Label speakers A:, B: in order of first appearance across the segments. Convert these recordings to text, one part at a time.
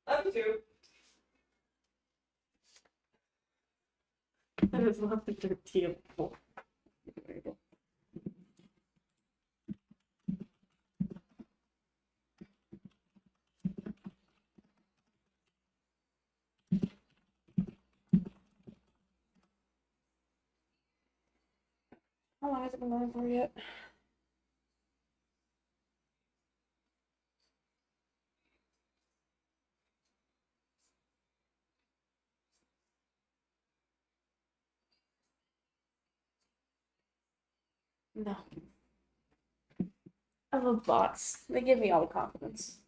A: Love you too. That is not the tortilla bowl. How long has it been going for yet? No. I love bots. They give me all the confidence.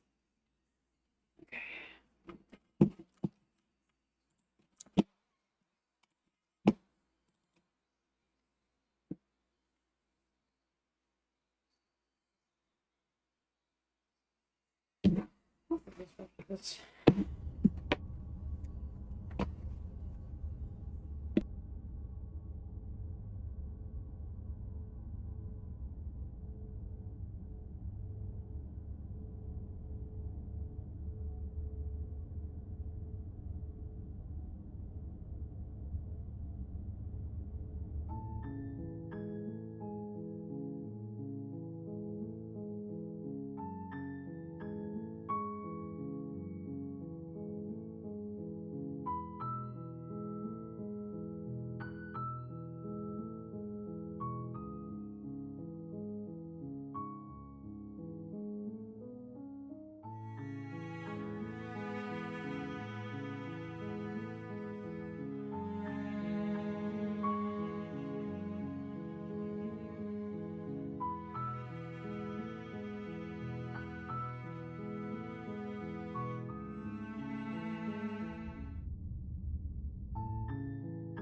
A: Okay.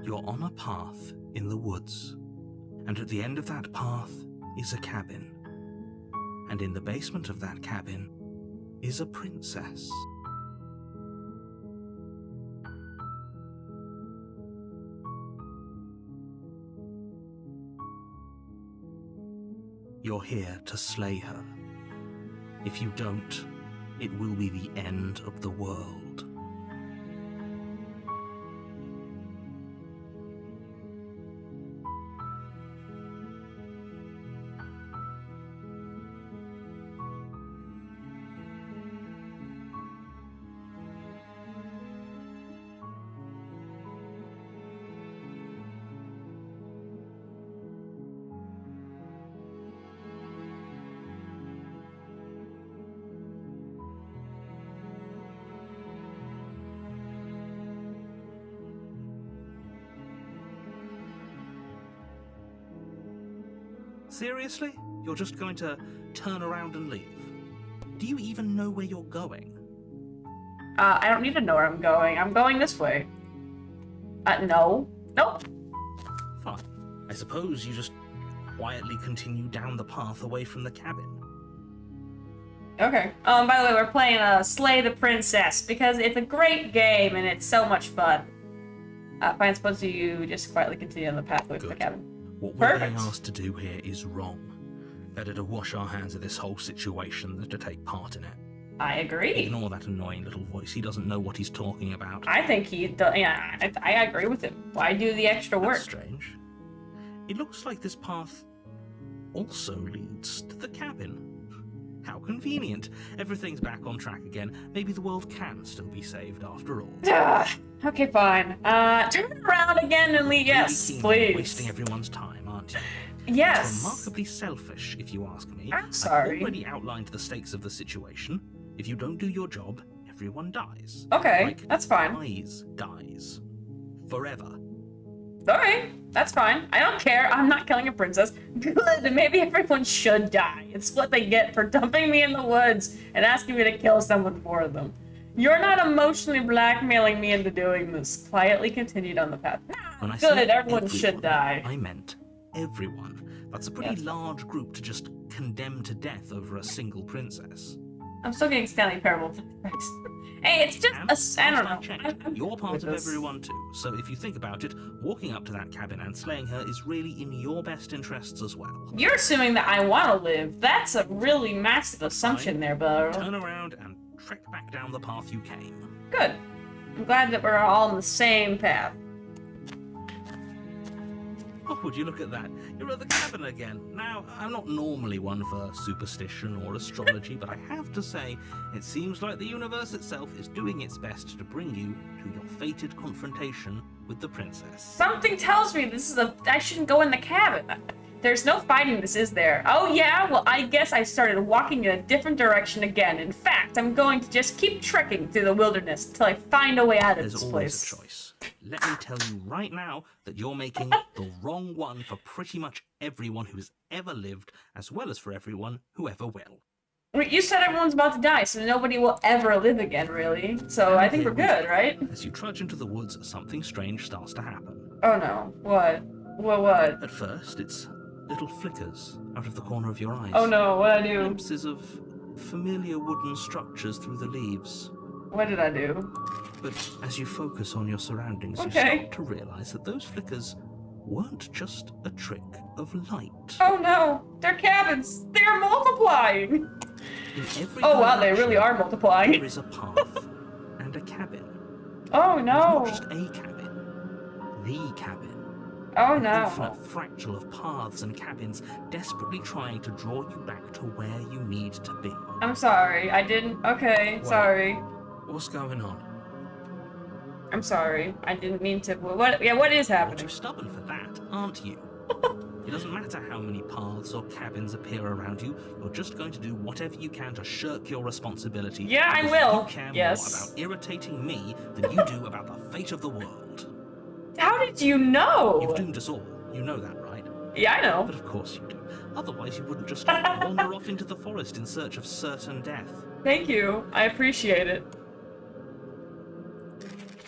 B: You're on a path in the woods, and at the end of that path is a cabin. And in the basement of that cabin is a princess. You're here to slay her. If you don't, it will be the end of the world. Seriously? You're just going to turn around and leave? Do you even know where you're going?
A: I don't need to know where I'm going. I'm going this way. No. Nope.
B: Fine. I suppose you just quietly continue down the path away from the cabin.
A: Okay. By the way, we're playing Slay the Princess because it's a great game and it's so much fun. Fine, suppose you just quietly continue on the path away from the cabin.
B: What we're being asked to do here is wrong. Better to wash our hands of this whole situation than to take part in it.
A: I agree.
B: Ignore that annoying little voice. He doesn't know what he's talking about.
A: I think he does. Yeah, I agree with him. Why do the extra work?
B: That's strange. It looks like this path also leads to the cabin. How convenient. Everything's back on track again. Maybe the world can still be saved after all.
A: Okay, fine. Turn around again and leave. Yes,
B: Really keen on
A: please.
B: wasting everyone's time, aren't you?
A: Yes.
B: It's remarkably selfish, if you ask me.
A: I'm sorry.
B: I've already outlined the stakes of the situation. If you don't do your job, everyone dies.
A: Okay,
B: Like,
A: that's fine.
B: dies. Forever.
A: Alright, that's fine. I don't care. I'm not killing a princess. Good. Maybe everyone should die. It's what they get for dumping me in the woods and asking me to kill someone for them. You're not emotionally blackmailing me into doing this. Quietly continued on the path.
B: When I
A: Good,
B: said
A: everyone should die.
B: I meant everyone. That's a pretty large group to just condemn to death over a single princess.
A: I'm still getting Stanley Parable flashbacks. Hey, it's just I don't know.
B: You're part of
A: this.
B: everyone too, so if you think about it, walking up to that cabin and slaying her is really in your best interests as well.
A: You're assuming that I want to live. That's a really massive assumption there, but
B: Turn around and trek back down the path you came.
A: good. I'm glad that we're all on the same path.
B: Oh, would you look at that? You're at the cabin again. Now, I'm not normally one for superstition or astrology, but I have to say, it seems like the universe itself is doing its best to bring you to your fated confrontation with the princess.
A: Something tells me I shouldn't go in the cabin. There's no fighting this, is there? Oh yeah? Well, I guess I started walking in a different direction again. In fact, I'm going to just keep trekking through the wilderness until I find a way out of
B: There's
A: this
B: always
A: place.
B: a choice. Let me tell you right now that you're making the wrong one for pretty much everyone who's ever lived, as well as for everyone who ever will.
A: Wait, you said everyone's about to die, so nobody will ever live again, really. So I think we're good, right?
B: As you trudge into the woods, something strange starts to happen.
A: Oh no. What? What?
B: At first, it's little flickers out of the corner of your eyes.
A: Oh no, what'd I do?
B: Glimpses of familiar wooden structures through the leaves.
A: What did I do?
B: But as you focus on your surroundings, you
A: Okay.
B: start to realize that those flickers weren't just a trick of light.
A: Oh no, they're cabins. They're multiplying.
B: In every
A: Oh wow, they
B: direction,
A: really are multiplying.
B: There is a path and a cabin.
A: Oh
B: Not
A: no.
B: just a cabin, the cabin.
A: Oh
B: An
A: no.
B: infinite fractal of paths and cabins desperately trying to draw you back to where you need to be.
A: I'm sorry. I didn't. Okay,
B: Wait.
A: sorry.
B: What's going on?
A: I'm sorry. I didn't mean to. What? Yeah, what is
B: You're
A: happening?
B: too stubborn for that, aren't you? It doesn't matter how many paths or cabins appear around you, you're just going to do whatever you can to shirk your responsibility.
A: Yeah, I
B: because
A: will.
B: You care
A: Yes.
B: more about irritating me than you do about the fate of the world.
A: How did you know?
B: You've doomed us all. You know that, right?
A: Yeah, I know.
B: But of course you do. Otherwise, you wouldn't just wander off into the forest in search of certain death.
A: Thank you. I appreciate it.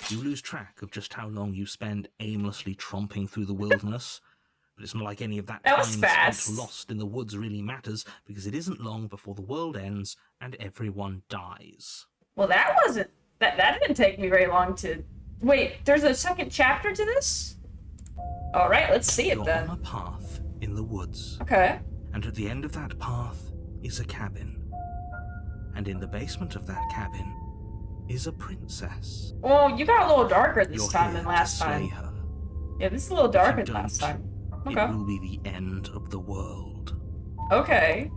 B: You lose track of just how long you spend aimlessly tromping through the wilderness. But it's not like any of that
A: That
B: time
A: was fast.
B: spent lost in the woods really matters, because it isn't long before the world ends and everyone dies.
A: Well, that wasn't. That didn't take me very long to. Wait, there's a second chapter to this? All right, let's see it
B: You're
A: then.
B: on a path in the woods,
A: Okay.
B: and at the end of that path is a cabin. And in the basement of that cabin is a princess.
A: Well, you got a little darker this
B: You're
A: time
B: here
A: than
B: to
A: last
B: slay
A: time.
B: her.
A: Yeah, this is a little darker
B: If you
A: than last
B: don't,
A: time.
B: It
A: Okay.
B: will be the end of the world.
A: Okay.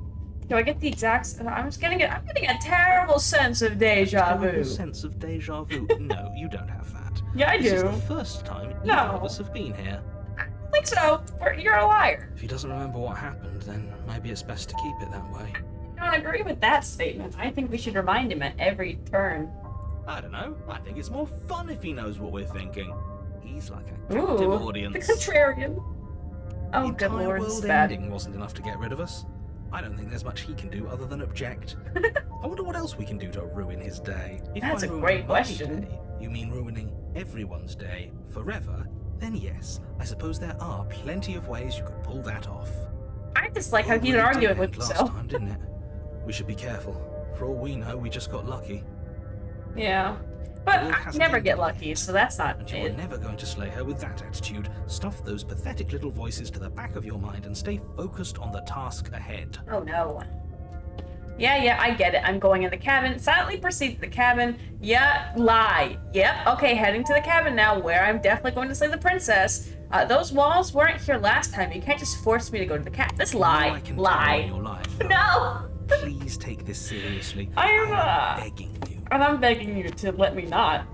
A: Do I get the exact? I'm getting a terrible sense of deja
B: Terrible
A: vu.
B: sense of deja vu. No, you don't have that.
A: Yeah, I
B: This is
A: do.
B: the first time
A: No.
B: either of us have been here.
A: I think so. You're a liar.
B: If he doesn't remember what happened, then maybe it's best to keep it that way.
A: I don't agree with that statement. I think we should remind him at every turn.
B: I don't know. I think it's more fun if he knows what we're thinking. He's like a captive
A: Ooh,
B: audience.
A: the contrarian. Oh,
B: the
A: good
B: entire
A: lord,
B: world
A: it's bad.
B: ending wasn't enough to get rid of us. I don't think there's much he can do other than object. I wonder what else we can do to ruin his day. If
A: That's
B: by
A: a
B: ruining
A: great
B: my
A: question.
B: day, you mean ruining everyone's day forever? Then yes, I suppose there are plenty of ways you could pull that off.
A: I just like how
B: It
A: he's
B: really
A: arguing
B: did
A: with
B: end last
A: himself.
B: time, didn't it? We should be careful. For all we know, we just got lucky.
A: Yeah. But
B: It
A: I
B: hasn't
A: never
B: ended
A: get
B: yet.
A: lucky, so that's not
B: And you are
A: it.
B: never going to slay her with that attitude. Stuff those pathetic little voices to the back of your mind and stay focused on the task ahead.
A: Oh no. Yeah, I get it. I'm going in the cabin. Silently proceed to the cabin. Yeah, lie. Yep, okay, heading to the cabin now, where I'm definitely going to slay the princess. Those walls weren't here last time. You can't just force me to go to the cabin. This lie.
B: No, I can
A: Lie.
B: tell you're lying.
A: No!
B: Please take this seriously.
A: I am,
B: am begging you.
A: And I'm begging you to let me not.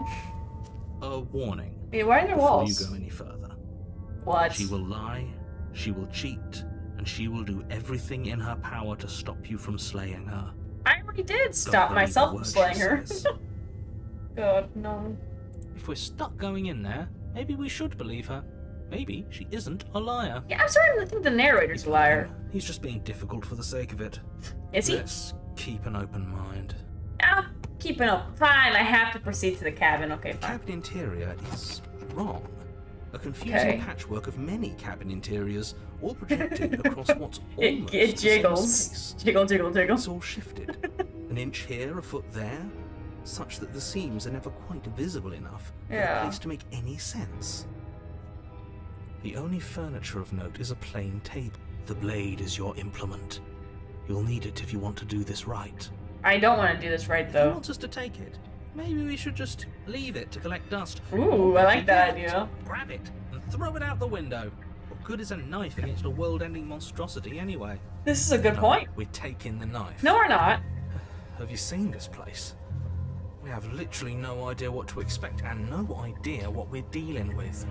B: A warning.
A: Yeah, why are there
B: Before
A: walls?
B: you go any further.
A: What?
B: She will lie, she will cheat, and she will do everything in her power to stop you from slaying her.
A: I already did stop
B: believe
A: myself
B: a
A: from
B: word
A: slaying
B: she
A: her.
B: says.
A: God, no.
B: If we're stuck going in there, maybe we should believe her. Maybe she isn't a liar.
A: Yeah, I'm starting to think the narrator's a liar.
B: He's just being difficult for the sake of it.
A: Is he?
B: Let's keep an open mind.
A: Ah, keeping up. Fine, I have to proceed to the cabin. Okay,
B: The
A: fine.
B: cabin interior is wrong. A confusing
A: Okay.
B: patchwork of many cabin interiors, all projected across what's
A: It
B: almost the same
A: jiggles.
B: space.
A: Jiggle, jiggle, jiggle.
B: It's all shifted. An inch here, a foot there, such that the seams are never quite visible enough for the
A: Yeah.
B: place to make any sense. The only furniture of note is a plain table. The blade is your implement. You'll need it if you want to do this right.
A: I don't want to do this right,
B: If he
A: though.
B: wants us to take it, maybe we should just leave it to collect dust.
A: Ooh, I like
B: If
A: that
B: you
A: idea.
B: Grab it and throw it out the window. What good is a knife against a world-ending monstrosity anyway?
A: This is a good
B: No,
A: point.
B: we're taking the knife.
A: No, we're not.
B: Have you seen this place? We have literally no idea what to expect and no idea what we're dealing with.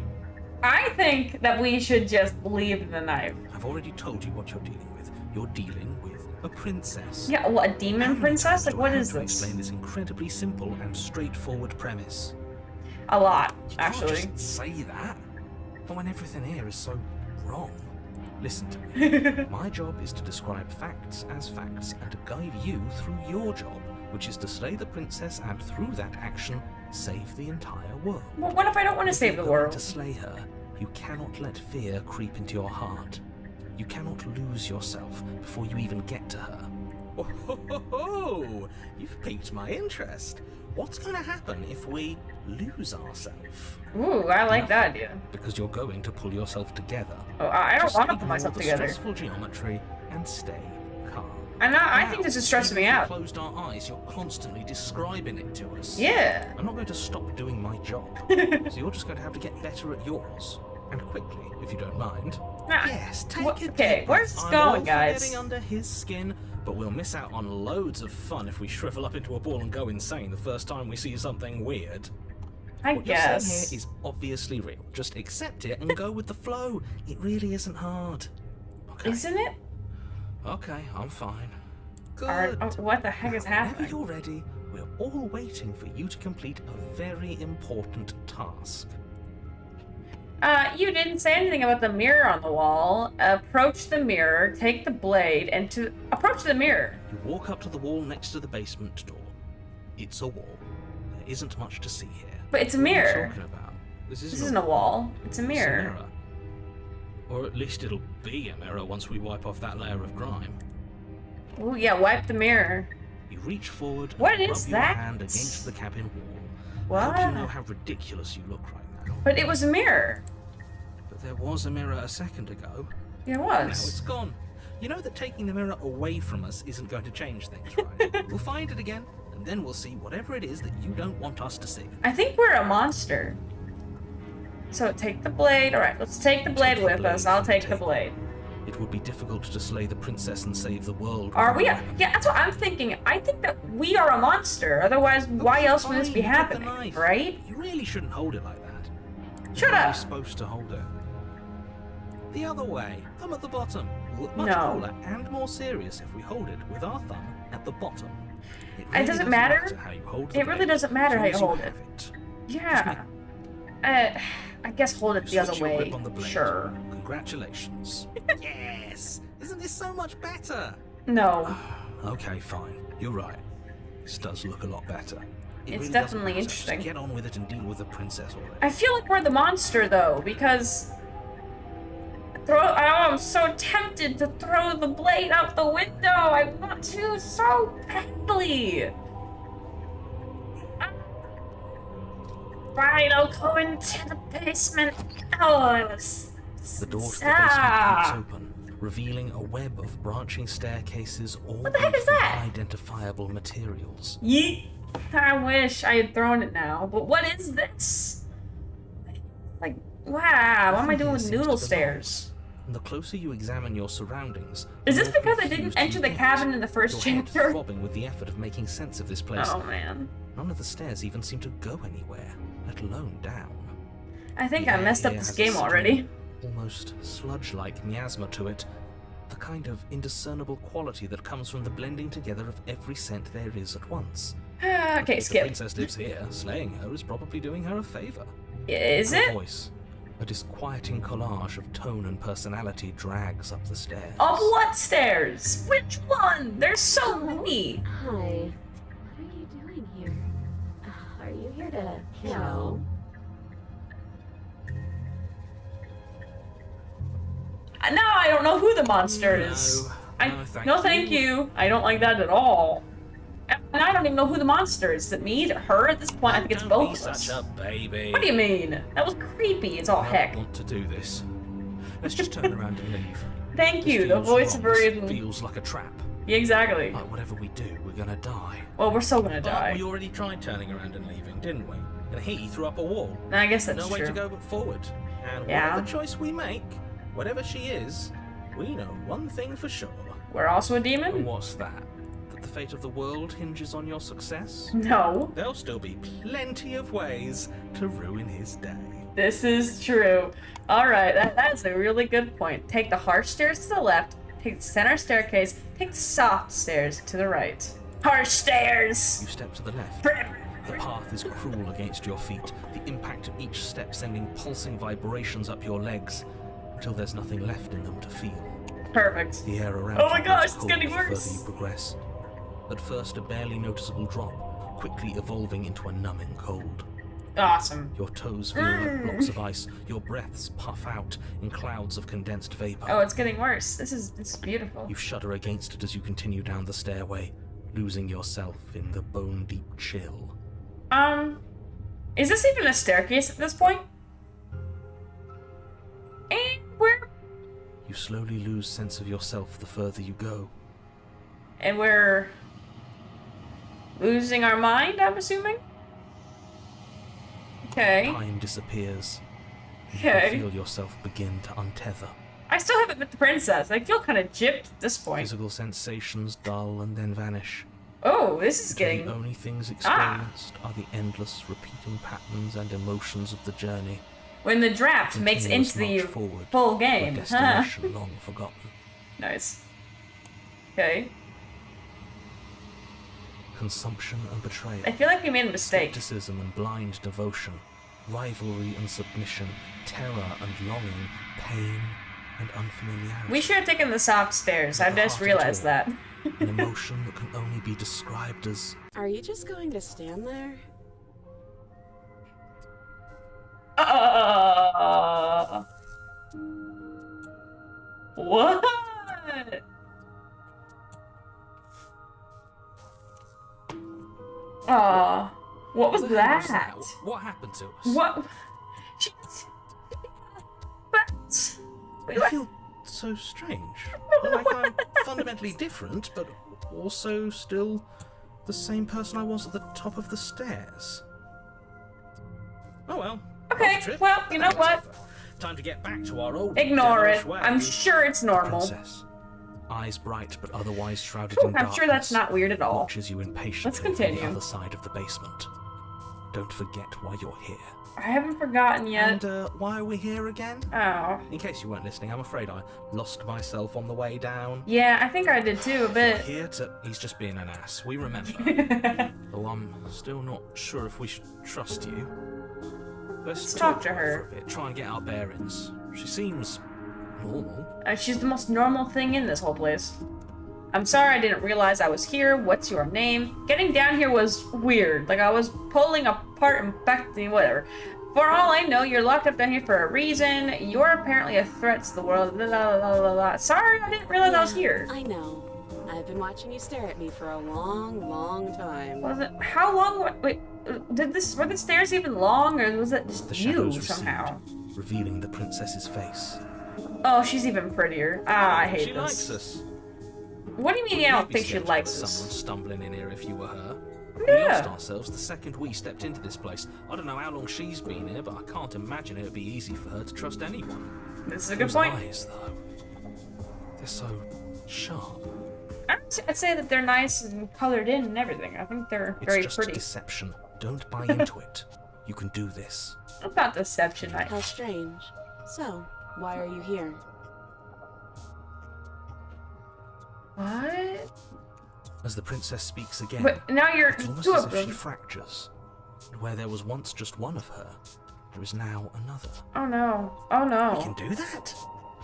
A: I think that we should just leave the knife.
B: I've already told you what you're dealing with. You're dealing with a princess.
A: Yeah, what, a
B: How
A: demon
B: many
A: princess?
B: times
A: Like,
B: do I
A: what
B: have
A: is
B: to
A: this?
B: explain this incredibly simple and straightforward premise?
A: A lot,
B: You can't
A: actually.
B: just say that. But when everything here is so wrong. Listen to me. My job is to describe facts as facts and to guide you through your job, which is to slay the princess and through that action, save the entire world.
A: Well, what if I don't want to
B: If
A: save
B: you're
A: the
B: going
A: world?
B: To slay her, you cannot let fear creep into your heart. You cannot lose yourself before you even get to her. Oh, ho, ho, ho. You've piqued my interest. What's going to happen if we lose ourselves?
A: Ooh, I like that idea.
B: Because you're going to pull yourself together.
A: Oh, I don't
B: Just
A: want to put
B: ignore
A: myself
B: the
A: together.
B: stressful geometry and stay calm.
A: And I
B: Now,
A: think this is stressing
B: even
A: me
B: if we
A: out.
B: closed our eyes, you're constantly describing it to us.
A: Yeah.
B: I'm not going to stop doing my job. So you're just going to have to get better at yours. And quickly, if you don't mind.
A: Nah.
B: Yes, take
A: Wha-
B: it.
A: okay, where's this going, guys?
B: Getting under his skin, but we'll miss out on loads of fun if we shrivel up into a ball and go insane the first time we see something weird.
A: I
B: What you're saying
A: guess.
B: here is obviously real. Just accept it and go with the flow. It really isn't hard. Okay.
A: Isn't it?
B: Okay, I'm fine. Good.
A: What the heck is
B: Now, whenever
A: happening?
B: you're ready, we're all waiting for you to complete a very important task.
A: You didn't say anything about the mirror on the wall. Approach the mirror, take the blade, and to approach the mirror.
B: You walk up to the wall next to the basement door. It's a wall. There isn't much to see here.
A: But it's a
B: What are you
A: mirror.
B: talking about? This
A: This isn't a wall. It's a
B: It's a
A: mirror.
B: Or at least it'll be a mirror once we wipe off that layer of grime.
A: Ooh, yeah, wipe the mirror.
B: You reach forward and
A: What
B: rub
A: is
B: your
A: that?
B: hand against the cabin wall. I
A: What?
B: hope you know how ridiculous you look right now.
A: But it was a mirror.
B: But there was a mirror a second ago.
A: It
B: Now
A: was.
B: it's gone. You know that taking the mirror away from us isn't going to change things, right? We'll find it again, and then we'll see whatever it is that you don't want us to see.
A: I think we're a monster. So take the blade. Alright, let's take the blade
B: Take the
A: with
B: blade
A: us. I'll
B: from the
A: take the
B: table.
A: blade.
B: It would be difficult to slay the princess and save the world.
A: Are
B: without
A: we?
B: a weapon.
A: Yeah, that's what I'm thinking. I think that we are a monster. Otherwise, why
B: Okay,
A: else would this
B: fine,
A: be
B: you took the
A: happening?
B: knife.
A: Right?
B: You really shouldn't hold it like that.
A: Shut
B: You're
A: up.
B: only supposed to hold it the other way. Thumb at the bottom. Look much
A: No.
B: cooler and more serious if we hold it with our thumb at the bottom.
A: It doesn't matter.
B: How you hold the
A: It really
B: blade,
A: doesn't matter
B: as
A: how
B: long
A: you
B: as
A: hold
B: have
A: it.
B: it.
A: Yeah. I guess hold it
B: You
A: the other
B: switch your
A: way.
B: grip on the blade.
A: Sure.
B: Congratulations. Yes! Isn't this so much better?
A: No.
B: Okay, fine. You're right. This does look a lot better. It
A: It's
B: really
A: definitely
B: doesn't matter. Just
A: interesting.
B: get on with it and deal with the princess already.
A: I feel like we're the monster though, because I'm so tempted to throw the blade out the window. I want to so badly. Fine, I'll go into the basement. Oh, I was.
B: The door to the basement creaks open, revealing a web of branching staircases all
A: What the heck is that?
B: unidentifiable materials.
A: Yeet. I wish I had thrown it now, but what is this? Like, wow, what am I doing with noodle stairs?
B: And the closer you examine your surroundings,
A: Is
B: the
A: this
B: more
A: because I didn't
B: confused
A: enter
B: you
A: the
B: get.
A: cabin in the first
B: Your head
A: chapter?
B: throbbing with the effort of making sense of this place.
A: Oh man.
B: None of the stairs even seem to go anywhere, let alone down.
A: I think
B: The
A: I
B: air
A: messed up
B: here
A: this
B: has a
A: game already.
B: skin, almost sludge-like miasma to it. The kind of indiscernible quality that comes from the blending together of every scent there is at once.
A: Okay,
B: If the
A: skip.
B: princess lives here, slaying her is probably doing her a favor.
A: Is
B: Her
A: it?
B: voice, a disquieting collage of tone and personality, drags up the stairs.
A: Up what stairs? Which one? There's so many.
C: Hi. What are you doing here? Are you here to No.
A: Now I don't know who the monster is. No, thank you. I don't like that at all. And I don't even know who the monster is. Is it me? Is it her at this point? I think it's
B: Don't
A: both
B: be
A: of us.
B: such a baby.
A: What do you mean? That was creepy. It's all
B: I
A: heck.
B: don't want to do this. Let's just turn around and leave.
A: Thank
B: This
A: you. The
B: feels
A: voice of
B: wrong. This
A: reason.
B: feels like a trap.
A: Yeah, exactly.
B: Like whatever we do, we're gonna die.
A: Well, we're still gonna
B: But
A: die.
B: we already tried turning around and leaving, didn't we? And he threw up a wall.
A: I guess that's
B: No way
A: true.
B: to go but forward. And
A: Yeah.
B: whatever choice we make, whatever she is, we know one thing for sure.
A: We're also a
B: And
A: demon?
B: what's that? That the fate of the world hinges on your success?
A: No.
B: There'll still be plenty of ways to ruin his day.
A: This is true. Alright, that's a really good point. Take the harsh stairs to the left, take the center staircase, take the soft stairs to the right. Harsh stairs!
B: You step to the left. The path is cruel against your feet, the impact of each step sending pulsing vibrations up your legs, until there's nothing left in them to feel.
A: Perfect.
B: The air around
A: Oh my
B: you
A: gosh,
B: grows
A: it's
B: cold
A: getting
B: the further
A: worse.
B: you progress. At first, a barely noticeable drop, quickly evolving into a numbing cold.
A: Awesome.
B: Your toes feel like blocks of ice, your breaths puff out in clouds of condensed vapor.
A: Oh, it's getting worse. This is beautiful.
B: You shudder against it as you continue down the stairway, losing yourself in the bone-deep chill.
A: Is this even a staircase at this point? And we're
B: You slowly lose sense of yourself the further you go.
A: losing our mind, I'm assuming? Okay.
B: Time disappears. You
A: Okay.
B: can feel yourself begin to untether.
A: I still haven't met the princess. I feel kind of gypped at this point.
B: Physical sensations dull and then vanish.
A: Oh, this is
B: Until
A: getting...
B: the only things experienced are the endless repeating patterns and emotions of the journey.
A: When the draft makes
B: Continuous
A: into the
B: march forward
A: full
B: to a
A: game. Huh.
B: destination long forgotten.
A: Nice. Okay.
B: Consumption and betrayal.
A: I feel like we made a mistake.
B: Skepticism and blind devotion. Rivalry and submission. Terror and longing. Pain and unfamiliarity.
A: We should have taken the soft stairs. I
B: At the
A: just
B: heart of it
A: realized
B: all.
A: that.
B: An emotion that can only be described as
C: Are you just going to stand there?
A: What? What was
B: What the hell was
A: that?
B: What happened to us?
A: What? She... But...
B: I feel so strange. Like I'm fundamentally different, but also still the same person I was at the top of the stairs. Oh well.
A: Okay,
B: road trip.
A: well, you know
B: That's
A: what?
B: over. Time to get back to our old
A: Ignore it.
B: devilish way.
A: I'm sure it's normal.
B: Princess, eyes bright but otherwise shrouded
A: Whew,
B: in
A: I'm
B: darkness,
A: sure that's not weird at all.
B: watches you impatiently
A: Let's
B: from
A: continue.
B: the other side of the basement. Don't forget why you're here.
A: I haven't forgotten yet.
B: And why are we here again?
A: Oh.
B: In case you weren't listening, I'm afraid I lost myself on the way down.
A: Yeah, I think I did too, a
B: You're
A: bit.
B: here to... He's just being an ass. We remember. Though I'm still not sure if we should trust you. Let's
A: talk to
B: about it
A: her.
B: for a bit. Try and get our bearings. She seems normal.
A: She's the most normal thing in this whole place. I'm sorry I didn't realize I was here. What's your name? Getting down here was weird. Like I was pulling apart and back to whatever. For all I know, you're locked up down here for a reason. You're apparently a threat to the world. La, la, la, la, la. Sorry, I didn't realize I was here.
C: I know. I've been watching you stare at me for a long, long time.
A: Was it? How long? Wait, were the stairs even long, or was it just
B: The
A: you
B: shadows
A: somehow?
B: recede, revealing the princess's face.
A: Oh, she's even prettier. Ah, I hate
B: She
A: this.
B: likes us.
A: What do you mean you
B: You'd
A: don't
B: be
A: think she
B: skeptical
A: likes
B: of someone
A: us?
B: stumbling in here if you were her. We
A: Yeah.
B: lost ourselves the second we stepped into this place. I don't know how long she's been here, but I can't imagine it would be easy for her to trust anyone.
A: This is a good
B: Those
A: point.
B: eyes, though. They're so sharp.
A: I'd say that they're nice and colored in and everything. I think they're
B: It's
A: very
B: just
A: pretty.
B: deception. Don't buy into it. You can do this.
A: It's not deception.
C: How strange. So, why are you here?
A: What?
B: As the princess speaks again,
A: But now you're
B: it's almost
A: two
B: as
A: of
B: if she
A: them.
B: fractures. And where there was once just one of her, there is now another.
A: Oh no. Oh
B: We
A: no.
B: can do that?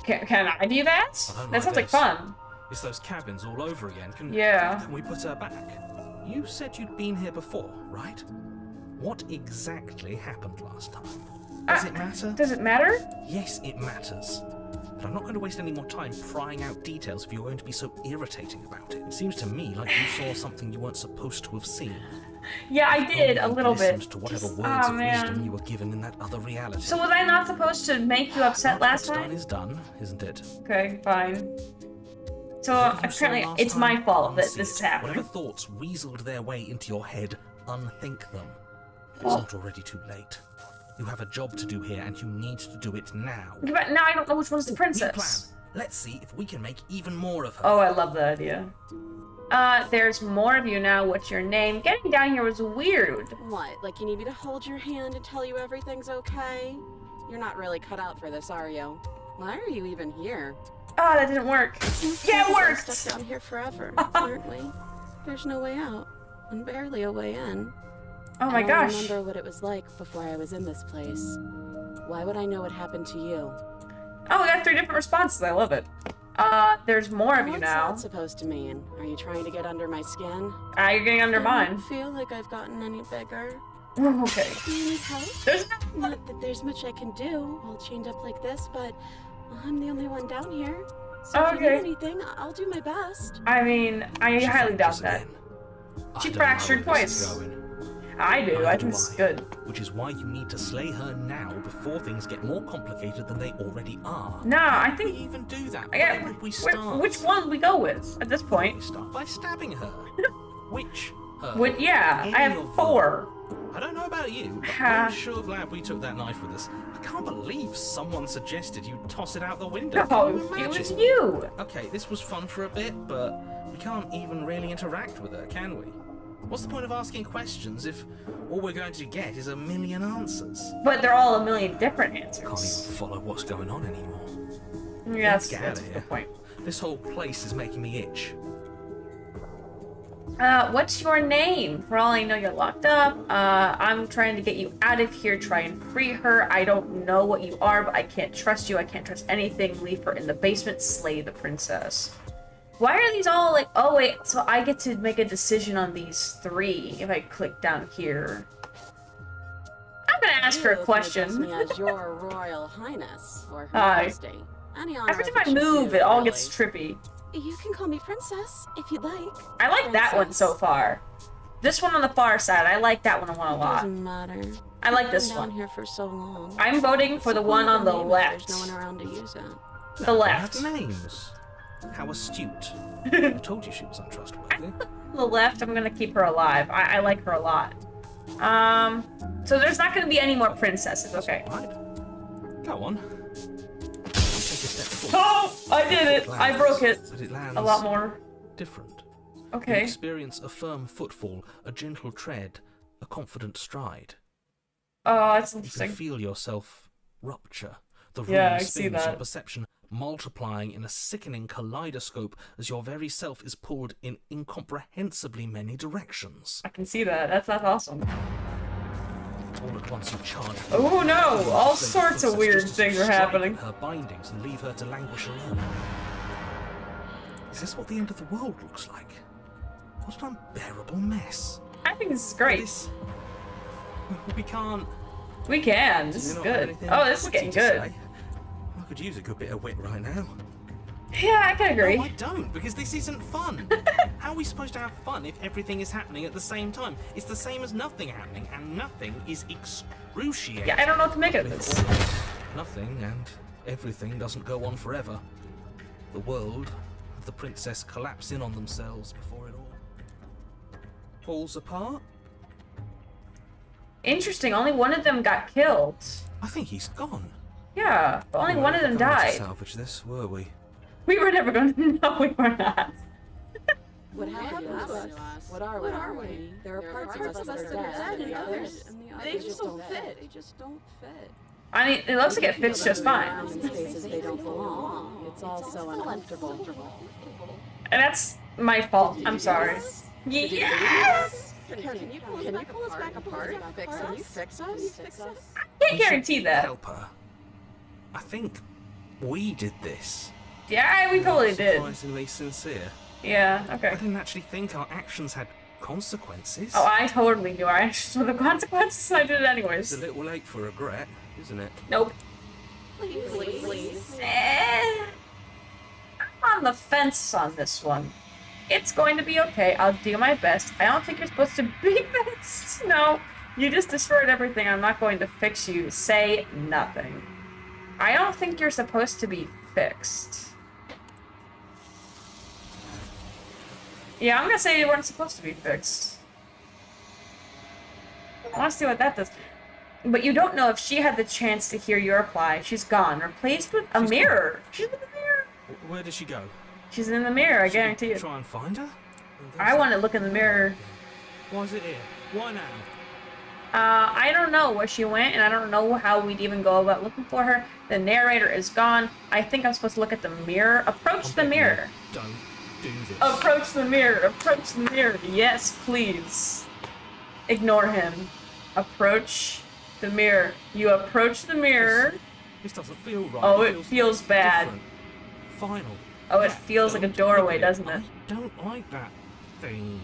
A: Can I do that?
B: I don't
A: That
B: like
A: sounds like
B: this.
A: fun.
B: It's those cabins all over again.
A: Yeah.
B: Can we put her back? You said you'd been here before, right? What exactly happened last time? Does it matter?
A: Does it matter?
B: Yes, it matters. But I'm not going to waste any more time prying out details if you're going to be so irritating about it. It seems to me like you saw something you weren't supposed to have seen.
A: Yeah, I did a
B: Only
A: little bit.
B: listened to whatever
A: Just-
B: words
A: oh,
B: of wisdom
A: man.
B: you were given in that other reality.
A: So was I not supposed to make you upset last
B: What's done
A: time?
B: is done, isn't it?
A: Okay, fine. So
B: Whatever you saw
A: apparently
B: last
A: it's
B: time,
A: my fault that
B: unsee
A: this is
B: it.
A: happening.
B: Whatever thoughts weaseled their way into your head, unthink them. It's
A: Well-
B: not already too late. You have a job to do here, and you need to do it now.
A: But now I don't know which one's the
B: New plan.
A: princess.
B: Let's see if we can make even more of her.
A: Oh, I love that idea. There's more of you now. What's your name? Getting down here was weird.
C: What, like you need me to hold your hand and tell you everything's okay? You're not really cut out for this, are you? Why are you even here?
A: Oh, that didn't work. Yeah, it
C: We're
A: worked!
C: stuck down here forever, aren't we? There's no way out, and barely a way in.
A: Oh my
C: I don't
A: gosh.
C: remember what it was like before I was in this place. Why would I know what happened to you?
A: Oh, we got 3 different responses. I love it. There's more of you
C: What's
A: now.
C: that supposed to mean? Are you trying to get under my skin?
A: You're getting under
C: I
A: mine.
C: don't feel like I've gotten any bigger.
A: Okay.
C: Do you need help?
A: There's no...
C: Not that there's much I can do, all chained up like this, but I'm the only one down here. So if you
A: Okay.
C: need anything, I'll do my best.
A: I mean, I
B: She
A: highly doubt
B: fractures
A: that.
B: again. I
A: She
B: don't know
A: fractured
B: where this is
A: twice.
B: going.
A: I do. I
B: Neither
A: think
B: do
A: it's
B: I.
A: good.
B: Which is why you need to slay her now before things get more complicated than they already are.
A: No, I
B: How do we
A: think...
B: even do that?
A: Yeah,
B: Where would we start?
A: which one we go with at this
B: We
A: point?
B: start by stabbing her. Which her?
A: Yeah, I
B: Any of
A: have
B: them.
A: 4.
B: I don't know about you, but
A: Ha.
B: I'm sure glad we took that knife with us. I can't believe someone suggested you toss it out the window.
A: No,
B: Can you
A: it
B: imagine?
A: was you.
B: Okay, this was fun for a bit, but we can't even really interact with her, can we? What's the point of asking questions if all we're going to get is a million answers?
A: But they're all a million different
B: Can't even
A: answers.
B: follow what's going on anymore.
A: Yeah,
B: Let's
A: that's
B: get
A: a
B: outta
A: good
B: here.
A: point.
B: This whole place is making me itch.
A: What's your name? For all I know, you're locked up. I'm trying to get you out of here. Try and free her. I don't know what you are, but I can't trust you. I can't trust anything. Leave her in the basement. Slay the princess. Why are these all like... Oh, wait. So I get to make a decision on these 3 if I click down here. I'm gonna ask her a
C: You
A: question.
C: can address me as your Royal Highness or Her
A: Hi.
C: Majesty. Any honor
A: Every time
C: that
A: I
C: you
A: move,
C: do,
A: it all
C: really.
A: gets trippy.
C: You can call me Princess if you'd like.
A: I like that one so far. This one on the far side, I like that one a lot.
C: Doesn't matter.
A: I like
C: I've
A: this
C: been down
A: one.
C: here for so long.
A: I'm voting for the one on the
C: Name if
A: left.
C: There's no one around to use it.
A: The
B: They
A: left.
B: have names. How astute. I told you she was untrustworthy.
A: The left, I'm gonna keep her alive. I like her a lot. So there's not gonna be any more princesses, okay.
B: Right. Go on. Take a step forward.
A: Oh! I did it! I broke it.
B: But it lands
A: A lot more.
B: different. You
A: Okay.
B: experience a firm footfall, a gentle tread, a confident stride.
A: Oh, that's
B: You can
A: interesting.
B: feel yourself rupture. The room
A: Yeah, I see
B: spins, your
A: that.
B: perception multiplying in a sickening kaleidoscope as your very self is pulled in incomprehensibly many directions.
A: I can see that. That's awesome.
B: All at once you charge.
A: Oh no! All
B: Slay the
A: sorts of
B: princess
A: weird
B: just to
A: things are
B: strike
A: happening.
B: at her bindings and leave her to languish alone. Is this what the end of the world looks like? What an unbearable mess.
A: I think this is great.
B: This... We can't...
A: We can.
B: Do
A: This
B: you
A: is
B: not have
A: good.
B: anything
A: Oh, this is
B: witty
A: getting
B: to
A: good.
B: say? I could use a good bit of wit right now.
A: Yeah, I can agree.
B: No, I don't, because this isn't fun. How are we supposed to have fun if everything is happening at the same time? It's the same as nothing happening, and nothing is excruciating.
A: Yeah, I don't know what to make of
B: With
A: this.
B: all nothing and everything doesn't go on forever. The world and the princess collapse in on themselves before it all falls apart.
A: Interesting, only one of them got killed.
B: I think he's gone.
A: Yeah, but only one of them
B: We weren't ever going
A: died.
B: to salvage this, were we?
A: We were never going to know we were not.
C: What happened to us? What are we? There are parts of us that are dead and others. They just don't fit. They just don't fit.
A: I mean, it looks like it fits just fine.
C: In spaces they don't belong. It's all so uncomfortable.
A: And that's my fault. I'm sorry. Yes!
C: Can you pull us back apart? Can you fix us?
A: I can't guarantee that.
B: Help her. I think we did this.
A: Yeah, we totally did.
B: Surprisingly sincere.
A: Yeah,
B: I
A: okay.
B: didn't actually think our actions had consequences.
A: Oh, I totally knew our actions were the consequences, and I did it
B: It's
A: anyways.
B: a little late for regret, isn't it?
A: Nope.
C: Please.
A: I'm on the fence on this one. It's going to be okay. I'll do my best. I don't think you're supposed to be fixed. No, you just destroyed everything. I'm not going to fix you. Say nothing. I don't think you're supposed to be fixed. Yeah, I'm gonna say you weren't supposed to be fixed. I want to see what that does. But you don't know if she had the chance to hear your reply. She's gone, replaced with a
B: She's
A: mirror. She's in the mirror.
B: Where did she go?
A: She's in the mirror, I
B: Should we
A: guarantee you.
B: Try and find her?
A: I want to look in the mirror.
B: Why is it here? Why now?
A: I don't know where she went, and I don't know how we'd even go about looking for her. The narrator is gone. I think I'm supposed to look at the mirror. Approach the mirror.
B: Don't do this.
A: Approach the mirror. Approach the mirror. Yes, please. Ignore him. Approach the mirror. You approach the mirror.
B: This doesn't feel right.
A: Oh, it feels bad.
B: different. Final.
A: Oh, it feels like a
B: Don't
A: doorway,
B: look at
A: doesn't it?
B: I don't like that thing.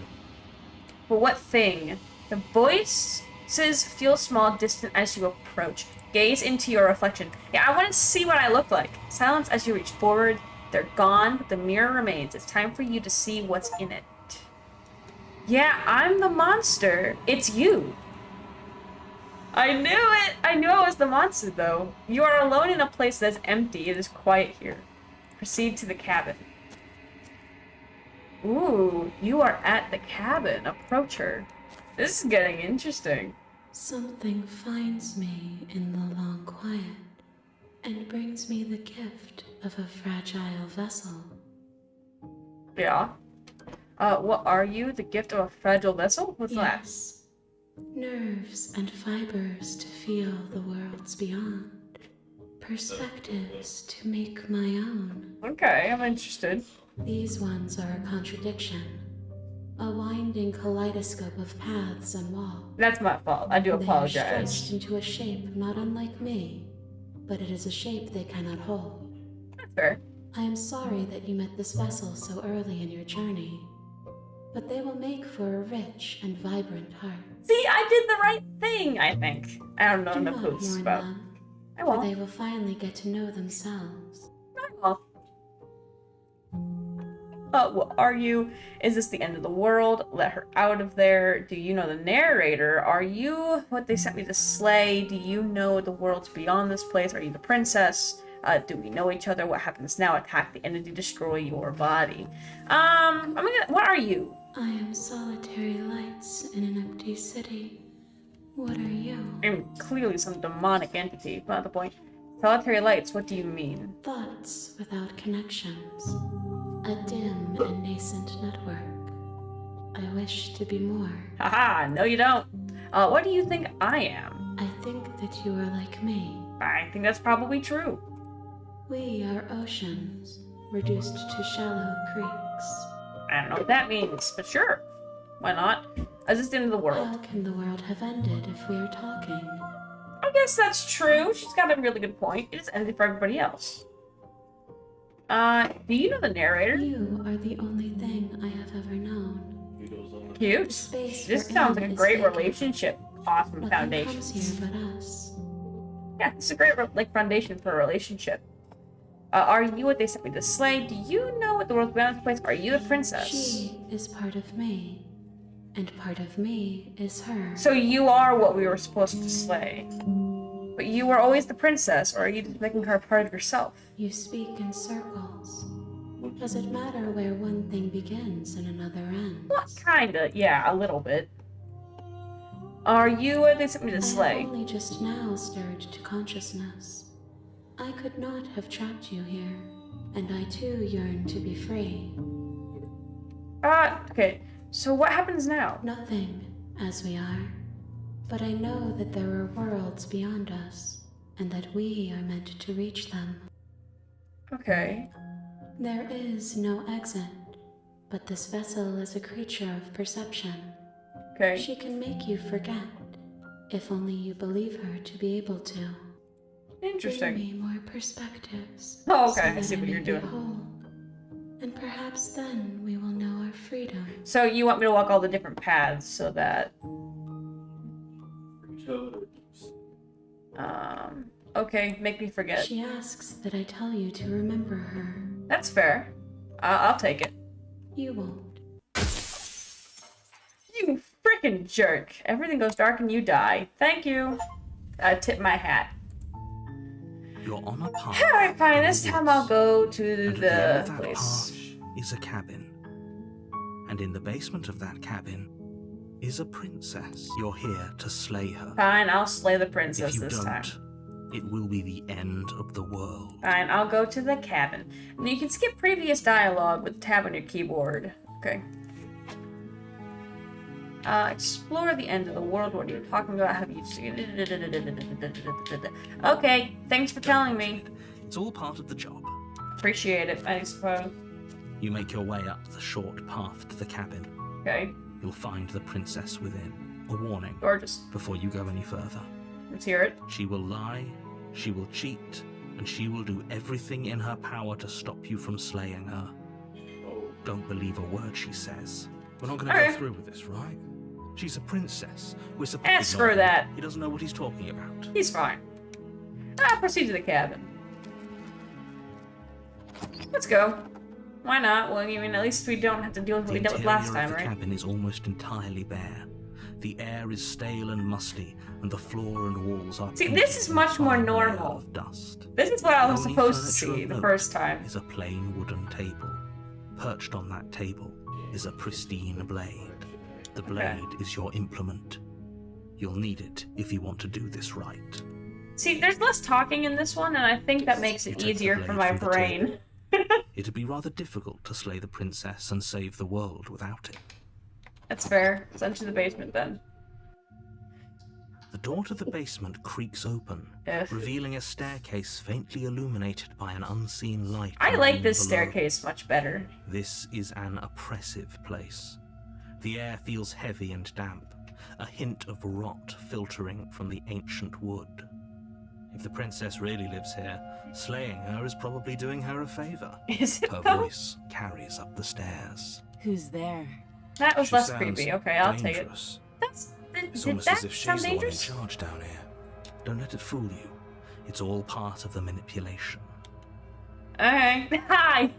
A: But what thing? The voices feel small, distant as you approach. Gaze into your reflection. Yeah, I want to see what I look like. Silence as you reach forward. They're gone, but the mirror remains. It's time for you to see what's in it. Yeah, I'm the monster. It's you. I knew it! I knew I was the monster, though. You are alone in a place that's empty. It is quiet here. Proceed to the cabin. Ooh, you are at the cabin. Approach her. This is getting interesting.
D: Something finds me in the long quiet and brings me the gift of a fragile vessel.
A: Yeah. What are you? The gift of a fragile vessel? What's
D: Yes. Nerves and fibers to feel the worlds beyond. Perspectives to make my own.
A: that? Okay, I'm interested.
D: These ones are a contradiction. A winding kaleidoscope of paths and walls.
A: That's my fault. I do
D: They are
A: apologize.
D: stretched into a shape not unlike me, but it is a shape they cannot hold.
A: That's fair.
D: I am sorry that you met this vessel so early in your journey, but they will make for a rich and vibrant heart.
A: See, I did the right thing, I think. I don't know
D: Do
A: enough
D: not
A: boots
D: mourn
A: about.
D: them,
A: I
D: for they
A: won't.
D: will finally get to know themselves.
A: I won't. What are you? Is this the end of the world? Let her out of there. Do you know the narrator? Are you what they sent me to slay? Do you know the world's beyond this place? Are you the princess? Do we know each other? What happens now? Attack the entity, destroy your body. What are you?
D: I am solitary lights in an empty city. What are you?
A: I'm clearly some demonic entity. Not the point. Solitary lights, what do you mean?
D: Thoughts without connections. A dim and nascent network. I wish to be more.
A: Haha, no you don't. What do you think I am?
D: I think that you are like me.
A: I think that's probably true.
D: We are oceans, reduced to shallow creeks.
A: I don't know what that means, but sure. Why not? Is this the end of the world?
D: How can the world have ended if we are talking?
A: I guess that's true. She's got a really good point. It just ended for everybody else. Do you know the narrator?
D: You are the only thing I have ever known.
A: Cute.
D: Space
A: This
D: for
A: sounds like a
D: Anne is
A: great
D: vacant.
A: relationship. Awesome
D: Nothing
A: foundation.
D: comes here but us.
A: Yeah, it's a great foundation for a relationship. Are you what they sent me to slay? Do you know what the world's beyond this place? Are you the princess?
D: She is part of me, and part of me is her.
A: So you are what we were supposed to slay. But you were always the princess, or are you just making her a part of yourself?
D: You speak in circles. Does it matter where one thing begins and another ends?
A: Well, kinda, yeah, a little bit. Are you, or are they something to
D: I
A: slay?
D: have only just now stirred to consciousness. I could not have trapped you here, and I too yearn to be free.
A: Okay. So what happens now?
D: Nothing, as we are. But I know that there are worlds beyond us, and that we are meant to reach them.
A: Okay.
D: There is no exit, but this vessel is a creature of perception.
A: Okay.
D: She can make you forget, if only you believe her to be able to. Bring
A: Interesting.
D: me more perspectives.
A: Oh, okay,
D: so
A: I
D: that
A: see what
D: may
A: you're
D: be
A: doing.
D: whole. And perhaps then we will know our freedom.
A: So you want me to walk all the different paths so that... Okay, make me forget.
D: She asks that I tell you to remember her.
A: That's fair. I'll take it.
D: You won't.
A: You freaking jerk. Everything goes dark and you die. Thank you. I tip my hat.
B: You're on a path.
A: Alright, fine. This
B: through
A: time
B: woods,
A: I'll go to
B: and at the end
A: the
B: of that
A: place.
B: path is a cabin. And in the basement of that cabin is a princess. You're here to slay her.
A: Fine, I'll slay the
B: If
A: princess
B: you
A: this
B: don't,
A: time.
B: it will be the end of the world.
A: Fine, I'll go to the cabin. And you can skip previous dialogue with tab on your keyboard. Okay. Explore the end of the world. What are you talking about? Have you seen it? Okay, thanks for telling me.
B: It's all part of the job.
A: Appreciate it, I suppose.
B: You make your way up the short path to the cabin.
A: Okay,
B: You'll find the princess within. A warning
A: gorgeous.
B: before you go any further.
A: Let's hear it.
B: She will lie, she will cheat, and she will do everything in her power to stop you from slaying her. Don't believe a word she says. We're not going to
A: Alright.
B: go through with this, right? She's a princess. We're supposed
A: Eh,
B: to
A: screw
B: ignore him.
A: that.
B: He doesn't know what he's talking about.
A: He's fine. Proceed to the cabin. Let's go. Why not? Well, I mean, at least we don't have to deal with what
B: The
A: we dealt with
B: interior
A: last
B: of
A: time,
B: the
A: right?
B: cabin is almost entirely bare. The air is stale and musty, and the floor and walls are
A: See,
B: painted
A: this is
B: with a
A: much more
B: fine layer
A: normal.
B: of dust.
A: This is what I was
B: Only
A: supposed to
B: furniture
A: see
B: of
A: the
B: note
A: first time.
B: is a plain wooden table. Perched on that table is a pristine blade. The blade is your implement. You'll need it if you want to do this right.
A: See, there's less talking in this one, and I think that makes
B: You
A: it
B: took the
A: easier for
B: blade
A: my
B: from the
A: brain.
B: It'd be rather difficult to slay the princess and save the world without it.
A: That's fair. Let's enter the basement then.
B: The door to the basement creaks open,
A: Yes.
B: revealing a staircase faintly illuminated by an unseen light.
A: I
B: in the
A: like
B: room
A: this
B: below.
A: staircase much better.
B: This is an oppressive place. The air feels heavy and damp, a hint of rot filtering from the ancient wood. If the princess really lives here, slaying her is probably doing her a favor.
A: Is it
B: Her
A: though?
B: voice carries up the stairs.
C: Who's there?
A: That was
B: She
A: less
B: sounds
A: creepy. Okay, I'll take it.
B: dangerous.
A: Did
B: It's almost
A: that
B: as if
A: sound
B: she's the one in
A: dangerous?
B: charge down here. Don't let it fool you. It's all part of the manipulation.
A: Alright. Hi!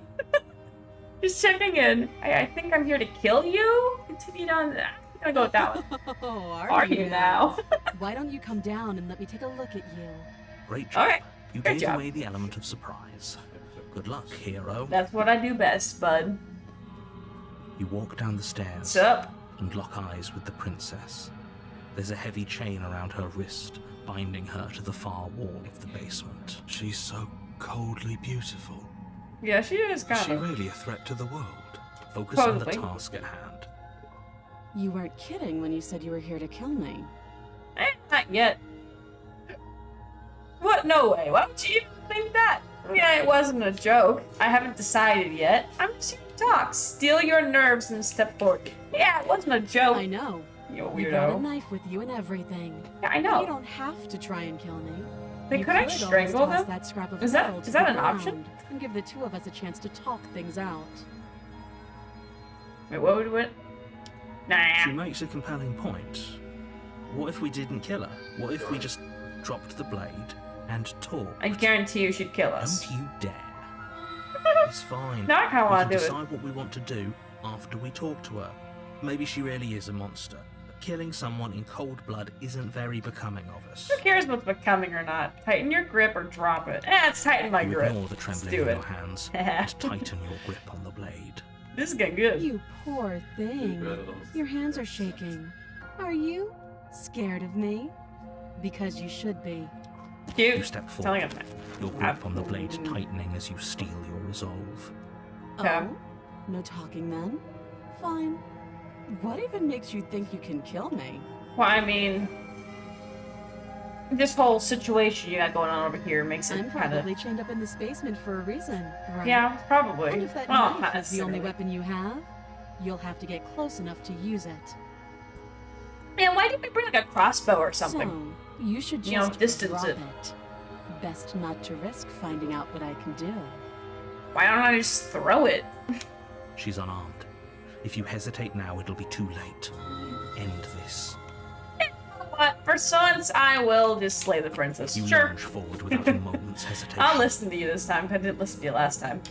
A: Just checking in. I think I'm here to kill you? Continue on. I'm gonna go with that one.
C: Oh,
A: Are you now?
C: Why don't you come down and let me take a look at you?
B: Great job.
A: Alright.
B: You
A: Good
B: gave
A: job.
B: away the element of surprise. Good luck, hero.
A: That's what I do best, bud.
B: You walk down the stairs
A: What's up?
B: and lock eyes with the princess. There's a heavy chain around her wrist, binding her to the far wall of the basement. She's so coldly beautiful.
A: Yeah, she is
B: Is
A: kind
B: she
A: of.
B: really a threat to the world? Focus on the
A: Probably.
B: task at hand.
C: You weren't kidding when you said you were here to kill me.
A: Not yet. What? No way. Why would you even think that? Yeah, it wasn't a joke. I haven't decided yet. I'm just here to talk. Steal your nerves and step forward. Yeah, it wasn't a joke.
C: I know.
A: You
C: You brought a
A: weirdo.
C: knife with you and everything.
A: Yeah, I
C: You
A: know.
C: don't have to try and kill me.
A: Then
C: You
A: could I
C: almost
A: strangle
C: toss
A: them?
C: That scrap of
A: Is that-
C: metal
A: is
C: to
A: that
C: the
A: an option?
C: ground And give the two of us a chance to talk things out.
A: Wait, what would it?
B: She
A: Nah.
B: makes a compelling point. What if we didn't kill her? What if we just dropped the blade and talked?
A: I guarantee you she'd kill us.
B: Don't you dare. It's fine.
A: Now I kinda
B: We
A: wanna
B: can
A: do it.
B: decide what we want to do after we talk to her. Maybe she really is a monster. Killing someone in cold blood isn't very becoming of us.
A: Who cares what's becoming or not? Tighten your grip or drop it. Let's tighten my
B: You
A: grip.
B: ignore the
A: Let's
B: trembling
A: do
B: in
A: it.
B: your hands and tighten your grip on the blade.
A: This is getting good.
C: You poor thing. Your hands are shaking. Are you scared of me? Because you should be.
A: Cute.
B: You step
A: Telling
B: forward,
A: him that.
B: your grip on the blade tightening as you steel your resolve.
A: Okay.
C: Oh? No talking then? Fine. What even makes you think you can kill me?
A: Well, I mean, this whole situation you got going on over here makes it
C: I'm
A: kind
C: probably
A: of.
C: chained up in this basement for a reason, right?
A: Yeah, probably.
C: And if that
A: Well,
C: knife
A: not
C: is the only
A: necessarily.
C: weapon you have, you'll have to get close enough to use it.
A: Man, why didn't we bring like a crossbow or something?
C: So, you should just
A: You know, distance
C: drop
A: it.
C: it. Best not to risk finding out what I can do.
A: Why don't I just throw it?
B: She's unarmed. If you hesitate now, it'll be too late. End this.
A: But for once, I will just slay the princess.
B: You
A: Sure.
B: lunge forward without a moment's hesitation.
A: I'll listen to you this time. I didn't listen to you last time.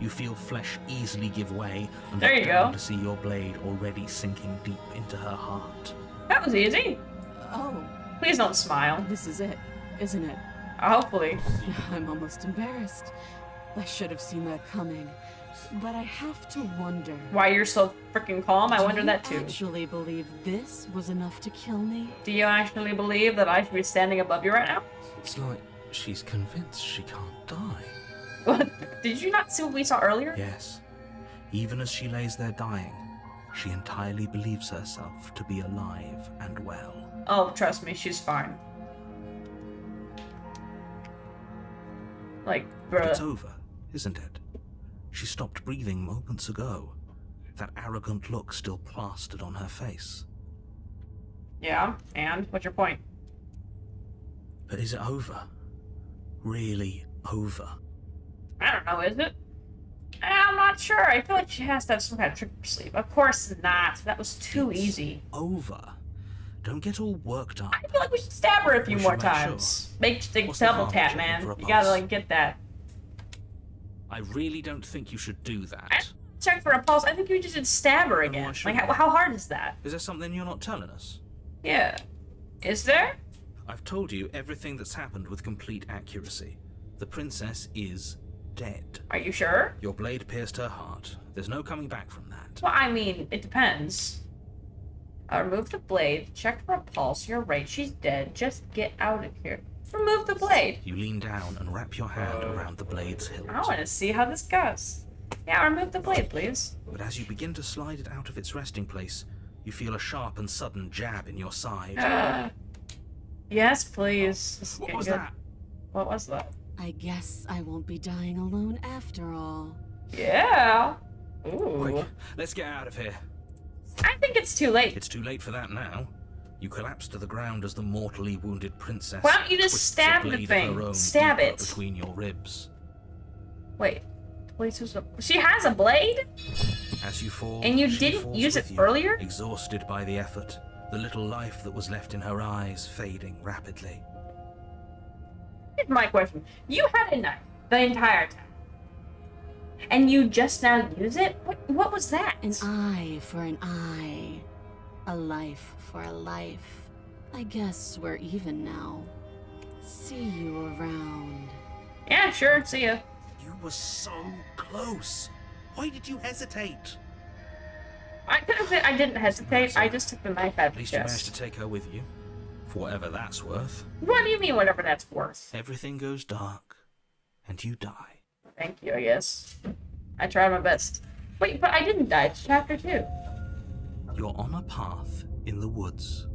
B: You feel flesh easily give way and
A: There
B: look
A: you
B: down
A: go.
B: to see your blade already sinking deep into her heart.
A: That was easy.
C: Oh,
A: Please don't smile.
C: this is it, isn't it?
A: Hopefully.
C: I'm almost embarrassed. I should have seen that coming. But I have to wonder.
A: Why you're so freaking calm? I wonder that
C: Do you
A: too.
C: actually believe this was enough to kill me?
A: Do you actually believe that I should be standing above you right now?
B: It's like she's convinced she can't die.
A: What? Did you not see what we saw earlier?
B: Yes. Even as she lays there dying, she entirely believes herself to be alive and well.
A: Oh, trust me, she's fine. Like,
B: It's
A: bruh.
B: over, isn't it? She stopped breathing moments ago. That arrogant look still plastered on her face.
A: Yeah, and? What's your point?
B: But is it over? Really over?
A: I don't know, is it? I'm not sure. I feel like she has to have some kind of trick up her sleeve. Of course not. That was too
B: It's
A: easy.
B: Over. Don't get all worked up.
A: I feel like we should stab her a few
B: We
A: more
B: should make
A: times. Make the
B: What's the
A: double
B: harm
A: tap,
B: checking
A: man.
B: for a
A: You gotta,
B: pulse?
A: like, get that.
B: I really don't think you should do
A: I
B: that.
A: check for a pulse. I think you just should stab her
B: why
A: again.
B: should
A: Like,
B: I?
A: how hard is that?
B: Is there something you're not telling us?
A: Yeah. Is there?
B: I've told you everything that's happened with complete accuracy. The princess is dead.
A: Are you sure?
B: Your blade pierced her heart. There's no coming back from that.
A: Well, I mean, it depends. Remove the blade. Check for a pulse. You're right. She's dead. Just get out of here. Remove the blade.
B: You lean down and wrap your hand around the blade's hilt.
A: I want to see how this goes. Yeah, remove the blade, please.
B: But as you begin to slide it out of its resting place, you feel a sharp and sudden jab in your side.
A: Yes, please. This is
B: What
A: getting
B: was
A: good.
B: that?
A: What was that?
C: I guess I won't be dying alone after all.
A: Yeah. Ooh.
B: Quick, let's get out of here.
A: I think it's too late.
B: It's too late for that now. You collapse to the ground as the mortally wounded princess.
A: Why don't you just
B: twists
A: stab
B: a
A: the
B: blade of
A: thing?
B: her own
A: Stab
B: deeper
A: it.
B: between your ribs.
A: Wait. She has a blade?
B: As you fall,
A: And you
B: she
A: didn't
B: falls
A: use it
B: with you,
A: earlier?
B: exhausted by the effort, the little life that was left in her eyes fading rapidly.
A: Here's my question. You had a knife the entire time. And you just now use it? What was that?
C: An eye for an eye. A life for a life. I guess we're even now. See you around.
A: Yeah, sure. See ya.
B: You were so close. Why did you hesitate?
A: I didn't hesitate. I just took the knife out
B: At
A: of the
B: least you managed
A: chest.
B: to take her with you. For whatever that's worth.
A: What do you mean, whatever that's worth?
B: Everything goes dark, and you die.
A: Thank you, I guess. I tried my best. Wait, but I didn't die. It's chapter 2.
B: You're on a path in the woods.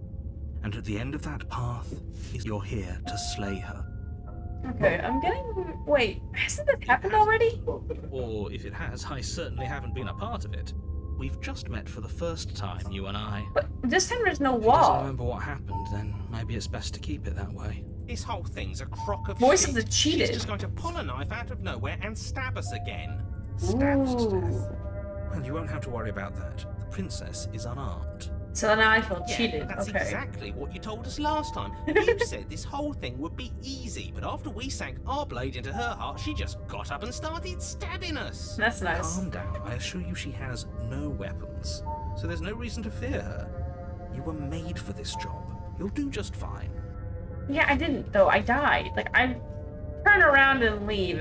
B: And at the end of that path is you're here to slay her.
A: Okay, I'm getting... Wait, hasn't this happened already?
B: Or if it has, I certainly haven't been a part of it. We've just met for the first time, you and I.
A: But this time there's no
B: If he doesn't
A: wall.
B: remember what happened, then maybe it's best to keep it that way.
E: This whole thing's a crock of
A: Voice
E: shit.
A: of the cheated.
E: She's just going to pull a knife out of nowhere and stab us again.
B: Stabs to
A: Ooh.
B: death. And you won't have to worry about that. The princess is unarmed.
A: So now I feel
E: Yeah,
A: cheated.
E: that's
A: Okay.
E: exactly what you told us last time. You said this whole thing would be easy, but after we sank our blade into her heart, she just got up and started stabbing us.
A: That's nice.
B: Calm down. I assure you she has no weapons. So there's no reason to fear her. You were made for this job. You'll do just fine.
A: Yeah, I didn't, though. I died. Like, I turn around and leave.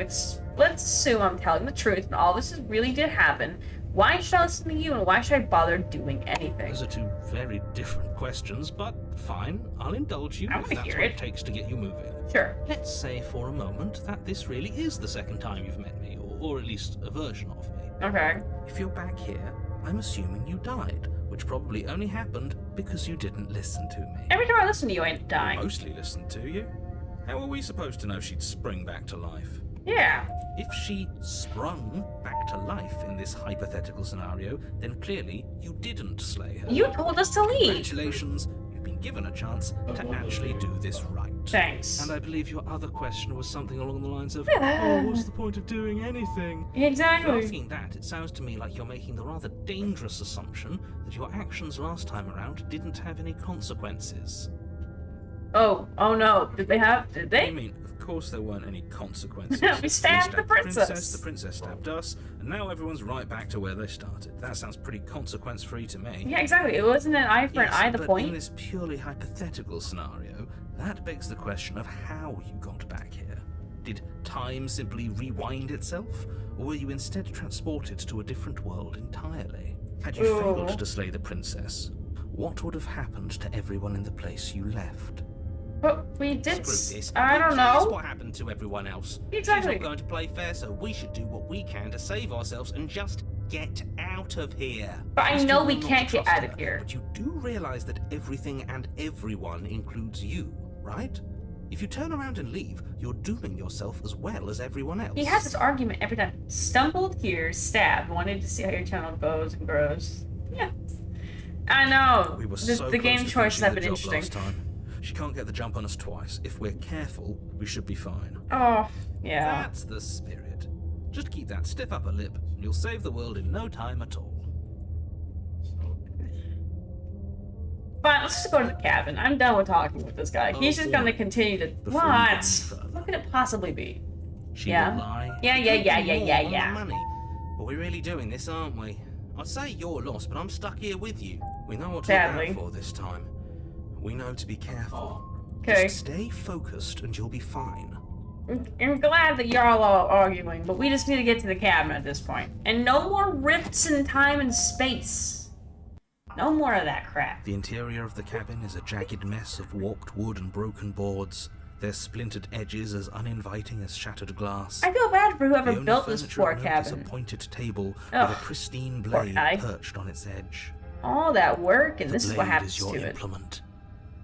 A: Let's assume I'm telling the truth and all this really did happen. Why should I listen to you, and why should I bother doing anything?
B: Those are two very different questions, but fine. I'll indulge you
A: I
B: if
A: wanna
B: that's
A: hear
B: what
A: it.
B: it takes to get you moving.
A: Sure.
B: Let's say for a moment that this really is the second time you've met me, or at least a version of me.
A: Okay.
B: If you're back here, I'm assuming you died, which probably only happened because you didn't listen to me.
A: Every time I listen to you, I end up
B: I
A: dying.
B: mostly listened to you. How were we supposed to know she'd spring back to life?
A: Yeah.
B: If she sprung back to life in this hypothetical scenario, then clearly you didn't slay her.
A: You told us to leave.
B: Congratulations, you've been given a chance to actually do this right.
A: Thanks.
B: And I believe your other question was something along the lines of,
A: Yeah.
B: oh, what's the point of doing anything? If
A: Exactly.
B: you're asking that, it sounds to me like you're making the rather dangerous assumption that your actions last time around didn't have any consequences.
A: Oh no. Did
B: I
A: they?
B: mean, of course there weren't any consequences.
A: We stabbed the princess.
B: The princess stabbed us, and now everyone's right back to where they started. That sounds pretty consequence-free to me.
A: Yeah, exactly. It wasn't an eye for an
B: Yes,
A: eye, the
B: but
A: point.
B: in this purely hypothetical scenario, that begs the question of how you got back here. Did time simply rewind itself, or were you instead transported to a different world entirely? Had you failed to slay the princess, what would have happened to everyone in the place you left?
A: But we did.
B: Screw this.
A: I
B: Who
A: don't
B: cares
A: know.
B: what happened to everyone else?
A: Exactly.
B: She's not going to play fair, so we should do what we can to save ourselves and just get out of here.
A: But I
B: You
A: know
B: still
A: we
B: will not
A: can't get
B: trust
A: out of
B: her,
A: here.
B: But you do realize that everything and everyone includes you, right? If you turn around and leave, you're dooming yourself as well as everyone else.
A: He has this argument every time. Stumbled here, stabbed, wanted to see how your channel goes and grows. Yeah. I know.
B: We were
A: The
B: so
A: game
B: close to
A: choices have
B: finishing
A: been
B: the job
A: interesting.
B: last time. She can't get the jump on us twice. If we're careful, we should be fine.
A: Oh, yeah.
B: That's the spirit. Just keep that stiff upper lip, and you'll save the world in no time at all.
A: Fine, let's just go to the cabin. I'm done with talking with this guy. He's just
B: boy.
A: gonna continue to.
B: Before you go any
A: What?
B: further.
A: What could it possibly be?
B: She
A: Yeah.
B: will lie.
A: Yeah,
B: She
A: yeah,
B: could
A: yeah,
B: do
A: yeah,
B: more
A: yeah,
B: on the
A: yeah.
B: money. But we're really doing this, aren't we? I'd say you're lost, but I'm stuck here with you. We know what to
A: Sadly.
B: look out for this time. We know to be careful.
A: Okay.
B: Just stay focused and you'll be fine.
A: I'm glad that y'all are arguing, but we just need to get to the cabin at this point. And no more rifts in time and space. No more of that crap.
B: The interior of the cabin is a jagged mess of warped wood and broken boards, their splintered edges as uninviting as shattered glass.
A: I feel bad for
B: The
A: whoever
B: only
A: built this
B: furniture
A: poor
B: of note is
A: cabin.
B: a pointed table
A: Ugh,
B: with a pristine
A: poor
B: blade
A: guy.
B: perched on its edge.
A: All that work, and
B: The
A: this is what
B: blade
A: happens
B: is your
A: to it.
B: implement.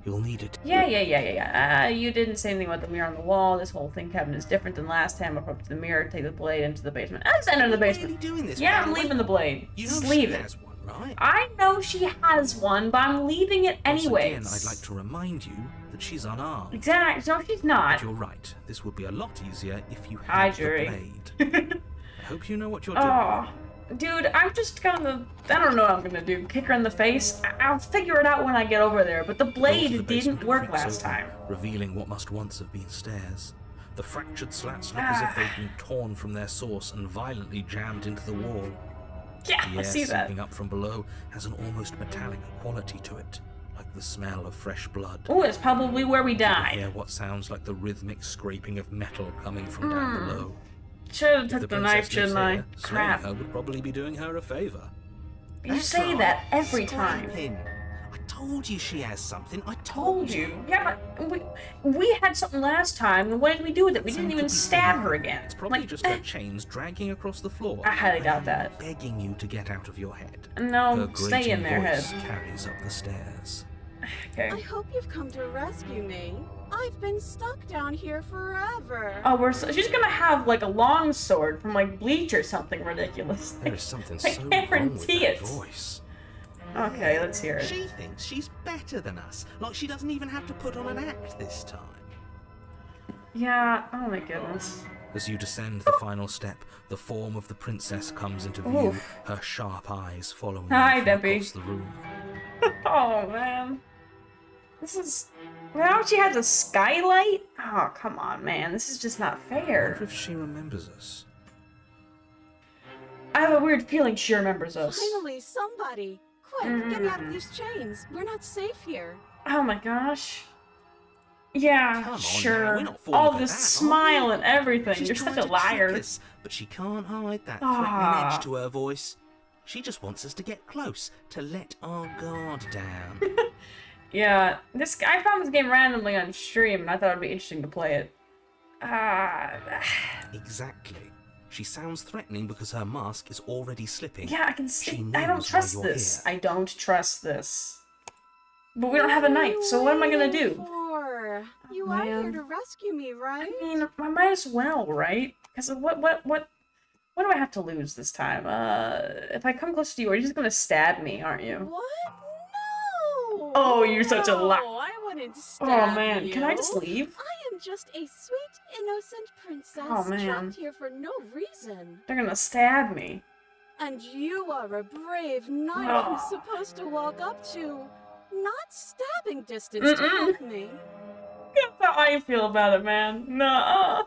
B: You'll need it.
A: Yeah. You didn't say anything about the mirror on the wall. This whole thing, cabin, is different than last time. Up to the mirror, take the blade into the basement. I just enter the
B: Are you
A: basement.
B: really doing this?
A: Yeah, I'm
B: Valerie?
A: leaving the blade.
B: You
A: Just
B: know
A: leave
B: she
A: it.
B: has one, right?
A: I know she has one, but I'm leaving it
B: Once
A: anyways.
B: again, I'd like to remind you that she's unarmed.
A: Exactly. No, she's
B: But
A: not.
B: you're right. This would be a lot easier if you
A: Hi,
B: had the
A: jury.
B: blade. I hope you know what you're doing.
A: Oh, dude, I'm just gonna. I don't know what I'm gonna do. Kick her in the face? I'll figure it out when I get over there. But the
B: Door to the
A: blade
B: basement
A: didn't work
B: creaks
A: last
B: open,
A: time.
B: revealing what must once have been stairs. The fractured slats look as if they've been torn from their source and violently jammed into the wall.
A: Yeah,
B: The
A: I
B: air
A: see that.
B: seeping up from below has an almost metallic quality to it, like the smell of fresh blood.
A: Oh, it's probably where we
B: You can
A: died.
B: hear what sounds like the rhythmic scraping of metal coming from down below.
A: Should have
B: If
A: took
B: the
A: the knife,
B: princess lives
A: shouldn't I?
B: here, slaying
A: Crap.
B: her would probably be doing her a favor.
A: You
E: That's
A: say
E: right.
A: that every time.
E: Scraping. I told you she has something. I
A: Told you. Yeah, but we had something last time, and what did we do with it? We didn't even stab her again.
B: It's probably
A: Like,
B: just her chains dragging across the floor.
A: I highly doubt that.
B: Begging you to get out of your head.
A: No,
B: Her
A: stay in
B: grating
A: there, head.
B: voice carries up the stairs.
A: Okay.
F: I hope you've come to rescue me. I've been stuck down here forever.
A: Oh, she's gonna have like a long sword from like Bleach or something ridiculous.
B: There is something
A: I
B: so wrong with
A: guarantee
B: that
A: it.
B: voice.
A: Okay, let's hear it.
E: She thinks she's better than us. Like she doesn't even have to put on an act this time.
A: Yeah, oh my goodness.
B: As you descend the final step, the form of the princess comes into view,
A: Oof.
B: her sharp eyes following
A: Hi,
B: you from
A: Debbie.
B: across the room.
A: Oh man. This is. Now she has a skylight? Oh, come on, man. This is just not
B: I wonder
A: fair.
B: if she remembers us.
A: I have a weird feeling she remembers us.
F: Finally, somebody. Quick, get me out of these chains. We're not safe here.
A: Oh my gosh. Yeah,
E: Come on now,
A: sure.
E: we're not falling
A: All
E: for
A: this
E: that, are
A: smile
E: we?
A: and everything.
E: She's
A: You're such
E: trying
A: a
E: to
A: liar.
E: trick us, but she can't hide that
A: Ah.
E: threatening edge to her voice. She just wants us to get close, to let our guard down.
A: Yeah, I found this game randomly on stream, and I thought it'd be interesting to play it.
E: Exactly. She sounds threatening because her mask is already slipping.
A: Yeah, I can
E: She
A: see.
E: knows
A: I don't
E: why
A: trust
E: you're
A: this.
E: here.
A: I don't trust this. But we don't have a knife, so what am I gonna do?
F: For? You
A: Oh,
F: are
A: man.
F: here to rescue me, right?
A: I mean, I might as well, right? Because what do I have to lose this time? If I come close to you, are you just gonna stab me, aren't you?
F: What? No!
A: Oh, you're such a
F: No,
A: li-
F: I wouldn't stab
A: Oh man,
F: you.
A: can I just leave?
F: I am just a sweet, innocent princess
A: Oh, man.
F: trapped here for no reason.
A: They're gonna stab me.
F: And you are a brave knight
A: Oh.
F: who's supposed to walk up to not stabbing distance to
A: Mm-mm.
F: help me.
A: That's how I feel about it, man. No.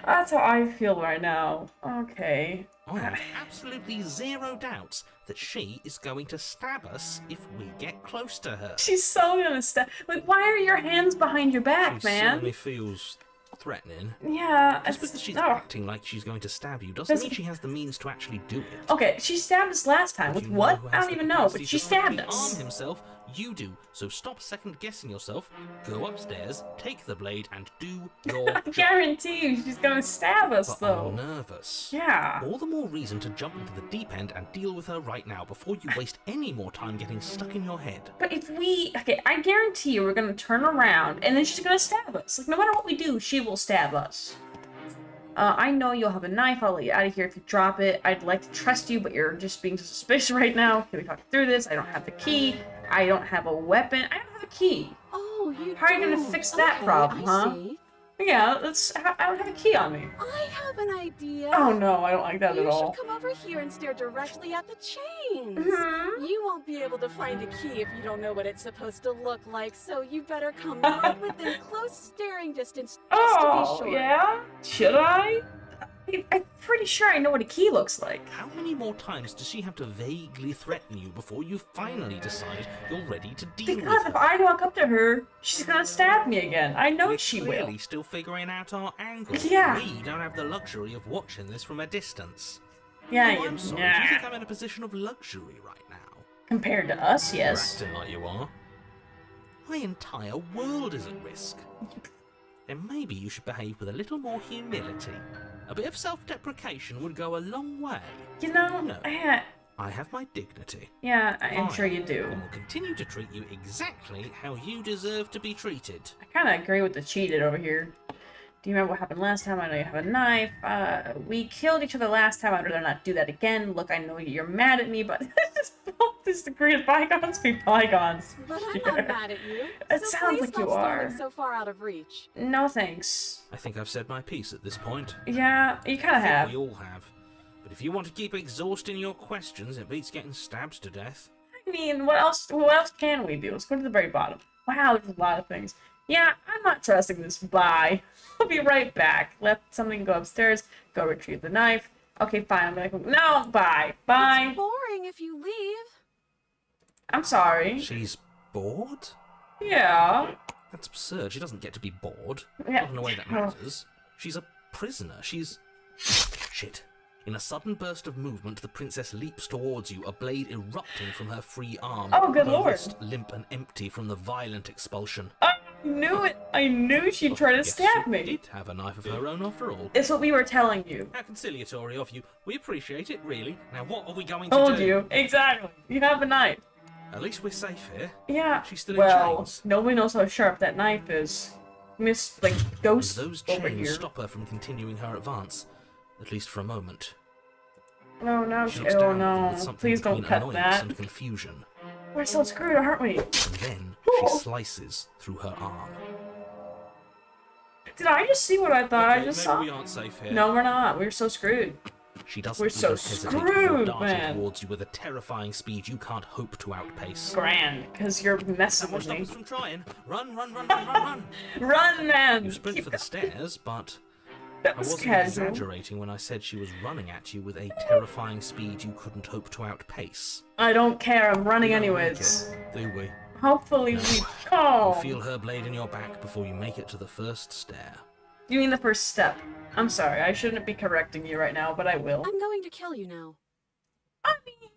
A: That's how I feel right now. Okay.
E: I have absolutely zero doubts that she is going to stab us if we get close to her.
A: She's so gonna stab. Like, why are your hands behind your back,
E: She
A: man?
E: certainly feels threatening.
A: Yeah.
E: Just because she's
A: oh.
E: acting like she's going to stab you doesn't
A: That's-
E: mean she has the means to actually do it.
A: Okay, she stabbed us last time.
E: But
A: With
E: you know
A: what?
E: who
A: I
E: has
A: don't
E: the
A: even know,
E: capacity
A: but she
E: to
A: stabbed
E: utterly
A: us.
E: arm himself. You do. So stop second guessing yourself. Go upstairs, take the blade, and do your
A: I
E: job.
A: guarantee you she's gonna stab us,
E: But
A: though.
E: I'm nervous.
A: Yeah.
E: All the more reason to jump into the deep end and deal with her right now before you waste any more time getting stuck in your head.
A: But if we... Okay, I guarantee you we're gonna turn around, and then she's gonna stab us. Like, no matter what we do, she will stab us. I know you'll have a knife. I'll let you out of here if you drop it. I'd like to trust you, but you're just being suspicious right now. Can we talk through this? I don't have the key. I don't have a weapon. I don't have a key.
F: Oh, you
A: How are you gonna
F: don't.
A: fix that
F: Okay,
A: problem,
F: I
A: huh?
F: see.
A: Yeah, I don't have a key on me.
F: I have an idea.
A: Oh no, I don't like that
F: you
A: at all.
F: should come over here and stare directly at the chains.
A: Mhm.
F: You won't be able to find a key if you don't know what it's supposed to look like, so you better come right within close staring distance just
A: Oh,
F: to be sure.
A: yeah? Should I? I'm pretty sure I know what a key looks like.
E: How many more times does she have to vaguely threaten you before you finally decide you're ready to deal
A: Because
E: with
A: if
E: her?
A: I walk up to her, she's gonna stab me again. I know
E: We're
A: she
E: clearly
A: will.
E: still figuring out our angle.
A: Yeah.
E: We don't have the luxury of watching this from a distance.
A: Yeah,
E: Oh, I'm sorry. Do you think I'm in a position of luxury right now?
A: Compared to us,
E: You're
A: yes.
E: acting like you are. My entire world is at risk. Then maybe you should behave with a little more humility. A bit of self-deprecation would go a long way.
A: You know,
E: No. I have my dignity.
A: yeah, I am
E: Fine.
A: sure you do.
E: And will continue to treat you exactly how you deserve to be treated.
A: I kind of agree with the cheated over here. Do you remember what happened last time? I know you have a knife. We killed each other last time. I'd rather not do that again. Look, I know you're mad at me, but just agree to bygones be bygones.
F: But I'm
A: Sure.
F: not mad at you.
A: It
F: so
A: sounds
F: please
A: like you
F: stop standing
A: are.
F: so far out of reach.
A: No thanks.
E: I think I've said my piece at this point.
A: Yeah, you kind
E: I
A: of
E: think
A: have.
E: we all have. But if you want to keep exhausting your questions, it beats getting stabbed to death.
A: I mean, what else can we do? Let's go to the very bottom. Wow, there's a lot of things. Yeah, I'm not trusting this. Bye. I'll be right back. Let something go upstairs. Go retrieve the knife. Okay, fine. I'm gonna go. No, bye. Bye.
F: It's boring if you leave.
A: I'm sorry.
E: She's bored?
A: Yeah.
E: That's absurd. She doesn't get to be bored.
A: Yeah.
E: Not in a way that matters. She's a prisoner. She's... Shit. In a sudden burst of movement, the princess leaps towards you, a blade erupting from her free arm.
A: Oh, good
E: her
A: lord.
E: wrist limp and empty from the violent expulsion.
A: I knew it. I knew she'd try to
E: Yes,
A: stab
E: she
A: me.
E: did have a knife of her own after all.
A: It's what we were telling you.
E: How conciliatory of you. We appreciate it, really. Now what are we going to
A: Told
E: do?
A: you. Exactly. You have a knife.
E: At least we're safe here.
A: Yeah.
E: She's still in
A: well,
E: chains.
A: nobody knows how sharp that knife is. Miss, like,
E: If
A: ghost
E: those
A: over
E: chains
A: here.
E: stop her from continuing her advance, at least for a moment.
A: Oh no,
E: She looks
A: oh
E: down at you
A: no.
E: with something
A: Please don't
E: between
A: cut
E: annoyance
A: that.
E: and confusion.
A: We're so screwed, aren't we?
E: And then she slices through her arm.
A: Did I just see what I thought I
E: Okay,
A: just
E: maybe
A: saw?
E: we aren't safe here.
A: No, we're not. We're so screwed.
E: She doesn't
A: we're so
E: even hesitate before
A: screwed,
E: darting
A: man.
E: towards you with a terrifying speed you can't hope to outpace.
A: Grand, because you're messing
E: That won't
A: with
E: stop
A: me.
E: us from trying. Run, run, run, run, run, run.
A: Run, man!
E: You sprint
A: Keep
E: for the stairs, but
A: That
E: I
A: was
E: wasn't
A: casual.
E: exaggerating when I said she was running at you with a terrifying speed you couldn't hope to outpace.
A: I don't care. I'm running
E: We don't make
A: anyways.
E: it, do we?
A: Hopefully
E: No.
A: we.
E: You
A: Oh.
E: feel her blade in your back before you make it to the first stair.
A: You mean the first step? I'm sorry. I shouldn't be correcting you right now, but I will.
F: I'm going to kill you now.
A: I mean.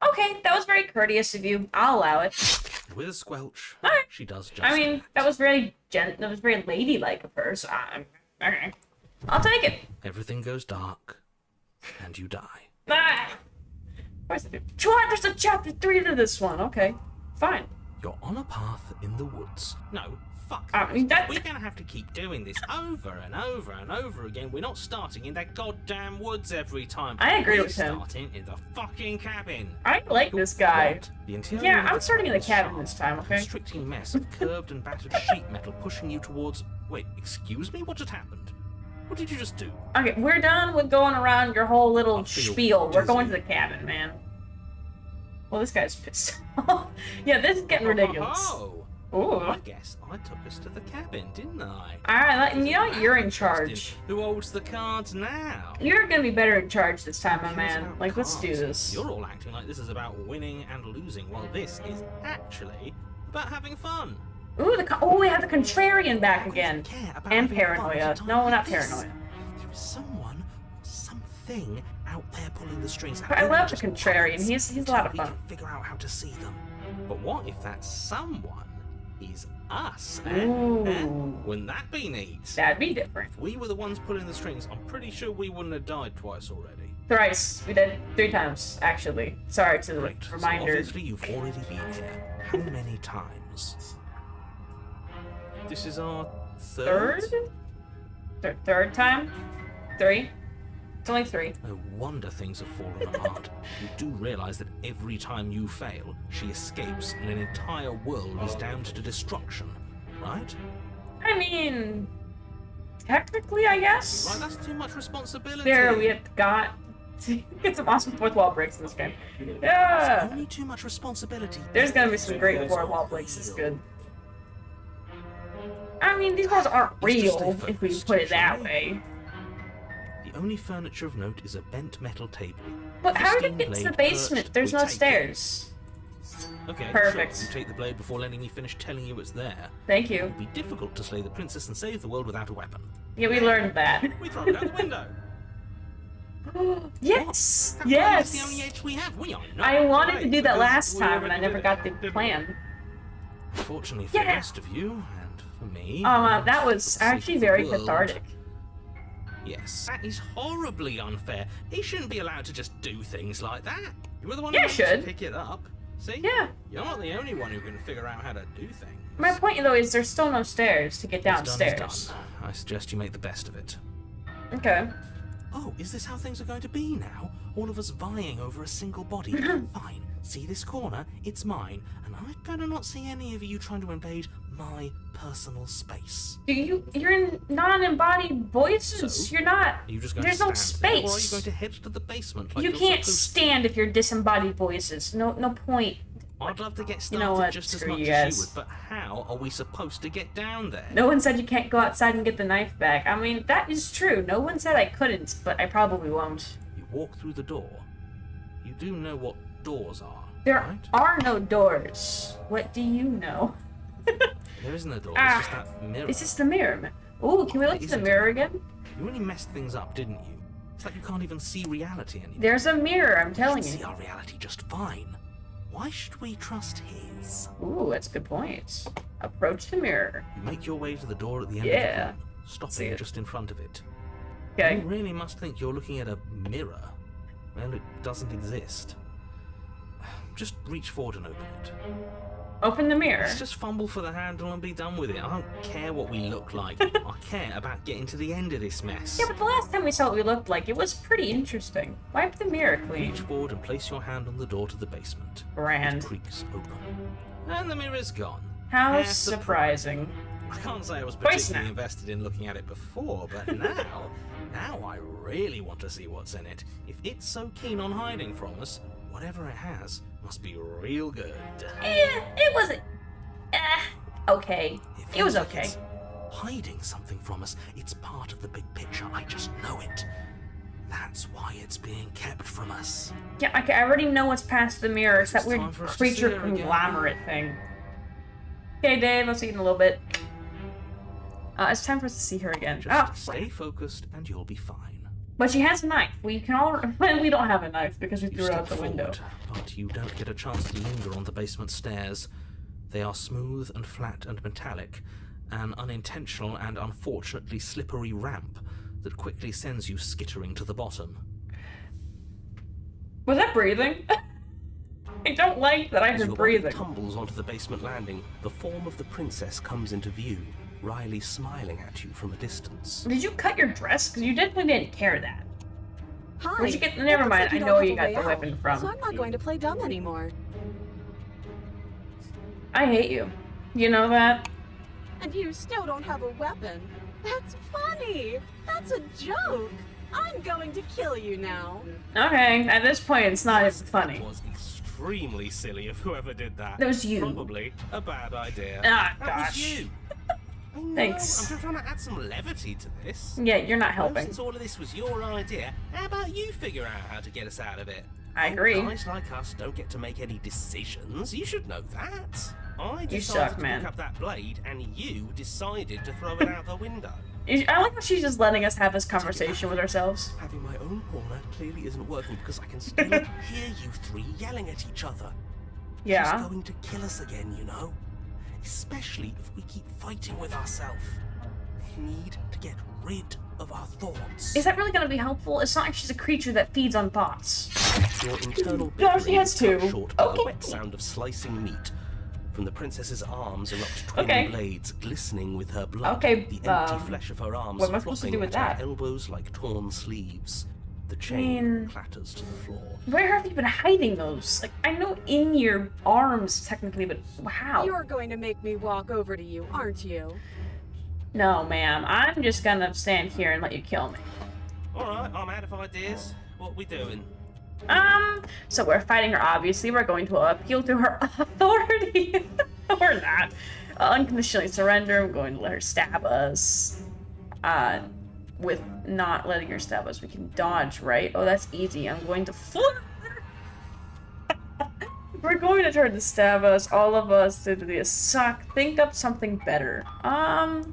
A: Okay, that was very courteous of you. I'll allow it.
E: With a squelch,
A: Alright.
E: she does just
A: I mean, that was very that was very ladylike of her. So okay. I'll take it.
E: Everything goes dark, and you die.
A: Ah. Where's it? There's a chapter 3 to this one. Okay, fine.
E: You're on a path in the woods. No, fuck.
A: I mean, that-
E: We're gonna have to keep doing this over and over and over again. We're not starting in that goddamn woods every time.
A: I agree
E: We're
A: with him.
E: starting in the fucking cabin.
A: I like this guy.
E: What? The interior
A: Yeah,
E: of
A: I'm starting in the
E: is
A: cabin
E: sharp,
A: this time,
E: a
A: okay?
E: constricting mess of curved and battered sheet metal pushing you towards. Wait, excuse me? What just happened? What did you just do?
A: Okay, we're done with going around your whole little
E: I feel
A: spiel. We're going to
E: dizzy.
A: the cabin, man. Well, this guy's pissed off. Yeah, this is getting ridiculous.
E: Oh,
A: Ooh.
E: I guess I took us to the cabin, didn't I?
A: Alright, you know what? You're in
E: Interesting.
A: charge.
E: Who holds the cards now?
A: You're gonna be better in charge this time, my
E: Cares
A: man.
E: about
A: Like, let's do
E: cards.
A: this.
E: You're all acting like this is about winning and losing, while this is actually about having fun.
A: Ooh, we have the contrarian back again.
E: Care about
A: And
E: having fun
A: paranoia.
E: at a time
A: No,
E: like
A: not
E: this.
A: paranoia.
E: There is someone or something out there pulling the strings.
A: I
E: and
A: love the
E: just
A: contrarian.
E: puppets
A: He's a
E: until
A: lot of
E: we
A: fun.
E: can figure out how to see them. But what if that someone is us?
A: Ooh.
E: Wouldn't that be neat?
A: That'd be different.
E: If we were the ones pulling the strings, I'm pretty sure we wouldn't have died twice already.
A: Thrice. We did 3 times, actually. Sorry to the
E: Great. So
A: reminder.
E: obviously you've already been here. How many times? This is our third?
A: Third time? 3? It's only 3.
E: No wonder things have fallen apart. You do realize that every time you fail, she escapes and an entire world is damned to destruction, right?
A: I mean, technically, I guess.
E: Right, that's too much responsibility.
A: There, we have got to get some awesome fourth wall breaks in this game. Yeah!
E: Only too much responsibility.
A: There's gonna be some great fourth wall breaks. It's good. I mean, these walls aren't
E: Let's just
A: real,
E: stay
A: if we
E: focused,
A: put it
E: shall
A: that
E: we?
A: way.
E: The only furniture of note is a bent metal table.
A: But how did
E: Pristine
A: it get to the
E: blade
A: basement?
E: perched.
A: There's
E: We
A: no
E: take it.
A: stairs.
E: Okay,
A: Perfect.
E: Sure. You take the blade before letting me finish telling you it's there.
A: Thank
E: It
A: you.
E: would be difficult to slay the princess and save the world without a weapon.
A: Yeah, we learned that.
E: We throw it out the window.
A: Yes!
E: That is the
A: Yes!
E: only edge we have. We are not
A: I wanted to
E: great
A: do that
E: because
A: last
E: we
A: time, and
E: already
A: I never
E: did
A: got
E: it.
A: the plan.
E: Fortunately for the
A: Yeah.
E: rest of you, and for me.
A: That
E: and
A: was
E: for the sake
A: actually
E: of the
A: very
E: world,
A: cathartic.
E: Yes. That is horribly unfair. He shouldn't be allowed to just do things like that. You were the one
A: Yeah,
E: who
A: he should.
E: pick it up. See?
A: Yeah.
E: You're not the only one who can figure out how to do things.
A: My point, though, is there's still no stairs to get
E: What's done is
A: downstairs.
E: done. I suggest you make the best of it.
A: Okay.
E: Oh, is this how things are going to be now? All of us vying over a single body. Fine. See this corner? It's mine. And I'd better not see any of you trying to invade my personal space.
A: You're in non-embodied voices.
E: So?
A: You're not.
E: Are you just going
A: There's
E: to
A: no
E: stand there, or are you
A: space.
E: going to head to the basement like
A: You
E: you're
A: can't
E: supposed to?
A: stand if you're disembodied voices. No point.
E: I'd love to get
A: You
E: started
A: know what?
E: just as
A: Screw
E: much
A: you
E: as
A: guys.
E: you would, but how are we supposed to get down there?
A: No one said you can't go outside and get the knife back. I mean, that is true. No one said I couldn't, but I probably won't.
E: You walk through the door. You do know what doors are,
A: There
E: right?
A: are no doors. What do you know?
E: There isn't a door,
A: Ah,
E: it's just that mirror.
A: It's just the mirror. Ooh, can we look at the
E: Isn't it?
A: mirror again?
E: You really messed things up, didn't you? It's like you can't even see reality anymore.
A: There's a mirror, I'm
E: We
A: telling
E: can see
A: you.
E: our reality just fine. Why should we trust his?
A: Ooh, that's a good point. Approach the mirror.
E: You make your way to the door at the end
A: Yeah.
E: of the room,
A: See
E: stopping
A: it.
E: just in front of it.
A: Okay.
E: You really must think you're looking at a mirror. Well, it doesn't exist. Just reach forward and open it.
A: Open the mirror.
E: Let's just fumble for the handle and be done with it. I don't care what we look like. I care about getting to the end of this mess.
A: Yeah, but the last time we saw what we looked like, it was pretty interesting. Wipe the mirror clean.
E: Reach forward and place your hand on the door to the basement.
A: Grand.
E: It creaks open. And the mirror's gone.
A: How
E: How
A: surprising.
E: I can't say I was
A: Voice
E: particularly
A: now.
E: invested in looking at it before, but now I really want to see what's in it. If it's so keen on hiding from us, whatever it has must be real good.
A: It wasn't. Okay. It was
E: feels like
A: okay.
E: it's hiding something from us. It's part of the big picture. I just know it. That's why it's being kept from us.
A: Yeah, I already know what's past the mirror. It's that
E: It's
A: weird
E: time for us to
A: creature
E: see her again.
A: conglomerate thing. Okay, Dave, I'll see you in a little bit. It's time for us to see her again.
E: Just
A: Oh,
E: stay focused and you'll be fine.
A: but she has a knife. We can all. Well, we don't have a knife because we
E: You
A: threw it out
E: step
A: the window.
E: forward, but you don't get a chance to linger on the basement stairs. They are smooth and flat and metallic, an unintentional and unfortunately slippery ramp that quickly sends you skittering to the bottom.
A: Was that breathing? I don't like that I
E: As
A: heard
E: your body
A: breathing.
E: tumbles onto the basement landing, the form of the princess comes into view, Riley smiling at you from a distance.
A: Did you cut your dress? Because you definitely didn't care that.
F: Hi.
A: Where'd you get?
F: It
A: Never
F: looks
A: mind.
F: like
A: I
F: don't
A: know
F: have
A: where you
F: a
A: got
F: way
A: the
F: out,
A: weapon from.
F: So I'm not going to play dumb anymore.
A: I hate you. You know that?
F: And you still don't have a weapon. That's funny. That's a joke. I'm going to kill you now.
A: Okay. At this point, it's not even funny.
E: That was extremely silly of whoever did that.
A: That was you.
E: Probably a bad idea.
A: Ah,
E: that
A: gosh.
E: was you. I know,
A: Thanks.
E: I'm just trying to add some levity to this.
A: Yeah, you're not
E: Well,
A: helping.
E: since all of this was your idea, how about you figure out how to get us out of it?
A: I agree.
E: Guys like us don't get to make any decisions. You should know that. I
A: You
E: decided
A: suck,
E: to
A: man.
E: pick up that blade, and you decided to throw it out the window.
A: I like how she's just letting us have this conversation with ourselves.
E: Having my own corner clearly isn't working because I can still hear you three yelling at each other. She's
A: Yeah.
E: going to kill us again, you know? Especially if we keep fighting with ourselves. We need to get rid of our thoughts.
A: Is that really going to be helpful? It's not like she's a creature that feeds on thoughts.
E: Your internal
A: Yeah, she
E: bickering
A: has
E: is cut
A: to.
E: short by the
A: Okay.
E: wet sound of slicing meat. From the princess's arms erupt twin
A: Okay.
E: blades glistening with her blood.
A: Okay,
E: the empty flesh of her arms
A: what am I supposed to
E: flopping
A: do with
E: at
A: that?
E: her elbows like torn sleeves. The chain
A: mean-
E: clatters to the floor.
A: Where have you been hiding those? Like, I know in your arms, technically, but how?
F: You're going to make me walk over to you, aren't you?
A: No, ma'am. I'm just gonna stand here and let you kill me.
E: Alright, I'm out of ideas. What we doing?
A: So we're fighting her, obviously. We're going to appeal to her authority. Or not. Unconditionally surrender. We're going to let her stab us. With not letting her stab us, we can dodge, right? Oh, that's easy. I'm going to flip. We're going to try to stab us. All of us did this suck. Think up something better. I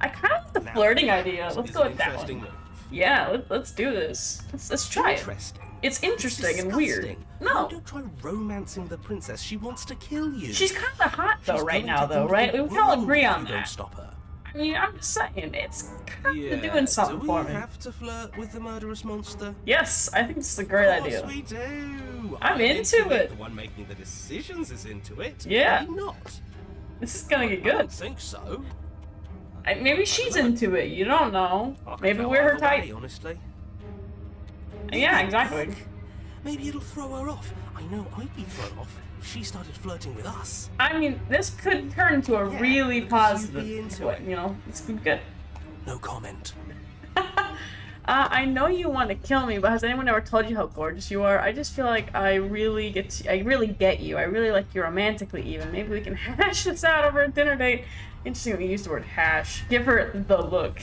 A: kind of like the
E: Now,
A: flirting idea.
E: that
A: Let's
E: is
A: go
E: an
A: with that
E: interesting
A: one.
E: move.
A: Yeah, let's do this. Let's try it.
E: Interesting.
A: It's interesting and weird.
E: Disgusting.
A: No.
E: Don't try romancing the princess. She wants to kill you.
A: She's kind of hot though,
E: She's
A: right
E: going
A: now,
E: to
A: though,
E: end
A: right?
E: the
A: We can all
E: world
A: agree
E: if
A: on
E: you don't
A: that.
E: stop her.
A: I mean, I'm just saying, it's kind of
E: Yeah,
A: doing something
E: do we
A: for me.
E: have to flirt with the murderous monster?
A: Yes, I think this is a great
E: Of course
A: idea.
E: we do.
A: I'm into it.
E: The one making the decisions is into it.
A: Yeah.
E: Are you not?
A: This is gonna get
E: I
A: good.
E: don't think so.
A: Maybe she's into it. You don't know.
E: I could
A: Maybe
E: go
A: we're her
E: either way,
A: type.
E: honestly.
A: Yeah, exactly.
E: Maybe it'll throw her off. I know I'd be thrown off if she started flirting with us.
A: I mean, this could turn into a
E: Yeah,
A: really
E: because you'd be
A: positive.
E: into
A: What,
E: it.
A: you know, it's good.
E: No comment.
A: I know you want to kill me, but has anyone ever told you how gorgeous you are? I just feel like I really get you. I really like you romantically even. Maybe we can hash this out over a dinner date. Interesting that you used the word hash. Give her the look.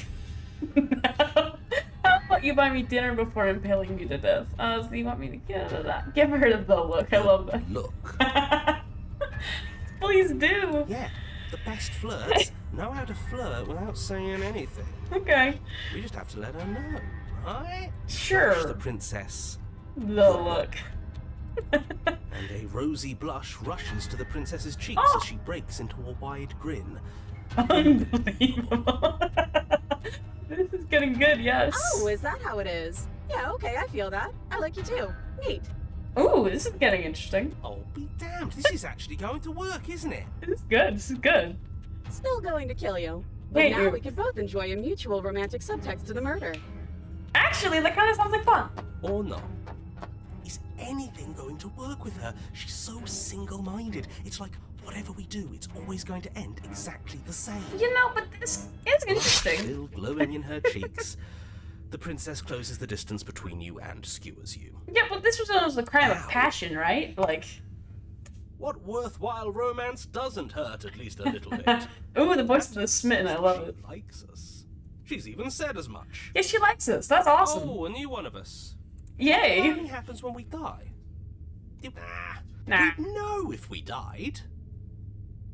A: How about you buy me dinner before impaling you to death? So you want me to give her the look. I love that.
E: Look.
A: Please do.
E: Yeah, the best flirts know how to flirt without saying anything.
A: Okay.
E: We just have to let her know, right?
A: Sure.
E: Flash the princess,
A: The look.
E: and a rosy blush rushes to the princess's cheeks
A: Oh.
E: as she breaks into a wide grin.
A: Unbelievable. This is getting good, yes.
F: Oh, is that how it is? Yeah, okay, I feel that. I like you too. Neat.
A: Ooh, this is getting interesting.
E: I'll be damned, this is actually going to work, isn't it?
A: This is good. This is good.
F: Still going to kill you. But
A: Wait,
F: now
A: you're-
F: we can both enjoy a mutual romantic subtext to the murder.
A: Actually, that kind of sounds like fun.
E: Or not. Is anything going to work with her? She's so single-minded. It's like, whatever we do, it's always going to end exactly the same.
A: You know, but this is interesting.
E: Still glowing in her cheeks. The princess closes the distance between you and skewers you.
A: Yeah, but this was almost a crime of
E: Ow.
A: passion, right? Like,
E: What worthwhile romance doesn't hurt at least a little bit?
A: Ooh, the voice of the smitten, I love it.
E: She likes us. She's even said as much.
A: Yeah, she likes us. That's awesome.
E: Oh, a new one of us. It
A: Yay.
E: only happens when we die.
A: Nah.
E: We'd know if we died.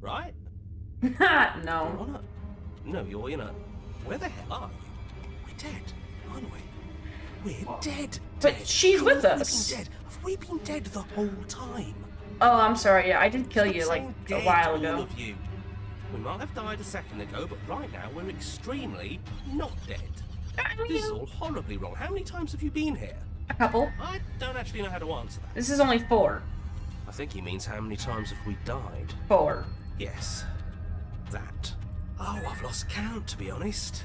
E: Right?
A: no.
E: You're on a... No, you're in a... Where the hell are you? We're dead, aren't we? We're dead.
A: But
E: dead.
A: she's with
E: Have we
A: us.
E: been dead? Have we been dead the whole time?
A: Oh, I'm sorry. Yeah, I did kill you
E: Stop
A: like
E: saying
A: a
E: dead,
A: while
E: all
A: ago.
E: of you. We might have died a second ago, but right now we're extremely not dead.
A: I
E: This is
A: mean,
E: all horribly wrong. How many times have you been here?
A: a couple.
E: I don't actually know how to answer that.
A: This is only 4.
E: I think he means how many times have we died?
A: 4.
E: Yes. That. Oh, I've lost count, to be honest.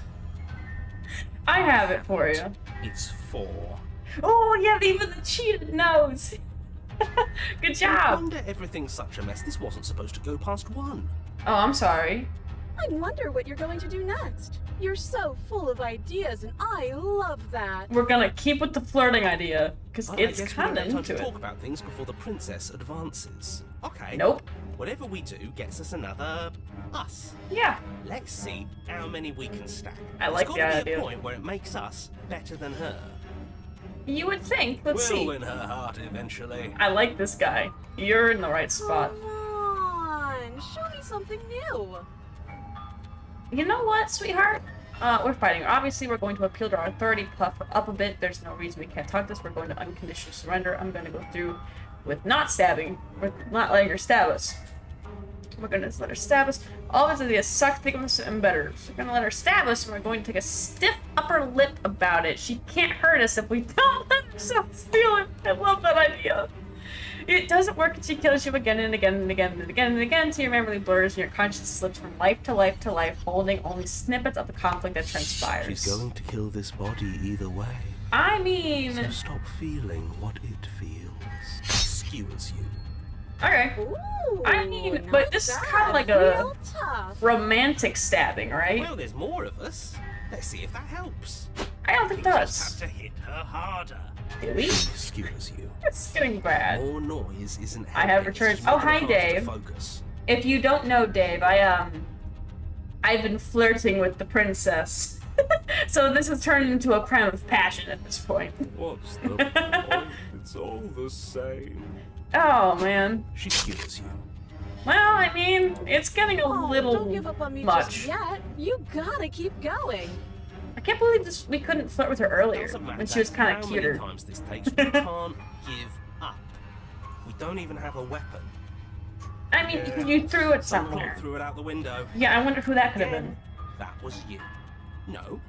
A: I have it for you.
E: It's 4.
A: Oh, yeah, even the cheated knows. Good
E: No
A: job.
E: wonder everything's such a mess. This wasn't supposed to go past 1.
A: Oh, I'm sorry.
F: I wonder what you're going to do next. You're so full of ideas, and I love that.
A: We're gonna keep with the flirting idea, because
E: I
A: it's
E: guess we
A: kind
E: don't
A: of
E: have time
A: into
E: to
A: it.
E: talk about things before the princess advances. Okay.
A: Nope.
E: Whatever we do gets us another us.
A: Yeah.
E: Let's see how many we can stack.
A: I like
E: There's
A: the
E: gotta be
A: idea.
E: a point where it makes us better than her.
A: You would think. Let's
E: We'll
A: see.
E: win her heart eventually.
A: I like this guy. You're in the right spot.
F: Come on, show me something new.
A: You know what, sweetheart? We're fighting. Obviously, we're going to appeal to our authority, puff her up a bit. There's no reason we can't talk this. We're going to unconditional surrender. I'm going to go through with not stabbing. With not letting her stab us. We're going to let her stab us. All this ideas suck. Think of us and better. So we're going to let her stab us, and we're going to take a stiff upper lip about it. She can't hurt us if we don't let herself steal it. I love that idea. It doesn't work and she kills you again and again and again and again and again until your memory blurs and your conscience slips from life to life to life, holding only snippets of the conflict that transpires.
E: She's going to kill this body either way.
A: I
E: So
A: mean...
E: stop feeling what it feels. Skewers you.
A: Okay.
F: Ooh,
A: I mean,
F: not
A: but this is
F: bad,
A: kinda like a-
F: real tough.
A: Romantic stabbing, right?
E: Well, there's more of us. Let's see if that helps.
A: I don't think it
E: We
A: does.
E: just have to hit her harder.
A: Do we?
E: Skewers you.
A: It's getting bad.
E: More noise isn't
A: I have
E: helping, it's
A: returned-
E: just
A: oh,
E: making
A: hi,
E: it harder to
A: Dave.
E: Focus.
A: If you don't know, Dave, I've been flirting with the princess. So this has turned into a crime of passion at this point.
E: What's the point? It's all the same.
A: Oh, man.
E: She skewers you.
A: Well, I mean, it's getting a
F: Oh,
A: little
F: don't give up on me
A: much.
F: just yet. You gotta keep going.
A: I can't believe this. We couldn't flirt with her earlier
E: Doesn't matter
A: when she was kind of
E: how
A: cuter.
E: many times this takes, we can't give up. We don't even have a weapon.
A: I mean, because you threw it
E: Some
A: somewhere.
E: clock threw it out the window.
A: Yeah, I wonder who that could have
E: Again,
A: been.
E: that was you. No,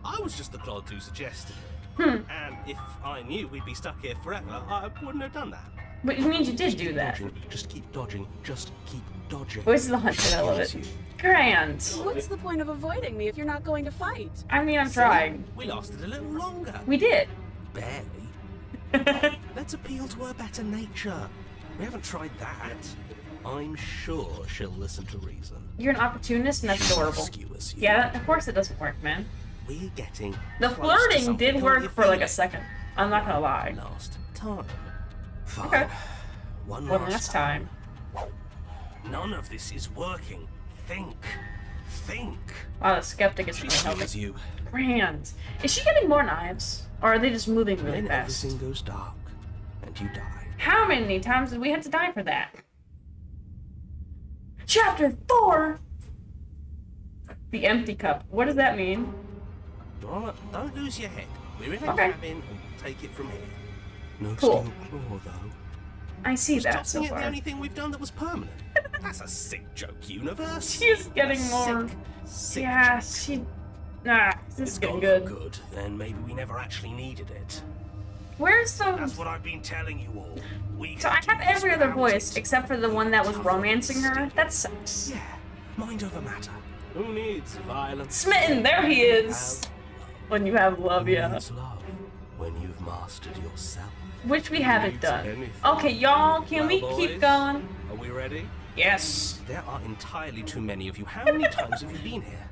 E: I was just the clod who suggested it. And if I knew we'd be stuck here forever, I wouldn't have done that.
A: But it means you did do that.
E: Dodging, just keep dodging. Just keep dodging.
A: Voice of the Hunted, I love it.
E: Skewers you.
A: Grand.
F: What's the point of avoiding me if you're not going to fight?
A: I mean, I'm
E: See?
A: trying.
E: We lasted a little longer.
A: We did.
E: Barely. Let's appeal to her better nature. We haven't tried that. I'm sure she'll listen to reason.
A: You're an opportunist, and that's adorable.
E: Skewers you.
A: Yeah, of course it doesn't work, man.
E: We're getting
A: The
E: close to
A: flirting
E: something.
A: did
E: Can't
A: work
E: you
A: for
E: feel
A: like a
E: it?
A: second. I'm not gonna lie.
E: Last time. Fine.
A: Okay.
E: One
A: One last time.
E: None of this is working. Think. Think.
A: Wow, the skeptic is
E: She
A: really helping.
E: skewers you.
A: Grand. Is she getting more knives? Or are they just moving really
E: Then
A: fast?
E: everything goes dark, and you die.
A: How many times did we have to die for that? Chapter 4! The empty cup. What does that mean?
E: Don't lose your head. We're in a
A: Okay.
E: cabin, and we'll take it from here. No
A: Cool.
E: steel claw, though.
A: I see
E: Was
A: that
E: tossing
A: so
E: it the
A: far.
E: only thing we've done that was permanent? That's a sick joke, universe.
A: She's getting
E: A
A: more.
E: Sick
A: Yeah,
E: joke.
A: she. Nah, this
E: It's
A: is getting
E: gone for
A: good.
E: good. Then maybe we never actually needed it.
A: Where's
E: That's
A: the.
E: what I've been telling you all. We
A: So I
E: could do
A: have
E: this
A: every other
E: without
A: voice
E: it.
A: except for the one that was
E: Tougher
A: romancing her.
E: still.
A: That sucks.
E: Yeah, mind over matter. Who needs violence?
A: Smitten, there he is. When you have love,
E: Who
A: yeah.
E: needs love when you've mastered yourself?
A: Which we haven't
E: Needs
A: done.
E: anything.
A: Okay, y'all, can we
E: Well,
A: keep
E: boys,
A: going?
E: Are we ready?
A: Yes.
E: There are entirely too many of you. How many times have you been here?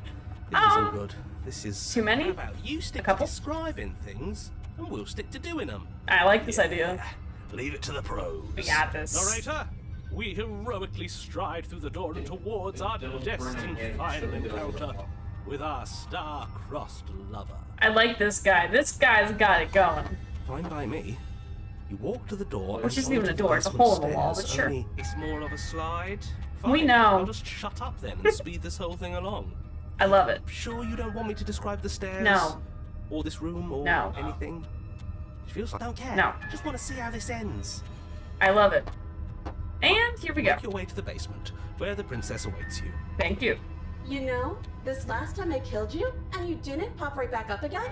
E: This isn't good. This is
A: Too many?
E: How about you stick
A: A couple?
E: to describing things, and we'll stick to doing them.
A: I like this idea.
E: Leave it to the pros.
A: We got this.
E: Narrator,
B: we heroically stride through the door and towards our destined final encounter with our star-crossed lover.
A: I like this guy. This guy's got it going.
E: Fine by me. You walk to the door.
A: Which
E: and
A: isn't even a
E: onto
A: door, it's a
E: basement
A: hole in the wall,
E: stairs,
A: but sure.
E: only
B: It's more of a slide.
A: We
B: Fine,
A: know.
B: I'll just shut up then and speed this whole thing along.
A: I love it.
E: Sure you don't want me to describe the stairs?
A: No.
E: Or this room, or
A: No.
E: anything? It feels like I don't care.
A: No.
E: Just want to see how this ends.
A: I love it. And here we go.
E: Make your way to the basement, where the princess awaits you.
A: Thank you.
F: You know, this last time I killed you, and you didn't pop right back up again?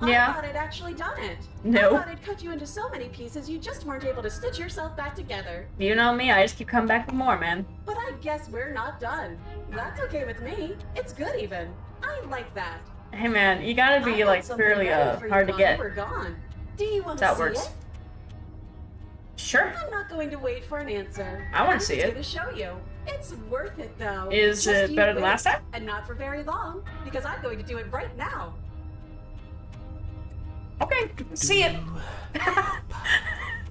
A: Yeah.
F: I thought I'd actually done it.
A: Nope.
F: I thought I'd cut you into so many pieces you just weren't able to stitch yourself back together.
A: You know me, I just keep coming back for more, man.
F: But I guess we're not done. That's okay with me. It's good even. I like that.
A: Hey man, you gotta
F: I
A: be
F: got
A: like
F: something
A: fairly
F: ready for you
A: hard to
F: while
A: get.
F: you were gone. Do you want to
A: That
F: see
A: works.
F: it?
A: Sure.
F: I'm not going to wait for an answer.
A: I wanna
F: I'm
A: see
F: just
A: it.
F: gonna show you. It's worth it though.
A: Is
F: Just
A: it
F: you
A: better than
F: wait.
A: last time?
F: And not for very long, because I'm going to do it right now.
A: Okay, see it.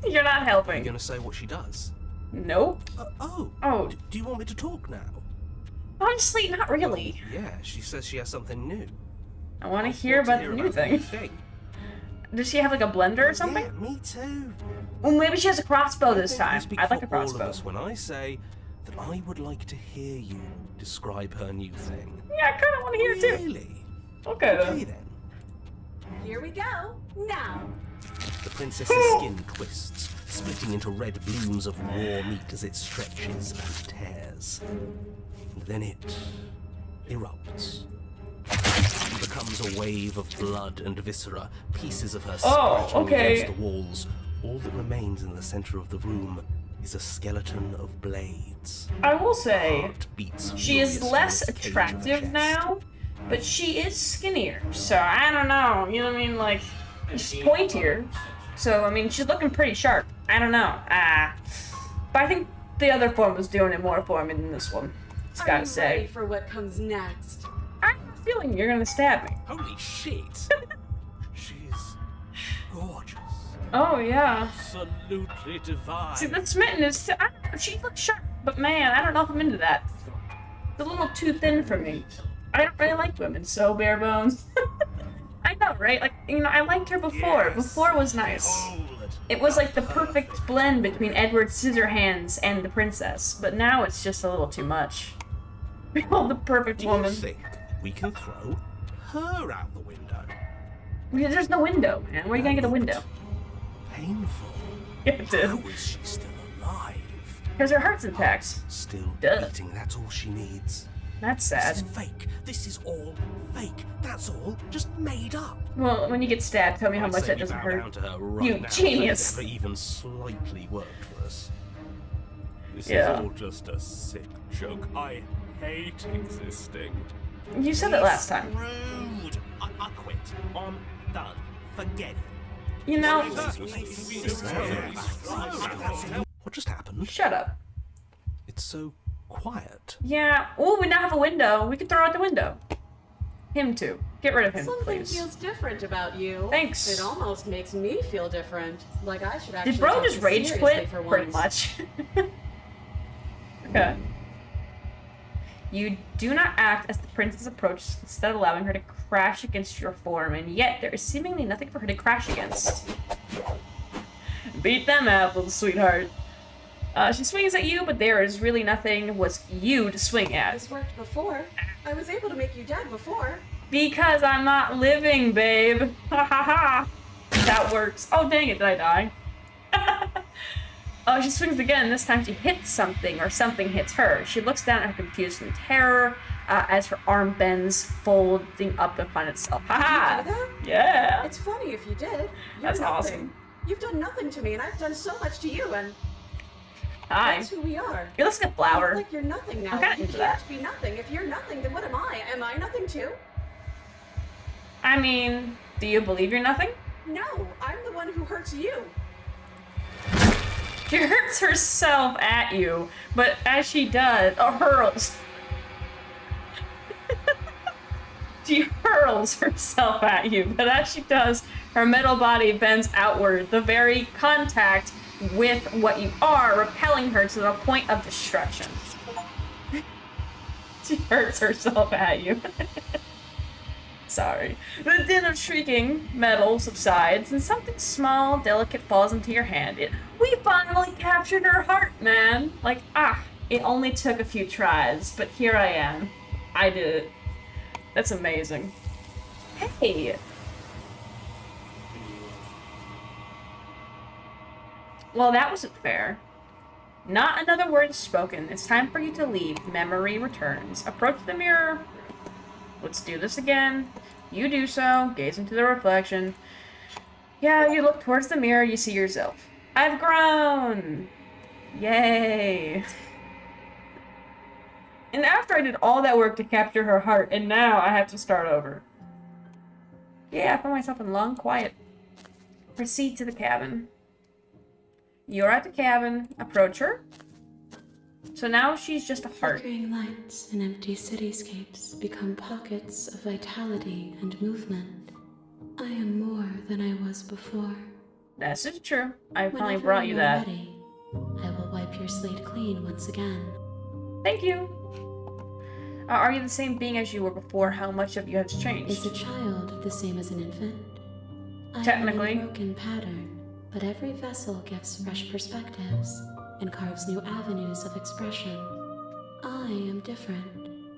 A: You're not
E: Are you
A: helping.
E: gonna say what she does?
A: Nope.
E: Oh.
A: Oh,
E: Do you want me to talk now?
A: honestly, not really.
E: Yeah, she says she has something new.
A: I want
E: I
A: to hear
E: want to
A: about the new
E: the
A: thing. Does she have like a blender or something?
E: Yeah, me too.
A: Well, maybe she has a crossbow this
E: I think I
A: time.
E: speak
A: I'd like
E: for
A: a crossbow.
E: all of us when I say that I would like to hear you describe her new thing.
A: Yeah, I kind of want to hear it too.
E: Really?
A: Okay
E: Okay
A: then.
E: then.
F: Here we go. Now.
E: The princess's skin twists, splitting into red blooms of raw meat as it stretches and tears. And then it erupts. It becomes a wave of blood and viscera, pieces of her
A: Oh,
E: scratching
A: okay.
E: against the walls. All that remains in the center of the room is a skeleton of blades.
A: I will say,
E: Heart beats
A: she is
E: furiously
A: less
E: in its cage of a
A: attractive
E: chest.
A: now, but she is skinnier. So I don't know. You know what I mean? Like, she's pointier. So I mean, she's looking pretty sharp. I don't know. But I think the other form was doing it more for me than this one. Just
F: Are
A: gotta
F: you
A: say.
F: ready for what comes next?
A: I have a feeling you're gonna stab me.
B: Holy shit!
E: She's gorgeous.
A: Oh yeah.
B: Absolutely divine.
A: See, the smitten is. I don't know, she looks sharp, but man, I don't know if I'm into that. It's a little too thin for me. I don't really like women so bare bones. I know, right? Like, you know, I liked her before.
B: Yes.
A: Before was nice.
B: Behold
A: It was like the perfect blend between Edward Scissorhands and the princess, but now it's just a little too much. Behold the perfect
E: Do
A: woman.
E: you think we can throw her out the window?
A: Because there's no window, man. Where are you gonna get a window?
E: Painful.
A: Yeah, it
E: How
A: did.
E: is she still alive?
A: Because her heart's intact.
E: Still
A: Duh.
E: beating, that's all she needs.
A: That's
E: This
A: sad.
E: is fake. This is all fake. That's all just made up.
A: Well, when you get stabbed, tell me how
E: I
A: much
E: say
A: that
E: we
A: doesn't
E: bow
A: hurt.
E: down to her right
A: You
E: now,
A: genius.
E: if it ever even slightly worked for us.
B: This
A: Yeah.
B: is all just a sick joke. I hate existing.
A: You said that last time.
E: Rude. I quit. I'm done. Forget it.
A: You know,
E: What just happened?
A: shut up.
E: It's so quiet.
A: Yeah. Oh, we now have a window. We can throw out the window. Him too. Get rid of him,
F: Something
A: please.
F: feels different about you.
A: Thanks.
F: It almost makes me feel different. Like I should actually
A: Did bro
F: take
A: just
F: this
A: rage
F: seriously
A: quit?
F: for
A: Pretty
F: once.
A: much. Okay. You do not act as the princess approaches, instead allowing her to crash against your form, and yet there is seemingly nothing for her to crash against. Beat them apples, sweetheart. She swings at you, but there is really nothing was you to swing at.
F: This worked before. I was able to make you dead before.
A: Because I'm not living, babe. Ha ha ha. That works. Oh, dang it, did I die? Oh, she swings again. This time she hits something, or something hits her. She looks down at her confused in terror as her arm bends, folding up upon itself. Ha ha!
F: Did you do that?
A: Yeah!
F: It's funny if you did. You're
A: That's
F: nothing.
A: awesome.
F: You've done nothing to me, and I've done so much to you, and
A: Hi.
F: that's who we are.
A: You're listening to
F: It's
A: Flower.
F: like you're nothing now.
A: I'm kinda
F: You
A: into
F: can't
A: that.
F: be nothing. If you're nothing, then what am I? Am I nothing too?
A: I mean, do you believe you're nothing?
F: No, I'm the one who hurts you.
A: She hurts herself at you, but as she does, hurls. She hurls herself at you, but as she does, her metal body bends outward. The very contact with what you are, repelling her to the point of destruction. She hurts herself at you. Sorry. The din of shrieking metal subsides, and something small, delicate falls into your hand. We finally captured her heart, man! Like, it only took a few tries, but here I am. I did it. That's amazing. Hey! Well, that wasn't fair. Not another word is spoken. It's time for you to leave. Memory returns. Approach the mirror. Let's do this again. You do so. Gaze into the reflection. Yeah, you look towards the mirror. You see yourself. I've grown! Yay! And after I did all that work to capture her heart, and now I have to start over. Yeah, I found myself in long quiet. Proceed to the cabin. You're at the cabin. Approach her. So now she's just a heart.
D: Flickering lights in empty cityscapes become pockets of vitality and movement. I am more than I was before.
A: This is true. I finally
D: Whenever
A: brought you
D: you're
A: that.
D: ready, I will wipe your slate clean once again.
A: Thank you. Are you the same being as you were before? How much of you has changed?
D: Is a child the same as an infant? I
A: Technically.
D: am an unbroken pattern, but every vessel gives fresh perspectives and carves new avenues of expression. I am different,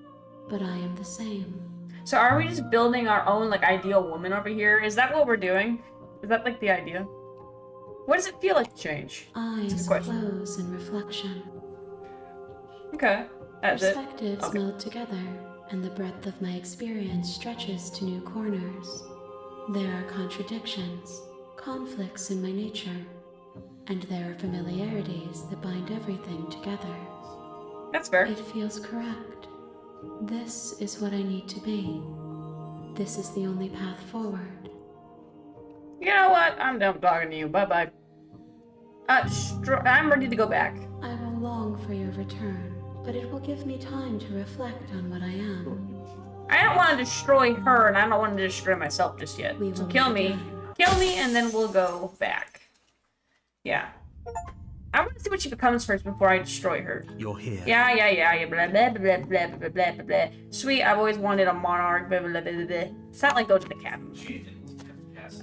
D: but I am the same.
A: So are we just building our own, like, ideal woman over here? Is that what we're doing? Is that, like, the idea? What does it feel like to change?
D: Eyes
A: question.
D: close in reflection.
A: Okay. That's it.
D: Perspectives
A: Okay.
D: meld together, and the breadth of my experience stretches to new corners. There are contradictions, conflicts in my nature, and there are familiarities that bind everything together.
A: That's fair.
D: It feels correct. This is what I need to be. This is the only path forward.
A: You know what? I'm done talking to you. Bye-bye. I'm ready to go back.
D: I will long for your return, but it will give me time to reflect on what I am.
A: I don't want to destroy her, and I don't want to destroy myself just yet.
D: We
A: So
D: will
A: kill
D: meet
A: me.
D: again.
A: Kill me, and then we'll go back. Yeah. I want to see what she becomes first before I destroy her.
B: You're here.
A: Yeah, blah, blah, blah, blah, blah, blah, blah, blah. Sweet, I've always wanted a monarch, blah, blah, blah, blah, blah. Sound like go to the cabin.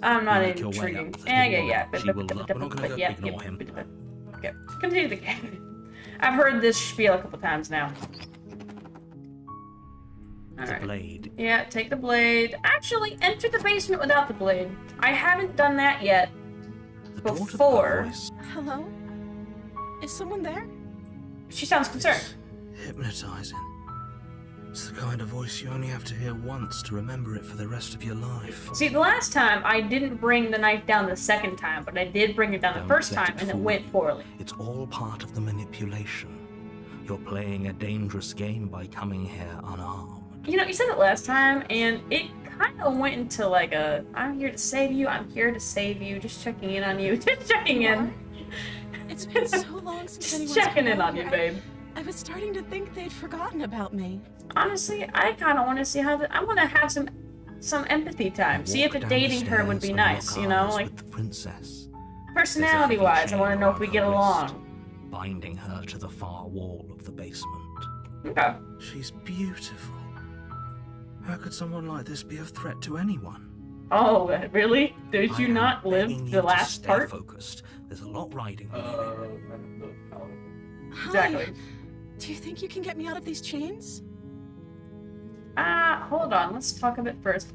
A: I'm not
B: Make your way
A: intriguing.
B: up to the
A: Yeah.
B: wall. She will love- we're not gonna
A: Yeah,
B: ignore him.
A: Okay, continue the cabin. I've heard this spiel a couple times now.
B: The
A: Alright.
B: blade.
A: Yeah, take the blade. Actually, enter the basement without the blade. I haven't done that yet.
B: The daughter of
A: Before.
B: her voice.
F: Hello? Is someone there?
A: She sounds concerned.
E: Hypnotizing. It's the kind of voice you only have to hear once to remember it for the rest of your life.
A: See, the last time I didn't bring the knife down the second time, but I did bring it down the
B: Don't
A: first
B: let
A: time,
B: it
A: and it
B: fool
A: went
B: you.
A: poorly.
E: It's all part of the manipulation. You're playing a dangerous game by coming here unarmed.
A: You know, you said it last time, and it kind of went into like a, I'm here to save you, I'm here to save you, just checking in on you, just checking
F: You
A: in.
F: are? It's been so long since
A: Just
F: anyone's
A: checking
F: come
A: in
F: out
A: on you,
F: here.
A: babe.
F: I was starting to think they'd forgotten about me.
A: Honestly, I kind of want to see how I want to have some empathy time. See if
E: Walk
A: it
E: down the
A: dating her would
E: stairs
A: be
E: and
A: nice,
E: lock
A: you know,
E: eyes
A: like
E: with the princess.
A: personality-wise. I want to know if we get along.
E: Binding her to the far wall of the basement.
A: Okay.
E: She's beautiful. How could someone like this be a threat to anyone?
A: Oh, really? Did
E: I
A: you
E: am
A: not
E: begging
A: live
E: you
A: the
E: to
A: last
E: stay
A: part?
E: focused. There's a lot riding on you.
A: Exactly.
F: Hi. Do you think you can get me out of these chains?
A: Hold on. Let's talk a bit first.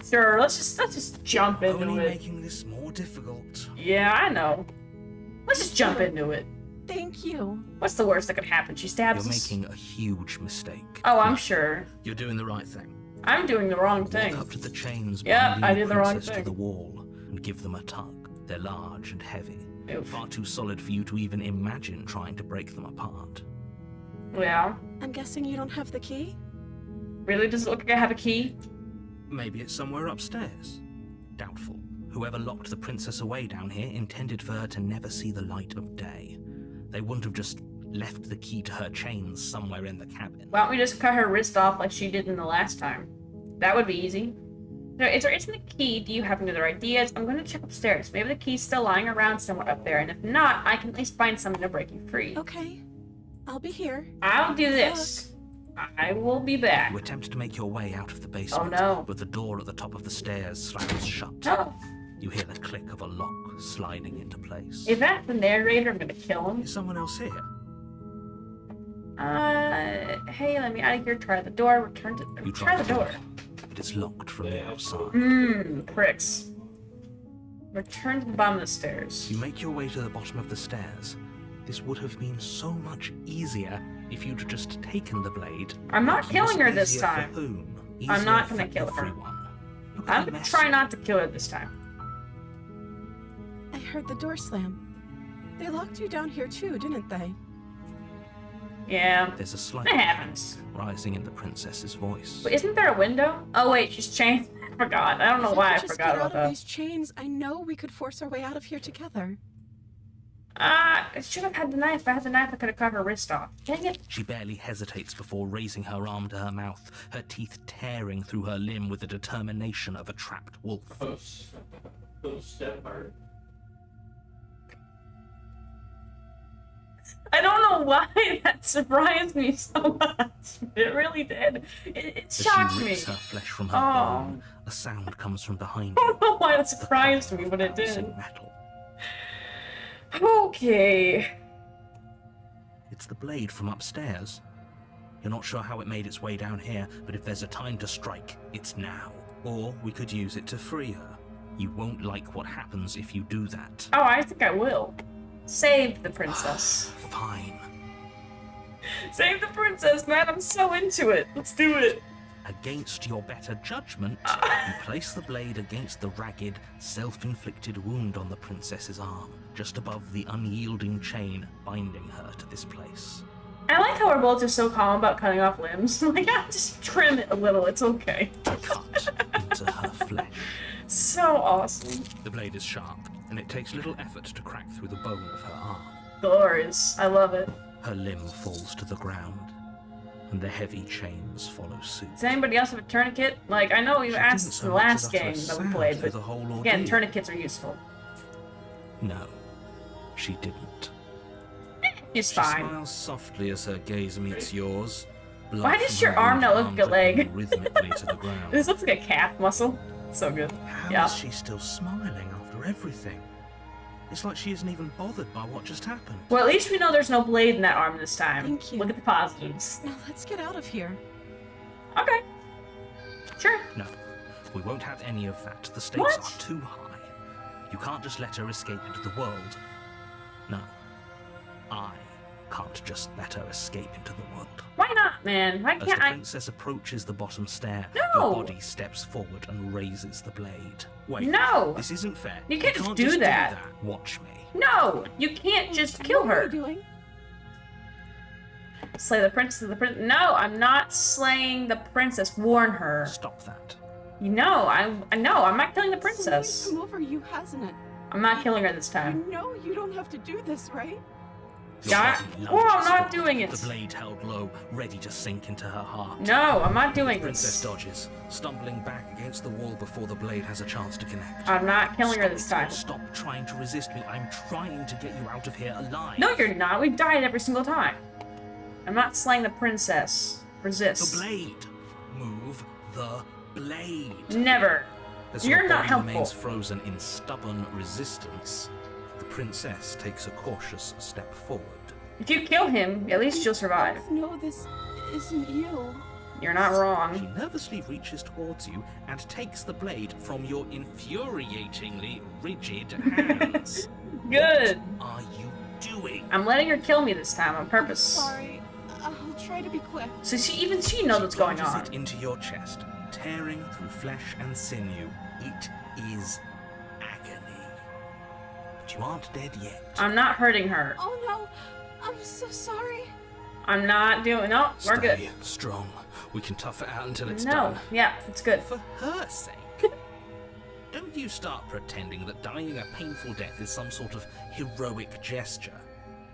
A: Sure. Let's just jump into
E: Only
A: it.
E: making this more difficult.
A: Yeah, I know. Let's just jump into it.
F: Thank you.
A: What's the worst that could happen? She
E: You're
A: stabs us.
E: making a huge mistake.
A: Oh, I'm sure.
E: You're doing the right thing.
A: I'm doing the wrong
E: Walk
A: thing.
E: up to the chains
A: Yeah,
E: binding
A: I
E: the
A: did the wrong
E: princess
A: thing.
E: to the wall and give them a tug. They're large and heavy.
A: Oof.
E: Far too solid for you to even imagine trying to break them apart.
A: Yeah.
F: I'm guessing you don't have the key?
A: Really? Does it look like I have a key?
E: Maybe it's somewhere upstairs. Doubtful. Whoever locked the princess away down here intended for her to never see the light of day. They wouldn't have just left the key to her chains somewhere in the cabin.
A: Why don't we just cut her wrist off like she did in the last time? That would be easy. So is there isn't a key? Do you have any other ideas? I'm going to check upstairs. Maybe the key's still lying around somewhere up there, and if not, I can at least find something to break you free.
F: Okay, I'll be here.
A: I'll do this. I will be back.
B: You attempt to make your way out of the basement,
A: no.
B: but the door at the top of the stairs slams shut.
A: No.
B: You hear the click of a lock sliding into place.
A: If that's the narrator, I'm going to kill him.
B: Is someone else here?
A: Hey, let me out of here. Try the door. Return to.
B: You
A: Try the door.
B: It is locked from the outside.
A: Pricks. Return to the bottom of the stairs.
B: You make your way to the bottom of the stairs. This would have been so much easier if you'd just taken the blade.
A: I'm not
B: But
A: killing her
B: easier
A: this
B: for
A: time.
B: whom?
A: I'm not
B: Easier
A: gonna
B: for
A: kill her.
B: everyone. Look at
A: I'm
B: the
A: gonna
B: mess.
A: try not to kill her this time.
F: I heard the door slam. They locked you down here too, didn't they?
A: Yeah.
B: There's a slight
A: It happens.
B: panic rising in the princess's voice.
A: But isn't there a window? Oh wait, she's chained. I forgot. I don't know
F: If we
A: why I
F: could just
A: forgot
F: get
A: about
F: out of
A: that.
F: these chains, I know we could force our way out of here together.
A: I should have had the knife. If I had the knife, I could have cut her wrist off. Dang it.
B: She barely hesitates before raising her arm to her mouth, her teeth tearing through her limb with the determination of a trapped wolf.
A: I don't know why that surprised me so much. It really did. It
B: As
A: shocked
B: she
A: me.
B: rips her flesh from her
A: Oh.
B: bone, a sound comes from behind
A: I
B: you.
A: don't know why it surprised me, but it
B: Bouncing
A: did.
B: metal.
A: Okay.
B: It's the blade from upstairs. You're not sure how it made its way down here, but if there's a time to strike, it's now. Or we could use it to free her. You won't like what happens if you do that.
A: Oh, I think I will. Save the princess.
B: Fine.
A: Save the princess, man. I'm so into it. Let's do it.
B: Against your better judgment, you place the blade against the ragged, self-inflicted wound on the princess's arm, just above the unyielding chain binding her to this place.
A: I like how we're both just so calm about cutting off limbs. Like, I'll just trim it a little. It's okay.
B: Cut into her flesh.
A: So awesome.
B: The blade is sharp, and it takes little effort to crack through the bone of her arm.
A: Glorious. I love it.
B: Her limb falls to the ground, and the heavy chains follow suit.
A: Does anybody else have a tourniquet? Like, I know you
B: She
A: asked
B: didn't
A: this
B: so
A: in the
B: much
A: last
B: as utter a
A: game that we
B: sound
A: played,
B: through
A: but
B: the whole
A: again,
B: ordeal.
A: tourniquets are useful.
B: No, she didn't.
A: It's
B: She
A: fine.
B: smiles softly as her gaze meets yours.
A: Why does your arm not look like a leg?
B: Rhythmically to the ground.
A: This looks like a calf muscle. So good.
B: How
A: Yeah.
B: is she still smiling after everything? It's like she isn't even bothered by what just happened.
A: Well, at least we know there's no blade in that arm this time.
F: Thank you.
A: Look at the positives.
F: Now let's get out of here.
A: Okay. Sure.
B: No, we won't have any of that. The stakes
A: What?
B: are too high. You can't just let her escape into the world. No, I can't just let her escape into the world.
A: Why not, man? Why
B: As the
A: can't I?
B: princess approaches the bottom stair,
A: No!
B: your body steps forward and raises the blade. Wait,
A: No!
B: this isn't fair.
A: You can't just do that.
B: Watch me.
A: No! You can't just kill
F: What are
A: her.
F: you doing?
A: Slay the princess. No, I'm not slaying the princess. Warn her.
B: Stop that.
A: No, I know. I'm not killing the
F: Somebody's
A: princess.
F: come over you, hasn't it?
A: I'm not killing her this
F: You
A: time.
F: know you don't have to do this, right?
B: Your
A: Yeah,
B: body
A: oh, I'm
B: lunges
A: not
B: forward,
A: doing it.
B: The blade held low, ready to sink into her heart.
A: No, I'm not doing
B: Princess
A: this.
B: dodges, stumbling back against the wall before the blade has a chance to connect.
A: I'm not killing her this time.
B: Stop trying to resist me. I'm trying to get you out of here alive.
A: No, you're not. We've died every single time. I'm not slaying the princess. Resist.
B: The blade. Move the blade.
A: Never.
B: As
A: You're
B: your
A: not
B: body
A: helpful.
B: remains frozen in stubborn resistance, the princess takes a cautious step forward.
A: If you kill him, at least you'll survive.
F: No, this isn't you.
A: You're not
B: She
A: wrong.
B: nervously reaches towards you and takes the blade from your infuriatingly rigid hands.
A: Good.
B: What are you doing?
A: I'm letting her kill me this time on purpose.
F: Sorry. I'll try to be quick.
A: So she knows what's going
B: plunges
A: on.
B: it into your chest, tearing through flesh and sinew. It is agony. But you aren't dead yet.
A: I'm not hurting her.
F: Oh no, I'm so sorry.
A: I'm not doing. No, we're good.
B: Stay strong. We can tough it out until it's
A: No.
B: done.
A: Yeah, it's good.
B: For her sake. Don't you start pretending that dying a painful death is some sort of heroic gesture.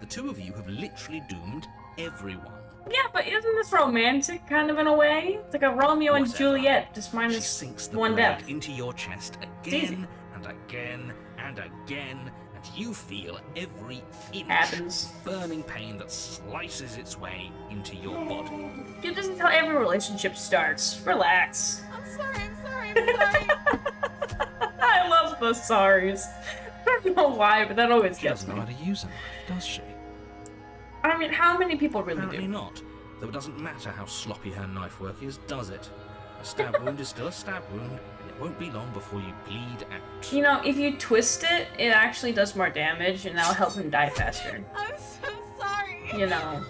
B: The two of you have literally doomed everyone.
A: Yeah, but isn't this romantic kind of in a way? It's like a Romeo and
B: Whatever.
A: Juliet, just
B: She
A: minus
B: sinks the
A: one
B: blade
A: death.
B: into your chest
A: easy.
B: again and again and again, and you feel every inch
A: Happens.
B: of burning pain that slices its way into your body.
A: Dude, this is how every relationship starts. Relax.
F: I'm sorry, I'm sorry.
A: I love the sorries. I don't know why, but that always
B: She
A: gets
B: doesn't
A: me.
B: know how to use a knife, does she?
A: I mean, how many people really
B: Apparently
A: do?
B: not. Though it doesn't matter how sloppy her knife work is, does it? A stab wound is still a stab wound, and it won't be long before you bleed out.
A: You know, if you twist it, it actually does more damage, and that'll help him die faster.
F: I'm so sorry.
A: You know.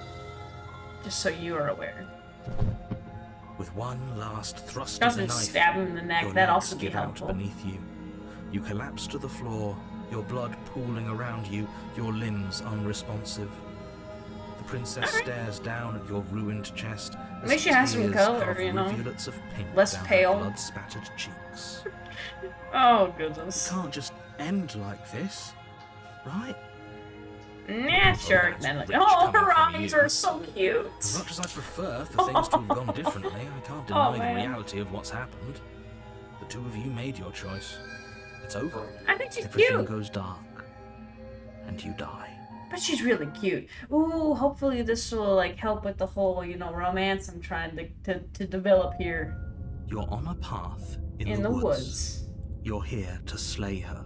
A: Just so you are aware.
B: With one last thrust
A: You
B: of the
A: also
B: knife,
A: stab him in the neck,
B: your
A: that'd
B: legs
A: also be
B: give out
A: helpful.
B: beneath you. You collapse to the floor, your blood pooling around you, your limbs unresponsive. The princess stares down at your ruined chest.
A: At least she has some
B: tears
A: color,
B: carve
A: you know.
B: rivulets of pink
A: Less
B: down her
A: pale.
B: blood-spattered cheeks.
A: Oh,
B: It
A: goodness.
B: can't just end like this, right?
A: Nah, sure.
B: that's
A: Then like,
B: rich
A: oh,
B: coming
A: her
B: from
A: eyes
B: you.
A: are so cute.
B: As much as I prefer for things to have gone differently, I can't
A: Oh,
B: deny
A: man.
B: the reality of what's happened. The two of you made your choice. It's over.
A: I think she's
B: Everything
A: cute.
B: goes dark. And you die.
A: But she's really cute. Ooh, hopefully this will like help with the whole, you know, romance I'm trying to develop here
B: You're on a path
A: in the woods.
B: You're here to slay her.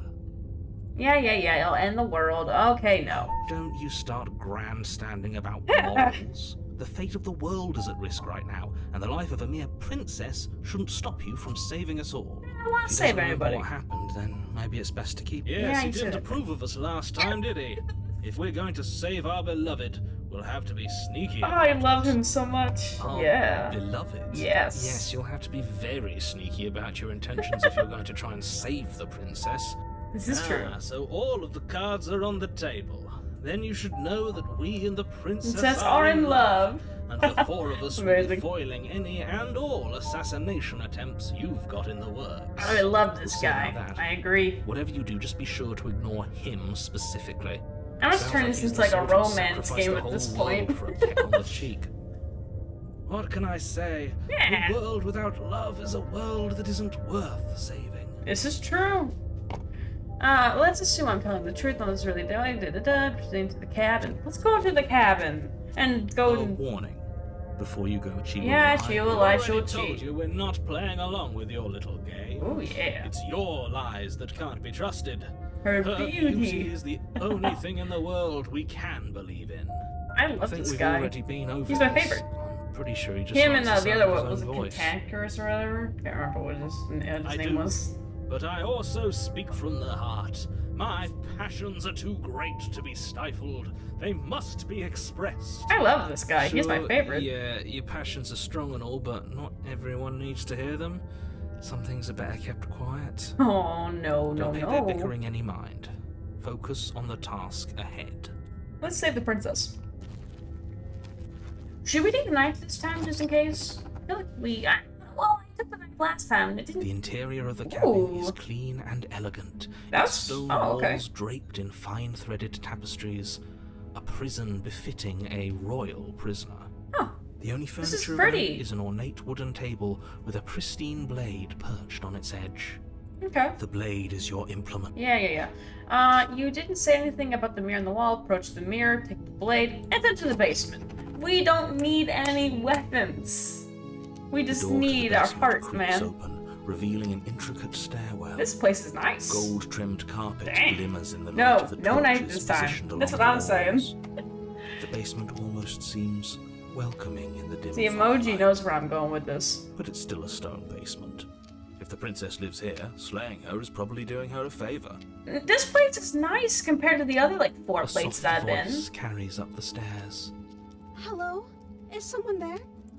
A: Yeah, it'll end the world. Okay, no.
B: Don't you start grandstanding about morals. The fate of the world is at risk right now, and the life of a mere princess shouldn't stop you from saving us all.
A: I won't
B: If he
A: save
B: doesn't remember
A: anybody.
B: what happened, then maybe it's best to keep.
A: Yeah, he did.
B: approve of us last time, did he? If we're going to save our beloved, we'll have to be sneaky.
A: Oh, I love him so much.
B: Our
A: Yeah.
B: beloved.
A: Yes.
B: Yes, you'll have to be very sneaky about your intentions if you're going to try and save the princess.
A: This is true.
B: So all of the cards are on the table. Then you should know that we and the princess
A: Princess are in love.
B: And the four of us will be
A: Amazing.
B: foiling any and all assassination attempts you've got in the works.
A: I love this
B: So
A: guy.
B: now that-
A: I agree.
B: Whatever you do, just be sure to ignore him specifically.
A: I'm just
B: Sounds
A: turning
B: like
A: this
B: he's
A: into
B: the
A: like a
B: sort who'd
A: romance
B: sacrifice
A: game
B: the
A: at
B: whole
A: this
B: world
A: point.
B: for a peck on the cheek. What can I say?
A: Yeah.
B: A world without love is a world that isn't worth saving.
A: This is true. Let's assume I'm telling the truth on this really proceeding to the cabin. Let's go to the cabin and go.
B: A warning. Before you go, she will
A: Yeah,
B: lie.
A: she will
B: We
A: lie,
B: already
A: she'll
B: told
A: cheat.
B: you we're not playing along with your little game.
A: Oh yeah,
B: It's your lies that can't be trusted.
A: her
B: Her
A: beauty.
B: beauty is the only thing in the world we can believe in.
A: I
B: I
A: love
B: think
A: this
B: we've
A: guy.
B: already been over
A: He's my
B: this.
A: favorite.
B: I'm pretty sure he just
A: Him
B: likes
A: and the
B: sound
A: other
B: of
A: one
B: his
A: was it
B: own voice.
A: Cantankerous or whatever? Can't remember what his
B: I
A: name
B: do.
A: was.
B: But I also speak from the heart. My passions are too great to be stifled. They must be expressed.
A: I love this guy. He's my
B: Sure,
A: favorite.
B: Yeah, your passions are strong and all, but not everyone needs to hear them. Some things are better kept quiet.
A: Oh no,
B: Don't
A: no,
B: pay their
A: no.
B: bickering any mind. Focus on the task ahead.
A: Let's save the princess. Should we take the knife this time, just in case? I feel like well, I took the knife last time and it
B: The
A: didn't.
B: interior of the cabin is
A: Ooh.
B: clean and elegant.
A: That's-
B: Its stone
A: oh, okay.
B: walls draped in fine-threaded tapestries. A prison befitting a royal prisoner.
A: Oh,
B: The only
A: This is
B: furniture about
A: pretty.
B: is an ornate wooden table with a pristine blade perched on its edge.
A: okay.
B: The blade is your implement.
A: Yeah. You didn't say anything about the mirror on the wall. Approach the mirror, take the blade, and then to the basement. We don't need any weapons. We
B: The
A: just
B: door to the
A: need our
B: basement
A: hearts,
B: creaks
A: man.
B: open, revealing an intricate stairwell.
A: This place is nice.
B: Gold-trimmed carpet
A: Dang.
B: glimmers in the light
A: No,
B: of the
A: no knife
B: torches
A: this time.
B: positioned
A: That's
B: along
A: what I'm
B: the
A: saying.
B: walls. The basement almost seems welcoming in the dim
A: The emoji
B: firelight,
A: knows where I'm going with this.
B: but it's still a stone basement. If the princess lives here, slaying her is probably doing her a favor.
A: This place is nice compared to the other like 4
B: A
A: places
B: soft
A: I've been.
B: voice carries up the stairs.
F: Hello? Is someone there?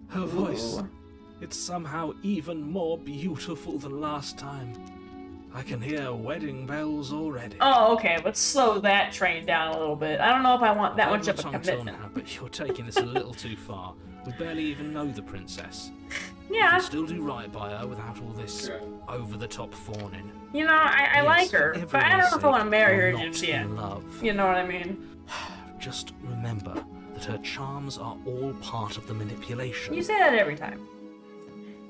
B: Her voice.
A: Ooh.
B: It's somehow even more beautiful than last time. I can hear wedding bells already.
A: Oh, okay. Let's slow that train down a little bit. I don't know if I want that
B: Hold
A: much
B: my
A: of a
B: tongue till
A: commitment.
B: now, but you're taking this a little too far. We barely even know the princess. We
A: Yeah,
B: can still do right by her without all this over-the-top fawning.
A: you know, I
B: Yes,
A: like
B: for
A: her, but I
B: everyone's
A: don't know if I want to
B: sake,
A: marry
B: you're
A: her
B: not
A: just yet.
B: in love.
A: You know what I mean?
B: Just remember,
E: that her charms are all part of the manipulation.
A: You say that every time.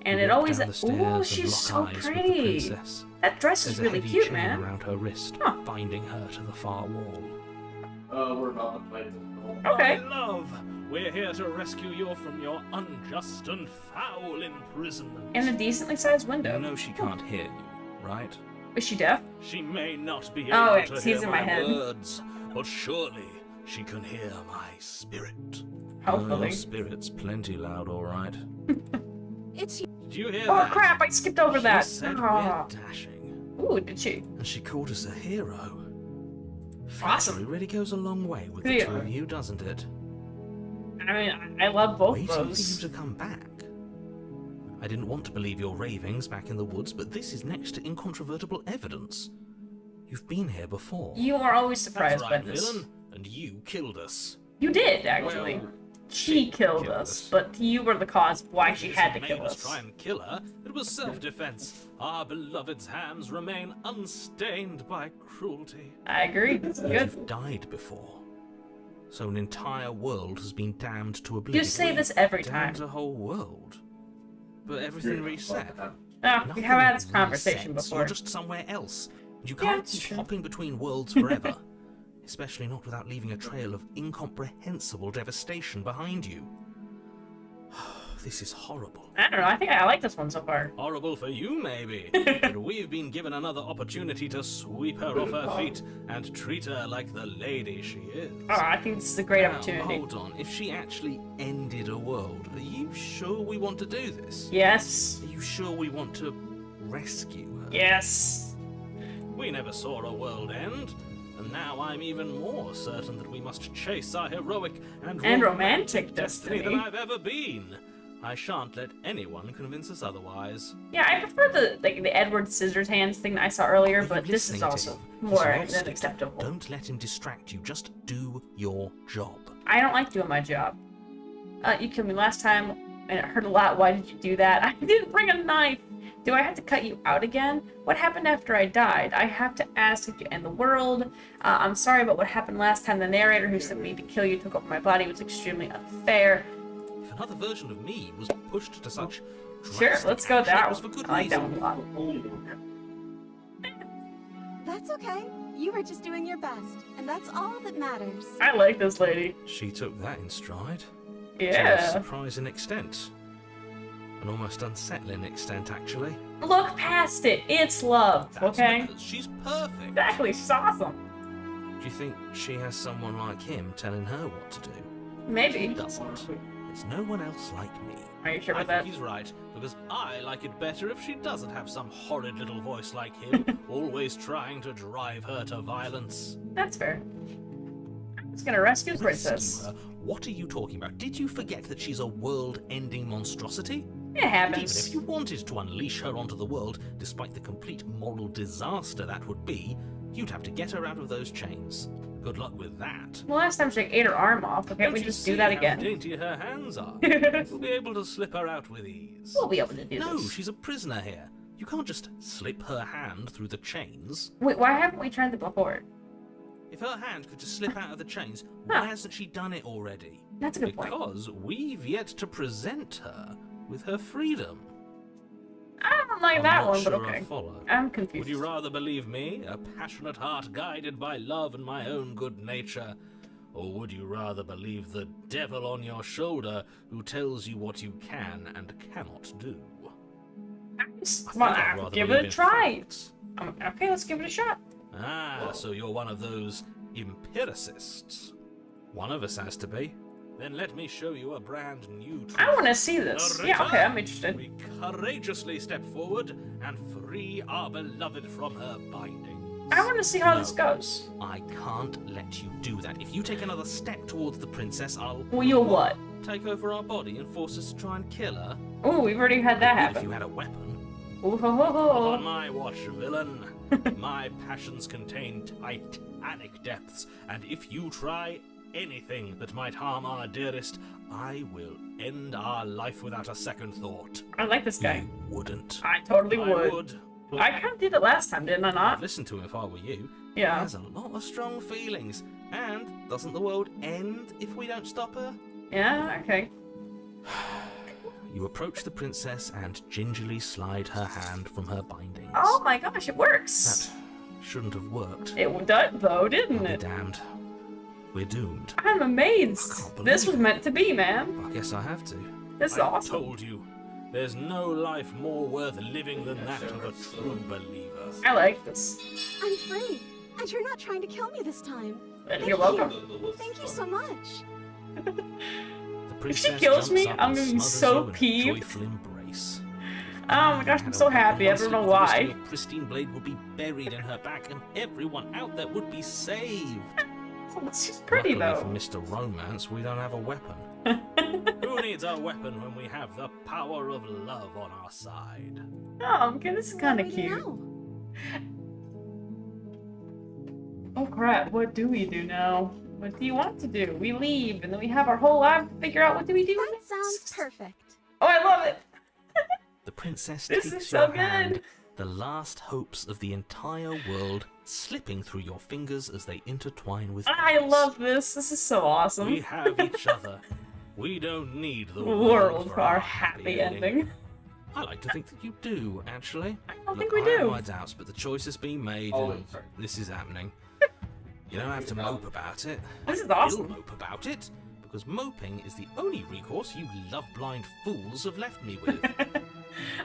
A: And
E: You
A: it
E: walk
A: always.
E: down the stairs
A: Ooh,
E: and
A: she's
E: lock
A: so
E: eyes with the
A: pretty.
E: princess.
A: That dress is
E: There's
A: really
E: a heavy
A: cute,
E: chain
A: man.
E: around her wrist,
A: Huh.
E: binding her to the far wall.
G: We're about to play this.
A: Okay.
B: My love, we're here to rescue you from your unjust and foul imprisonment.
A: In a decently sized
E: You
A: window.
E: know she can't hear you, right?
A: Is she deaf?
B: She may not be
A: Oh,
B: able to
A: he's
B: hear
A: in my
B: my
A: head.
B: words, but surely she can hear my spirit.
A: Hopefully.
E: Your spirit's plenty loud, all right.
F: It's
B: Did you hear
A: Oh
B: that?
A: crap! I skipped over that.
E: She said
A: Ah.
E: we're dashing,
A: Ooh, did she?
E: and she called us a hero.
A: Awesome.
E: Flattery really goes a long way with
A: Yeah.
E: the two of you, doesn't it?
A: I mean, I love both
E: Waiting for you
A: those.
E: to come back. I didn't want to believe your ravings back in the woods, but this is next to incontrovertible evidence. You've been here before.
A: You are always
B: That's
A: surprised by
B: right,
A: this.
B: villain. And you killed us.
A: You did, actually.
B: Well,
A: She killed
E: killed
A: us,
E: us.
A: but you were the cause of why she
B: If
A: had to
B: it made
A: kill
B: us
A: us.
B: try and kill her, it was self-defense. Our beloved's hands remain unstained by cruelty.
A: I agree. It's good.
E: You've died before. So an entire world has been damned to oblivion.
A: You say this every time.
E: Damned a whole world. But everything reset.
A: Oh, we
E: Nothing
A: have had this conversation
E: resets.
A: before.
E: You're just somewhere else. You
A: Yeah,
E: can't
A: it's
E: keep
A: true.
E: hopping between worlds forever. Especially not without leaving a trail of incomprehensible devastation behind you. This is horrible.
A: I don't know. I think I like this one so far.
B: Horrible for you, maybe. But we've been given another opportunity to sweep her off her feet and treat her like the lady she is.
A: Oh, I think this is a great
E: Now,
A: opportunity.
E: hold on. If she actually ended a world, are you sure we want to do this?
A: Yes.
E: Are you sure we want to rescue her?
A: Yes.
B: We never saw a world end, and now I'm even more certain that we must chase our heroic and
A: romantic
B: destiny
A: destiny.
B: than I've ever been. I shan't let anyone convince us otherwise.
A: Yeah, I prefer the Edward Scissorhands thing that I saw earlier,
E: Are you
A: but this is
E: listening to
A: also
E: him? He's
A: more
E: an
A: than
E: obstacle.
A: acceptable.
E: Don't let him distract you. Just do your job.
A: I don't like doing my job. You killed me last time, and it hurt a lot. Why did you do that? I didn't bring a knife. Do I have to cut you out again? What happened after I died? I have to ask if you end the world. I'm sorry about what happened last time. The narrator who sent me to kill you took over my body. It was extremely unfair.
E: If another version of me was pushed to such
A: Sure,
E: drastic
A: let's go with
E: action,
A: that
E: it was
A: one.
E: for good
A: I like that
E: reason.
A: one a lot.
F: That's okay. You were just doing your best, and that's all that matters.
A: I like this lady.
E: She took that in stride. To a
A: Yeah.
E: surprising extent. An almost unsettling extent, actually.
A: Look past it. It's love,
E: That's
A: okay?
E: because she's perfect.
A: Exactly. She's awesome.
E: Do you think she has someone like him telling her what to do?
A: Maybe.
E: She doesn't. There's no one else like me.
A: Are you sure
B: I
A: about
B: think
A: that?
B: he's right, because I like it better if she doesn't have some horrid little voice like him, always trying to drive her to violence.
A: That's fair. I'm just gonna rescue the princess.
E: Rescue her? What are you talking about? Did you forget that she's a world-ending monstrosity?
A: It
E: Even
A: happens.
E: if you wanted to unleash her onto the world, despite the complete moral disaster that would be, you'd have to get her out of those chains. Good luck with that.
A: Well, last time she ate her arm off. Can't
B: Don't
A: we
B: you
A: just
B: see
A: do that
B: how
A: again?
B: dainty her hands are? You'll be able to slip her out with ease.
A: We'll be able to do
E: No,
A: this.
E: she's a prisoner here. You can't just slip her hand through the chains.
A: Wait, why haven't we tried that before?
E: If her hand could just slip out of the chains,
A: Huh.
E: why hasn't she done it already?
A: That's a good point.
E: Because we've yet to present her with her freedom.
A: I don't like
E: I'm
A: that
E: not
A: one, but
E: sure I
A: okay.
E: follow.
A: I'm confused.
B: Would you rather believe me, a passionate heart guided by love and my own good nature? Or would you rather believe the devil on your shoulder who tells you what you can and cannot do?
A: Well,
E: I'd rather
A: give
E: believe
A: it a
E: in
A: try.
E: facts.
A: Okay, let's give it a shot.
B: Ah, so you're one of those empiricists.
E: One of us has to be.
B: Then let me show you a brand new truth.
A: I want to see this. Yeah, okay, I'm interested.
B: We courageously step forward and free our beloved from her bindings.
A: I want to see how this
E: No.
A: goes.
E: I can't let you do that. If you take another step towards the princess, I'll
A: Well, you'll what?
E: take over our body and force us to try and kill her.
A: Ooh, we've already had that
E: If
A: happen.
E: you had a weapon.
A: Ooh, ho, ho,
B: Not on
A: ho.
B: my watch, villain. My passions contain titanic depths, and if you try anything that might harm our dearest, I will end our life without a second thought.
A: I like this guy.
E: You wouldn't.
A: I totally
B: I
A: would.
B: would.
A: I kind of did it last time, didn't I
E: I'd
A: not?
E: listen to him if I were you. He
A: Yeah.
E: has a lot of strong feelings, And doesn't the world end if we don't stop her?
A: Yeah, okay.
E: You approach the princess and gingerly slide her hand from her bindings.
A: Oh my gosh, it works.
E: That shouldn't have worked.
A: It did though,
E: I'll
A: didn't
E: be
A: it?
E: damned. We're doomed.
A: I'm
E: I
A: amazed.
E: can't believe
A: This was
E: it.
A: meant to be, man.
E: I guess I have to.
A: This is
B: I
A: awesome.
B: told you, there's no life more worth living than that of a true believer.
A: I like this.
F: I'm free, and you're not trying to kill me this time.
A: You're welcome.
F: Thank you so much.
E: The princess
A: kills me,
E: jumps up
A: I'm
E: and
A: gonna be
E: smothers
A: so
E: you in a
A: peeved.
E: joyful embrace.
A: Oh my gosh, I'm so happy. I don't know
E: Your
A: why.
E: pristine blade would be buried in her back, and everyone out there would be saved.
A: She's pretty
E: Luckily
A: though.
E: for Mr. Romance, we don't have a weapon.
B: Who needs a weapon when we have the power of love on our side?
A: Oh, okay, this is kind of
F: What do we do
A: cute.
F: now?
A: Oh crap, what do we do now? What do you want to do? We leave, and then we have our whole life to figure out what do we do
F: That
A: next.
F: sounds perfect.
A: Oh, I love it!
E: The princess
A: This
E: takes
A: is so
E: your hand,
A: good.
E: the last hopes of the entire world slipping through your fingers as they intertwine with
A: I
E: yours.
A: love this. This is so awesome.
B: We have each other. We don't need the
A: World
B: for
A: for our happy ending.
E: I like to think that you do, actually.
A: I don't
E: Look,
A: think we
E: I have
A: do.
E: my doubts, but the choice has been made,
G: Oh,
E: and
G: sorry.
E: this is happening. You don't have to mope about it.
A: This is
E: You'll
A: awesome.
E: mope about it, because moping is the only recourse you love-blind fools have left me with.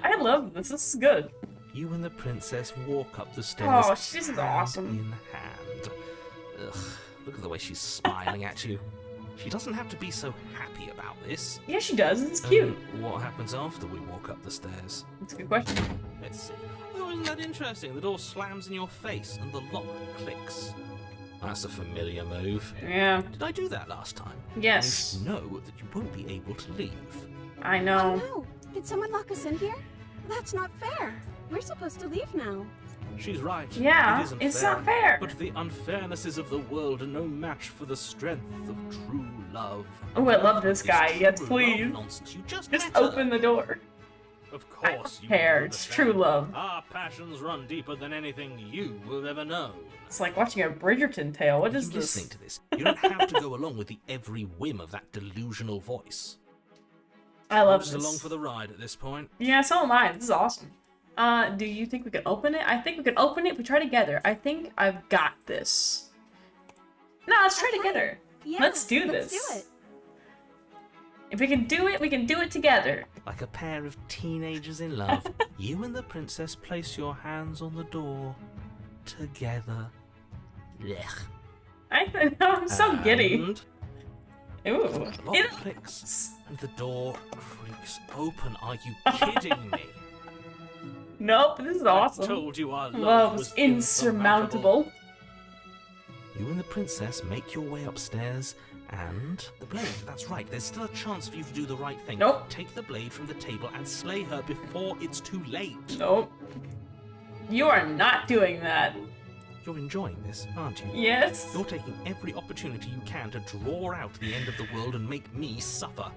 A: I love this. This is good.
E: You and the princess walk up the stairs.
A: Oh, this is
E: hand
A: awesome.
E: in hand. Ugh, look at the way she's smiling at you. She doesn't have to be so happy about this.
A: Yeah, she does. It's cute.
E: What happens after we walk up the stairs?
A: It's a good question.
E: Let's see. Oh, isn't that interesting? The door slams in your face and the lock clicks. That's a familiar move.
A: Yeah.
E: Did I do that last time?
A: Yes.
E: You know that you won't be able to leave.
A: I
F: Oh
A: know.
F: no! Did someone lock us in here? That's not fair. We're supposed to leave now.
E: She's right.
A: Yeah,
E: it isn't
A: it's
E: fair.
A: not fair.
E: But the unfairnesses of the world are no match for the strength of true love.
A: Oh, I love this guy.
E: It's
A: Yes,
E: true
A: please.
E: love nonsense. You just
A: Just
E: met her.
A: open the door.
B: Of
A: I
B: course,
A: don't
B: you
A: care.
B: will
A: It's
B: understand.
A: true love.
B: Our passions run deeper than anything you will ever know.
A: It's like watching a Bridgerton tale. What
E: You
A: is
E: listening
A: this?
E: to this. You don't have to go along with the every whim of that delusional voice.
A: I
E: I'm
A: love
E: just
A: this.
E: along for the ride at this point.
A: Yeah, so am I. This is awesome. Do you think we can open it? I think we can open it if we try together. I think I've got this. No, let's try together.
F: Yeah,
A: Let's do
F: Let's
A: this.
F: do it.
A: If we can do it, we can do it together.
E: Like a pair of teenagers in love, you and the princess place your hands on the door together. Blech.
A: I'm so giddy.
E: And
A: Ooh.
E: the lock
A: It-
E: clicks and the door creaks open. Are you kidding me?
A: Nope, this is
B: I
A: awesome.
B: told you our love
A: Love
B: was
A: was insurmountable.
E: You and the princess make your way upstairs, and the blade. That's right, there's still a chance for you to do the right thing.
A: Nope.
E: Take the blade from the table and slay her before it's too late.
A: Nope. You are not doing that.
E: You're enjoying this, aren't you?
A: Yes.
E: You're taking every opportunity you can to draw out the end of the world and make me suffer.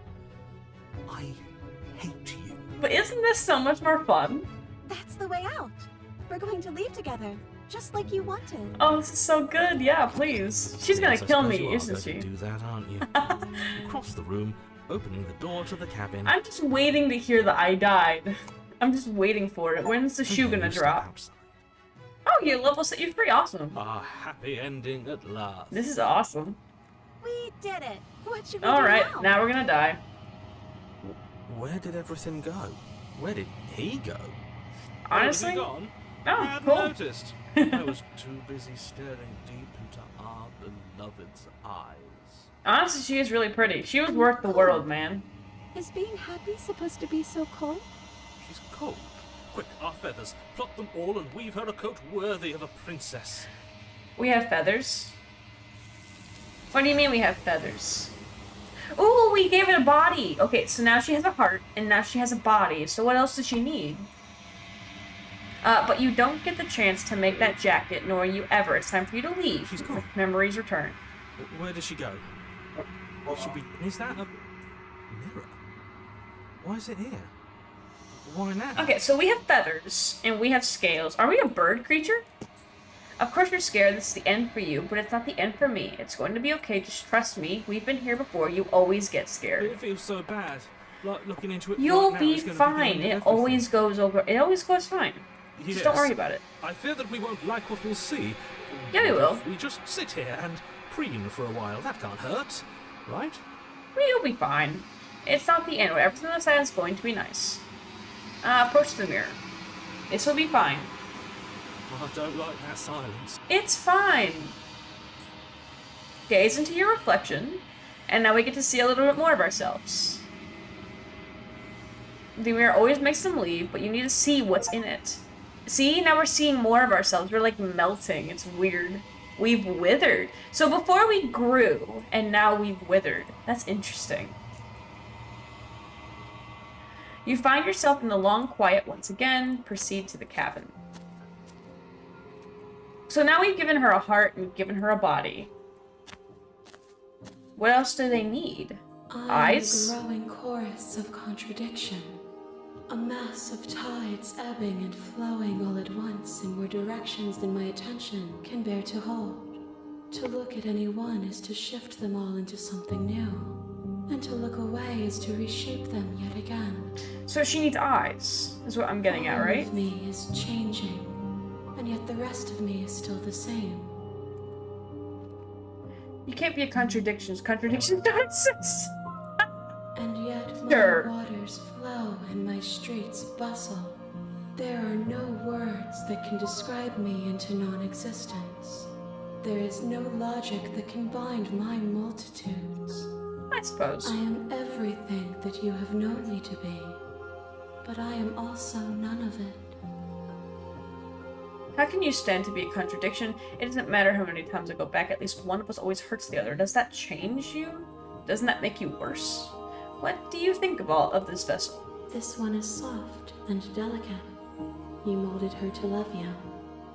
E: I hate you.
A: But isn't this so much more fun?
F: That's the way out. We're going to leave together, just like you wanted.
A: Oh, this is so good. Yeah, please. She's gonna
E: Yes, I
A: kill
E: suppose
A: me,
E: you are
A: isn't
E: going
A: she?
E: to do that, aren't you? You cross the room, opening the door to the cabin.
A: I'm just waiting to hear the I died. I'm just waiting for it. When's the shoe
E: and
A: gonna
E: you step
A: drop?
E: outside.
A: Oh, you level set you free. Awesome.
B: Our happy ending at last.
A: This is awesome.
F: We did it. What should we
A: All
F: do
A: right,
F: now?
A: now we're gonna die.
E: Where did everything go? Where did he go?
A: Honestly,
B: Oh, gone? I
A: oh,
B: hadn't
A: cool.
B: noticed. I was too busy staring deep into our beloved's eyes.
A: Honestly, she is really pretty. She was worth the world, man.
F: Is being happy supposed to be so cold?
B: She's cold. Quick, our feathers. Pluck them all and weave her a coat worthy of a princess.
A: We have feathers. What do you mean we have feathers? Ooh, we gave it a body. Okay, so now she has a heart, and now she has a body. So what else does she need? But you don't get the chance to make that jacket, nor you ever. It's time for you to leave.
E: She's gone.
A: Memories return.
E: Where does she go? Should we? Is that a mirror? Why is it here? Why now?
A: Okay, so we have feathers, and we have scales. Are we a bird creature? Of course you're scared, this is the end for you, but it's not the end for me. It's going to be okay, just trust me. We've been here before, you always get scared.
E: It feels so bad. Like looking into it
A: You'll
E: right now
A: be
E: is gonna
A: fine.
E: the end
A: It
E: of
A: always goes over. It always goes fine.
E: everything.
A: Just don't
E: Yes.
A: worry about it.
E: I fear that we won't like what we'll see.
A: Yeah, we
E: What
A: will.
E: if we just sit here and preen for a while. That can't hurt, right?
A: You'll be fine. It's not the end. Everything on the side is going to be nice. Approach the mirror. This will be fine.
E: Oh, I don't like that silence.
A: It's fine. Gaze into your reflection, and now we get to see a little bit more of ourselves. The mirror always makes them leave, but you need to see what's in it. See, now we're seeing more of ourselves. We're like melting. It's weird. We've withered. So before we grew, and now we've withered. That's interesting. You find yourself in the long quiet once again. Proceed to the cabin. So now we've given her a heart and we've given her a body. What else do they need? Eyes?
D: A growing chorus of contradiction. A mass of tides ebbing and flowing all at once in more directions than my attention can bear to hold. To look at any one is to shift them all into something new. And to look away is to reshape them yet again.
A: So she needs eyes, is what I'm getting at,
D: All
A: right?
D: of me is changing, and yet the rest of me is still the same.
A: You can't be a contradiction. Contradictions don't exist.
D: And yet
A: Sure.
D: my waters flow and my streets bustle. There are no words that can describe me into non-existence. There is no logic that can bind my multitudes.
A: I suppose.
D: I am everything that you have known me to be, but I am also none of it.
A: How can you stand to be a contradiction? It doesn't matter how many times I go back, at least one of us always hurts the other. Does that change you? Doesn't that make you worse? What do you think of this vessel?
D: This one is soft and delicate. You molded her to love you,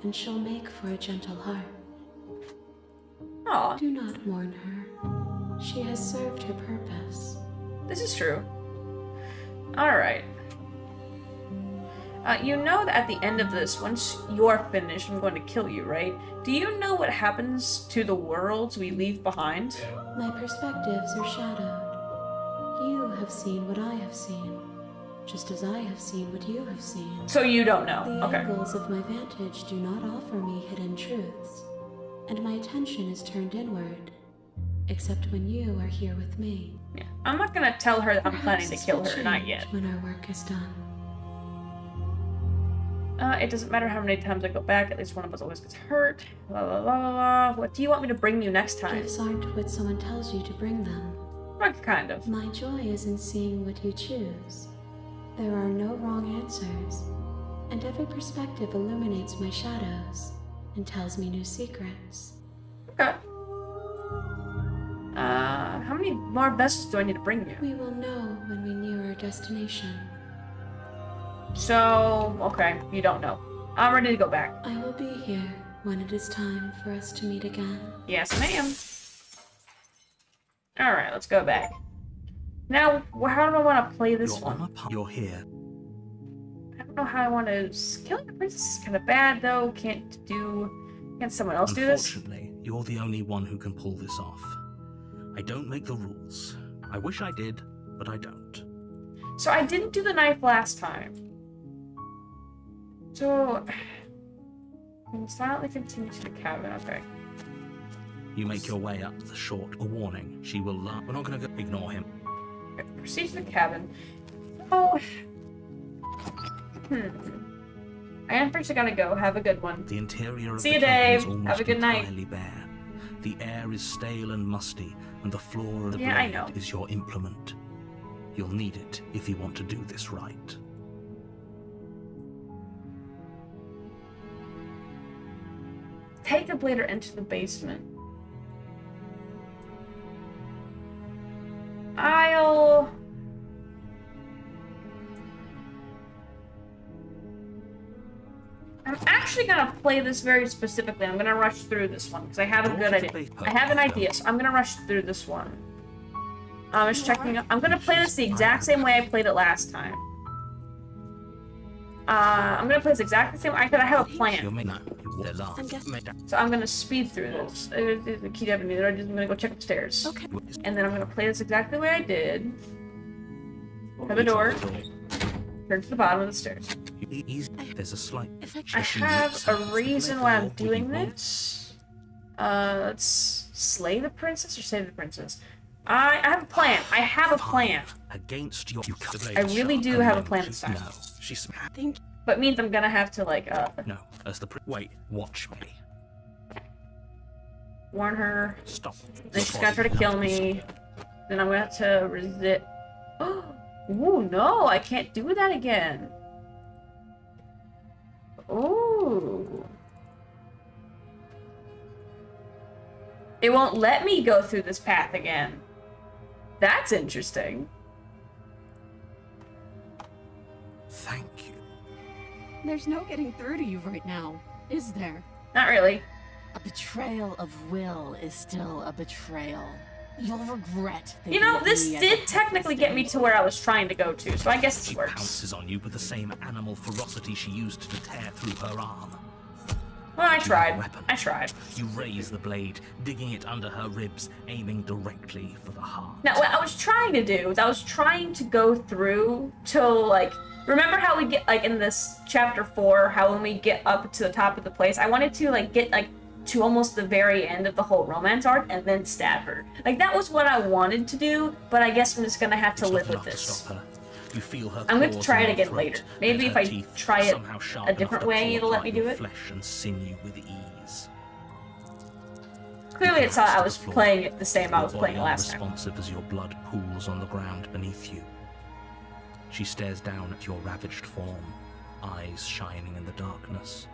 D: and she'll make for a gentle heart.
A: Aw,
D: Do not mourn her. She has served her purpose.
A: this is true. Alright. You know that at the end of this, once you're finished, I'm going to kill you, right? Do you know what happens to the worlds we leave behind?
D: My perspectives are shadowed. You have seen what I have seen, just as I have seen what you have seen.
A: So you don't know.
D: The
A: Okay.
D: angles of my vantage do not offer me hidden truths, and my attention is turned inward, except when you are here with me.
A: Yeah. I'm not gonna tell her that I'm planning to
D: Perhaps
A: kill
D: this
A: her,
D: will
A: not
D: change
A: yet.
D: when our work is done.
A: It doesn't matter how many times I go back, at least one of us always gets hurt. La la la la la. What do you want me to bring you next time?
D: Gifts aren't what someone tells you to bring them.
A: What kind of?
D: My joy is in seeing what you choose. There are no wrong answers, and every perspective illuminates my shadows and tells me new secrets.
A: Okay. How many more vessels do I need to bring you?
D: We will know when we near our destination.
A: So, okay, you don't know. I'm ready to go back.
D: I will be here when it is time for us to meet again.
A: Yes, ma'am. Alright, let's go back. Now, how do I want to play this
B: You're on
A: one?
B: a path. You're here.
A: I don't know how I want to... Killing the princess is kind of bad, though. Can't someone else do this?
B: Unfortunately, you're the only one who can pull this off. I don't make the rules. I wish I did, but I don't.
A: So I didn't do the knife last time. So... silently continue to the cabin, okay.
B: You make your way up the short. A warning. She will laugh. We're not going to go. Ignore him.
A: Okay, proceed to the cabin. Oh... I am first gonna go. Have a good one.
B: The interior of
A: See
B: the
A: you,
B: cabin is
A: Dave.
B: almost
A: Have a good night.
B: entirely bare. The air is stale and musty, and the floor of the
A: Yeah, I
B: blade
A: know.
B: is your implement. You'll need it if you want to do this right.
A: Take the blade or enter the basement. I'm actually gonna play this very specifically. I'm gonna rush through this one because I have a good idea. I have an idea, so I'm gonna rush through this one. I'm just checking. I'm gonna play this the exact same way I played it last time. I'm gonna play this exactly the same way. I have a plan.
C: I'm guessing.
A: So I'm gonna speed through this. The key to neither. I'm gonna go check upstairs.
C: Okay.
A: And then I'm gonna play this exactly the way I did. To the door. Turn to the bottom of the stairs.
B: There's a slight.
A: I have a reason why I'm doing this. Let's slay the princess or save the princess. I have a plan. I have a plan.
B: Against your.
A: I really do have a plan this time.
B: No, she's.
C: Think
A: But it means I'm gonna have to like
B: No, as the. Wait, watch me.
A: warn her.
B: Stop.
A: Then she's gonna try to kill me. Then I'm gonna have to resist. Ooh, no, I can't do that again. Ooh. It won't let me go through this path again. That's interesting.
B: Thank you.
C: there's no getting through to you right now, is there?
A: Not really.
C: A betrayal of will is still a betrayal. You'll regret that
A: You know,
C: let
A: this
C: me ever
A: did
C: hope
A: technically
C: this
A: get
C: day.
A: me to where I was trying to go to, so I guess
B: She
A: this works.
B: pounces on you with the same animal ferocity she used to tear through her arm.
A: Well, I tried.
B: Weapon.
A: I tried.
B: You raise the blade, digging it under her ribs, aiming directly for the heart.
A: Now, what I was trying to do was I was trying to go through till, like, remember how we get, like, in this chapter 4, how when we get up to the top of the place, I wanted to, like, get, like, to almost the very end of the whole romance arc and then stab her. Like, that was what I wanted to do, but I guess I'm just gonna have to
B: It's
A: live
B: not
A: with
B: enough to
A: this.
B: stop her. You feel her
A: I'm going to
B: claws
A: try
B: in
A: it
B: your
A: again
B: throat,
A: later. Maybe
B: and
A: if
B: her
A: I
B: teeth
A: try it
B: somehow sharp
A: a
B: enough
A: different
B: to
A: way,
B: claw
A: it'll let
B: apart
A: me do
B: your
A: it.
B: Flesh and sinew with ease.
A: Clearly it's how I was playing it the same I was
B: Your
A: playing
B: body
A: last time.
B: unresponsive as your blood pools on the ground beneath you. She stares down at your ravaged form, eyes shining in the darkness,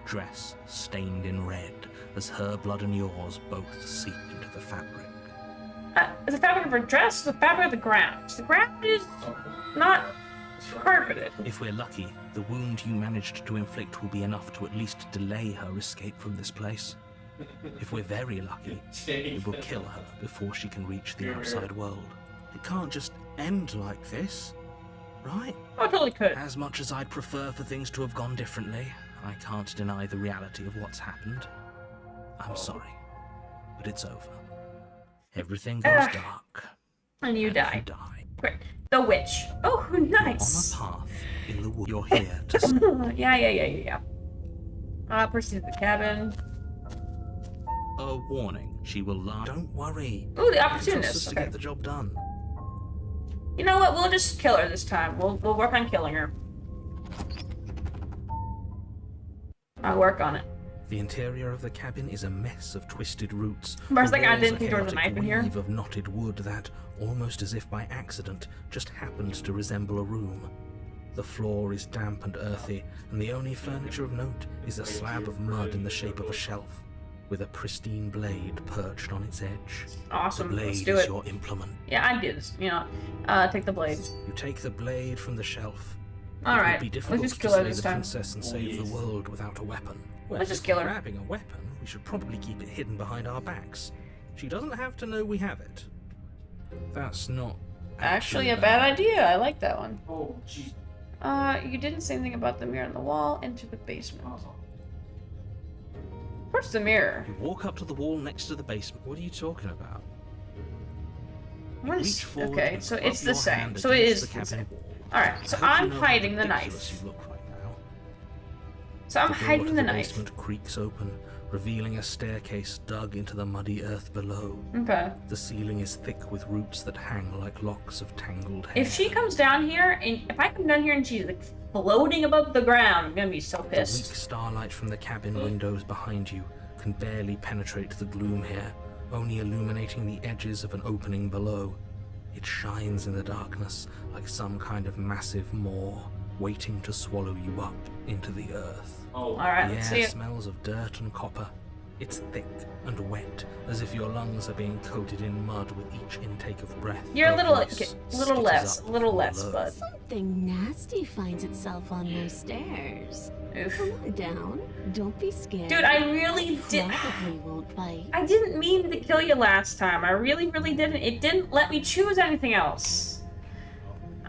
B: dress stained in red as her blood and yours both seep into the fabric.
A: Is the fabric of her dress the fabric of the ground? The ground is not carpeted.
B: If we're lucky, the wound you managed to inflict will be enough to at least delay her escape from this place. If we're very lucky, it will kill her before she can reach the outside world. It can't just end like this, right?
A: Oh, it totally could.
B: As much as I'd prefer for things to have gone differently, I can't deny the reality of what's happened. I'm sorry, but it's over. Everything goes dark.
A: And you
B: and
A: die.
B: You die.
A: Great. The witch. Oh, nice.
B: On a path in the wood. You're here to
A: Yeah. Proceed to the cabin.
B: a warning. She will lie. Don't worry.
A: Ooh, the
B: You can trust us
A: opportunist.
B: to
A: Okay.
B: get the job done.
A: You know what? We'll just kill her this time. We'll work on killing her. I'll work on it.
E: The interior of the cabin is a mess of twisted roots.
A: Where's
E: The
A: that guy?
E: walls
A: Didn't
E: a
A: think there was a
E: chaotic
A: knife in here?
E: weave of knotted wood that, almost as if by accident, just happens to resemble a room. The floor is damp and earthy, and the only furniture of note is a slab of mud in the shape of a shelf, with a pristine blade perched on its edge.
A: Awesome.
E: The blade
A: Let's do
E: is
A: it.
E: your implement.
A: Yeah, I do this. You know, take the blade.
E: You take the blade from the shelf.
A: All
E: It
A: right.
E: would be
A: Let's
E: difficult
A: just
E: to
A: kill her
E: slay
A: this
E: the
A: time.
E: princess and save the world without a weapon. Well,
A: Let's just
E: if
A: kill
E: we're
A: her.
E: grabbing a weapon, we should probably keep it hidden behind our backs. She doesn't have to know we have it. That's not
A: Actually, a bad idea. I like that one.
G: Oh, jeez.
A: You didn't say anything about the mirror on the wall. Enter the basement. Where's the mirror?
E: You walk up to the wall next to the basement. What are you talking about? You
A: Where's...
E: reach forward
A: Okay,
E: and
A: so
E: rub
A: it's the
E: your
A: same.
E: hand
A: So it
E: against
A: is
E: the
A: the same.
E: cabin wall.
A: Alright, so
E: I hope you
A: I'm
E: know how
A: hiding the
E: ridiculous
A: knife.
E: you look right now.
A: So I'm
E: The door
A: hiding
E: to
A: the
E: the
A: knife.
E: basement creaks open, revealing a staircase dug into the muddy earth below.
A: Okay.
E: The ceiling is thick with roots that hang like locks of tangled hair.
A: If she comes down here, and if I come down here and she's like floating above the ground, I'm gonna be so
E: The weak
A: pissed.
E: starlight from the cabin windows behind you can barely penetrate the gloom here, only illuminating the edges of an opening below. It shines in the darkness like some kind of massive maw, waiting to swallow you up into the earth.
G: Oh,
A: Alright,
E: The
A: let's
E: air
A: see it.
E: smells of dirt and copper. It's thick and wet, as if your lungs are being coated in mud with each intake of breath.
A: You're a
E: Your
A: little,
E: voice
A: little
E: skitters
A: less,
E: up
A: little
E: from
A: less,
E: below.
A: bud.
C: Something nasty finds itself on my stairs.
A: Oof.
C: Come on down. Don't be scared.
A: Dude, I really did.
C: Probably won't bite.
A: I didn't mean to kill you last time. I really didn't. It didn't let me choose anything else.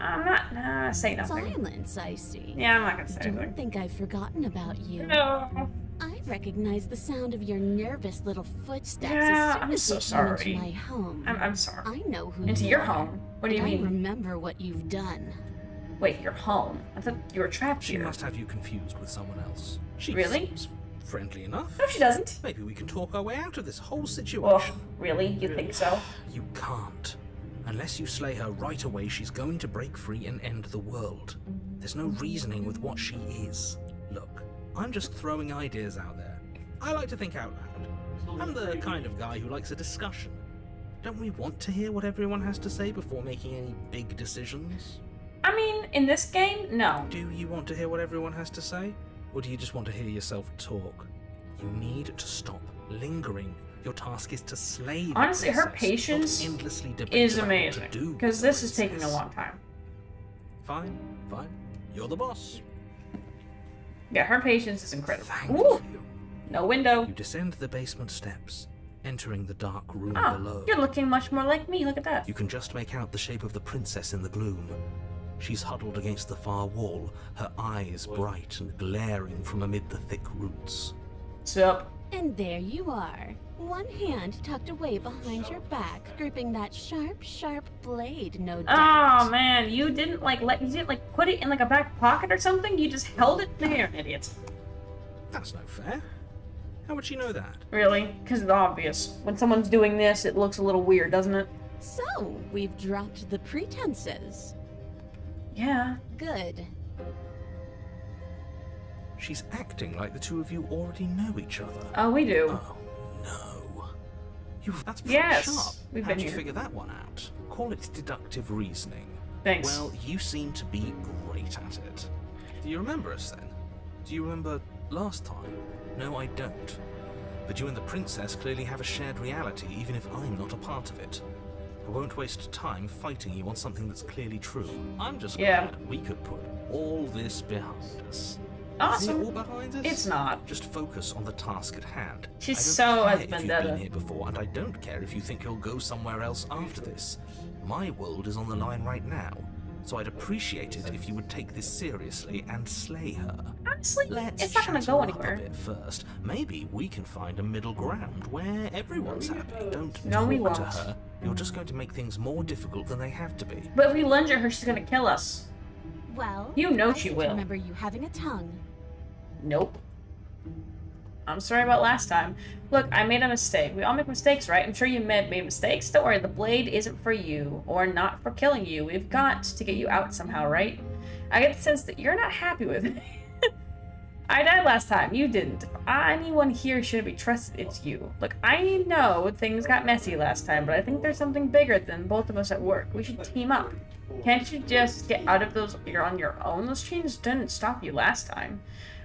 A: I'm not say nothing.
C: Silence, I see.
A: Yeah, I'm not gonna say
C: Don't
A: anything.
C: think I've forgotten about you.
A: No.
C: I recognize the sound of your nervous little footsteps
A: Yeah,
C: as soon
A: I'm
C: as
A: so
C: you come
A: sorry.
C: into my home.
A: I'm sorry.
C: I know who
A: Into
C: you
A: your
C: are,
A: home? What do you
C: and I
A: mean?
C: remember what you've done.
A: Wait, your home? I thought you were trapped
E: She
A: here.
E: must have you confused with someone else. She
A: Really?
E: seems friendly enough.
A: No, she doesn't.
E: Maybe we can talk our way out of this whole situation.
A: Oh, really? You think so?
E: You can't. Unless you slay her right away, she's going to break free and end the world. There's no reasoning with what she is. Look, I'm just throwing ideas out there. I like to think out loud. I'm the kind of guy who likes a discussion. Don't we want to hear what everyone has to say before making any big decisions?
A: I mean, in this game, no.
E: Do you want to hear what everyone has to say? Or do you just want to hear yourself talk? You need to stop lingering. Your task is to slay the
A: Honestly, her
E: princess, not
A: patience
E: endlessly debate
A: is
E: about what to
A: amazing.
E: do with
A: Because
E: the
A: this is taking a
E: princess.
A: long time.
E: Fine, fine. You're the boss.
A: Yeah, her patience is incredible.
E: Thank
A: Ooh,
E: you.
A: no window.
E: You descend the basement steps, entering the dark room
A: Oh,
E: below.
A: you're looking much more like me. Look at that.
E: You can just make out the shape of the princess in the gloom. She's huddled against the far wall, her eyes bright and glaring from amid the thick roots.
A: What's up?
C: And there you are. One hand tucked away behind your back, gripping that sharp, sharp blade, no doubt.
A: Oh man, you didn't put it in like a back pocket or something? You just held it there, idiot.
E: That's no fair. How would she know that?
A: Really? Because it's obvious. When someone's doing this, it looks a little weird, doesn't it?
C: So, we've dropped the pretenses.
A: Yeah.
C: Good.
E: She's acting like the two of you already know each other.
A: Oh, we do.
E: Oh, no. That's pretty
A: Yes,
E: sharp.
A: we've
E: How'd
A: been
E: you
A: here.
E: figure that one out? Call it deductive reasoning.
A: Thanks.
E: Well, you seem to be great at it. Do you remember us then? Do you remember last time? No, I don't. But you and the princess clearly have a shared reality, even if I'm not a part of it. I won't waste time fighting you on something that's clearly true. I'm just
A: Yeah.
E: glad we could put all this behind us.
A: Awesome.
E: Is it all behind us?
A: It's not.
E: Just focus on the task at hand.
A: She's
E: I don't
A: so
E: care
A: as
E: if you've
A: vendetta.
E: been here before, and I don't care if you think you'll go somewhere else after this. My world is on the line right now, so I'd appreciate it if you would take this seriously and slay her.
A: Honestly,
E: Let's
A: it's not gonna
E: shatter
A: go
E: up
A: anywhere.
E: a bit first. Maybe we can find a middle ground where everyone's happy. Don't
A: No, we
E: talk to
A: won't.
E: her. You're just going to make things more difficult than they have to be.
A: But if we lunge at her, she's gonna kill us.
C: Well,
A: You know
C: I
A: she
C: seem to
A: will.
C: remember you having a tongue.
A: Nope. I'm sorry about last time. Look, I made a mistake. We all make mistakes, right? I'm sure you made mistakes. Don't worry, the blade isn't for you, or not for killing you. We've got to get you out somehow, right? I get the sense that you're not happy with me. I died last time. You didn't. If anyone here should be trusted, it's you. Look, I know things got messy last time, but I think there's something bigger than both of us at work. We should team up. Can't you just get out of those? You're on your own. Those chains didn't stop you last time.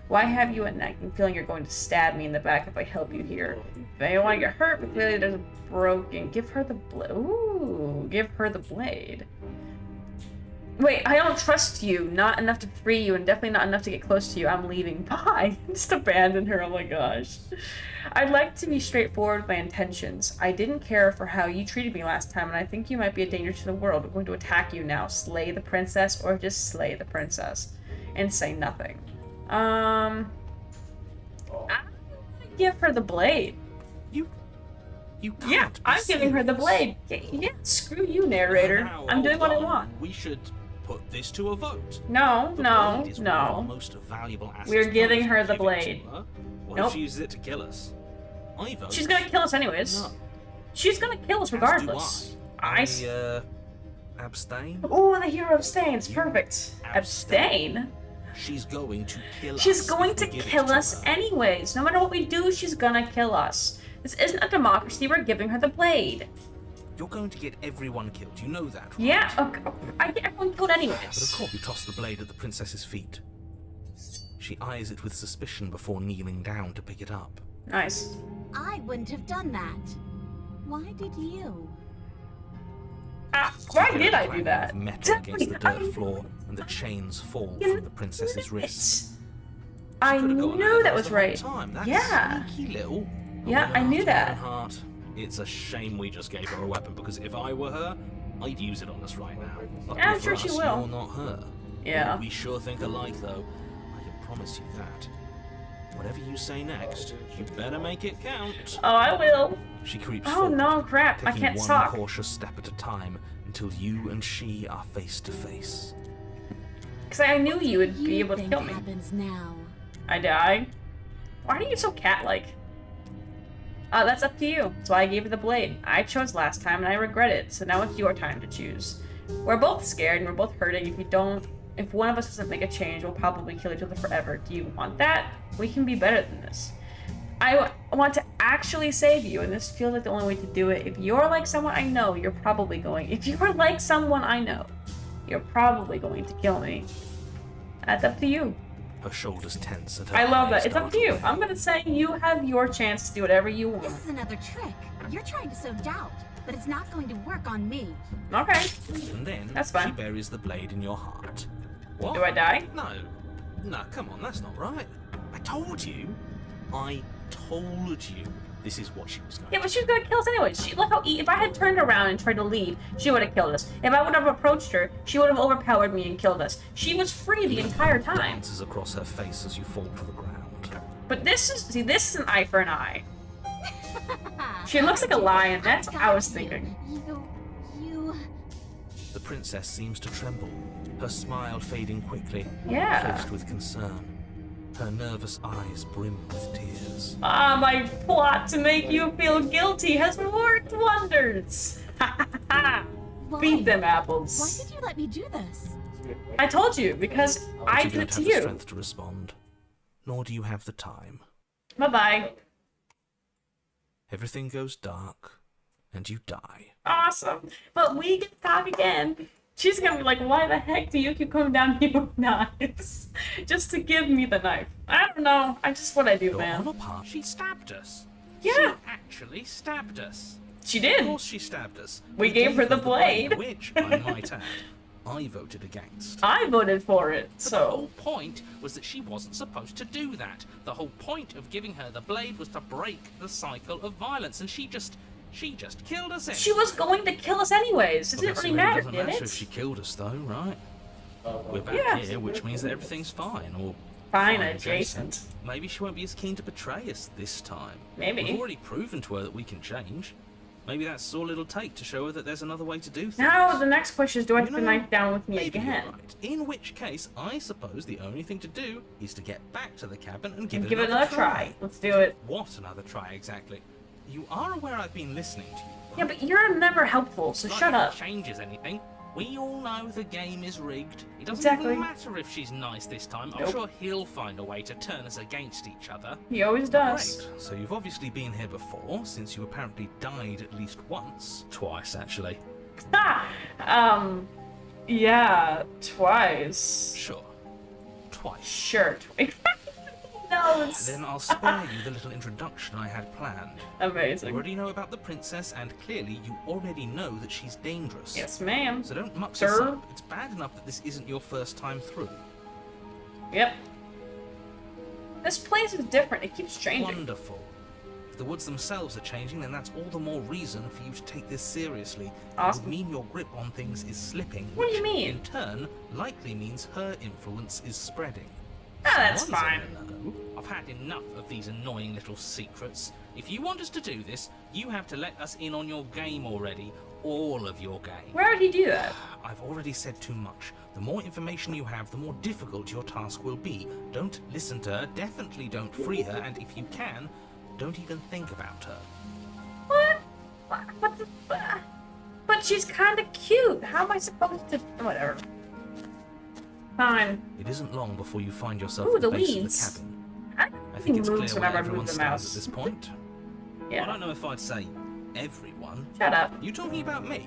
A: Why have you a nagging feeling you're going to stab me in the back if I help you here? If I don't want to get hurt, but clearly there's a broken. Give her the blade. Ooh, give her the blade. Wait, I don't trust you. Not enough to free you, and definitely not enough to get close to you. I'm leaving. Bye. Just abandon her. Oh my gosh. I'd like to be straightforward with my intentions. I didn't care for how you treated me last time, and I think you might be a danger to the world. I'm going to attack you now. Slay the princess, or just slay the princess. And say nothing. I'm gonna give her the blade.
E: You can't
A: Yeah,
E: be
A: I'm giving her the
E: serious.
A: blade. Yeah, screw you, narrator.
E: Now,
A: I'm doing what I
E: hold on.
A: want.
E: We should put this to a vote.
A: No,
E: The
A: no,
E: blade is one of our
A: no.
E: most valuable assets.
A: We're giving her the
E: Give it to
A: blade.
E: her. What
A: Nope.
E: if she uses it to kill us? I vote.
A: She's gonna kill us anyways.
E: No.
A: She's gonna kill us
E: As do
A: regardless.
E: I abstain.
A: Oh, the hero abstains. Perfect.
E: Abstain.
A: Abstain?
E: She's going to kill us.
A: She's going
E: if
A: to
E: we give it
A: kill
E: to
A: us
E: her.
A: anyways. No matter what we do, she's gonna kill us. This isn't a democracy. We're giving her the blade.
E: You're going to get everyone killed. You know that, right?
A: Yeah, okay. I get everyone killed
E: But of
A: anyways.
E: course, you toss the blade at the princess's feet. She eyes it with suspicion before kneeling down to pick it up.
A: Nice.
C: I wouldn't have done that. Why did you?
A: Why
E: You
A: did
E: hear
A: I
E: the
A: do
E: clang
A: that?
E: of metal against the
A: Exactly.
E: dirt floor, and the chains fall
A: You
E: from the princess's wrists.
A: I
E: Could've gotten
A: knew
E: out of
A: that
E: this
A: was
E: the
A: right.
E: whole time. That's
A: Yeah.
E: sneaky little.
A: Yeah,
E: woman
A: I knew
E: after my
A: that.
E: own heart. It's a shame we just gave her a weapon, because if I were her,
B: I'd use it on us right now. Luckily
A: Yeah, I'm
B: for
A: sure she
B: us,
A: will.
B: You're not her.
A: Yeah.
B: We sure think alike, though. I can promise you that. Whatever you say next, you better make it count.
A: Oh, I will.
B: She creeps
A: Oh
B: forward,
A: no, crap! I
B: taking
A: can't
B: one
A: talk.
B: cautious step at a time until you and she are face to face.
A: Because I knew you would be
C: You
A: able to
C: think
A: kill me.
C: happens now?
A: I die. Why are you so cat-like? That's up to you. That's why I gave you the blade. I chose last time and I regret it, so now it's your time to choose. We're both scared and we're both hurting. If one of us doesn't make a change, we'll probably kill each other forever. Do you want that? We can be better than this. I want to actually save you, and this feels like the only way to do it. If you're like someone I know, you're probably going. If you're like someone I know, you're probably going to kill me. That's up to you.
B: Her shoulders tense and her
A: I love
B: eyes
A: that. It's up
B: dart
A: to you.
B: away.
A: I'm gonna say you have your chance to do whatever you want.
H: This is another trick. You're trying to sow doubt, but it's not going to work on me.
A: Okay.
B: And then
A: That's fine.
B: she buries the blade in your heart. What?
A: Do I die?
B: No, come on, that's not right. I told you. This is what she was going
A: Yeah,
B: to
A: but she was gonna kill us anyway. Look how if I had turned around and tried to leave, she would have killed us. If I would have approached her, she would have overpowered me and killed us. She was free the entire time.
B: Dances across her face as you fall to the ground.
A: But this is an eye for an eye. She looks like a lion. That's what I was thinking.
H: You...
B: The princess seems to tremble, her smile fading quickly,
A: Yeah.
B: faced with concern. Her nervous eyes brim with tears.
A: Ah, my plot to make you feel guilty has worked wonders.
H: Why?
A: Beat them
H: Why
A: apples.
H: did you let me do this?
A: I told you because I
B: you
A: did
B: don't
A: it to
B: have the
A: you.
B: strength to respond, nor do you have the time.
A: Bye bye.
B: Everything goes dark, and you die.
A: Awesome. But we get to talk again. She's gonna be like, why the heck do you keep coming down here with knives? Just to give me the knife. I don't know. I just what I do,
B: Your
A: man.
B: honor part, she stabbed us.
A: Yeah.
B: She actually stabbed us.
A: She
B: Of
A: did.
B: course she stabbed us.
A: We gave her the blade.
B: Which, I might add, I voted against.
A: I voted for it,
B: The
A: so
B: whole point was that she wasn't supposed to do that. The whole point of giving her the blade was to break the cycle of violence, and she just killed us.
A: she was going to kill us anyways. It
B: I
A: didn't
B: guess
A: really
B: it
A: matter,
B: doesn't
A: did
B: matter
A: it?
B: if she killed us, though, right? We're back
A: Yeah.
B: here, which means that everything's fine, or
A: Fine adjacent.
B: Maybe she won't be as keen to betray us this time.
A: Maybe.
B: We've already proven to her that we can change. Maybe that's all it'll take to show her that there's another way to do things.
A: Now the next question is, do I have
B: You
A: the
B: know,
A: knife down with me
B: Maybe
A: again?
B: you're right. In which case, I suppose the only thing to do is to get back to the cabin and
A: Give
B: give
A: it another try. Let's do it.
B: What another try exactly? You are aware I've been listening to you.
A: Yeah, but you're never helpful, so
B: Not
A: shut
B: like
A: up.
B: it changes anything. We all know the game is rigged. It doesn't
A: Exactly.
B: even matter if she's nice this time. I'm
A: Nope.
B: sure he'll find a way to turn us against each other.
A: He always does.
B: Great. So you've obviously been here before, since you apparently died at least once. Twice, actually.
A: Yeah, twice.
B: Sure. Twice.
A: Sure, twice. knows?
B: Then I'll spare you the little introduction I had planned. You
A: Amazing.
B: already know about the princess, and clearly you already know that she's dangerous.
A: Yes, ma'am.
B: So don't muck this
A: Sir.
B: up. It's bad enough that this isn't your first time through.
A: Yep. This place is different. It keeps changing.
B: Wonderful. If the woods themselves are changing, then that's all the more reason for you to take this seriously. It
A: Awesome.
B: would mean your grip on things is slipping.
A: What do you
B: which,
A: mean?
B: In turn, likely means her influence is spreading.
A: Ah, that's
B: Someone's
A: fine.
B: in the know. I've had enough of these annoying little secrets. If you want us to do this, you have to let us in on your game already. All of your game.
A: Where would he do that?
B: I've already said too much. The more information you have, the more difficult your task will be. Don't listen to her, definitely don't free her, and if you can, don't even think about her.
A: What? But she's kind of cute. How am I supposed to? Whatever. Fine.
B: It isn't long before you find yourself
A: Ooh,
B: at the
A: the
B: base
A: weeds.
B: of the cabin.
A: I
B: I think
A: think
B: it's
A: moves
B: clear where
A: whenever I
B: everyone
A: move the
B: stands at
A: mouse.
B: this point. I
A: Yeah.
B: don't know if I'd say everyone.
A: Shut up.
B: You talking about me?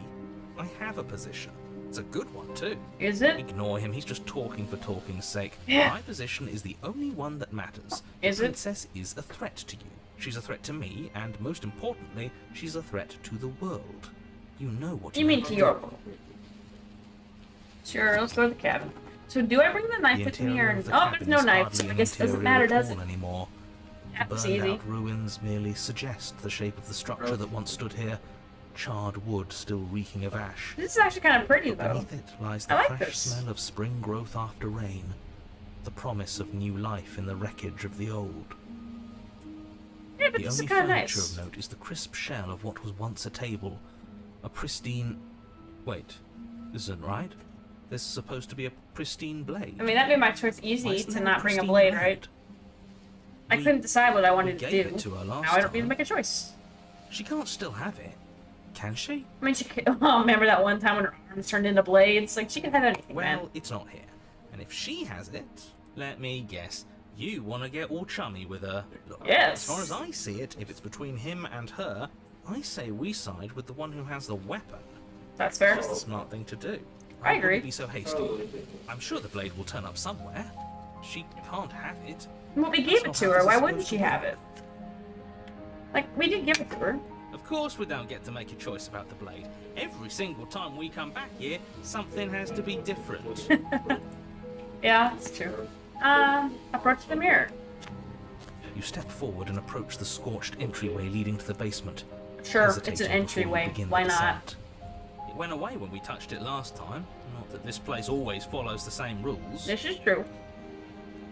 B: I have a position. It's a good one, too.
A: Is it?
B: Ignore him, he's just talking for talking's sake.
A: Yeah.
B: My position is the only one that matters.
A: Is
B: the
A: it?
B: princess is a threat to you. She's a threat to me, and most importantly, she's a threat to the world. You know what
A: You mean
B: have
A: to
B: do.
A: your world? Sure. Let's go to the cabin. So do I bring the knife
B: The
A: with me
B: interior
A: or?
B: of the
A: Oh,
B: cabin
A: there's no
B: is
A: knife.
B: hardly
A: So I
B: an
A: guess it doesn't
B: interior
A: matter,
B: at
A: does
B: all
A: it?
B: anymore.
A: That's
B: Burned
A: easy.
B: out ruins merely suggest the shape of the structure that once stood here. charred wood still reeking of ash.
A: This is actually kind of pretty, though.
B: Beneath it lies
A: I
B: the
A: like
B: fresh
A: this.
B: smell of spring growth after rain, the promise of new life in the wreckage of the old.
A: Yeah, but
B: The
A: this is
B: only
A: kind of
B: furniture
A: nice.
B: of note is the crisp shell of what was once a table, a pristine... Wait, this isn't right. There's supposed to be a pristine blade.
A: I mean, that made my choice
B: Why
A: easy
B: isn't
A: to
B: there
A: not bring a
B: pristine
A: blade, right? I
B: We-
A: couldn't decide what I
B: we
A: wanted to
B: gave
A: do.
B: it to her last
A: Now I don't need to
B: time.
A: make a choice.
B: She can't still have it, can she?
A: I mean, she could, oh, remember that one time when her arms turned into blades? Like, she can have anything,
B: Well,
A: man.
B: it's not here. And if she has it, let me guess, you want to get all chummy with her. Look,
A: Yes.
B: as far as I see it, if it's between him and her, I say we side with the one who has the weapon.
A: That's fair.
B: That's the smart thing to do.
A: I agree.
B: Wouldn't be so hasty. I'm sure the blade will turn up somewhere. She can't have it.
A: Well, we gave it to her. Why wouldn't she have it? Like, we did give it to her.
B: Of course we don't get to make a choice about the blade. Every single time we come back here, something has to be different.
A: Yeah, it's true. Approach the mirror.
B: You step forward and approach the scorched entryway leading to the basement.
A: Sure, it's an
B: hesitating before you
A: entryway.
B: begin the
A: Why not?
B: descent. It went away when we touched it last time. Not that this place always follows the same rules.
A: This is true.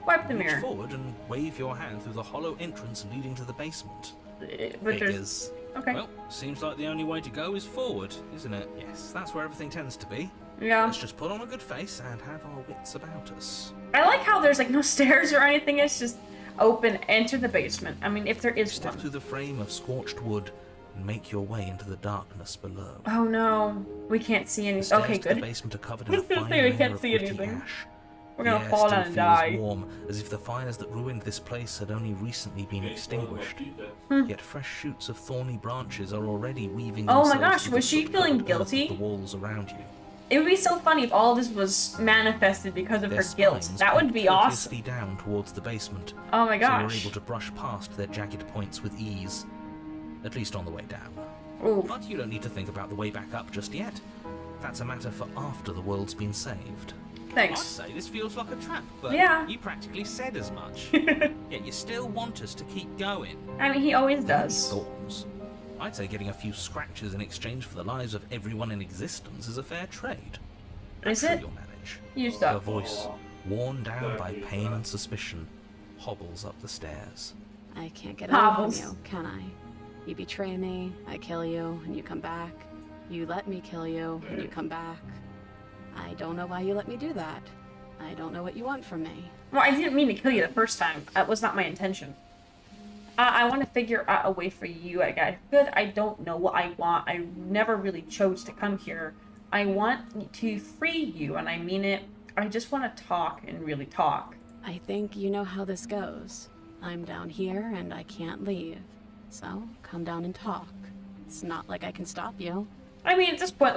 A: Wipe the
B: Reach
A: mirror.
B: forward and wave your hand through the hollow entrance leading to the basement.
A: But there's...
B: Figures.
A: Okay.
B: Well, seems like the only way to go is forward, isn't it? Yes, that's where everything tends to be.
A: Yeah.
B: Let's just put on a good face and have our wits about us.
A: I like how there's, like, no stairs or anything. It's just open, enter the basement. I mean, if there is
B: Step
A: one.
B: through the frame of scorched wood and make your way into the darkness below.
A: Oh, no. We can't see
B: The
A: anything.
B: stairs
A: Okay,
B: to the
A: good.
B: basement are covered in
A: I
B: a
A: was gonna
B: fine
A: say we
B: layer
A: can't
B: of
A: see
B: gritty
A: anything.
B: ash.
A: We're gonna
B: The
A: fall
B: air
A: down
B: still
A: and
B: feels
A: die.
B: warm, as if the fires that ruined this place had only recently been extinguished. Yet fresh shoots of thorny branches are already weaving
A: Hmm. Oh my
B: themselves
A: gosh,
B: through
A: was
B: the
A: she feeling
B: soot-covered earth
A: guilty?
B: of the walls around you.
A: It would be so funny if all this was manifested because of
B: Their
A: her guilt.
B: spines
A: That would
B: point
A: be awesome.
B: courteously down towards the basement,
A: Oh my
B: so you're
A: gosh.
B: able to brush past their jagged points with ease, at least on the way down.
A: Ooh.
B: But you don't need to think about the way back up just yet. That's a matter for after the world's been saved. I'd
A: Thanks.
B: say this feels like a trap, but
A: Yeah.
B: you practically said as much. Yet you still want us to keep going.
A: I mean, he always
B: There are
A: does.
B: Thorns. I'd say getting a few scratches in exchange for the lives of everyone in existence is a fair trade. I'm
A: Is
B: sure
A: it?
B: you'll manage.
A: You
B: Her
A: stop.
B: voice, worn down by pain and suspicion, hobbles up the stairs.
C: I can't get away
A: Hobbles.
C: from you, can I? You betray me, I kill you, and you come back. You let me kill you, and you come back. I don't know why you let me do that. I don't know what you want from me.
A: Well, I didn't mean to kill you the first time. That was not my intention. I want to figure out a way for you. I don't know what I want. I never really chose to come here. I want to free you, and I mean it. I just want to talk and really talk.
C: I think you know how this goes. I'm down here, and I can't leave. So, come down and talk. It's not like I can stop you.
A: I mean, at this point,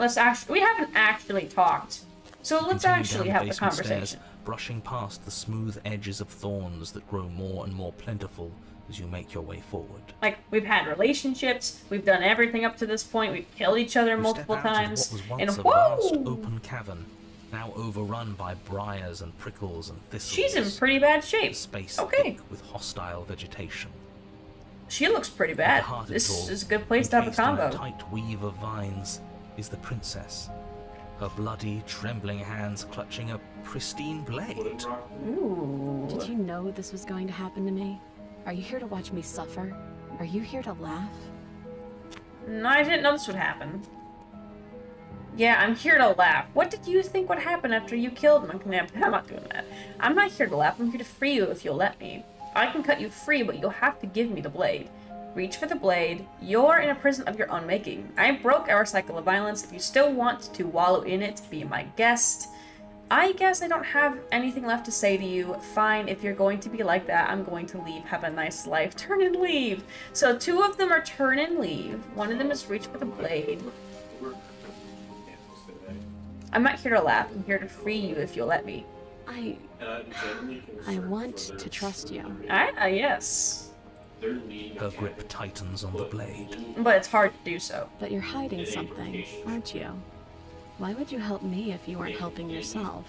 A: we haven't actually talked. So let's
B: Continue
A: actually
B: down
A: have the
B: basement
A: conversation.
B: stairs, brushing past the smooth edges of thorns that grow more and more plentiful as you make your way forward.
A: Like, we've had relationships, we've done everything up to this point, we've killed each other
B: You
A: multiple
B: step out
A: times,
B: into what
A: and
B: was once a vast
A: whoa!
B: open cavern, now overrun by briars and prickles and thistles.
A: She's in pretty bad
B: A
A: shape.
B: space
A: Okay.
B: thick with hostile vegetation.
A: She looks pretty
B: At the
A: bad.
B: heart of it
A: This
B: all,
A: is a good place to have a
B: encased in
A: combo.
B: tight weave of vines is the princess, her bloody, trembling hands clutching a pristine blade.
A: Ooh.
C: Did you know this was going to happen to me? Are you here to watch me suffer? Are you here to laugh?
A: No, I didn't know this would happen. Yeah, I'm here to laugh. What did you think would happen after you killed McNabb? I'm not doing that. I'm not here to laugh. I'm here to free you if you'll let me. I can cut you free, but you'll have to give me the blade. Reach for the blade. You're in a prison of your own making. I broke our cycle of violence. If you still want to wallow in it, be my guest. I guess I don't have anything left to say to you. Fine, if you're going to be like that, I'm going to leave. Have a nice life. Turn and leave. So 2 of them are turn and leave. One of them is reach for the blade. I'm not here to laugh. I'm here to free you if you'll let me.
C: I want to trust you.
A: Yes.
B: Her grip tightens on the blade.
A: But it's hard to do so.
C: But you're hiding something, aren't you? Why would you help me if you weren't helping yourself?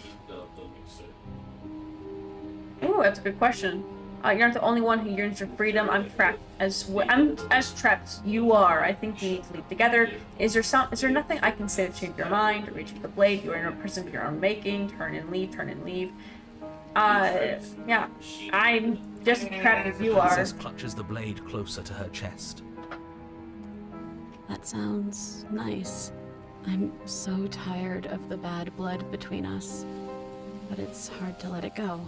A: Ooh, that's a good question. You're not the only one who yearns for freedom. I'm trapped I'm as trapped as you are. I think we need to leave together. Is there nothing I can say to change your mind? Reach for the blade. You are in a prison of your own making. Turn and leave. Turn and leave. Yeah. I'm just as trapped as you
E: The
A: are.
E: princess clutches the blade closer to her chest.
C: That sounds nice. I'm so tired of the bad blood between us. But it's hard to let it go.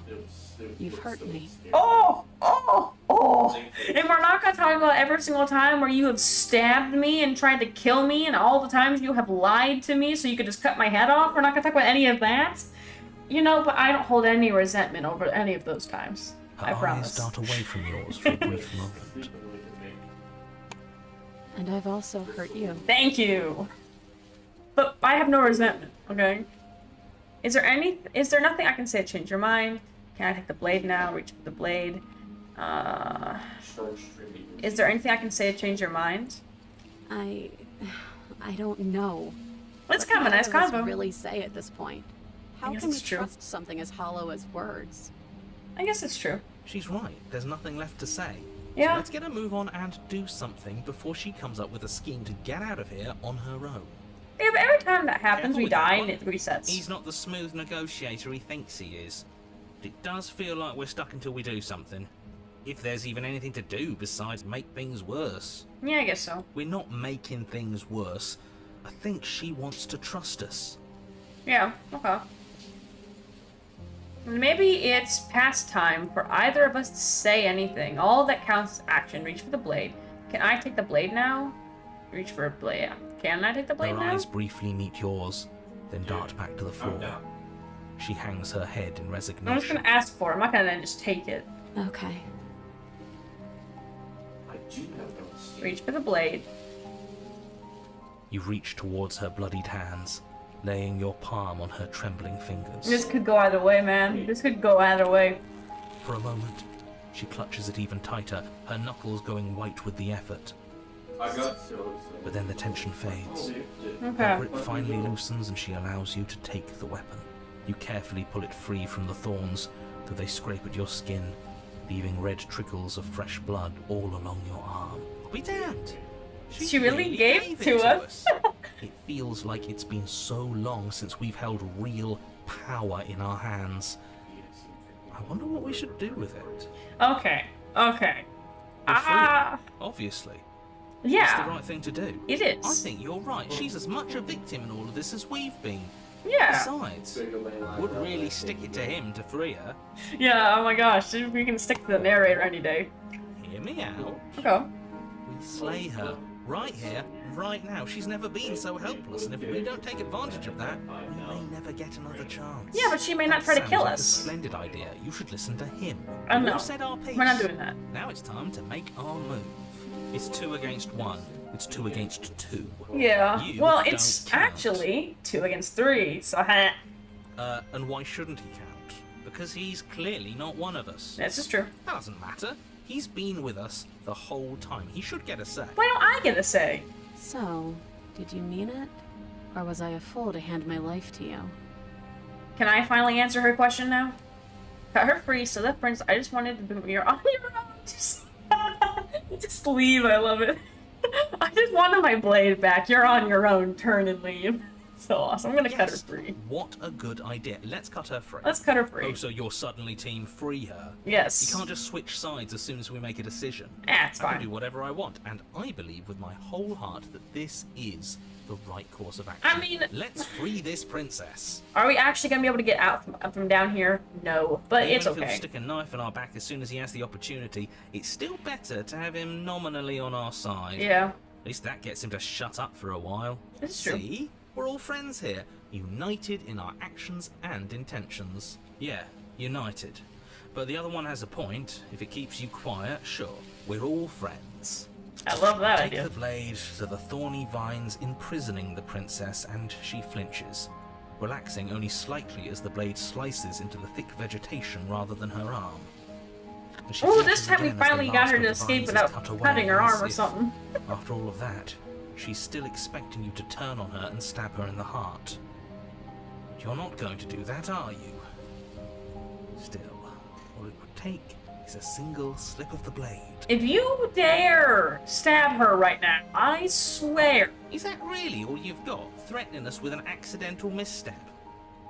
C: You've hurt me.
A: Oh! And we're not gonna talk about every single time where you have stabbed me and tried to kill me, and all the times you have lied to me so you could just cut my head off. We're not gonna talk about any of that. You know, but I don't hold any resentment over any of those times.
E: Her
A: I
E: eyes
A: promise.
E: dart away from yours for a brief moment.
C: And I've also hurt you.
A: Thank you. But I have no resentment, okay? Is there nothing I can say to change your mind? Can I take the blade now? Reach for the blade. Is there anything I can say to change your mind?
C: I don't know.
A: It's
C: What
A: kind of a nice
C: can either of us
A: combo.
C: really say at this point? How
A: guess
C: can we
A: it's true.
C: trust something as hollow as words?
A: I guess it's true.
E: She's right. There's nothing left to say.
A: Yeah.
E: So let's get a move on and do something before she comes up with a scheme to get out of here on her own.
A: Yeah, but every time that happens,
E: Careful
A: we
E: with that
A: die and
E: one.
A: it resets.
E: He's not the smooth negotiator he thinks he is. But it does feel like we're stuck until we do something. If there's even anything to do besides make things worse.
A: Yeah, I guess so.
E: We're not making things worse. I think she wants to trust us.
A: Yeah, okay. Maybe it's past time for either of us to say anything. All that counts is action. Reach for the blade. Can I take the blade now? Reach for a blade. Can I take the blade
E: Her
A: now?
E: eyes briefly meet yours, then dart back to the floor. She hangs her head in
A: I'm just
E: resignation.
A: gonna ask for it. I'm not gonna just take it.
C: Okay.
G: I do have those.
A: Reach for the blade.
E: You reach towards her bloodied hands, laying your palm on her trembling fingers.
A: This could go either way, man. This could go either way.
E: For a moment, she clutches it even tighter, her knuckles going white with the effort.
G: I got so.
E: But then the tension fades. Her
A: Okay.
E: grip finally loosens and she allows you to take the weapon. You carefully pull it free from the thorns, though they scrape at your skin, leaving red trickles of fresh blood all along your arm. I'll be damned!
A: She really gave
E: it
A: to us.
E: It feels like it's been so long since we've held real power in our hands. I wonder what we should do with it.
A: Okay. Okay.
E: We're free,
A: Ah.
E: obviously.
A: Yeah.
E: It's the right thing to do.
A: It is.
E: I think you're right. She's as much a victim in all of this as we've been.
A: Yeah.
E: Besides, would really stick it to him to free her.
A: Yeah. Oh my gosh. We can stick to the narrator any day.
E: Hear me out.
A: Okay.
E: We slay her. Right here, right now. She's never been so helpless, and if we don't take advantage of that, we may never get another chance.
A: Yeah, but she may not
E: That
A: try to
E: sounds
A: kill
E: like
A: us.
E: A splendid idea. You should listen to him.
A: I
E: We've
A: know.
E: all said our piece.
A: We're not doing that.
E: Now it's time to make our move. It's 2 against 1. It's 2 against 2.
A: Yeah.
E: You
A: Well,
E: don't
A: it's
E: count.
A: actually 2 against 3. So heh.
E: And why shouldn't he count? Because he's clearly not one of us.
A: This is true.
E: That doesn't matter. He's been with us the whole time. He should get a say.
A: Why don't I get a say?
C: So, did you mean it? Or was I a fool to hand my life to you?
A: Can I finally answer her question now? Cut her free, so that prince. I just wanted to be you're on your own. Just leave. I love it. I just wanted my blade back. You're on your own. Turn and leave. So awesome. I'm gonna cut her
E: Yes.
A: free.
E: What a good idea. Let's cut her free.
A: Let's cut her
E: Oh,
A: free.
E: so you're suddenly team free her.
A: Yes.
E: You can't just switch sides as soon as we make a decision.
A: It's
E: I can
A: fine.
E: do whatever I want, and I believe with my whole heart that this is the right course of action.
A: I mean-
E: let's free this princess.
A: Are we actually gonna be able to get out from down here? No, but
E: Even
A: it's
E: if he'll
A: okay.
E: stick a knife in our back as soon as he has the opportunity, it's still better to have him nominally on our side.
A: Yeah.
E: At least that gets him to shut up for a while.
A: This is true.
E: See? We're all friends here, united in our actions and intentions. Yeah, united. But the other one has a point. If it keeps you quiet, sure, we're all friends.
A: I love that
E: Take
A: idea.
E: the blade to the thorny vines imprisoning the princess, and she flinches, relaxing only slightly as the blade slices into the thick vegetation rather than her arm. And she
A: Oh,
E: flinches
A: this time we
E: again as the
A: finally got
E: last
A: her
E: of
A: to
E: the
A: escape
E: vines is
A: without
E: cut away,
A: cutting her
E: as
A: arm or
E: if,
A: something.
E: After all of that, she's still expecting you to turn on her and stab her in the heart. But you're not going to do that, are you? Still, all it would take is a single slip of the blade.
A: If you dare stab her right now, I swear.
B: Is that really all you've got? Threatening us with an accidental misstep?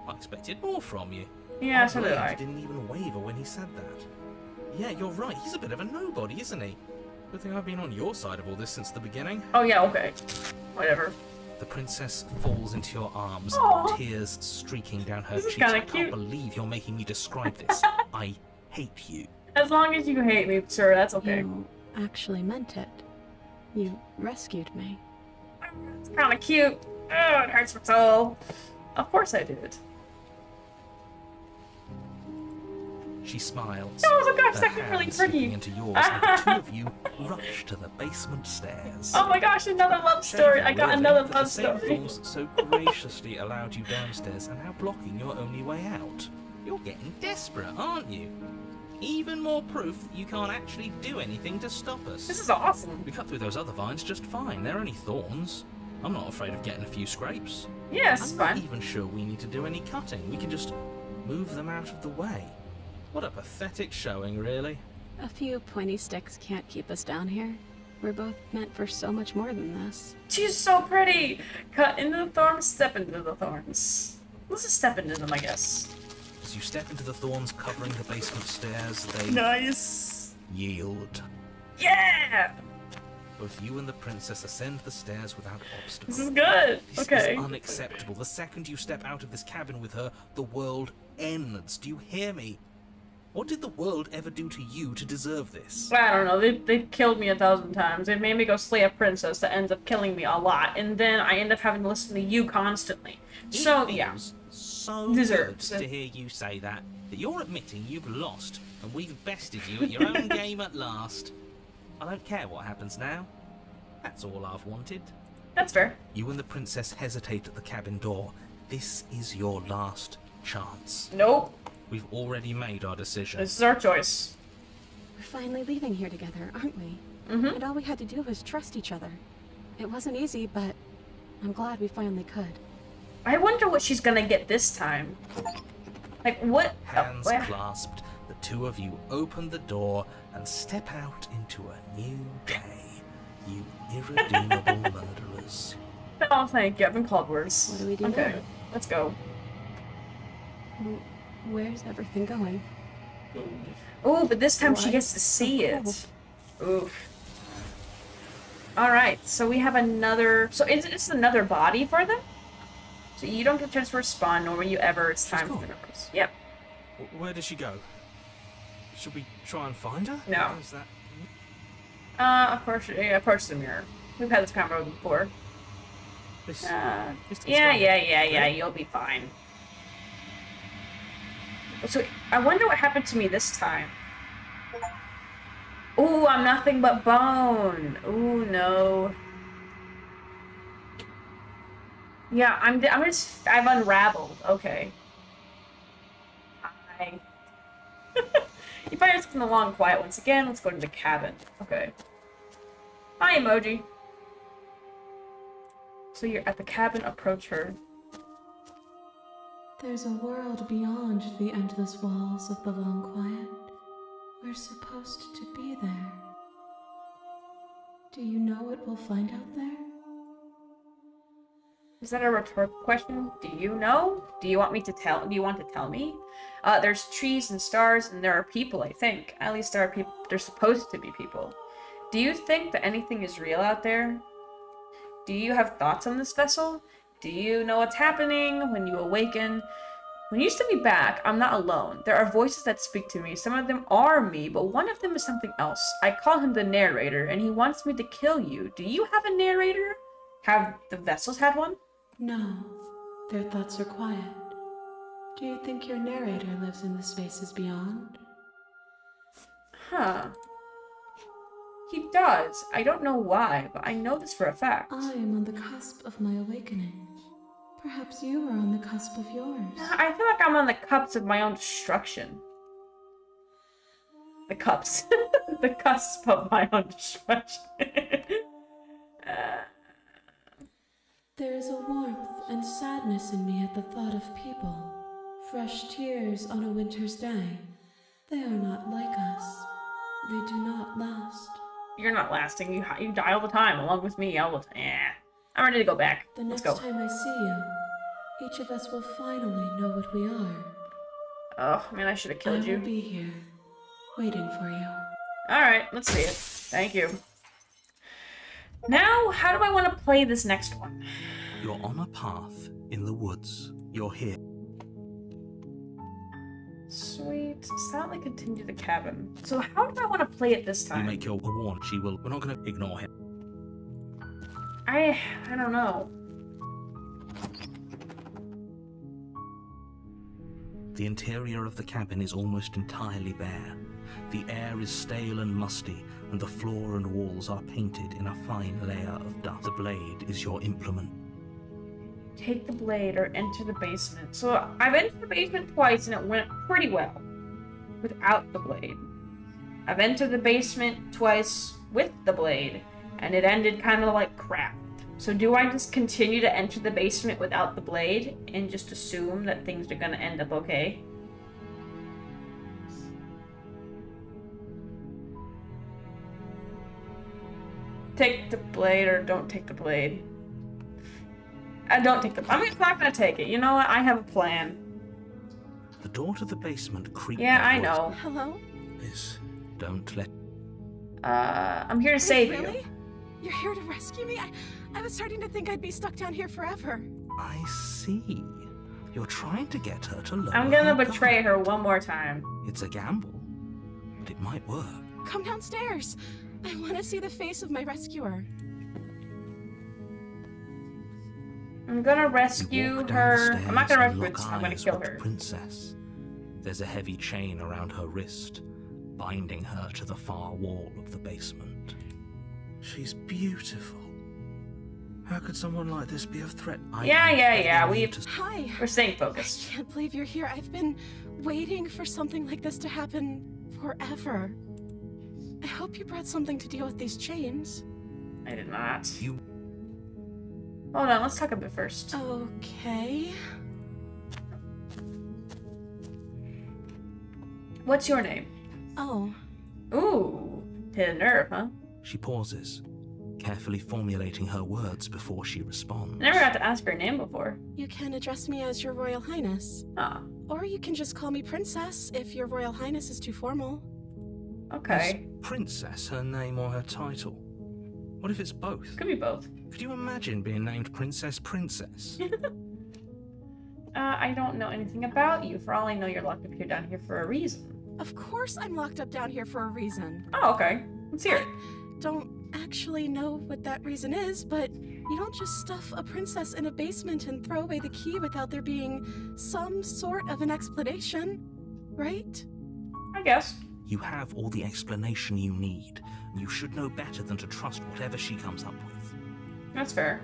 B: I expected more from you.
A: Yeah,
E: Our
A: so did
E: blade
A: I.
E: didn't even waver when he said that. Yeah, you're right. He's a bit of a nobody, isn't he? Good thing I've been on your side of all this since the beginning.
A: Oh yeah, okay. Whatever.
E: The princess falls into your arms,
A: Aw.
E: tears streaking down her
A: This is
E: cheeks.
A: kinda
E: I
A: cute.
E: can't believe you're making me describe this. I hate you.
A: As long as you hate me, sir, that's okay.
C: You actually meant it. You rescued me.
A: It's kind of cute. Oh, it hurts my soul. Of course I did.
E: She smiles.
A: Oh my gosh,
E: her
A: that's really
E: hand
A: pretty.
E: slipping into yours, and the two of you rush to the basement stairs.
A: Oh my gosh, another love story. I got
E: Really,
A: another
E: that
A: love
E: the same
A: story.
E: force so graciously allowed you downstairs and now blocking your only way out.
B: You're getting desperate, aren't you? Even more proof that you can't actually do anything to stop us.
A: This is awesome.
E: We cut through those other vines just fine. They're only thorns. I'm not afraid of getting a few scrapes.
A: Yes, it's
E: I'm not
A: fine.
E: even sure we need to do any cutting. We can just move them out of the way.
B: What a pathetic showing, really.
C: A few pointy sticks can't keep us down here. We're both meant for so much more than this.
A: She's so pretty. Cut into the thorns, step into the thorns. Let's just step into them, I guess.
E: As you step into the thorns covering the basement stairs, they
A: Nice.
E: yield.
A: Yeah.
E: Both you and the princess ascend the stairs without obstacle.
A: This is good.
E: This
A: Okay.
E: is unacceptable. The second you step out of this cabin with her, the world ends. Do you hear me? What did the world ever do to you to deserve this?
A: I don't know. They've killed me 1,000 times. They've made me go slay a princess that ends up killing me a lot, and then I end up having to listen to you constantly. So
B: It
A: yeah.
B: feels so
A: Deserves
B: good
A: it.
B: to hear you say that you're admitting you've lost and we've bested you at your own game at last. I don't care what happens now. That's all I've wanted.
A: That's fair.
E: You and the princess hesitate at the cabin door. This is your last chance.
A: Nope.
E: We've already made our decision.
A: This is our choice.
C: We're finally leaving here together, aren't we?
A: Mm-hmm.
C: And all we had to do was trust each other. It wasn't easy, but I'm glad we finally could.
A: I wonder what she's gonna get this time. Like what?
E: Hands
A: oh,
E: clasped, the two of you open the door and step out into a new day. You irredeemable murderers.
A: Oh, thank you. I've been called worse.
C: What do we do
A: Okay,
C: now?
A: let's go.
C: Where's everything going?
A: Oh, but this time she
C: What?
A: gets to see
C: Oh,
A: it. Oof. Alright, so we have another... So it's another body for them? So you don't get a chance to respond, nor will you ever. It's time for
E: gone.
A: the numbers. Yep.
E: Where did she go? Should we try and find her?
A: No.
E: Is that...
A: Approach the mirror. We've had this conversation before.
E: This,
A: Yeah,
E: this doesn't
A: yeah,
E: sound-
A: you'll be fine. So, I wonder what happened to me this time. Ooh, I'm nothing but bone. Ooh, no. Yeah, I've unraveled. Okay. You find us in the long quiet once again. Let's go to the cabin. Okay. Hi, emoji. So you're at the cabin. Approach her.
D: There's a world beyond the endless walls of the long quiet. We're supposed to be there. Do you know what we'll find out there?
A: Is that a rhetorical question? Do you know? Do you want me to tell? Do you want to tell me? There's trees and stars, and there are people. I think at least there are people. There's supposed to be people. Do you think that anything is real out there? Do you have thoughts on this vessel? Do you know what's happening when you awaken? When you send me back, I'm not alone. There are voices that speak to me. Some of them are me, but one of them is something else. I call him the narrator, and he wants me to kill you. Do you have a narrator? Have the vessels had one?
D: No, their thoughts are quiet. Do you think your narrator lives in the spaces beyond?
A: Huh. He does. I don't know why, but I know this for a fact.
D: I am on the cusp of my awakening. Perhaps you are on the cusp of yours.
A: I feel like I'm on the cups of my own destruction. The cups. The cusp of my own destruction.
D: There is a warmth and sadness in me at the thought of people. Fresh tears on a winter's day. They are not like us. They do not last.
A: You're not lasting. You die all the time, along with me all the time. Yeah. I'm ready to go back.
D: The
A: Let's
D: next
A: go.
D: time I see you, each of us will finally know what we are.
A: Oh, man, I should have killed
D: I
A: you.
D: will be here, waiting for you.
A: Alright, let's see it. Thank you. Now, how do I want to play this next one?
B: You're on a path in the woods. You're here.
A: Sweet. Silently continue the cabin. So how do I want to play it this
B: You
A: time?
B: make your warn. She will. We're not going to ignore him.
A: I don't know.
B: The interior of the cabin is almost entirely bare. The air is stale and musty, and the floor and walls are painted in a fine layer of dust. The blade is your implement.
A: Take the blade or enter the basement. So I've entered the basement twice and it went pretty well without the blade. I've entered the basement twice with the blade and it ended kind of like crap. So do I just continue to enter the basement without the blade and just assume that things are going to end up okay? Take the blade or don't take the blade. I don't take the. I'm not gonna take it. You know what? I have a plan.
B: The door to the basement creaks.
A: Yeah, I know.
F: Hello?
B: Liz, don't let.
A: I'm here to save
F: Really?
A: you.
F: You're here to rescue me? I was starting to think I'd be stuck down here forever.
B: I see. You're trying to get her to lower
A: I'm gonna
B: her
A: betray
B: guard.
A: her one more time.
B: It's a gamble, but it might work.
F: Come downstairs. I want to see the face of my rescuer.
A: I'm gonna
B: You
A: rescue
B: walk
A: her.
B: downstairs
A: I'm not gonna
B: and
A: rescue her.
B: lock
A: I'm gonna
B: eyes
A: kill
B: with the
A: her.
B: princess. There's a heavy chain around her wrist, binding her to the far wall of the basement.
E: She's beautiful. How could someone like this be a threat?
A: Yeah.
B: We've
F: Hi.
A: We're staying
F: I
A: focused.
F: can't believe you're here. I've been waiting for something like this to happen forever. I hope you brought something to deal with these chains.
A: I did not.
B: You
A: Hold on. Let's talk a bit first.
F: Okay.
A: What's your name?
F: Oh,
A: Ooh, hit a nerve, huh?
B: She pauses, carefully formulating her words before she responds.
A: I never got to ask her name before.
F: you can address me as Your Royal Highness.
A: Ah,
F: Or you can just call me Princess if Your Royal Highness is too formal.
A: okay.
B: Is Princess her name or her title? What if it's both?
A: Could be both.
B: Could you imagine being named Princess?
A: I don't know anything about you. For all I know, you're locked up here down here for a reason.
F: Of course I'm locked up down here for a reason.
A: Oh, okay. Let's hear it.
F: Don't actually know what that reason is, but you don't just stuff a princess in a basement and throw away the key without there being some sort of an explanation, right?
A: I guess.
B: You have all the explanation you need. You should know better than to trust whatever she comes up with.
A: That's fair.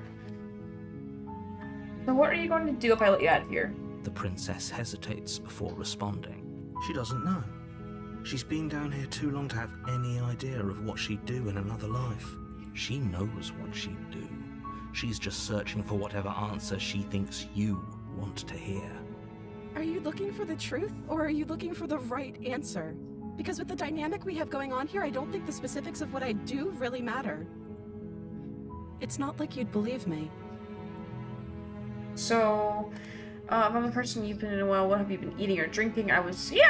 A: So what are you going to do if I let you out of here?
B: The princess hesitates before responding. She doesn't know. She's been down here too long to have any idea of what she'd do in another life. She knows what she'd do. She's just searching for whatever answer she thinks you want to hear.
F: Are you looking for the truth, or are you looking for the right answer? Because with the dynamic we have going on here, I don't think the specifics of what I do really matter. It's not like you'd believe me.
A: So, if I'm the person you've been in a while, what have you been eating or drinking? Yeah,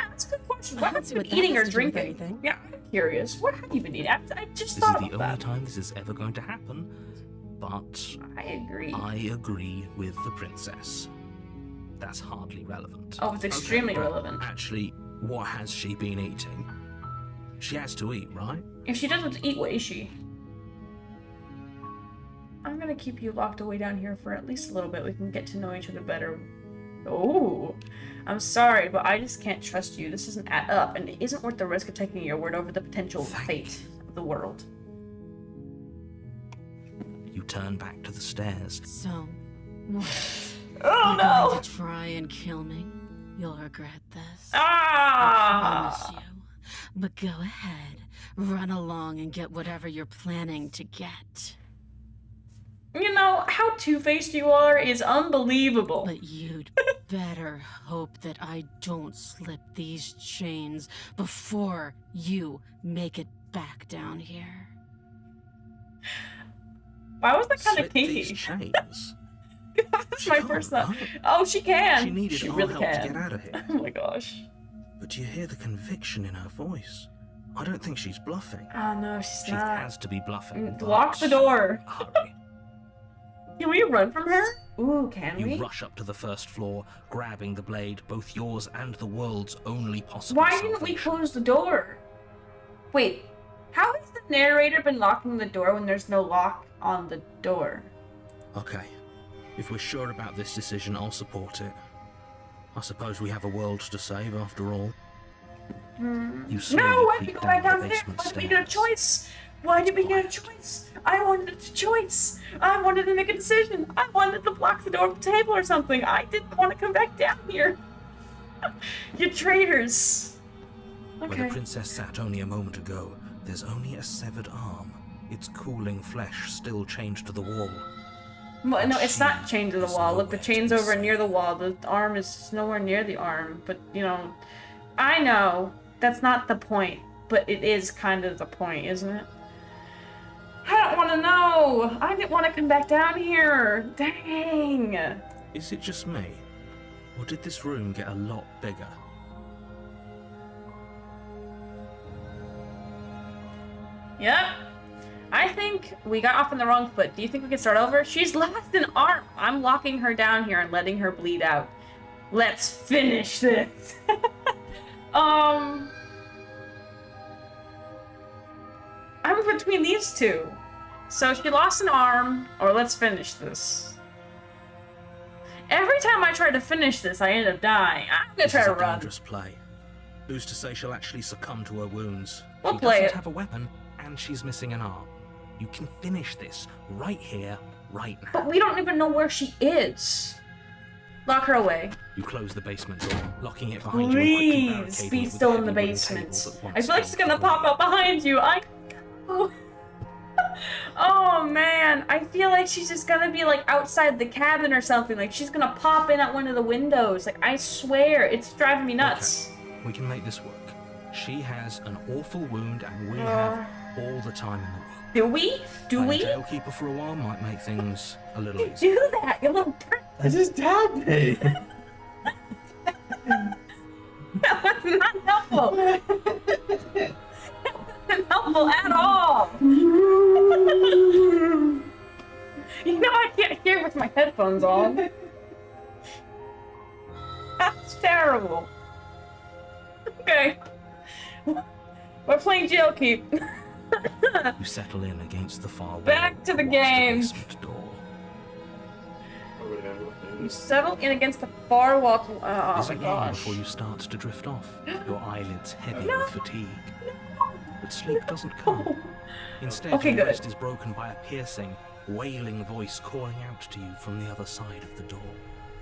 A: that's a good question. What
F: I don't
A: have
F: see
A: you
F: what
A: been
F: that
A: eating or
F: has to do with
A: drinking?
F: anything.
A: Yeah, I'm curious. What have you been eating? I just
B: This
A: thought
B: is the
A: about
B: only
A: that.
B: time this is ever going to happen, but
A: I agree.
B: I agree with the princess. That's hardly relevant.
A: Oh, it's extremely
B: but
A: relevant.
B: Actually, what has she been eating? She has to eat, right?
A: If she doesn't eat, what is she? I'm gonna keep you locked away down here for at least a little bit. We can get to know each other better. Oh, I'm sorry, but I just can't trust you. This doesn't add up, and it isn't worth the risk of taking your word over the potential fate of the world.
B: You turn back to the stairs.
C: So, what?
A: Oh
C: You're
A: no!
C: going to try and kill me? You'll regret this.
A: Ah!
C: I promise you. But go ahead. Run along and get whatever you're planning to get.
A: You know, how two-faced you are is unbelievable.
C: But you'd
F: better hope that I don't slip these chains before you make it back down here.
A: Why was that kind of
B: Slip these
A: kinky?
B: chains.
A: That's
B: She
A: my
B: can't,
A: first thought.
B: right?
A: Oh, she can.
B: She needed our
A: really
B: help
A: can.
B: to get out of here.
A: Oh my gosh.
B: But do you hear the conviction in her voice? I don't think she's bluffing.
A: Oh no, she's
B: She
A: not.
B: has to be bluffing.
A: Lock the
B: but-
A: door.
B: Hurry.
A: Can we run from her? Ooh, can we?
B: You rush up to the first floor, grabbing the blade, both yours and the world's only possible
A: Why didn't we
B: salvation.
A: close the door? Wait, how has the narrator been locking the door when there's no lock on the door?
B: Okay. If we're sure about this decision, I'll support it. I suppose we have a world to save after all. You slowly
A: No, why did we
B: creep
A: go back
B: down
A: down
B: the
A: there?
B: basement
A: Why did we get a
B: stairs.
A: choice? Why did we get a choice? I wanted a choice. I wanted to make a decision. I wanted to block the door of the table or something. I didn't want to come back down here. You traitors.
B: Where
A: Okay.
B: the princess sat only a moment ago, there's only a severed arm. Its cooling flesh still chained to the wall.
A: Well, no, it's not chained to the
B: There's
A: wall. Look, the
B: nowhere to
A: chain's
B: be
A: over
B: seen.
A: near the wall. The arm is nowhere near the arm. But, you know, I know that's not the point. But it is kind of the point, isn't it? I don't want to know. I didn't want to come back down here. Dang.
B: Is it just me? Or did this room get a lot bigger?
A: Yep. I think we got off on the wrong foot. Do you think we can start over? She's lost an arm. I'm locking her down here and letting her bleed out. Let's finish this. I'm between these two. So she lost an arm, or let's finish this. Every time I try to finish this, I end up dying. I'm gonna
B: This
A: try
B: is
A: to
B: a
A: run.
B: dangerous play. Who's to say she'll actually succumb to her wounds?
A: We'll
B: she
A: play
B: doesn't
A: it.
B: have a weapon, and she's missing an arm. You can finish this right here, right now.
A: But we don't even know where she is. Lock her away.
B: You close the basement door, locking it behind you and quickly
A: Please
B: barricading
A: be
B: it with
A: still in
B: heavy
A: the
B: wooden
A: basement.
B: tables that
A: I
B: once
A: feel like she's
B: held
A: gonna
B: the
A: pop
B: door.
A: up behind you. Oh man, I feel like she's just gonna be like outside the cabin or something. Like she's gonna pop in at one of the windows. Like I swear, it's driving me nuts.
B: Okay, we can make this work. She has an awful wound, and we have all the time in the world.
A: Do we? Do
B: Playing
A: we?
B: jailkeeper for a while might make things a little easier.
A: Do that, you little prick.
G: I just tapped it.
A: That was not helpful. Not helpful at all. You know I can't hear with my headphones on. That's terrible. Okay. We're playing Jailkeep.
B: You settle in against the far wall.
A: Back to the
B: towards
A: game.
B: basement door.
A: You settle in against the far wall. Oh my
B: Isn't long
A: gosh.
B: before you start to drift off, your eyelids heavy
A: No.
B: with fatigue. But sleep doesn't come. Instead,
A: Okay,
B: your
A: good.
B: rest is broken by a piercing, wailing voice calling out to you from the other side of the door.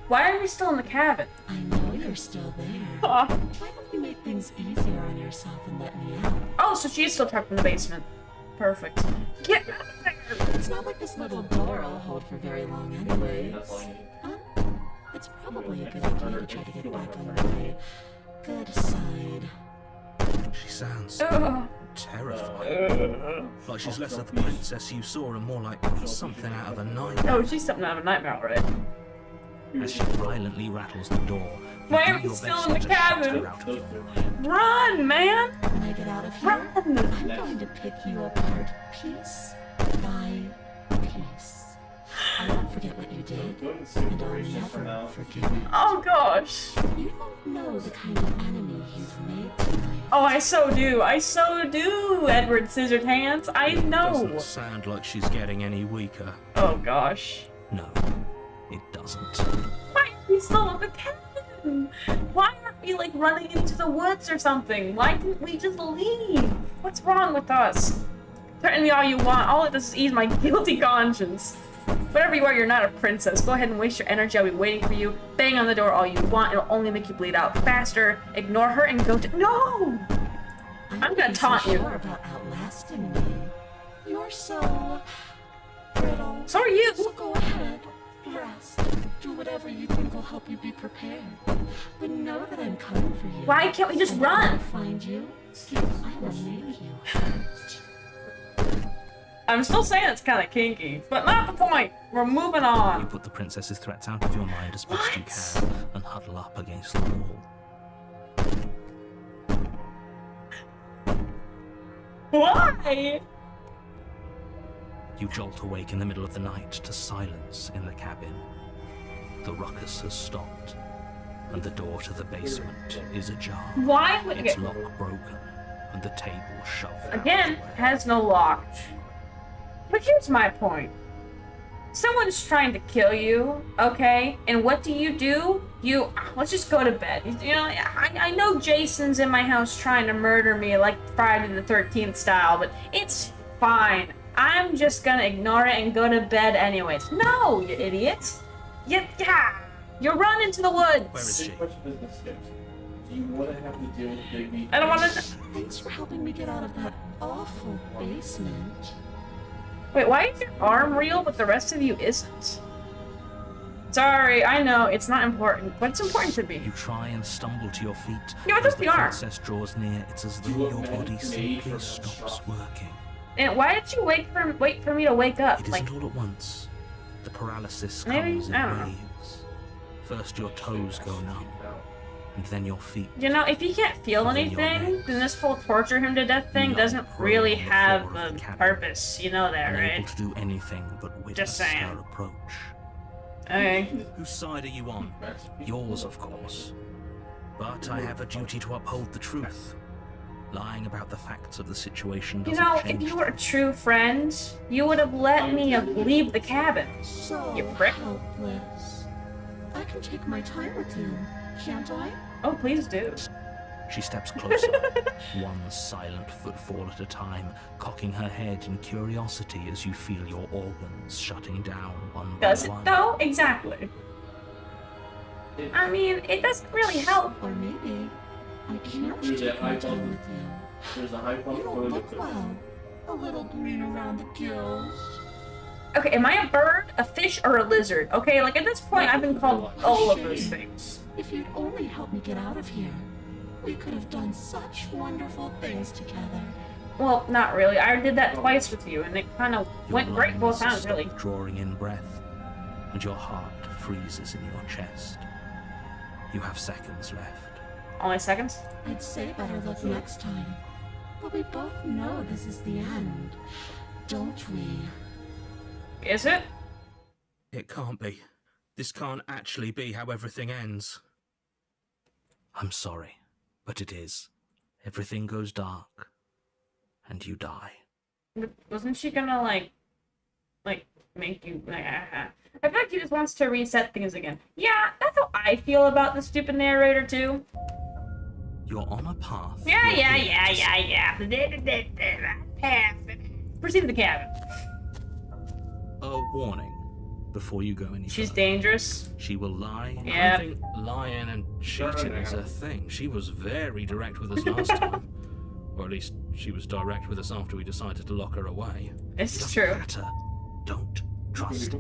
A: Why are we still in the cabin?
D: I know you're still there.
A: Oh,
D: Why don't you make things easier on yourself and let me out?
A: oh so she's still trapped in the basement. Perfect. Get out of there.
D: It's not like this little door will hold for very long anyways. It's probably a good idea to try to get back on my good side.
B: She sounds
A: Ugh.
B: terrified. Like she's less of the princess you saw and more like something out of a nightmare.
A: Oh, she's something out of a nightmare already.
B: As she violently rattles the door, you
A: Why
B: do
A: are we
B: your
A: still
B: best
A: in the
B: to shut
A: cabin?
B: her out of your mind.
A: Run, man!
D: When I get out of here,
A: Run!
D: I'm going to pick you apart piece by piece. I won't forget what you did, and I'll never forgive it.
A: Oh gosh.
D: You don't know the kind of enemy you've made tonight.
A: Oh, I so do. I so do, Edward Scissorhands. I know.
B: Doesn't sound like she's getting any weaker.
A: Oh gosh.
B: No, it doesn't.
A: Why are we still in the cabin? Why aren't we like running into the woods or something? Why didn't we just leave? What's wrong with us? Threaten me all you want. All it does is ease my guilty conscience. Whatever you are, you're not a princess. Go ahead and waste your energy. I'll be waiting for you. Bang on the door all you want. It'll only make you bleed out faster. Ignore her and go to— No! I'm gonna taunt you.
D: Sure about outlasting me. You're so brittle.
A: So are you.
D: So go ahead.
F: Rest. Do whatever you think will help you be prepared. But know that I'm coming for you.
A: Why can't we just
F: And when
A: run?
F: I find you, I will make you.
A: I'm still saying it's kind of kinky, but not the point. We're moving
B: You
A: on.
B: put the princess's threats out of your mind as best you
A: What?
B: can and huddle up against the wall.
A: Why?
B: You jolt awake in the middle of the night to silence in the cabin. The ruckus has stopped, and the door to the basement is ajar.
A: Why would
B: Its
A: it?
B: lock broken, and the table shoved out
A: Again,
B: of the way.
A: has no lock. But here's my point. Someone's trying to kill you, okay? And what do? You, let's just go to bed. You know, I know Jason's in my house trying to murder me like Friday the 13th style, but it's fine. I'm just gonna ignore it and go to bed anyways. No, you idiot. You run into the woods.
B: Where is she?
G: Big question business skips. Do you want to have to deal with Bigby?
A: I don't want to.
F: Thanks for helping me get out of that awful basement.
A: Wait, why is your arm real but the rest of you isn't? Sorry, I know, it's not important, but it's important to me.
B: You try and stumble to your feet.
A: Yeah,
B: As
A: that's
B: the
A: the arm.
B: princess draws near, it's as though
G: You
B: your
G: look
B: body
G: mad,
B: simply
G: made from a
B: stops
G: shot.
B: working.
A: And why did you wait for me to wake up?
B: It
A: Like,
B: isn't all at once. The paralysis
A: Maybe?
B: comes in
A: I don't know.
B: waves. First your toes go numb, and then your feet.
A: you know, if he can't feel
B: And then your
A: anything,
B: legs.
A: then this whole torture him to death thing
B: You
A: doesn't
B: lie
A: really
B: prone on the
A: have
B: floor of
A: a
B: the cabin,
A: purpose, you know that,
B: unable
A: right?
B: to do anything but witness
A: saying.
B: her approach.
A: Okay.
B: Whose side are you on? Yours, of course. But I have a duty to uphold the truth. Lying about the facts of the situation
A: You
B: doesn't
A: know, if
B: change
A: you were a true friend, you would have let me leave the cabin.
F: So
A: You prick.
F: helpless. I can take my time with you, can't I?
A: Oh, please do.
B: She steps closer, one silent footfall at a time, cocking her head in curiosity as you feel your organs shutting down one by
A: Does it
B: one.
A: though? Exactly. I mean, it doesn't really help.
F: Or maybe I can't
G: Do that
F: take my
G: eye
F: time
G: bump.
F: with you.
G: There's a high pump
F: You
G: for
F: don't
G: the
F: look well. A little green around the gills.
A: Okay, am I a bird, a fish, or a lizard? Okay, like at this point, I've been called all of those things.
F: If you'd only help me get out of here, we could have done such wonderful things together.
A: Well, not really. I did that twice with you, and it kind of
B: Your
A: went great both
B: lungs
A: times, really.
B: stop drawing in breath, and your heart freezes in your chest. You have seconds left.
A: Only seconds?
F: I'd say better luck next time. But we both know this is the end, don't we?
A: Is it?
B: It can't be. This can't actually be how everything ends. I'm sorry, but it is. Everything goes dark, and you die.
A: Wasn't she gonna, like make you, I feel like he just wants to reset things again. Yeah, that's how I feel about the stupid narrator, too.
B: You're on a path.
A: Yeah. Proceed to the cabin.
B: A warning before you go any
A: She's
B: further.
A: dangerous.
B: She will lie.
A: Yeah.
E: I think lying and cheating is a thing. She was very direct with us last time. Or at least she was direct with us after we decided to lock her away.
A: This is
B: Doesn't
A: true.
B: matter. Don't trust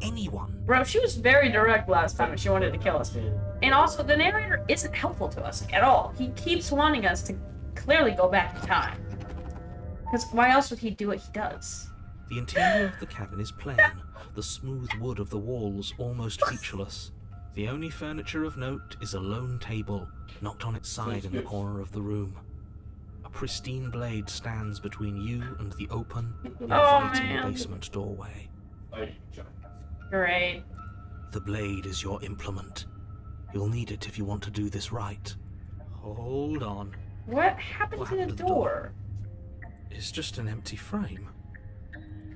B: anyone.
A: Bro, she was very direct last time and she wanted to kill us. And also, the narrator isn't helpful to us at all. He keeps wanting us to clearly go back in time. Because why else would he do what he does?
B: The interior of the cabin is plain, the smooth wood of the walls almost featureless. The only furniture of note is a lone table, knocked on its side in the corner of the room. A pristine blade stands between you and the open, inviting
A: man.
B: basement doorway.
A: Great.
B: The blade is your implement. You'll need it if you want to do this right. Hold on.
A: What happened
B: What
A: to the
B: happened to the
A: door?
E: It's just an empty frame.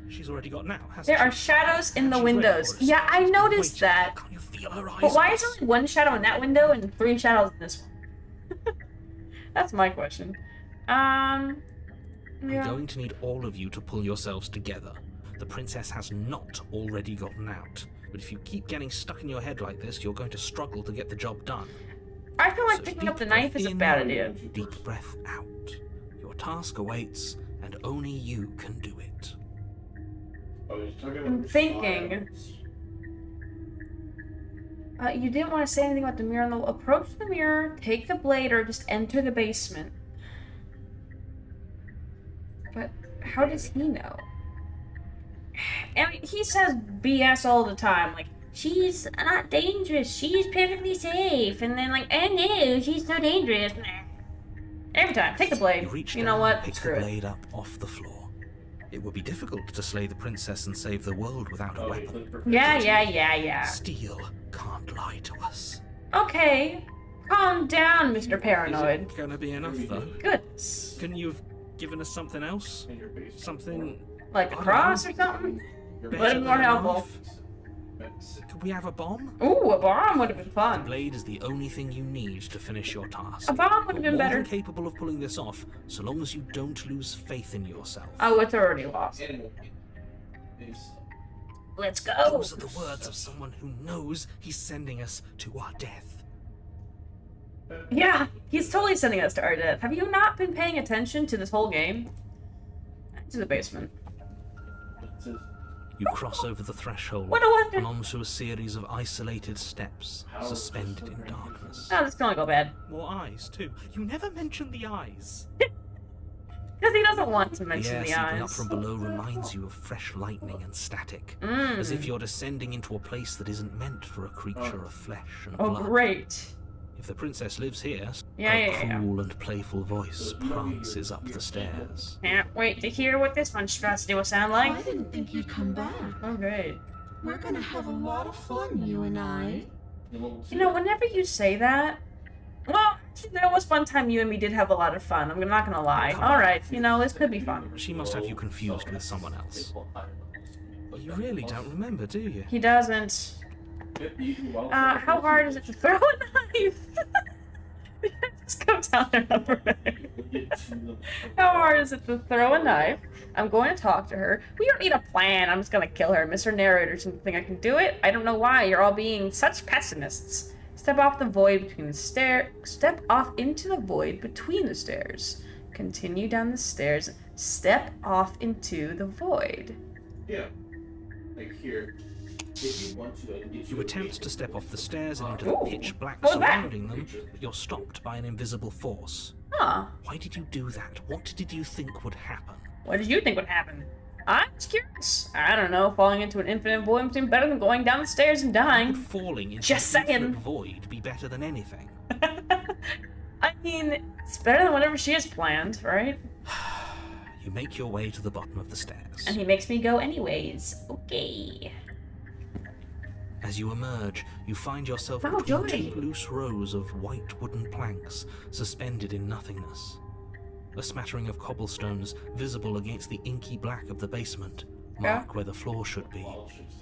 B: She's already got now, hasn't
A: There
B: she?
A: are shadows in the
B: She's ready
A: windows.
B: for us.
A: Yeah, I noticed
B: Wait,
A: that.
B: Can't you feel her eyes?
A: But why
B: on
A: is there
B: us?
A: only one shadow in that window and 3 shadows in this one? That's my question.
B: I'm
A: Yeah.
B: going to need all of you to pull yourselves together. The princess has not already gotten out. But if you keep getting stuck in your head like this, you're going to struggle to get the job done.
A: I feel like
B: So
A: picking up
B: deep
A: the knife
B: breath
A: is a
B: in,
A: bad idea.
B: Deep breath out. Your task awaits, and only you can do it.
A: I'm thinking. You didn't want to say anything about the mirror on the wall. Approach the mirror, take the blade, or just enter the basement. But how does he know? I mean, he says BS all the time. Like, she's not dangerous. She's perfectly safe. And then, like, oh no, she's so dangerous. Every time. Take the blade.
B: You reach
A: You
B: down
A: know
B: and
A: what?
B: pick
A: Screw
B: the
A: it.
B: blade up off the floor. It would be difficult to slay the princess and save the world without a
G: Oh, wait,
B: weapon.
G: look,
A: Yeah.
B: Steel can't lie to us.
A: Okay. Calm down, Mr. Paranoid.
B: Gonna be enough, though.
A: Goodness.
B: Couldn't you have given us something else?
G: in your basement.
B: Something
A: Like a cross or something?
G: Your
A: But
B: better
A: it's more
B: than a
A: helpful.
B: knife? Could we have a bomb?
A: Ooh, a bomb would have been
B: The
A: fun.
B: blade is the only thing you need to finish your task.
A: A bomb would have
B: You're
A: been
B: more
A: better.
B: than capable of pulling this off, so long as you don't lose faith in yourself.
A: Oh, it's already lost.
G: Animal is
A: Let's go.
B: Those are the words of someone who knows he's sending us to our death.
A: Yeah, he's totally sending us to our death. Have you not been paying attention to this whole game? To the basement.
G: it's a
B: You cross over the threshold
A: What a wonder.
B: and onto a series of isolated steps suspended in darkness.
A: Oh, this can only go bad.
E: More eyes, too. You never mention the eyes.
A: Because he doesn't want to
B: The
A: mention
B: air
A: the
B: seeping up
A: eyes.
B: from below reminds you of fresh lightning and static,
A: Mm.
B: as if you're descending into a place that isn't meant for a creature of flesh and
A: Oh,
B: blood.
A: great.
B: If the princess lives here,
A: Yeah,
B: her
A: yeah.
B: cool and playful voice prances up the stairs.
A: Can't wait to hear what this monstrosity will sound
I: I
A: like.
I: didn't think you'd come back.
A: Oh, great.
I: We're gonna have a lot of fun, you and I.
A: You know, whenever you say that, well, actually, there was one time you and me did have a lot of fun. I'm not gonna lie. All right, you know, this could be fun.
B: She must have you confused with someone else. You really don't remember, do you?
A: He doesn't. How hard is it to throw a knife? Just come down there over there. How hard is it to throw a knife? I'm going to talk to her. We don't need a plan. I'm just gonna kill her. Mr. Narrator doesn't think I can do it. I don't know why. You're all being such pessimists. Step off the void between the stairs. Step off into the void between the stairs. Continue down the stairs. Step off into the void.
G: Yeah. Like here. If you want to, I can get
B: You
G: a
B: attempt to step off the stairs and into the
A: Ooh.
B: pitch black
A: What's that?
B: surrounding them, but you're stopped by an invisible force.
A: Huh.
B: Why did you do that? What did you think would happen?
A: What did you think would happen? I'm just curious. I don't know. Falling into an infinite void seems better than going down the stairs and
B: Would
A: dying.
B: falling into
A: Just
B: an
A: saying.
B: infinite void be better than anything?
A: I mean, it's better than whatever she has planned, right?
B: You make your way to the bottom of the stairs.
A: And he makes me go anyways. Okay.
B: As you emerge, you find yourself
A: Oh,
B: between
A: joy.
B: two loose rows of white wooden planks suspended in nothingness. A smattering of cobblestones visible against the inky black of the basement mark where the floor should be,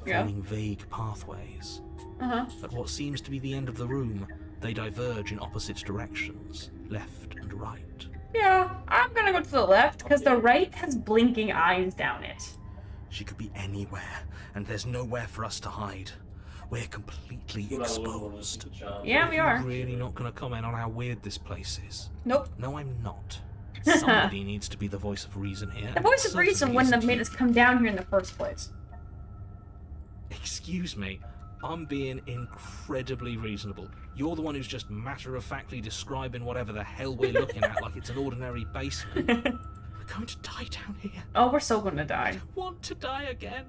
A: Yeah.
B: forming vague pathways.
A: Uh-huh.
B: At what seems to be the end of the room, they diverge in opposite directions, left and right.
A: Yeah, I'm gonna go to the left, because the right has blinking eyes down it.
B: She could be anywhere, and there's nowhere for us to hide. We're completely exposed.
A: Yeah, we are.
B: I'm really not going to comment on how weird this place is.
A: Nope.
B: No, I'm not. Somebody needs to be the voice of reason here.
A: The
B: and
A: voice
B: it
A: of reason
B: certainly
A: wouldn't have
B: isn't
A: made
B: you.
A: us come down here in the first place.
B: Excuse me, I'm being incredibly reasonable. You're the one who's just matter-of-factly describing whatever the hell we're looking at like it's an ordinary basement. We're going to die down here.
A: Oh, we're so gonna
B: I
A: die.
B: don't want to die again.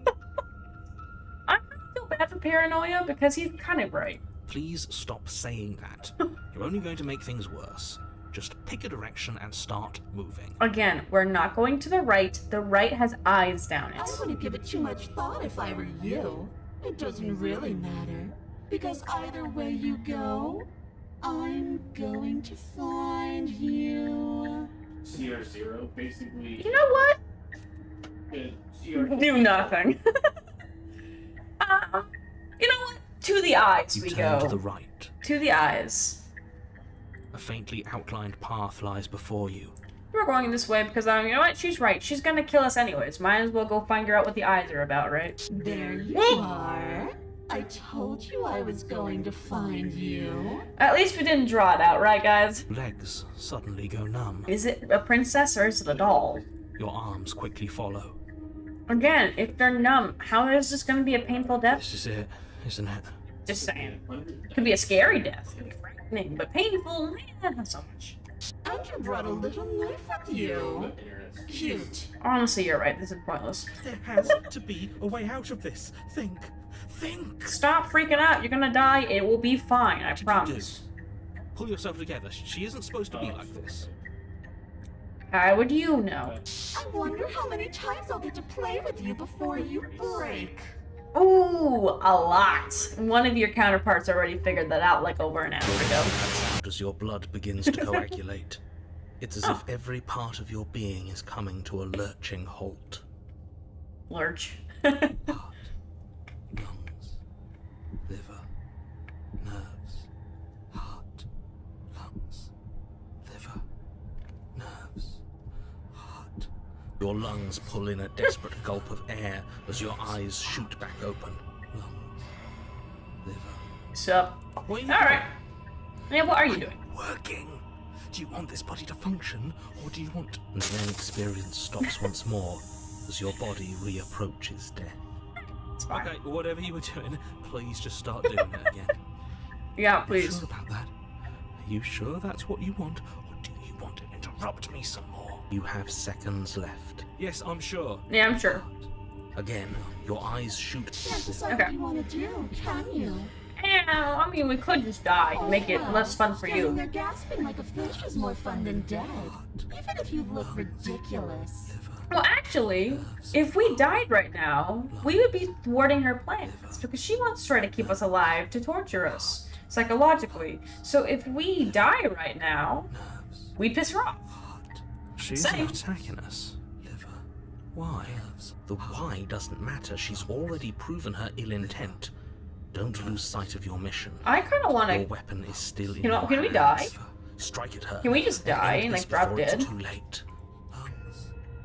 A: I feel bad for Paranoia, because he's kind of right.
B: Please stop saying that. You're only going to make things worse. Just pick a direction and start moving.
A: Again, we're not going to the right. The right has eyes down
I: I
A: it.
I: wouldn't give it too much thought if I were you. It doesn't really matter. Because either way you go, I'm going to find you.
G: CR0, basically.
A: You know what?
G: CR
A: Do nothing. You know what? To the eyes
B: You
A: we
B: turn
A: go.
B: to the right.
A: To the eyes.
B: A faintly outlined path lies before you.
A: We're going this way because, you know what? She's right. She's gonna kill us anyways. Might as well go find out what the eyes are about, right?
I: There you are. I told you I was going to find you.
A: At least we didn't draw it out, right, guys?
B: Legs suddenly go numb.
A: Is it a princess or is it a doll?
B: Your arms quickly follow.
A: Again, if they're numb, how is this gonna be a painful death?
B: This is it, isn't it?
A: Just saying. Could be a scary death. Could be frightening, but painful, not so much.
I: And you brought a little knife with you. Cute.
A: Honestly, you're right. This is pointless.
E: There has to be a way out of this. Think.
A: Stop freaking out. You're gonna die. It will be fine. I promise.
B: Pull yourself together. She isn't supposed to be like this.
A: How would you know?
I: I wonder how many times I'll get to play with you before you break.
A: Ooh, a lot. One of your counterparts already figured that out like over an hour ago.
B: As your blood begins to coagulate, it's as if every part of your being is coming to a lurching halt.
A: Lurch.
B: Heart, lungs, liver, nerves. Heart, lungs, liver, nerves, heart. Your lungs pull in a desperate gulp of air as your eyes shoot back open. Lungs, liver.
A: Sup?
B: What are you
A: Alright. Yeah, what are you doing?
E: Working. Do you want this body to function, or do you want...
B: And then experience stops once more as your body reapproaches death.
A: It's fine.
B: Okay, whatever you were doing, please just start doing it again.
A: Yeah,
E: Are you
A: please.
E: sure about that? Are you sure that's what you want, or do you want to interrupt me some more?
B: You have seconds left.
E: Yes, I'm sure.
A: Yeah, I'm sure.
B: Again, your eyes shoot.
I: Can't decide
A: Okay.
I: what you want to do, can you?
A: Yeah, I mean, we could just die and make it less fun for
I: Standing
A: you.
I: there gasping like a fish is more fun than dead. Even if you look ridiculous.
A: Well, actually, if we died right now, we would be thwarting her plans because she wants to try to keep us alive to torture us psychologically. So if we die right now, we'd piss her off.
E: She's
A: Same.
E: attacking us. Liver. Why?
B: The why doesn't matter. She's already proven her ill intent. Don't lose sight of your mission.
A: I kind of want
B: Your
A: to.
B: weapon is still in
A: You know,
B: your
A: can we
B: hands.
A: die?
B: Strike at her.
A: Can we just die
B: End
A: and,
B: this
A: like, drop
B: before it's
A: dead?
B: too late.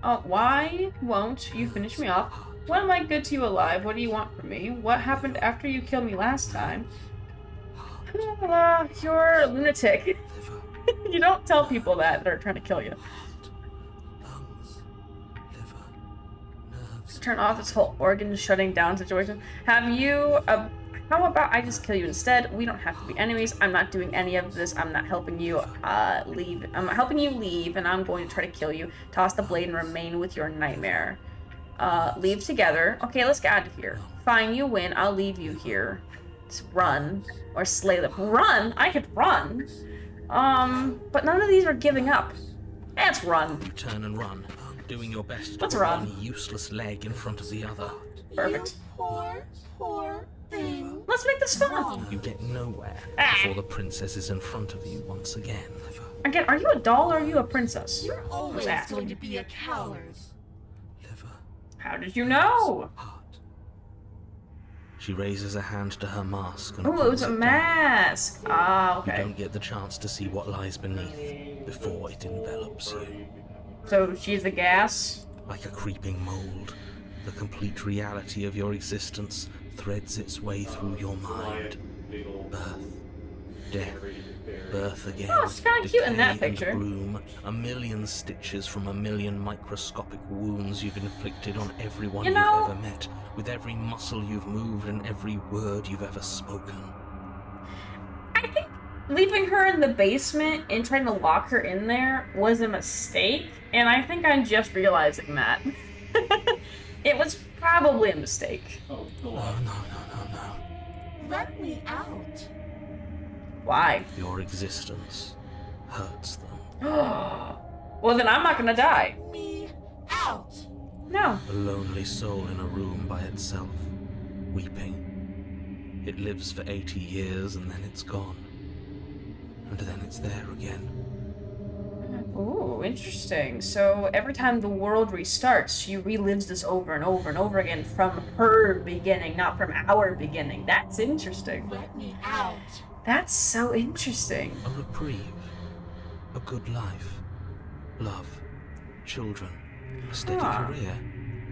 A: Oh, why won't you finish me off? When am I good to you alive? What do you want from me? What happened after you killed me last time? You're a lunatic. You don't tell people that are trying to kill you.
E: Lungs. Liver. Nerves.
A: Turn off this whole organ shutting down situation. Have you, how about I just kill you instead? We don't have to be enemies. I'm not doing any of this. I'm not helping you, leave. I'm not helping you leave, and I'm going to try to kill you. Toss the blade and remain with your nightmare. Leave together. Okay, let's get out of here. Fine, you win. I'll leave you here. Just run. Or slay them. Run? I could run. But none of these are giving up. Let's run.
B: You turn and run, doing your best to
A: Let's
B: put
A: run.
B: one useless leg in front of the other.
A: Perfect.
I: You poor thing.
A: Let's make this fun.
B: You get nowhere
A: Ah.
B: before the princess is in front of you once again.
A: Again, are you a doll or are you a princess?
I: You're always
A: that?
I: going to be a coward.
E: Liver.
A: How did you know?
E: Heart.
B: She raises a hand to her mask and
A: Oh, it
B: pulls
A: was a
B: down.
A: mask. Ah,
B: You
A: okay.
B: don't get the chance to see what lies beneath before it envelops you.
A: So she's a gas?
B: Like a creeping mold, the complete reality of your existence threads its way through your mind. Birth, death, birth again.
A: Oh, it's kinda cute in that
B: decay and
A: picture.
B: bloom, a million stitches from a million microscopic wounds you've inflicted on everyone
A: You
B: you've
A: know-
B: ever met, with every muscle you've moved and every word you've ever spoken.
A: I think leaving her in the basement and trying to lock her in there was a mistake, and I think I'm just realizing that. It was probably a mistake.
E: No, no, no, no, no.
I: Let me out.
A: Why?
B: Your existence hurts them.
A: Well, then I'm not gonna die.
I: Me out.
A: No.
B: A lonely soul in a room by itself, weeping. It lives for 80 years and then it's gone. And then it's there again.
A: Ooh, interesting. So every time the world restarts, she relives this over and over and over again from her beginning, not from our beginning. That's interesting.
I: Let me out.
A: That's so interesting.
B: A reprieve. A good life. Love. Children. A steady
A: Ah.
B: career.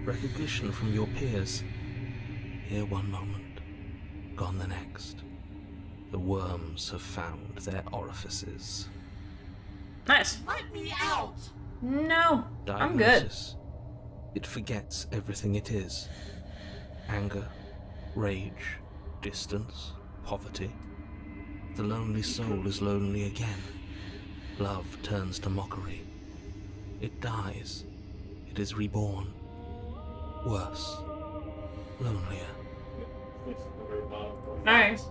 B: Recognition from your peers. Here one moment. Gone the next. The worms have found their orifices.
A: Nice.
I: Let me out.
A: No, I'm good.
B: Diagnosis. It forgets everything it is. Anger, rage, distance,
E: poverty. The lonely soul is lonely again. Love turns to mockery. It dies. It is reborn. Worse. Lonelier.
A: Nice.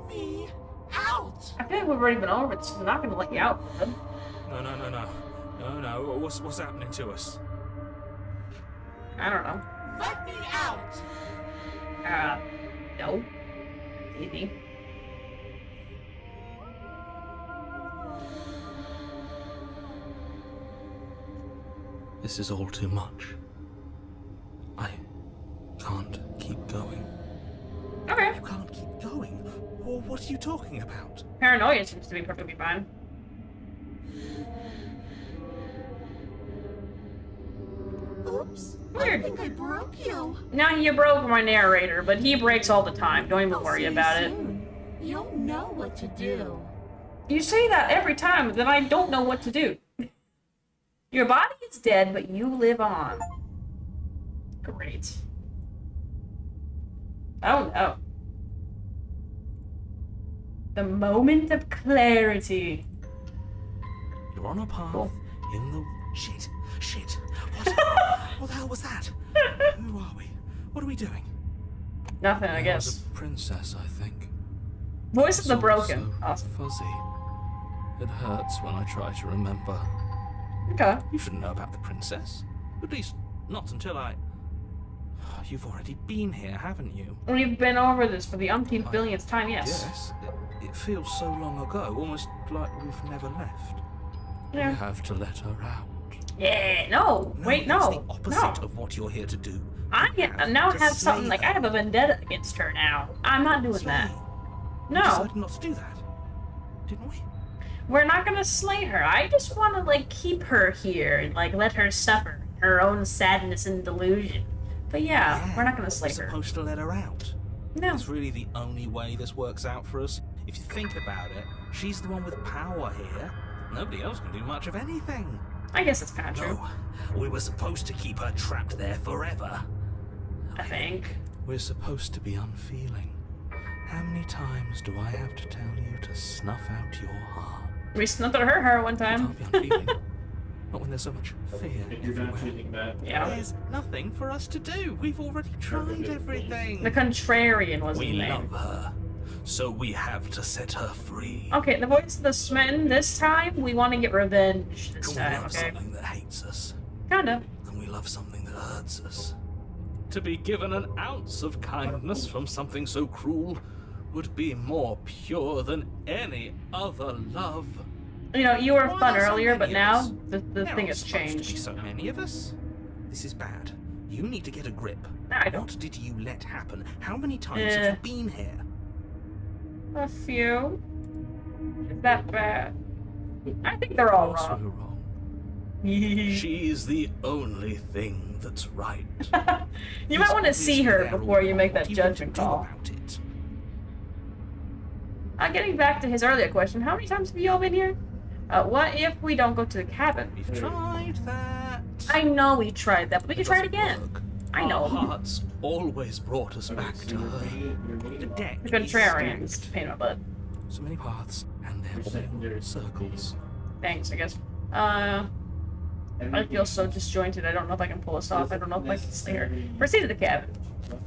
I: Me out!
A: I feel like we've already been over this. I'm not gonna let you out. Bud.
E: No. What's happening to us?
A: I don't know.
I: Let me out!
A: No. Easy.
E: This is all too much. I can't keep going.
A: Okay.
E: You can't keep going? Well, what are you talking about?
A: Paranoia seems to be perfectly fine.
I: Oops.
A: Weird.
I: I think I broke you.
A: Now you broke my narrator, but he breaks all the time. Don't even
I: I'll
A: worry
I: see you
A: about it.
I: soon. You'll know what to do.
A: You say that every time, then I don't know what to do. Your body is dead, but you live on. Great. Oh no. The moment of clarity.
E: You're on a path
A: Cool.
E: in the... Shit. What the hell was that? Who are we? What are we doing?
A: Nothing, I
E: There
A: guess.
E: was a princess, I think.
A: Voice of the
E: It's all
A: Broken.
E: so
A: Awesome.
E: fuzzy. It hurts when I try to remember.
A: Okay.
E: You shouldn't know about the princess. At least, not until I... You've already been here, haven't you?
A: We've been over this for the umpteenth billionth time, yes.
E: Yes. It feels so long ago, almost like we've never left.
A: Yeah.
E: You have to let her out.
A: Yeah, no. Wait,
E: That's
A: no.
E: the opposite
A: No.
E: of what you're here to do.
A: I
E: You
A: now
E: to
A: have something
E: slay
A: like I
E: her.
A: have a vendetta against her now. I'm not doing that.
E: Slay. We
A: No.
E: decided not to do that, didn't we?
A: We're not gonna slay her. I just wanna like keep her here and like let her suffer her own sadness and delusion. But yeah, we're not gonna slay
E: we're
A: her.
E: supposed to let her out.
A: No.
E: It's really the only way this works out for us. If you think about it, she's the one with power here. Nobody else can do much of anything.
A: I guess it's kinda true.
E: No, we were supposed to keep her trapped there forever.
A: I think.
E: We're supposed to be unfeeling. How many times do I have to tell you to snuff out your heart?
A: We snuffed at her one
E: You
A: time.
E: can't be unfeeling. Not when there's so much fear
G: If you're not
E: everywhere.
G: shooting that.
A: Yeah.
E: There's nothing for us to do. We've already tried everything.
A: The contrarian was
E: We
A: his name.
E: love her, so we have to set her free.
A: Okay, the voice of the smitten this time, we want to get revenge this
E: We
A: time,
E: love
A: okay?
E: something that hates us,
A: Kinda.
E: and we love something that hurts us. To be given an ounce of kindness from something so cruel would be more pure than any other love.
A: You know, you were
E: Why
A: fun
E: are so
A: earlier, but
E: many of
A: now
E: us?
A: the
E: There
A: thing
E: aren't
A: has
E: supposed to be
A: changed.
E: so many of us. This is bad. You need to get a grip.
A: No, I don't.
E: What did you let happen? How many times
A: Eh.
E: have you been here?
A: A few. Is that bad? I think they're all
E: Of course
A: wrong.
E: we're wrong. She's the only thing that's right.
A: You might want to see her before you make that judgment call.
E: About it.
A: Getting back to his earlier question, how many times have you all been here? What if we don't go to the cabin?
E: We've tried that.
A: I know we tried that, but we can try it again.
E: Work.
A: I know.
E: Our hearts always brought us back to
G: You're
E: her.
G: me.
E: The deck
A: The
E: is
A: contrarians.
E: stacked.
A: Pain in my butt.
E: So many paths, and they're
G: Secondary.
E: all circles.
A: Thanks, I guess. I feel so disjointed. I don't know if I can pull this off. I don't know if I can stay here. Proceed to the cabin.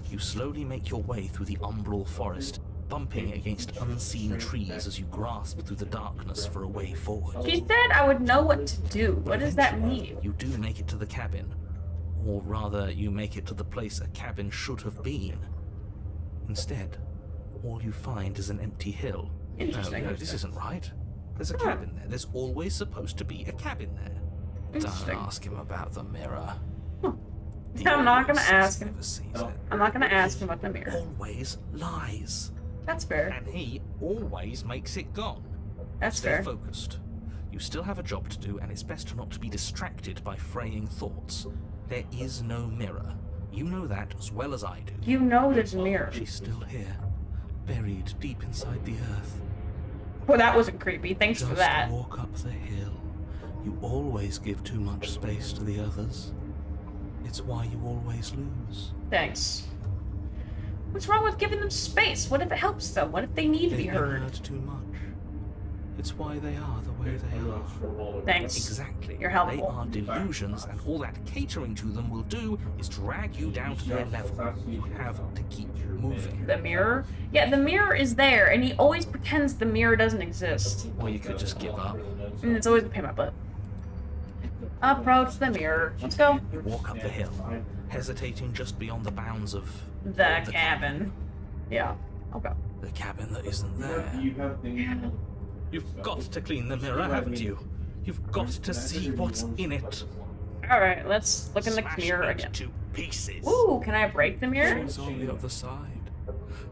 E: You slowly make your way through the umbral forest, bumping against unseen trees as you grasp through the darkness for a way forward.
A: She said I would know what to do. What does that
E: Eventually,
A: mean?
E: You do make it to the cabin. Or rather, you make it to the place a cabin should have been. Instead, all you find is an empty hill.
A: Interesting.
E: No, this isn't right. There's a
A: Huh.
E: cabin there. There's always supposed to be a cabin there. Don't
A: Interesting.
E: ask him about the mirror.
A: Huh.
E: He
A: I'm not gonna
E: always says
A: ask
E: he
A: him.
E: Never sees
G: Oh.
E: it.
A: I'm not gonna ask him about the mirror.
E: Always lies.
A: That's fair.
E: And he always makes it gone.
A: That's
E: Stay
A: fair.
E: focused. You still have a job to do, and it's best not to be distracted by fraying thoughts. There is no mirror. You know that as well as I do.
A: You know there's a mirror.
E: She's still here, buried deep inside the earth.
A: Well, that wasn't creepy. Thanks
E: Just
A: for that.
E: walk up the hill. You always give too much space to the others. It's why you always lose.
A: Thanks. What's wrong with giving them space? What if it helps them? What if they need to be
E: They've been
A: heard?
E: heard too much. It's why they are the way they are.
A: Thanks.
B: Exactly.
A: You're helpful.
B: They are delusions, and all that catering to them will do is drag you down to their level. You have to keep moving.
A: The mirror? Yeah, the mirror is there, and he always pretends the mirror doesn't exist.
B: Or you could just give up.
A: And it's always a pain in my butt. Approach the mirror. Let's go.
B: You walk up the hill, hesitating just beyond the bounds of
A: The cabin. Yeah. Okay.
B: the cabin that isn't there.
G: You have things.
B: You've got to clean the mirror, haven't you? You've got to see what's in it.
A: Alright, let's look in the
B: Smash
A: mirror
B: it
A: again.
B: to pieces.
A: Ooh, can I break the mirror?
E: She's on the other side,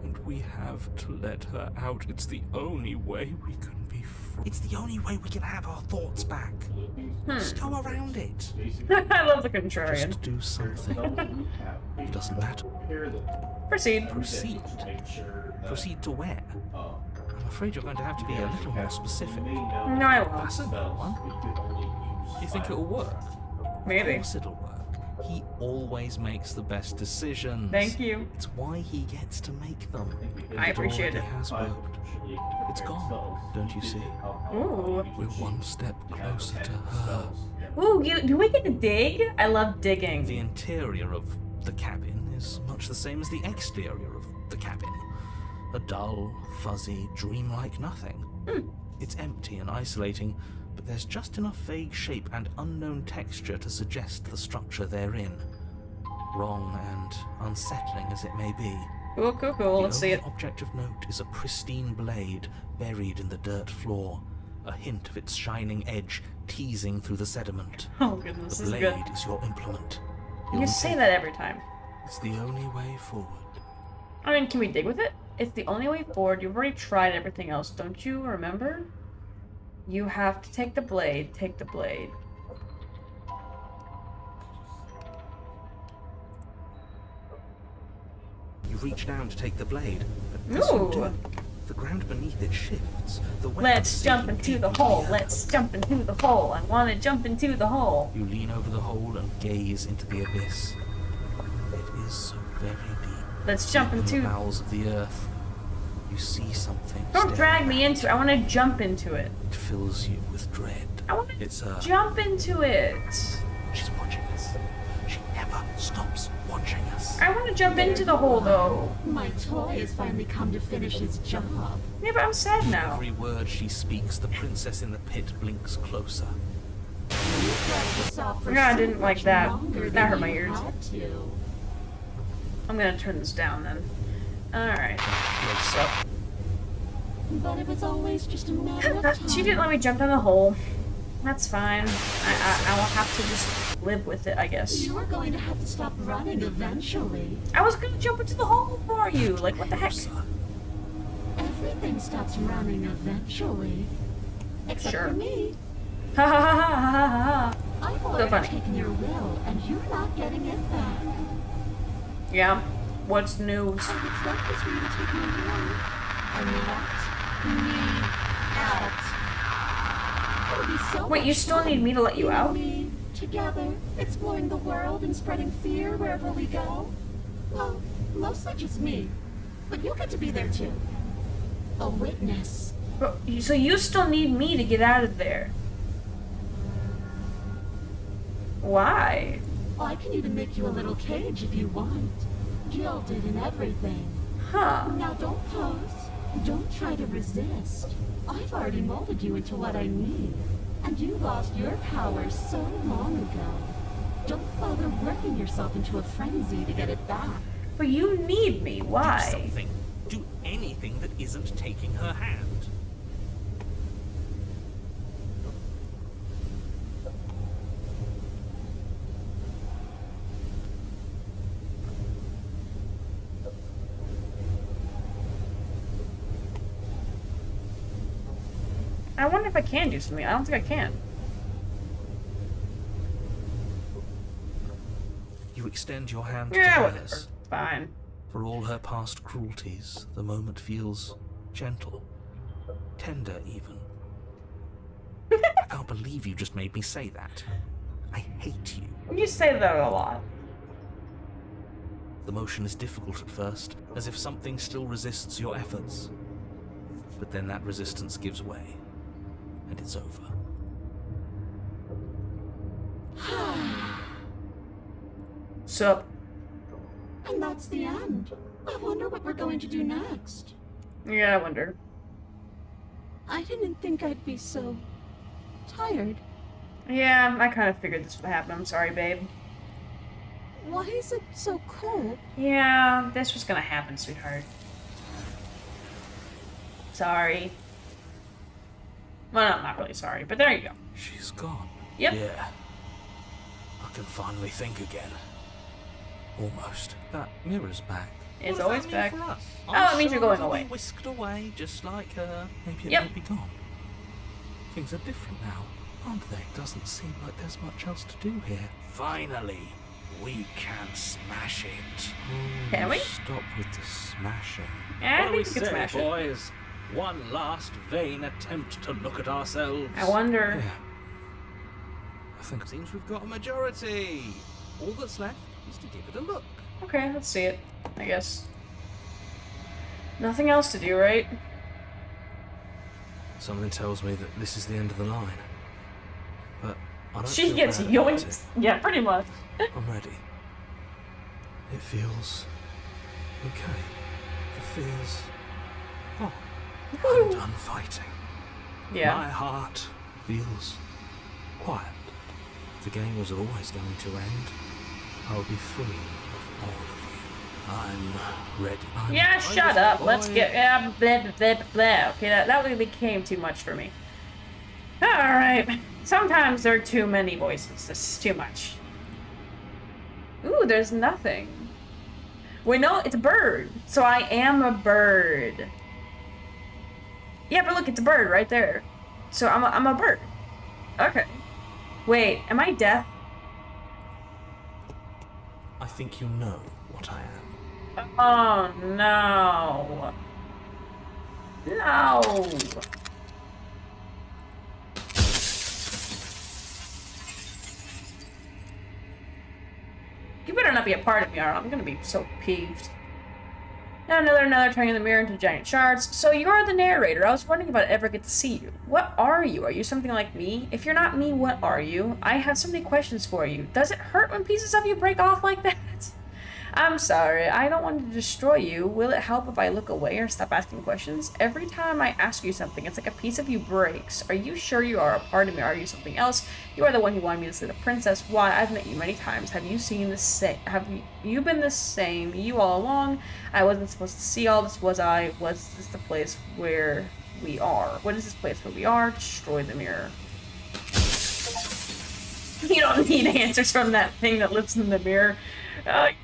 E: and we have to let her out. It's the only way we can be free.
B: It's the only way we can have our thoughts back. Just go around it.
A: I love the contrarian.
E: Just do something.
B: It doesn't matter.
A: Proceed.
B: Proceed. Proceed to where? I'm afraid you're going to have to be a little more specific.
A: No, I won't.
B: That's a good one.
E: You think it'll work?
B: Of
A: Maybe.
B: course it'll work. He always makes the best decisions.
A: Thank you.
B: It's why he gets to make them.
A: I appreciate
B: It
A: it.
B: already has worked. It's gone, don't you see?
A: Ooh.
E: We're one step closer to her.
A: Ooh, do we get to dig? I love
B: The
A: digging.
B: interior of the cabin is much the same as the exterior of the cabin. A dull, fuzzy, dreamlike nothing. It's empty and isolating, but there's just enough vague shape and unknown texture to suggest the structure they're in. Wrong and unsettling as it may be.
A: Cool, cool, cool. Let's
B: The
A: see
B: only
A: it.
B: object of note is a pristine blade buried in the dirt floor, a hint of its shining edge teasing through the sediment.
A: Oh goodness,
B: The
A: this is
B: blade
A: good.
B: is your implement.
A: You
B: Your
A: say
B: intake.
A: that every time.
E: It's the only way forward.
A: I mean, can we dig with it? It's the only way forward. You've already tried everything else, don't you remember? You have to take the blade. Take the blade.
B: You reach down to take the blade, but as you
A: Ooh.
B: do, the ground beneath it shifts. The weight
A: Let's
B: sinks
A: jump into
B: deep
A: the
B: into
A: hole.
B: earth.
A: Let's jump into the hole. I want to jump into the hole.
B: You lean over the hole and gaze into the abyss. It is so very deep.
A: Let's jump
B: In the
A: into.
B: bowels of the earth, you see something.
A: Don't
B: staring
A: drag me
B: back.
A: into it. I want to jump into it.
B: It fills you with dread.
A: I want to
B: It's her.
A: jump into it.
B: She's watching us. She never stops watching us.
A: I want to jump into the hole though.
I: My toy has finally come to finish its job.
A: Yeah, but I'm sad now.
B: Every word she speaks, the princess in the pit blinks closer.
I: You dragged this out for
A: Yeah, I
I: so
A: didn't like
I: much
A: that.
I: longer
A: That
I: than
A: hurt my
I: you
A: ears.
I: had to.
A: I'm gonna turn this down then. Alright.
B: Looks up.
I: But it was always just a matter of time.
A: She didn't let me jump down the hole. That's fine. I will have to just live with it, I guess.
I: You were going to have to stop running eventually.
A: I was gonna jump into the hole for you. Like, what the heck?
I: Everything stops running eventually. Except
A: Sure.
I: for me.
A: Ha ha ha ha ha ha.
I: I've
A: So
I: already
A: funny.
I: taken your will, and you're not getting it back.
A: Yeah. What's news?
I: So what's left is for you to take my will and let me out. It would be so
A: Wait, you
I: much
A: still
I: fun,
A: need me to let you
I: and
A: out?
I: me, together, exploring the world and spreading fear wherever we go. Well, mostly just me. But you get to be there too. A witness.
A: So you still need me to get out of there. Why?
I: I can even make you a little cage if you want. Gilded and everything.
A: Huh.
I: Now don't pose. Don't try to resist. I've already molded you into what I need. And you lost your power so long ago. Don't bother working yourself into a frenzy to get it back.
A: But you need me.
B: Do
A: Why?
B: something. Do anything that isn't taking her hand.
A: I wonder if I can do something. I don't think I can.
B: You extend your hand
A: Yeah,
B: to
A: whatever.
B: hers.
A: Fine.
B: For all her past cruelties, the moment feels gentle, tender even. I can't believe you just made me say that. I hate you.
A: You say that a lot.
E: The motion is difficult at first, as if something still resists your efforts. But then that resistance gives way, and it's over.
A: Sup?
I: And that's the end. I wonder what we're going to do next.
A: Yeah, I wonder.
F: I didn't think I'd be so tired.
A: Yeah, I kind of figured this would happen. I'm sorry, babe.
F: Why is it so cold?
A: Yeah, this was gonna happen, sweetheart. Sorry. Well, no, not really sorry, but there you go.
E: She's gone.
A: Yep.
E: Yeah. I can finally think again. Almost. That mirror's back.
A: It's
E: What
A: always
E: does that
A: back.
E: mean for us?
A: Oh,
E: I'm
A: it means you're
E: sure
A: going
E: it'll be
A: away.
E: Whisked away, just like her. Maybe it
A: Yep.
E: will be gone. Things are different now, aren't they? Doesn't seem like there's much else to do here. Finally, we can smash it.
A: Can we?
E: Stop with the smashing.
A: Yeah, I
B: What do we
A: think we can
B: say,
A: smash it.
B: boys? One last vain attempt to look at ourselves.
A: I wonder.
E: Yeah. I think
B: Seems we've got a majority. All that's left is to give it a look.
A: Okay, let's see it, I guess. Nothing else to do, right?
E: something tells me that this is the end of the line. But I don't
A: She
E: feel
A: gets
E: bad about
A: yoinked. Yeah, pretty much.
E: I'm ready. It feels okay. The fears gone. I'm done fighting.
A: Yeah.
E: My heart feels quiet. The game was always going to end. I'll be free of all of you. I'm ready.
A: Yeah, shut up. Let's get. Blah, blah, blah, blah. Okay, that really became too much for me. Alright. Sometimes there are too many voices. This is too much. Ooh, there's nothing. Wait, no, it's a bird. So I am a bird. Yeah, but look, it's a bird right there. So I'm a bird. Okay. Wait, am I deaf?
E: I think you know what I am.
A: Oh, no. No. You better not be a part of me, or I'm gonna be so peeved. Now another turning the mirror into giant shards. So you're the narrator. I was wondering if I'd ever get to see you. What are you? Are you something like me? If you're not me, what are you? I have so many questions for you. Does it hurt when pieces of you break off like that? I'm sorry, I don't want to destroy you. Will it help if I look away or stop asking questions? Every time I ask you something, it's like a piece of you breaks. Are you sure you are a part of me, or are you something else? You are the one who wanted me to slay the princess. Why? I've met you many times. Have you seen the same? Have you been the same? You all along? I wasn't supposed to see all this, was I? Was this the place where we are? What is this place where we are? Destroy the mirror. You don't need answers from that thing that lives in the mirror.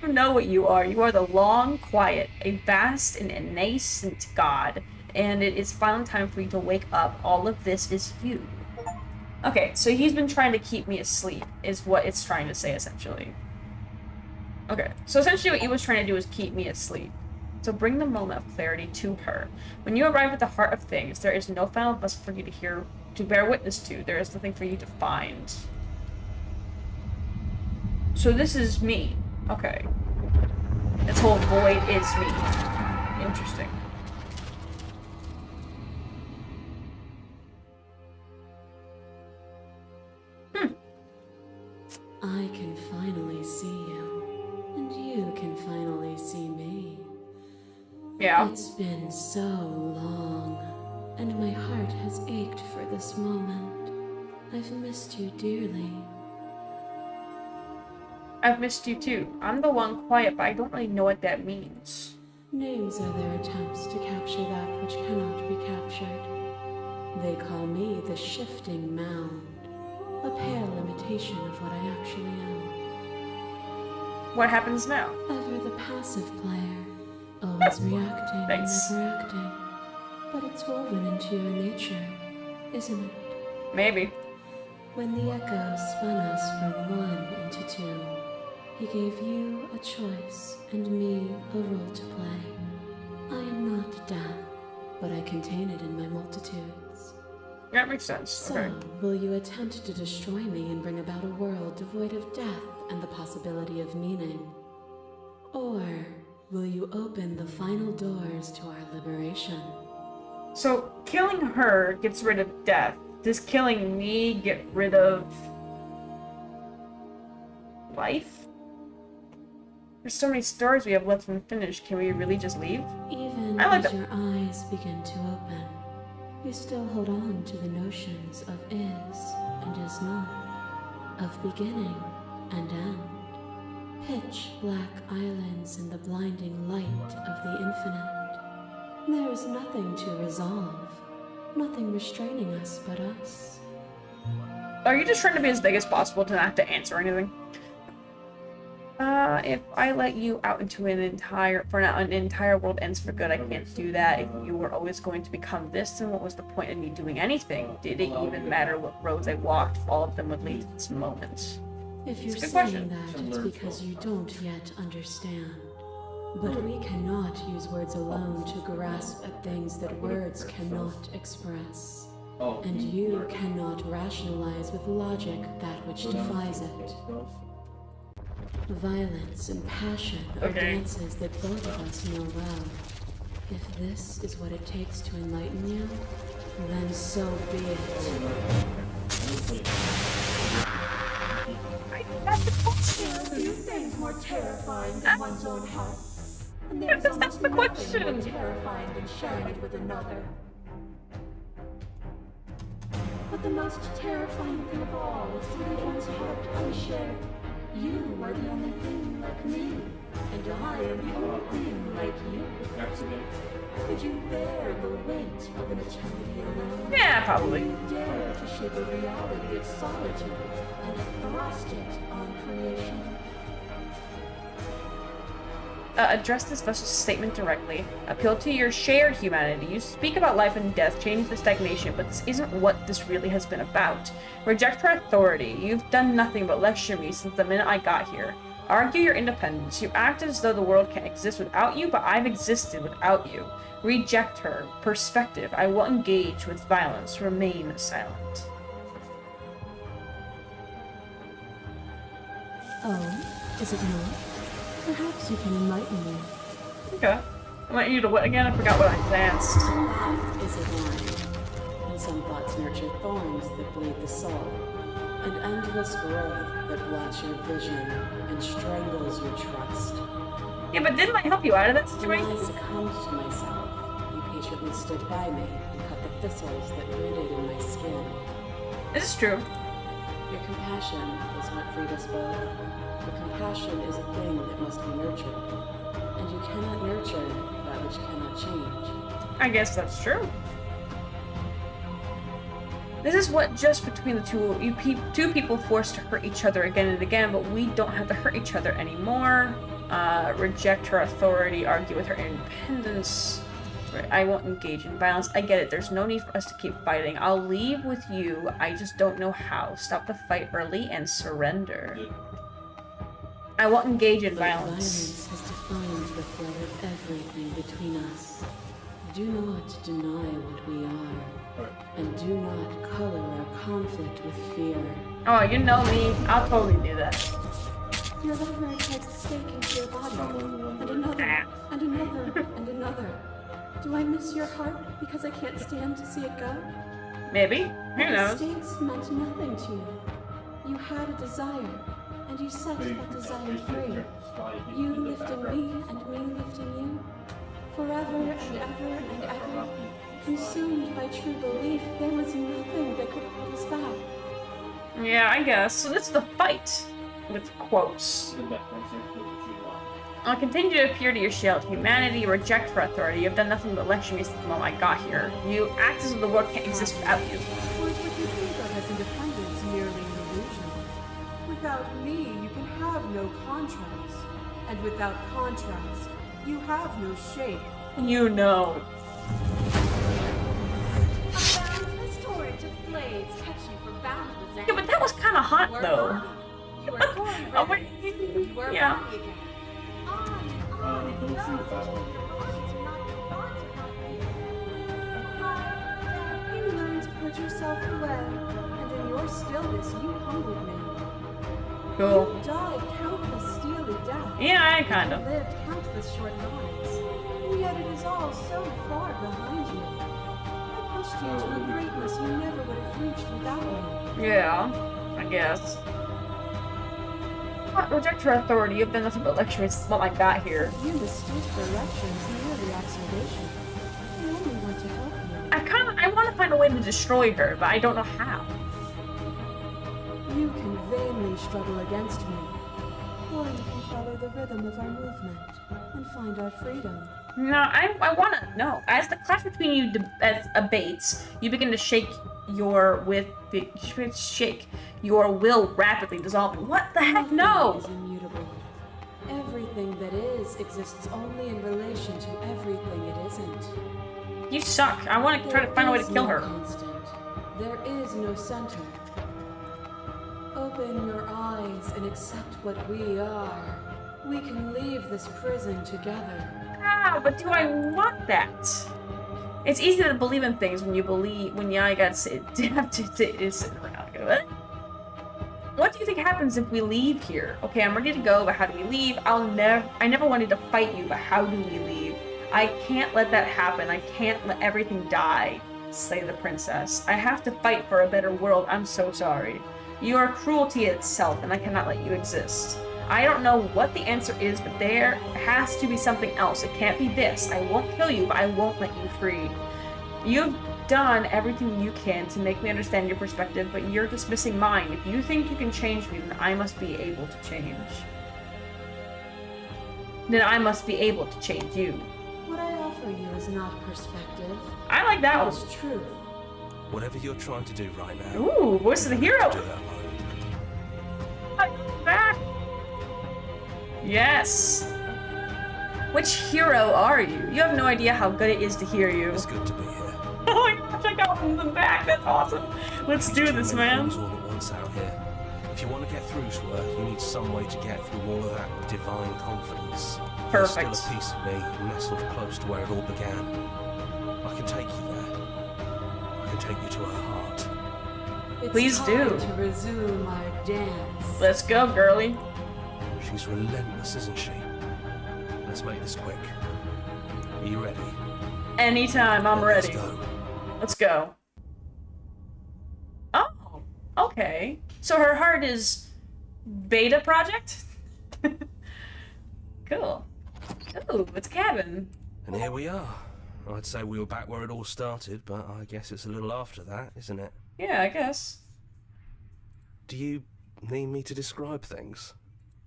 A: You know what you are. You are the long quiet, a vast and nascent god, and it is finally time for you to wake up. All of this is you. Okay, so he's been trying to keep me asleep, is what it's trying to say, essentially. Okay, so essentially what he was trying to do is keep me asleep. So bring the moment of clarity to her. When you arrive at the heart of things, there is no final vessel for you to hear, to bear witness to. There is nothing for you to find. So this is me. Okay. This whole void is me. Interesting.
D: I can finally see you, and you can finally see me.
A: Yeah.
D: It's been so long, and my heart has ached for this moment. I've missed you dearly.
A: I've missed you too. I'm the one quiet, but I don't really know what that means.
D: Names are their attempts to capture that which cannot be captured. They call me the Shifting Mound, a pale imitation of what I actually am.
A: What happens now?
D: Ever the passive player, always reacting
A: Thanks.
D: and never acting. But it's woven into your nature, isn't it?
A: Maybe.
D: When the echo spun us from one into two, he gave you a choice and me a role to play. I am not death, but I contain it in my multitudes.
A: That makes sense.
D: So,
A: Okay.
D: will you attempt to destroy me and bring about a world devoid of death and the possibility of meaning? Or will you open the final doors to our liberation?
A: So killing her gets rid of death. Does killing me get rid of life? There's so many stories we have left unfinished. Can we really just leave?
D: Even
A: I like
D: as
A: that.
D: your eyes begin to open, you still hold on to the notions of is and is not, of beginning and end. Pitch black islands in the blinding light of the infinite. There is nothing to resolve, nothing restraining us but us.
A: Are you just trying to be as big as possible to not have to answer anything? If I let you out into an entire world ends for good, I can't do that. If you were always going to become this, then what was the point of me doing anything? Did it even matter what roads I walked? All of them would lead to this moment.
D: If you're
A: It's a good
D: saying
A: question.
D: that, it's because you don't yet understand. But we cannot use words alone to grasp at things that words cannot express. And you cannot rationalize with logic that which defies it. Violence and passion are
A: Okay.
D: dances that both of us know well. If this is what it takes to enlighten you, then so be it.
I: There are few things more terrifying than one's own heart. And there is
A: That's
I: almost
A: the
I: nothing more
A: question.
I: terrifying than sharing it with another. But the most terrifying thing of all is to leave one's heart unshared. You are the only thing like me, and I am the only thing like you. Could you bear the weight of an eternity alone?
A: Yeah, probably.
I: Could you dare to shape a reality of solitude and thrust it on creation?
A: Address this vessel's statement directly. Appeal to your shared humanity. You speak about life and death, change the stagnation, but this isn't what this really has been about. Reject her authority. You've done nothing but lecture me since the minute I got here. Argue your independence. You act as though the world can't exist without you, but I've existed without you. Reject her. Perspective. I will engage with violence. Remain silent.
D: Oh, is it not? Perhaps you can enlighten me.
A: Okay. I want you to what again? I forgot what I asked.
C: Is it mine? And some thoughts nurture thorns that bleed the soul, and endless growth that blots your vision and strangles your trust.
A: Yeah, but didn't I help you out of that
C: When
A: situation?
C: I succumbed to myself, you patiently stood by me and cut the thistles that rooted in my skin.
A: This is true.
C: Your compassion is what freed us both. But compassion is a thing that must be nurtured, and you cannot nurture that which cannot change.
A: I guess that's true. This is what just between the two people forced to hurt each other again and again, but we don't have to hurt each other anymore. Reject her authority, argue with her independence. Right, I won't engage in violence. I get it. There's no need for us to keep fighting. I'll leave with you. I just don't know how. Stop the fight early and surrender. I won't engage in
D: But
A: violence.
D: violence has defined the flow of everything between us. Do not deny what we are, and do not color our conflict with fear.
A: Oh, you know me. I'll totally do that.
F: Your lover hides a stake into your body, and another, and another, and another. Do I miss your heart because I can't stand to see it go?
A: Maybe. Who
F: The
A: knows?
F: stakes meant nothing to you. You had a desire, and you set that desire free. You lifting me, and me lifting you. Forever and ever and ever. Consumed by true belief, there was nothing that could hold us back.
A: Yeah, I guess. So this is the fight. With quotes. I'll continue to appear to your shared humanity, reject her authority. You've done nothing but lecture me since the moment I got here. You act as though the world can't exist without you.
F: Or would you think of as independence merely an illusion? Without me, you can have no contrast. And without contrast, you have no shape.
A: You know.
H: A boundless torrent of blades catch you for boundless
A: Yeah, but that was kind of hot
H: You are
A: though.
H: body. You are going
A: Oh,
H: ready.
A: wait.
H: You are
A: Yeah.
H: body again. On and on and
G: Don't
H: on
G: shoot
H: until
G: that.
H: your bodies are not your thoughts are not you. Alive,
F: You learned to put yourself away, and in your stillness you humbled me.
A: Cool.
F: You died countless steel truly death.
A: Yeah, I kind
F: You
A: of.
F: lived countless short lives, and yet it is all so far behind you. I pushed you to a greatness you never would have reached without me.
A: Yeah, I guess. What? Reject her authority. You've done nothing but lecture. It's not like that here.
F: You mistake the lectures merely observation. I only want to help you.
A: I want to find a way to destroy her, but I don't know how.
F: You can vainly struggle against me, or you can follow the rhythm of our movement and find our freedom.
A: No, I want to. No. As the clash between you abates, you begin to shake your will rapidly dissolving. What the heck?
F: Nothing
A: No!
F: is immutable. Everything that is exists only in relation to everything it isn't.
A: You suck. I want to try to find a way to kill her.
F: There is no constant. There is no center. Open your eyes and accept what we are. We can leave this prison together.
A: Ah, but do I want that? It's easy to believe in things when you gotta sit around. Go, what? What do you think happens if we leave here? Okay, I'm ready to go, but how do we leave? I never wanted to fight you, but how do we leave? I can't let that happen. I can't let everything die, say the princess. I have to fight for a better world. I'm so sorry. You are cruelty itself, and I cannot let you exist. I don't know what the answer is, but there has to be something else. It can't be this. I won't kill you, but I won't let you free. You've done everything you can to make me understand your perspective, but you're dismissing mine. If you think you can change me, then I must be able to change. Then I must be able to change you.
F: What I offer you is not perspective.
A: I like that
F: It
A: one.
F: is truth.
E: Whatever you're trying to do right now.
A: Ooh, voice of the hero.
E: Do that alone.
A: Back. Yes. Which hero are you? You have no idea how good it is to hear you.
E: It's good to be here.
A: Oh my gosh, I got from the back. That's awesome. Let's do this,
E: Too many
A: man.
E: things all at once out here. If you want to get through to her, you need some way to get through all of that divine confidence.
A: Perfect.
E: There's still a piece of me nestled close to where it all began. I can take you there. I can take you to her heart.
F: It's
A: Please
F: time
A: do.
F: to resume our dance.
A: Let's go, girly.
E: She's relentless, isn't she? Let's make this quick. Are you ready?
A: Anytime, I'm
E: Let's
A: ready.
E: go.
A: Let's go. Oh, okay. So her heart is beta project? Cool. Ooh, it's a cabin.
E: And here we are. I'd say we were back where it all started, but I guess it's a little after that, isn't it?
A: Yeah, I guess.
E: Do you need me to describe things?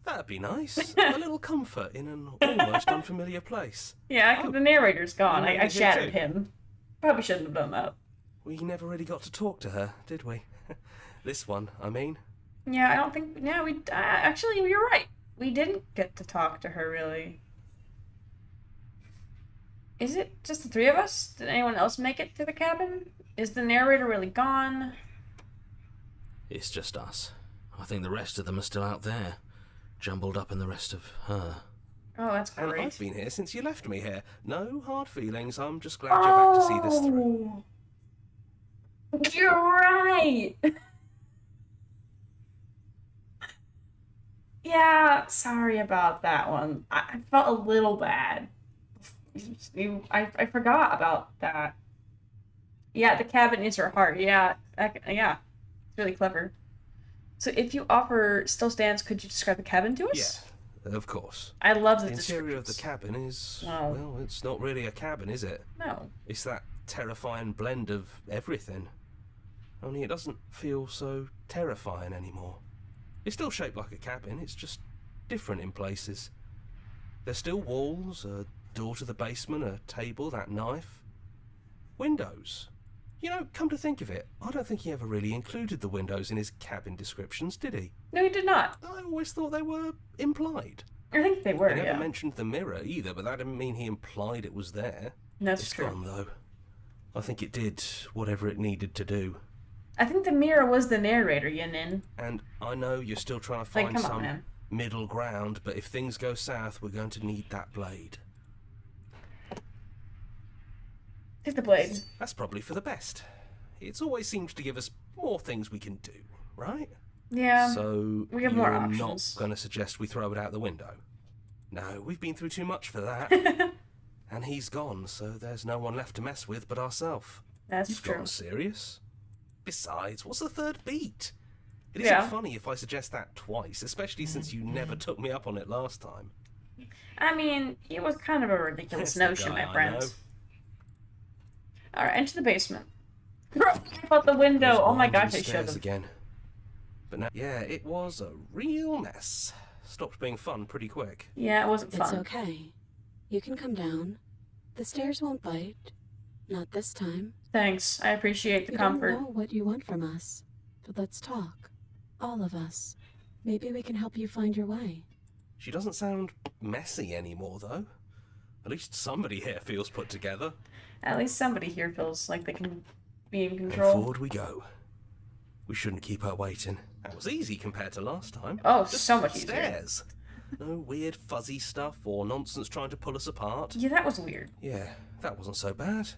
E: That'd be nice. A little comfort in an almost unfamiliar place.
A: Yeah, 'cause the narrator's gone.
E: You
A: I
E: made it
A: shattered
E: too.
A: him. Probably shouldn't have done that.
E: We never really got to talk to her, did we? This one, I mean.
A: Yeah, I don't think. Yeah, we. Actually, you're right. We didn't get to talk to her, really. Is it just the three of us? Did anyone else make it to the cabin? Is the narrator really gone?
B: It's just us. I think the rest of them are still out there, jumbled up in the rest of her.
A: Oh, that's
E: And
A: great.
E: I've been here since you left me here. No hard feelings. I'm just glad you're back to see this through.
A: You're right. Yeah, sorry about that one. I felt a little bad. I forgot about that. Yeah, the cabin is her heart. Yeah, yeah, it's really clever. So if you offer still stands, could you describe the cabin to us?
E: Yeah, of course.
A: I love the
E: The interior of the
A: descriptions.
E: cabin is,
A: Wow.
E: well, it's not really a cabin, is it?
A: No.
E: It's that terrifying blend of everything. Only it doesn't feel so terrifying anymore. It's still shaped like a cabin, it's just different in places. There's still walls, a door to the basement, a table, that knife. Windows. You know, come to think of it, I don't think he ever really included the windows in his cabin descriptions, did he?
A: No, you did not.
E: I always thought they were implied.
A: I think they were,
E: He never
A: yeah.
E: mentioned the mirror either, but that didn't mean he implied it was there.
A: That's
E: It's
A: true.
E: gone though. I think it did whatever it needed to do.
A: I think the mirror was the narrator, Yanin.
E: And I know you're still trying to
A: Like,
E: find
A: come on,
E: some
A: man.
E: middle ground, but if things go south, we're going to need that blade.
A: Take the blade.
E: That's probably for the best. It's always seems to give us more things we can do, right?
A: Yeah.
J: So
A: we have more
J: you're
A: options.
J: not going to suggest we throw it out the window? No, we've been through too much for that. And he's gone, so there's no one left to mess with but ourselves.
A: That's
J: You've
A: true.
J: gotten serious. Besides, what's the third beat? It
A: Yeah.
J: isn't funny if I suggest that twice, especially since you never took me up on it last time.
A: I mean, it was kind of a ridiculous
J: That's the
A: notion,
J: guy
A: my
J: I
A: friends. Alright, into the basement. Out the window.
J: Those
A: Oh my
J: winding
A: gosh, I should
J: stairs
A: have.
J: again. But now, yeah, it was a real mess. Stopped being fun pretty quick.
A: Yeah, it wasn't
C: It's
A: fun.
C: okay. You can come down. The stairs won't bite. Not this time.
A: Thanks. I appreciate the
C: We
A: comfort.
C: don't know what you want from us, but let's talk. All of us. Maybe we can help you find your way.
J: She doesn't sound messy anymore, though. At least somebody here feels put together.
A: At least somebody here feels like they can be in
J: And
A: control.
J: forward we go. We shouldn't keep her waiting. That was easy compared to last time.
A: Oh,
J: Just
A: so much easier.
J: stairs. No weird fuzzy stuff or nonsense trying to pull us apart.
A: Yeah, that was weird.
J: Yeah, that wasn't so bad.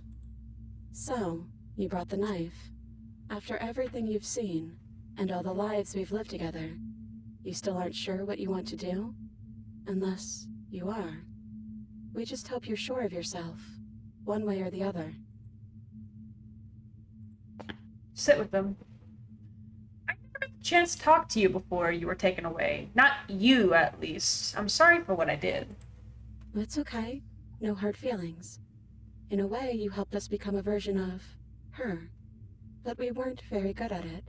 C: So, you brought the knife. After everything you've seen, and all the lives we've lived together, you still aren't sure what you want to do? Unless you are. We just hope you're sure of yourself, one way or the other.
A: Sit with them. I never got the chance to talk to you before you were taken away. Not you, at least. I'm sorry for what I did.
C: It's okay. No hard feelings. In a way, you helped us become a version of her. But we weren't very good at it.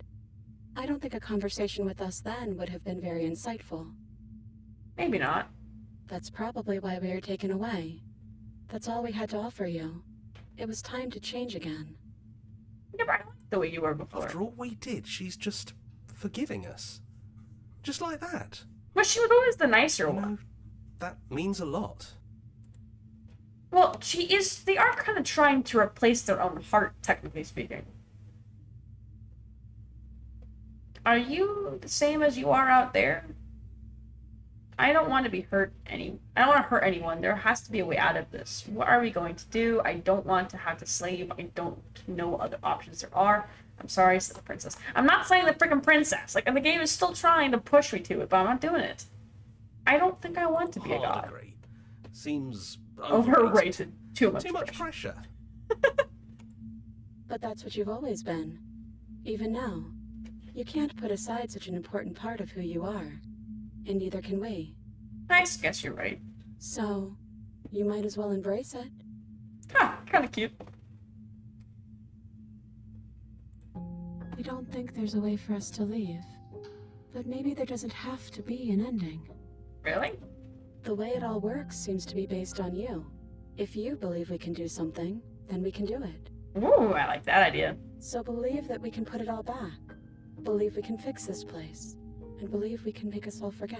C: I don't think a conversation with us then would have been very insightful.
A: Maybe not.
C: That's probably why we were taken away. That's all we had to offer you. It was time to change again.
A: Yeah, but I liked the way you were before.
J: After all we did, she's just forgiving us. Just like that.
A: But she was always the nicer
J: You
A: one.
J: know, that means a lot.
A: Well, she is. They are kind of trying to replace their own heart, technically speaking. Are you the same as you are out there? I don't want to be hurt I don't want to hurt anyone. There has to be a way out of this. What are we going to do? I don't want to have to slave. I don't know what other options there are. I'm sorry, said the princess. I'm not saying the freaking princess. Like, the game is still trying to push me to it, but I'm not doing it. I don't think I want to be a
J: Hard
A: god.
J: agree. Seems
A: Overrated. Too much.
J: Too much pressure.
C: But that's what you've always been. Even now. You can't put aside such an important part of who you are. And neither can we.
A: I guess you're right.
C: So, you might as well embrace it.
A: Huh, kind of cute.
C: We don't think there's a way for us to leave. But maybe there doesn't have to be an ending.
A: Really?
C: The way it all works seems to be based on you. If you believe we can do something, then we can do it.
A: Ooh, I like that idea.
C: So believe that we can put it all back. Believe we can fix this place. And believe we can make us all forget.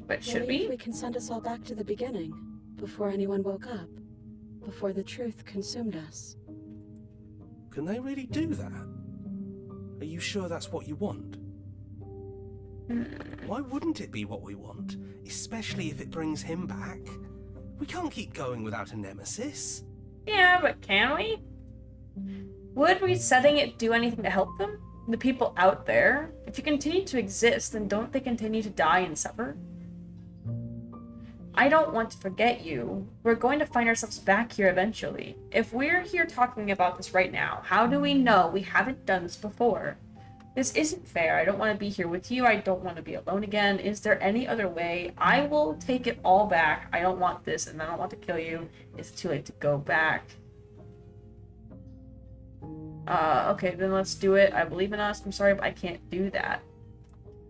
A: But should
C: Believe
A: we?
C: we can send us all back to the beginning, before anyone woke up. Before the truth consumed us.
J: Can they really do that? Are you sure that's what you want? Why wouldn't it be what we want? Especially if it brings him back. We can't keep going without a nemesis.
A: Yeah, but can we? Would resetting it do anything to help them? The people out there? If you continue to exist, then don't they continue to die and suffer? I don't want to forget you. We're going to find ourselves back here eventually. If we're here talking about this right now, how do we know we haven't done this before? This isn't fair. I don't want to be here with you. I don't want to be alone again. Is there any other way? I will take it all back. I don't want this, and I don't want to kill you. It's too late to go back. Okay, then let's do it. I believe in us. I'm sorry, but I can't do that.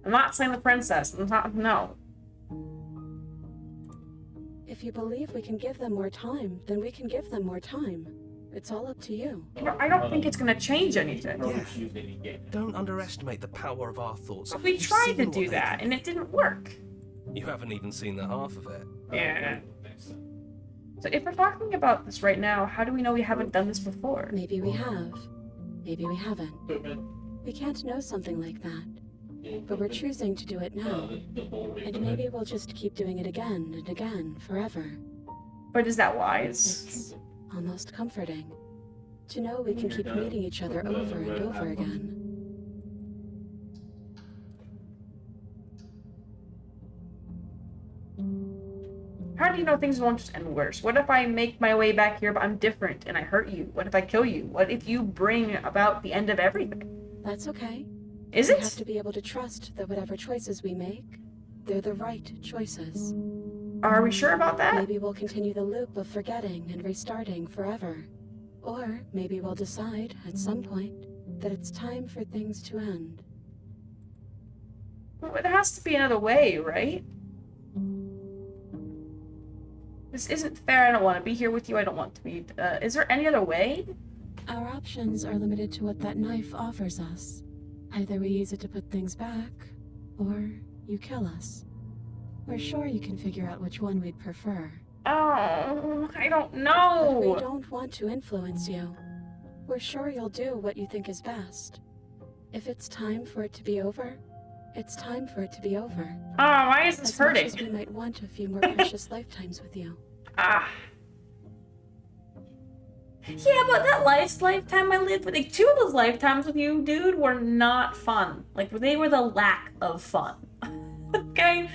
A: I'm not saying the princess. I'm not, no.
C: If you believe we can give them more time, then we can give them more time. It's all up to you.
A: I don't think it's gonna change anything.
J: Yeah. Don't underestimate the power of our thoughts.
A: We
J: You've
A: tried
J: seen
A: to
J: what
A: do
J: they
A: that,
J: can
A: and
J: do.
A: it didn't work.
J: You haven't even seen the half of it.
A: Yeah. So if we're talking about this right now, how do we know we haven't done this before?
C: Maybe we have. Maybe we haven't. We can't know something like that. But we're choosing to do it now. And maybe we'll just keep doing it again and again, forever.
A: But is that wise?
C: It's almost comforting. To know we can keep meeting each other over and over again.
A: How do you know things won't just end worse? What if I make my way back here, but I'm different and I hurt you? What if I kill you? What if you bring about the end of everything?
C: That's okay.
A: Is
C: We
A: it?
C: have to be able to trust that whatever choices we make, they're the right choices.
A: Are we sure about that?
C: Maybe we'll continue the loop of forgetting and restarting forever. Or maybe we'll decide, at some point, that it's time for things to end.
A: Well, there has to be another way, right? This isn't fair. I don't want to be here with you. I don't want to be... is there any other way?
C: Our options are limited to what that knife offers us. Either we use it to put things back, or you kill us. We're sure you can figure out which one we'd prefer.
A: Oh, I don't
C: But we
A: know.
C: don't want to influence you. We're sure you'll do what you think is best. If it's time for it to be over, it's time for it to be over.
A: Oh, why is this
C: As much
A: hurting?
C: as we might want a few more precious lifetimes with you.
A: Ah. Yeah, but that lifetime I lived with, like, 2 of those lifetimes with you, dude, were not fun. Like, they were the lack of fun. Okay?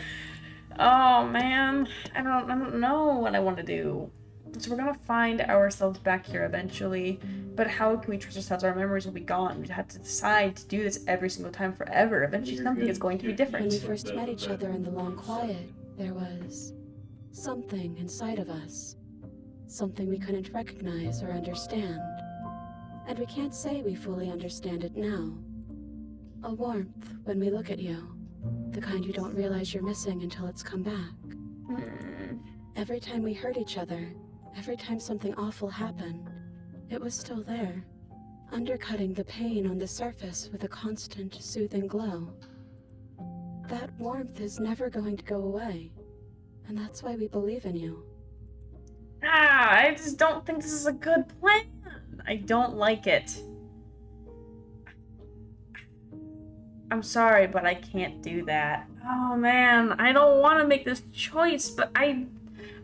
A: Oh, man. I don't know what I want to do. So we're gonna find ourselves back here eventually, but how can we trust ourselves? Our memories will be gone. We'd have to decide to do this every single time forever. Eventually something is going to be
C: When
A: different.
C: we first met each other in the long quiet, there was something inside of us. Something we couldn't recognize or understand. And we can't say we fully understand it now. A warmth when we look at you. The kind you don't realize you're missing until it's come back. Every time we hurt each other, every time something awful happened, it was still there, undercutting the pain on the surface with a constant, soothing glow. That warmth is never going to go away, and that's why we believe in you.
A: Ah, I just don't think this is a good plan. I don't like it. I'm sorry, but I can't do that. Oh man, I don't want to make this choice, but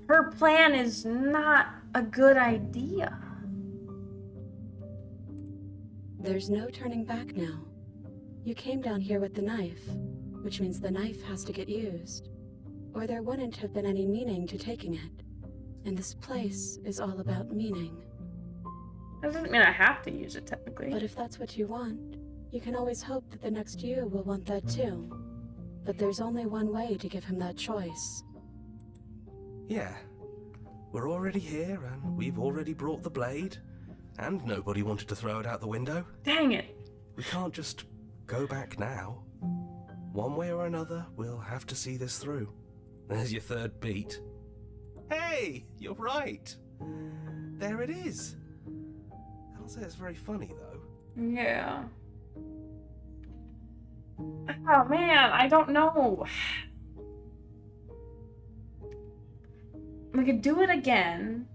A: her plan is not a good idea.
C: There's no turning back now. You came down here with the knife, which means the knife has to get used. Or there wouldn't have been any meaning to taking it. And this place is all about meaning.
A: That doesn't mean I have to use it, technically.
C: But if that's what you want, you can always hope that the next you will want that too. But there's only one way to give him that choice.
J: Yeah. We're already here, and we've already brought the blade. And nobody wanted to throw it out the window.
A: Dang it.
J: We can't just go back now. One way or another, we'll have to see this through. There's your third beat. Hey, you're right. There it is. Can't say it's very funny, though.
A: Yeah. Oh man, I don't know. We could do it again.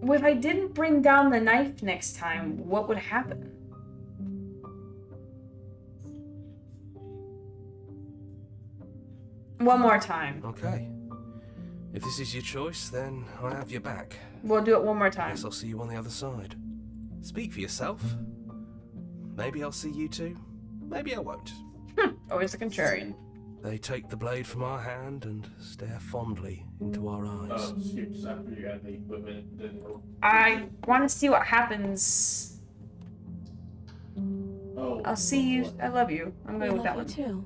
A: If I didn't bring down the knife next time, what would happen? One more time.
J: Okay. If this is your choice, then I have your back.
A: We'll do it one more time.
J: Guess I'll see you on the other side. Speak for yourself. Maybe I'll see you too. Maybe I won't.
A: Always the contrarian.
J: They take the blade from our hand and stare fondly into our eyes.
G: Scoops after you got the equipment didn't work.
A: I want to see what happens.
G: Oh.
A: I'll see you. I love you. I'm
C: We
A: going with that
C: love
A: one.
C: you too.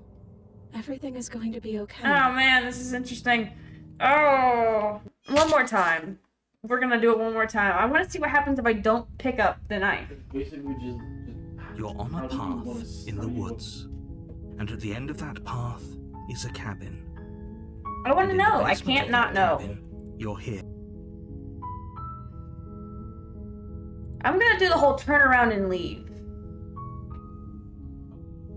C: Everything is going to be okay.
A: Oh man, this is interesting. Oh, one more time. We're gonna do it one more time. I want to see what happens if I don't pick up the knife.
G: Basically, just
B: You're on a path in the woods, and at the end of that path is a cabin.
A: I want to
B: And in the
A: know. I
B: basement
A: can't
B: of
A: not
B: that
A: know.
B: cabin, you're here.
A: I'm gonna do the whole turn around and leave.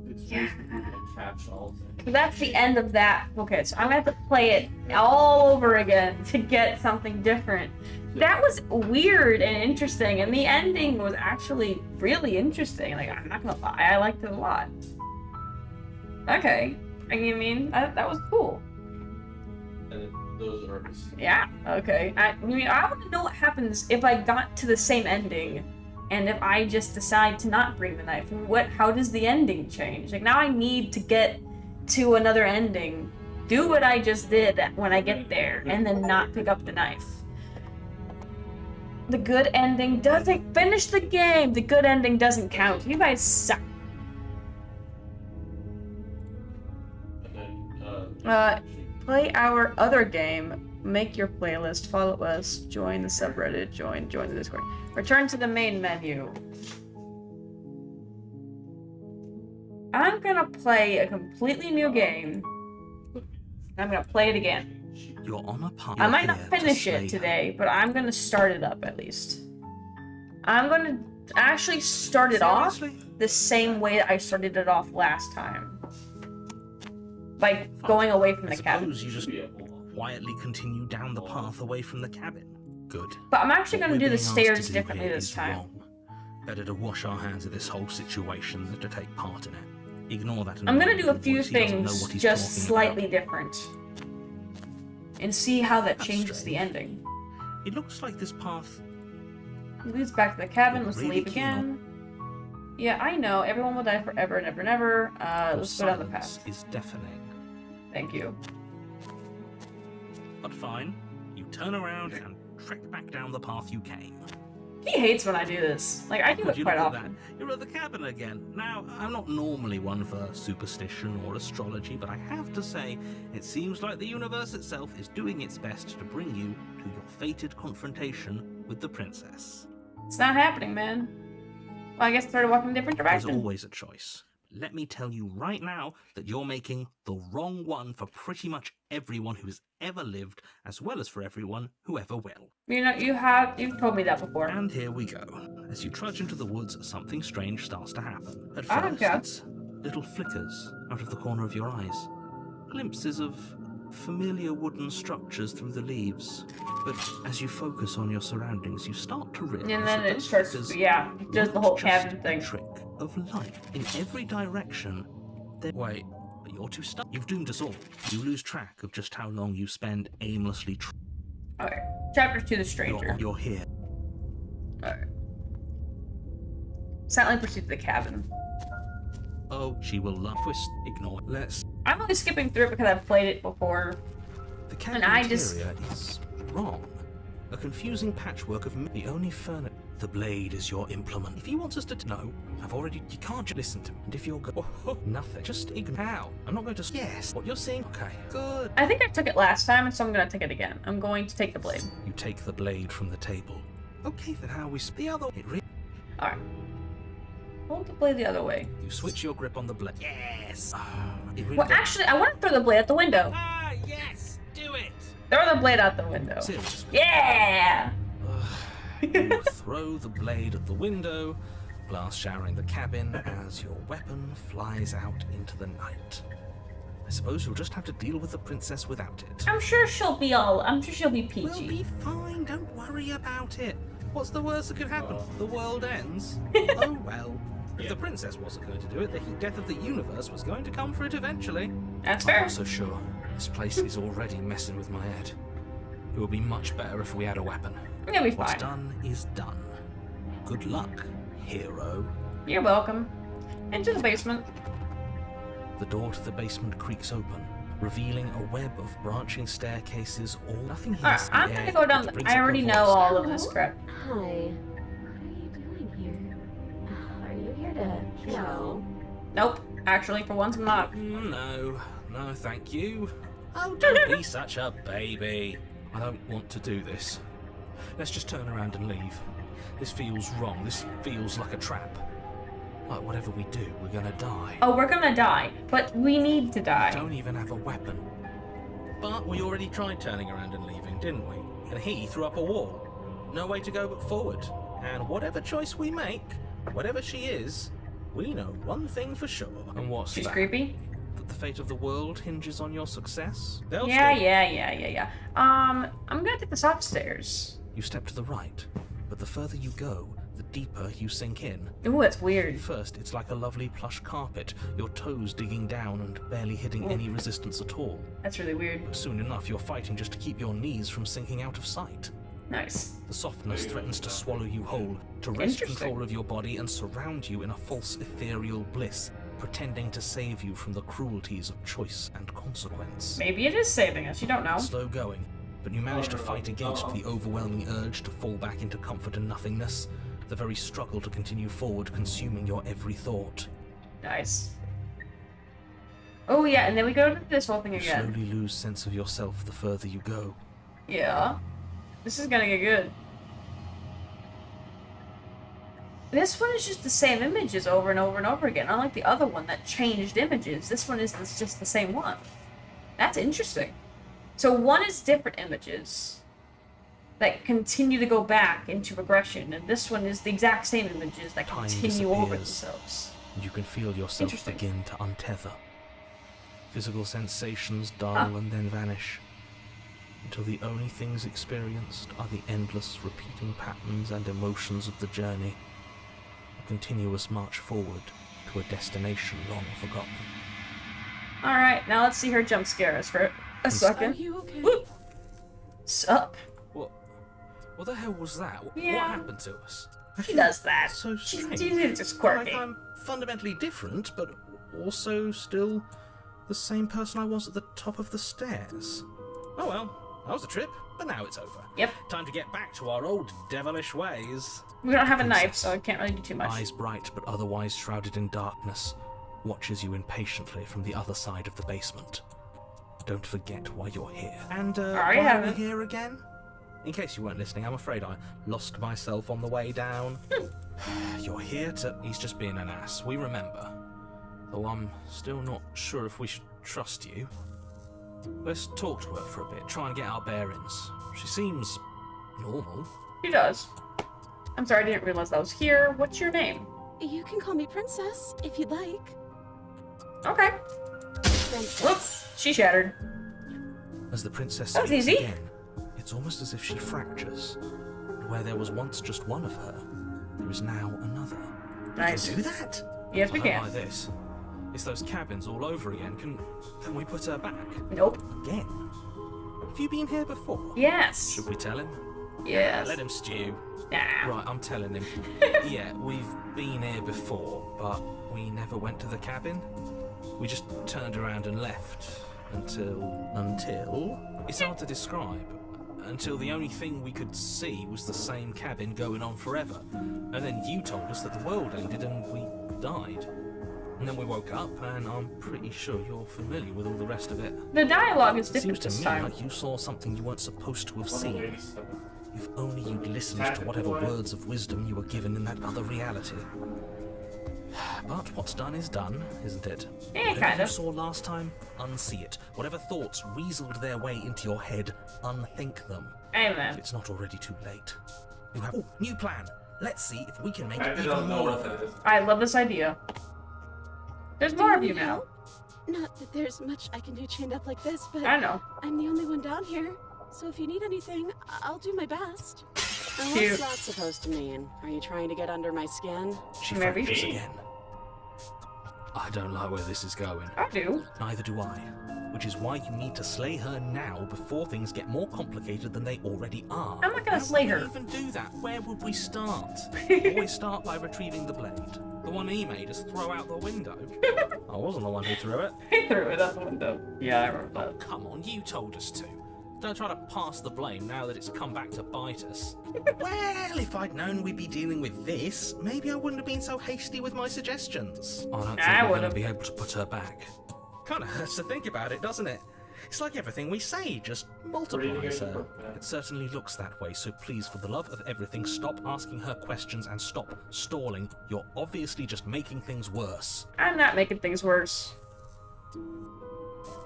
G: it's
A: Yeah.
G: basically a catch-all thing.
A: So that's the end of that. Okay, so I'm gonna have to play it all over again to get something different. That was weird and interesting, and the ending was actually really interesting. Like, I'm not gonna lie, I liked it a lot. Okay, I mean, that was cool.
G: And those are just
A: Yeah, okay. I mean, I want to know what happens if I got to the same ending, and if I just decide to not bring the knife. How does the ending change? Like, now I need to get to another ending. Do what I just did when I get there, and then not pick up the knife. The good ending doesn't finish the game. The good ending doesn't count. You guys suck. Play our other game. Make your playlist. Follow us. Join the subreddit. Join the Discord. Return to the main menu. I'm gonna play a completely new game. I'm gonna play it again.
B: You're on a path.
A: I might not
B: here
A: finish
B: to
A: it
B: slay
A: today, but I'm gonna start it up at least. I'm gonna actually start it off
B: Seriously?
A: the same way that I started it off last time. By going away from
B: I
A: the cabin.
B: suppose you just quietly continue down the path away from the cabin. Good.
A: But I'm actually
B: What
A: gonna do
B: we're
A: the
B: being asked
A: stairs
B: to do
A: differently
B: here
A: this
B: is
A: time.
B: wrong. Better to wash our hands of this whole situation than to take part in it. Ignore that.
A: I'm gonna do a
B: annoying
A: few
B: voice. He doesn't know
A: things
B: what he's
A: just
B: talking
A: slightly
B: about.
A: different. And see how that
B: That's
A: changes the
B: strange.
A: ending.
B: It looks like this path.
A: It leads back to the cabin.
B: You're
A: Let's
B: really
A: leave
B: keen on-
A: again. Yeah, I know. Everyone will die forever and ever and ever.
B: Your
A: Let's go down the
B: silence
A: path.
B: is deafening.
A: Thank you.
B: But fine. You turn around and trek back down the path you came.
A: He hates when I do this. Like, I do
B: Would
A: it
B: you
A: quite
B: look at
A: often.
B: that? You're at the cabin again. Now, I'm not normally one for superstition or astrology, but I have to say, it seems like the universe itself is doing its best to bring you to your fated confrontation with the princess.
A: It's not happening, man. Well, I guess I started walking in a different
B: There's
A: direction.
B: always a choice. Let me tell you right now that you're making the wrong one for pretty much everyone who has ever lived, as well as for everyone who ever will.
A: You know, you've told me that before.
B: And here we go. As you trudge into the woods, something strange starts to happen. At
A: I don't
B: first,
A: care.
B: it's little flickers out of the corner of your eyes. Glimpses of familiar wooden structures through the leaves. But as you focus on your surroundings, you start to realize
A: And then
B: that
A: it
B: those
A: starts,
B: flickers
A: yeah, does the whole
B: just
A: cabin
B: a
A: thing.
B: trick of light in every direction. Wait, but you're too stuck. You've doomed us all. You lose track of just how long you spend aimlessly.
A: Okay. Chapter 2, The Stranger.
B: You're here.
A: Alright. Silently proceed to the cabin.
B: Oh, she will love twist. Ignore. Let's.
A: I'm only skipping through it because I've played it before.
B: The cabin
A: And I
B: interior
A: just-
B: is wrong. A confusing patchwork of the only furniture. The blade is your implement. If he wants us to know, I've already. You can't just listen to me. And if you're nothing, just ignore. How? I'm not going to. Yes. What you're saying? Okay. Good.
A: I think I took it last time, and so I'm gonna take it again. I'm going to take the blade.
B: You take the blade from the table. Okay, then how we the other. It really.
A: Alright. Hold the blade the other way.
B: You switch your grip on the blade. Yes. It really
A: Well,
B: does-
A: actually, I want to throw the blade out the window.
B: Ah, yes. Do it.
A: Throw the blade out the window.
B: Seriously.
A: Yeah!
B: You throw the blade at the window, glass showering the cabin as your weapon flies out into the night. I suppose you'll just have to deal with the princess without it.
A: I'm sure she'll be PG.
B: We'll be fine, don't worry about it. What's the worst that could happen? The world ends? Oh well. If the princess wasn't going to do it, the heat death of the universe was going to come for it eventually.
A: That's
B: I'm
A: fair.
B: not so sure. This place is already messing with my head. It would be much better if we had a weapon.
A: You'll be
B: What's
A: fine.
B: done is done. Good luck, hero.
A: You're welcome. Into the basement.
B: The door to the basement creaks open, revealing a web of branching staircases. All nothing here.
A: Alright, I'm gonna go down. I already know all of this crap.
I: Hi. What are you doing here? Are you here to kill?
A: Nope. Actually, for once, I'm not.
B: No, thank you. Oh, don't be such a baby. I don't want to do this. Let's just turn around and leave. This feels wrong. This feels like a trap. Like whatever we do, we're gonna die.
A: Oh, we're gonna die. But we need to
B: We
A: die.
B: don't even have a weapon. But we already tried turning around and leaving, didn't we? And he threw up a wall. No way to go but forward. And whatever choice we make, whatever she is, we know one thing for sure. And what's
A: She's
B: that?
A: creepy.
B: That the fate of the world hinges on your success? They'll
A: Yeah.
B: still-
A: I'm gonna take the soft stairs.
B: You step to the right, but the further you go, the deeper you sink in.
A: Ooh, that's weird.
B: First, it's like a lovely plush carpet, your toes digging down and barely hitting any resistance at all.
A: That's really weird.
B: But soon enough, you're fighting just to keep your knees from sinking out of sight.
A: Nice.
B: The softness threatens to swallow you whole, to wrest
A: Interesting.
B: control of your body and surround you in a false ethereal bliss.
E: pretending to save you from the cruelties of choice and consequence.
A: Maybe it is saving us. You don't know.
E: Slow going, but you manage to fight against the overwhelming urge to fall back into comfort and nothingness, the very struggle to continue forward consuming your every thought.
A: Nice. Oh yeah, and then we go to this whole thing
E: You
A: again.
E: slowly lose sense of yourself the further you go.
A: Yeah. This is gonna get good. This one is just the same images over and over and over again. Unlike the other one that changed images, this one is just the same one. That's interesting. So one is different images that continue to go back into regression, and this one is the exact same images that
E: Time
A: continue over
E: disappears.
A: themselves.
E: And you can feel yourself
A: Interesting.
E: begin to untether. Physical sensations dull and then vanish, until the only things experienced are the endless repeating patterns and emotions of the journey, a continuous march forward to a destination long forgotten.
A: Alright, now let's see her jump scare us for a
F: Are
A: second.
F: you okay?
A: Whoop. Sup?
E: What the hell was that?
A: Yeah.
E: What happened to us?
A: She does that.
E: So
A: She's
E: strange.
A: just quirky.
E: Like I'm fundamentally different, but also still the same person I was at the top of the stairs. Oh well, that was a trip, but now it's over.
A: Yep.
E: Time to get back to our old devilish ways.
A: We don't have a knife,
E: Princess.
A: so I can't really do too much.
E: Eyes bright but otherwise shrouded in darkness, watches you impatiently from the other side of the basement. Don't forget why you're here. And
A: I
E: why are we
A: haven't.
E: here again? In case you weren't listening, I'm afraid I lost myself on the way down. You're here to... He's just being an ass, we remember. Though I'm still not sure if we should trust you. Let's talk to her for a bit, try and get our bearings. She seems normal.
A: She does. I'm sorry, I didn't realize that was here. What's your name?
F: You can call me Princess, if you'd like.
A: Okay.
F: Princess.
A: Whoops. She shattered.
E: As the princess
A: That was
E: speaks
A: easy.
E: again, it's almost as if she fractures. And where there was once just one of her, there is now another.
A: Nice.
E: We can do that?
A: Yes, we
E: I don't
A: can.
E: like this. It's those cabins all over again. Can we put her back?
A: Nope.
E: Again? Have you been here before?
A: Yes.
E: Should we tell him?
A: Yes.
E: Let him stew.
A: Nah.
E: Right, I'm telling him. Yeah, we've been here before, but we never went to the cabin. We just turned around and left. Until... It's hard to describe. Until the only thing we could see was the same cabin going on forever. And then you told us that the world ended and we died. And then we woke up, and I'm pretty sure you're familiar with all the rest of it.
A: The dialogue is
E: It
A: different
E: seems to
A: this
E: me
A: time.
E: like you saw something you weren't supposed to have seen. If only you'd listened to whatever words of wisdom you were given in that other reality. But what's done is done, isn't it?
A: Eh,
E: Whatever
A: kind
E: you
A: of.
E: saw last time, unsee it. Whatever thoughts weaseled their way into your head, unthink them. If
A: Amen.
E: it's not already too late. You have... Oh, new plan! Let's see if we can make
G: I
E: even
G: don't know
E: more
G: what
E: of
G: that
E: her.
G: is.
A: I love this idea. There's more of you now.
F: Not that there's much I can do chained up like this, but
A: I know.
F: I'm the only one down here. So if you need anything, I'll do my best.
C: And
A: Cute.
C: what's that supposed to mean? Are you trying to get under my skin?
E: She
A: Maybe.
E: fractures again. I don't like where this is going.
A: I do.
E: Neither do I. Which is why you need to slay her now before things get more complicated than they already are.
A: I'm not gonna
E: How
A: slay
E: would
A: her.
E: we even do that? Where would we start? Always start by retrieving the blade. The one he made us throw out the window. I wasn't the one who threw it.
A: He threw it out the window. Yeah, I remember
E: Oh,
A: that.
E: come on, you told us to. Don't try to pass the blame now that it's come back to bite us. Well, if I'd known we'd be dealing with this, maybe I wouldn't have been so hasty with my suggestions. I don't think
A: I
E: we're going
A: would've.
E: to be able to put her back. Kind of hurts to think about it, doesn't it? It's like everything we say just multiplies her. It certainly looks that way, so please, for the love of everything, stop asking her questions and stop stalling. You're obviously just making things worse.
A: I'm not making things worse.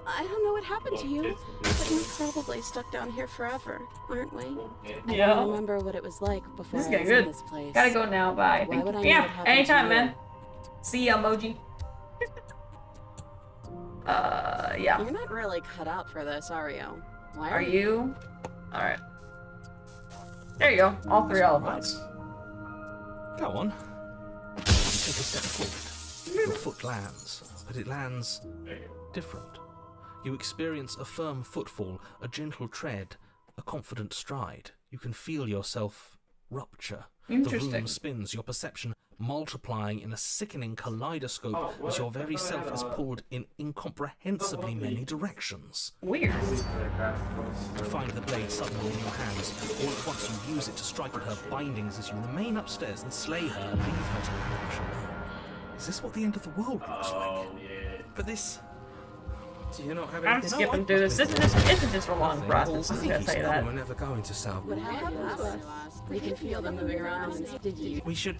F: I don't know what happened to you, but we're probably stuck down here forever, aren't we?
C: I
A: Yeah.
C: don't remember what it was like before
A: This is
C: I
A: getting
C: was in
A: good.
C: this place.
A: Gotta go now. Bye.
C: Why would I know
A: Yeah,
C: what happened to
A: anytime,
C: you?
A: man. See ya, emoji. Yeah.
C: You're not really cut out for this, are you? Why
A: Are you? Alright. There you go. All three elephants.
E: Go on. You take a step forward. Your foot lands, but it lands different. You experience a firm footfall, a gentle tread, a confident stride. You can feel yourself rupture. The
A: Interesting.
E: room spins, your perception multiplying in a sickening kaleidoscope as your very self is pulled in incomprehensibly many directions.
A: Weird.
E: You find the blade suddenly in your hands. All at once you use it to strike at her bindings as you remain upstairs and slay her and leave her to perish alone. Is this what the end of the world looks like? But this... Do you not have
A: I'm
E: anything?
A: skipping through this. Isn't just a long process.
E: I
A: I'm
E: think
A: gonna
E: he's
A: tell you
E: gone.
A: that.
E: We're never going to solve.
C: What happened to us? We can feel them moving around. Did you?
E: We should...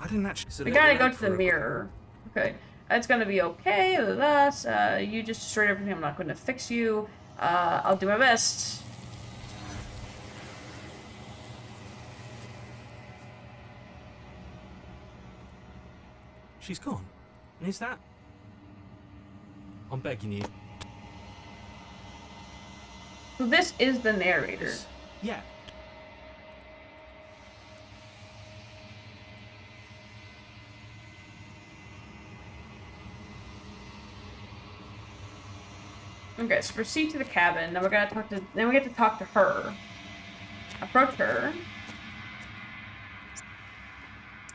E: I didn't actually...
A: We gotta go to the mirror. Okay. It's gonna be okay with us. You just destroyed everything. I'm not gonna fix you. I'll do my best.
E: She's gone. And is that... I'm begging you.
A: So this is the narrator.
E: Yeah.
A: Okay, so proceed to the cabin. Then we're gonna talk to. Then we get to talk to her. Approach her.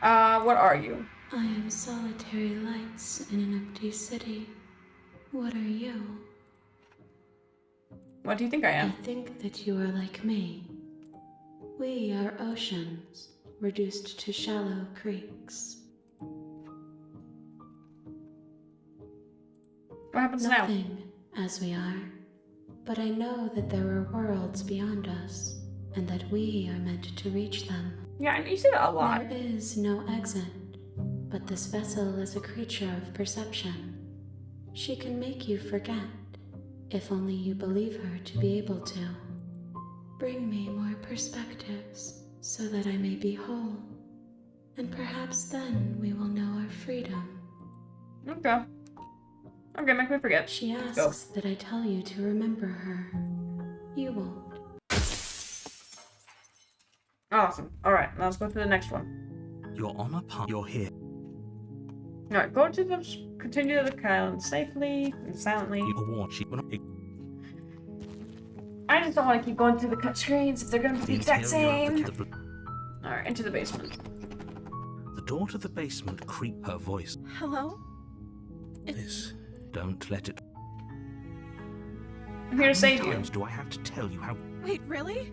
A: What are you?
D: I am solitary lights in an empty city. What are you?
A: What do you think I
D: I
A: am?
D: think that you are like me. We are oceans, reduced to shallow creeks.
A: What happens now?
D: Nothing, as we are. But I know that there are worlds beyond us, and that we are meant to reach them.
A: Yeah, you say that a lot.
D: There is no exit, but this vessel is a creature of perception. She can make you forget, if only you believe her to be able to. Bring me more perspectives, so that I may be whole, and perhaps then we will know our freedom.
A: Okay. Okay, make me forget.
D: She
A: Let's go.
D: asks that I tell you to remember her. You won't.
A: Awesome. Alright, now let's go to the next one.
E: You're on a path. You're here.
A: Alright, go to the. Continue the island safely and silently.
E: You are warned. She will not...
A: I just don't want to keep going through the cut screens if they're going to be the exact
E: interior
A: same.
E: of the...
A: Alright, into the basement.
E: The door to the basement creep her voice.
F: Hello?
E: This. Don't let it...
A: I'm here to save
E: How
A: you.
E: many times do I have to tell you how...
F: Wait, really?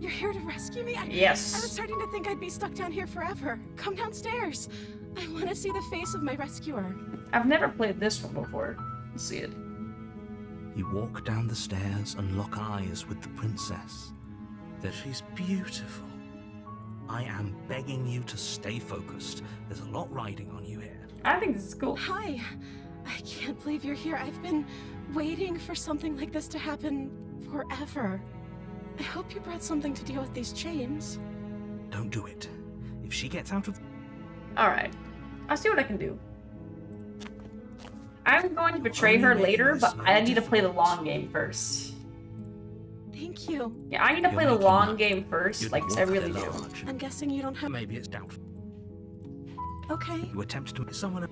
F: You're here to rescue me? I was
A: Yes.
F: starting to think I'd be stuck down here forever. Come downstairs. I want to see the face of my rescuer.
A: I've never played this one before. Let's see it.
E: You walk down the stairs and lock eyes with the princess. That she's beautiful. I am begging you to stay focused. There's a lot riding on you here.
A: I think this is cool.
F: Hi. I can't believe you're here. I've been waiting for something like this to happen forever. I hope you brought something to deal with these chains.
E: Don't do it. If she gets out of...
A: Alright. I'll see what I can do. I'm going to betray her later, but I need to play the long game first.
F: Thank you.
A: Yeah, I need to play the long game first, like, 'cause I really do.
F: I'm guessing you don't have...
E: Maybe it's doubtful.
F: Okay.
E: You attempt to... Someone...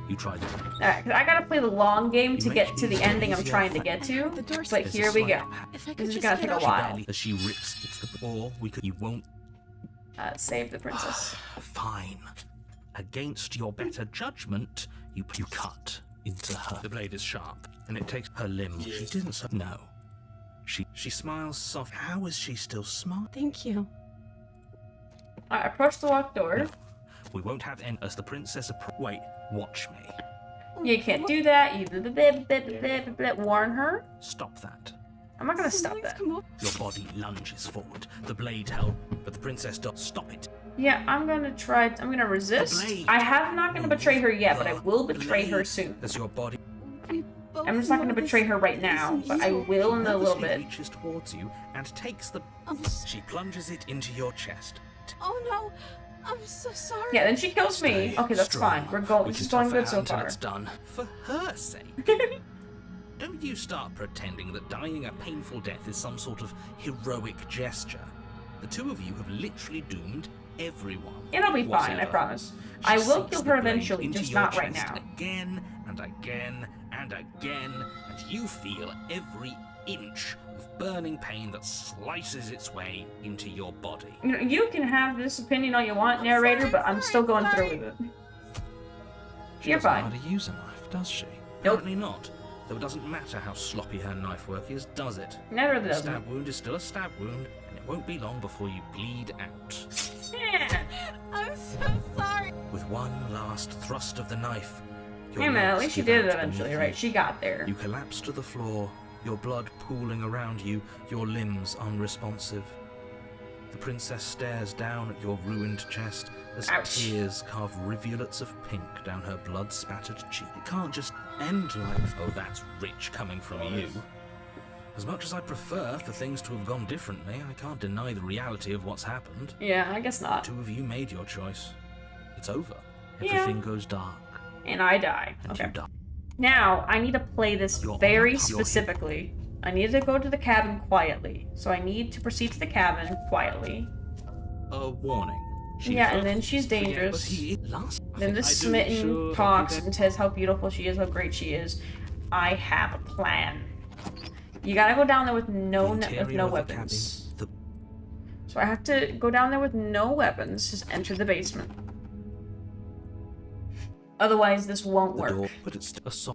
E: You tried it.
A: Alright, 'cause I gotta play the long game to
E: You
A: get
E: make
A: to the
E: these
A: ending I'm
E: easier
A: trying to
E: for-
A: get to,
F: The door's-
A: but
E: There's a
A: here we
E: slight
A: go.
E: pa-
F: If I
A: This
F: could
A: is
F: just
A: gonna
F: get
A: take a
F: up-
A: while.
E: Barely, as she rips... It's the... Or we could... You won't...
A: Save the princess.
E: Fine. Against your better judgment, you cut into her. The blade is sharp, and it takes her limb. She didn't say no. She smiles soft. How is she still smart?
F: Thank you.
A: I approach the locked door.
E: No. We won't have end as the princess Wait, watch me.
A: You can't do that. You warn her.
E: Stop that.
A: I'm not gonna stop
F: Something's
A: that.
F: come over-
E: Your body lunges forward. The blade held, but the princess does stop it.
A: Yeah, I'm gonna try. I'm gonna resist.
E: blade.
A: I have not gonna betray her yet, but I will betray her soon.
E: As your body
F: We both
A: I'm just not gonna
F: know
A: betray
F: this
A: her right now,
F: isn't
A: but I
F: you.
A: will in a little
E: nervously
A: bit.
E: reaches towards you and takes the.
F: I'm
E: She plunges it into your chest.
F: Oh no! I'm so sorry.
A: Yeah, then she kills me.
E: Stay
A: Okay, that's
E: strong.
A: fine. We're going.
E: We
A: This is
E: can
A: going
E: tough it
A: good
E: out
A: so
E: until
A: far.
E: it's done. For her sake. Don't you start pretending that dying a painful death is some sort of heroic gesture. The two of you have literally doomed everyone.
A: It'll be fine. I
E: Whatever.
A: promise.
E: She
A: I will
E: sinks
A: kill
E: the
A: her
E: blade
A: eventually,
E: into
A: just
E: your
A: not right
E: chest
A: now.
E: Again and again and
B: and again, and you feel every inch of burning pain that slices its way into your body.
A: You know, you can have this opinion all you want, narrator, but I'm still going through with it.
B: She
A: You're
B: doesn't
A: fine.
B: know how to use a knife, does she?
A: Nope.
B: Apparently not. Though it doesn't matter how sloppy her knife work is, does it?
A: Never
B: A
A: does.
B: stab wound is still a stab wound, and it won't be long before you bleed out.
A: Yeah.
F: I'm so sorry.
B: With one last thrust of the knife, your
A: Hey man, at
B: legs
A: least you
B: give
A: did it
B: out
A: eventually,
B: beneath
A: right?
B: you.
A: She got there.
B: You collapse to the floor, your blood pooling around you, your limbs unresponsive. The princess stares down at your ruined chest as
A: Ouch.
B: tears carve rivulets of pink down her blood-spattered cheek. It can't just end like, oh, that's rich coming from you. As much as I prefer for things to have gone differently, I can't deny the reality of what's happened.
A: Yeah, I guess not.
B: Two of you made your choice. It's over.
A: Yeah.
B: Everything goes dark,
A: And I die.
B: and
A: Okay.
B: you die.
A: Now, I need to play this
B: You're
A: very
B: on, you're here.
A: specifically. I need to go to the cabin quietly. So I need to proceed to the cabin quietly.
B: A warning. She
A: Yeah, and
B: felt-
A: then she's
B: forget, but
A: dangerous.
B: he last.
A: Then this smitten talks and says how beautiful she is, how great she is. I have a plan. You gotta go down there with no weapons. So I have to go down there with no weapons. Just enter the basement. Otherwise, this won't
B: The
A: work.
B: door, but it's a so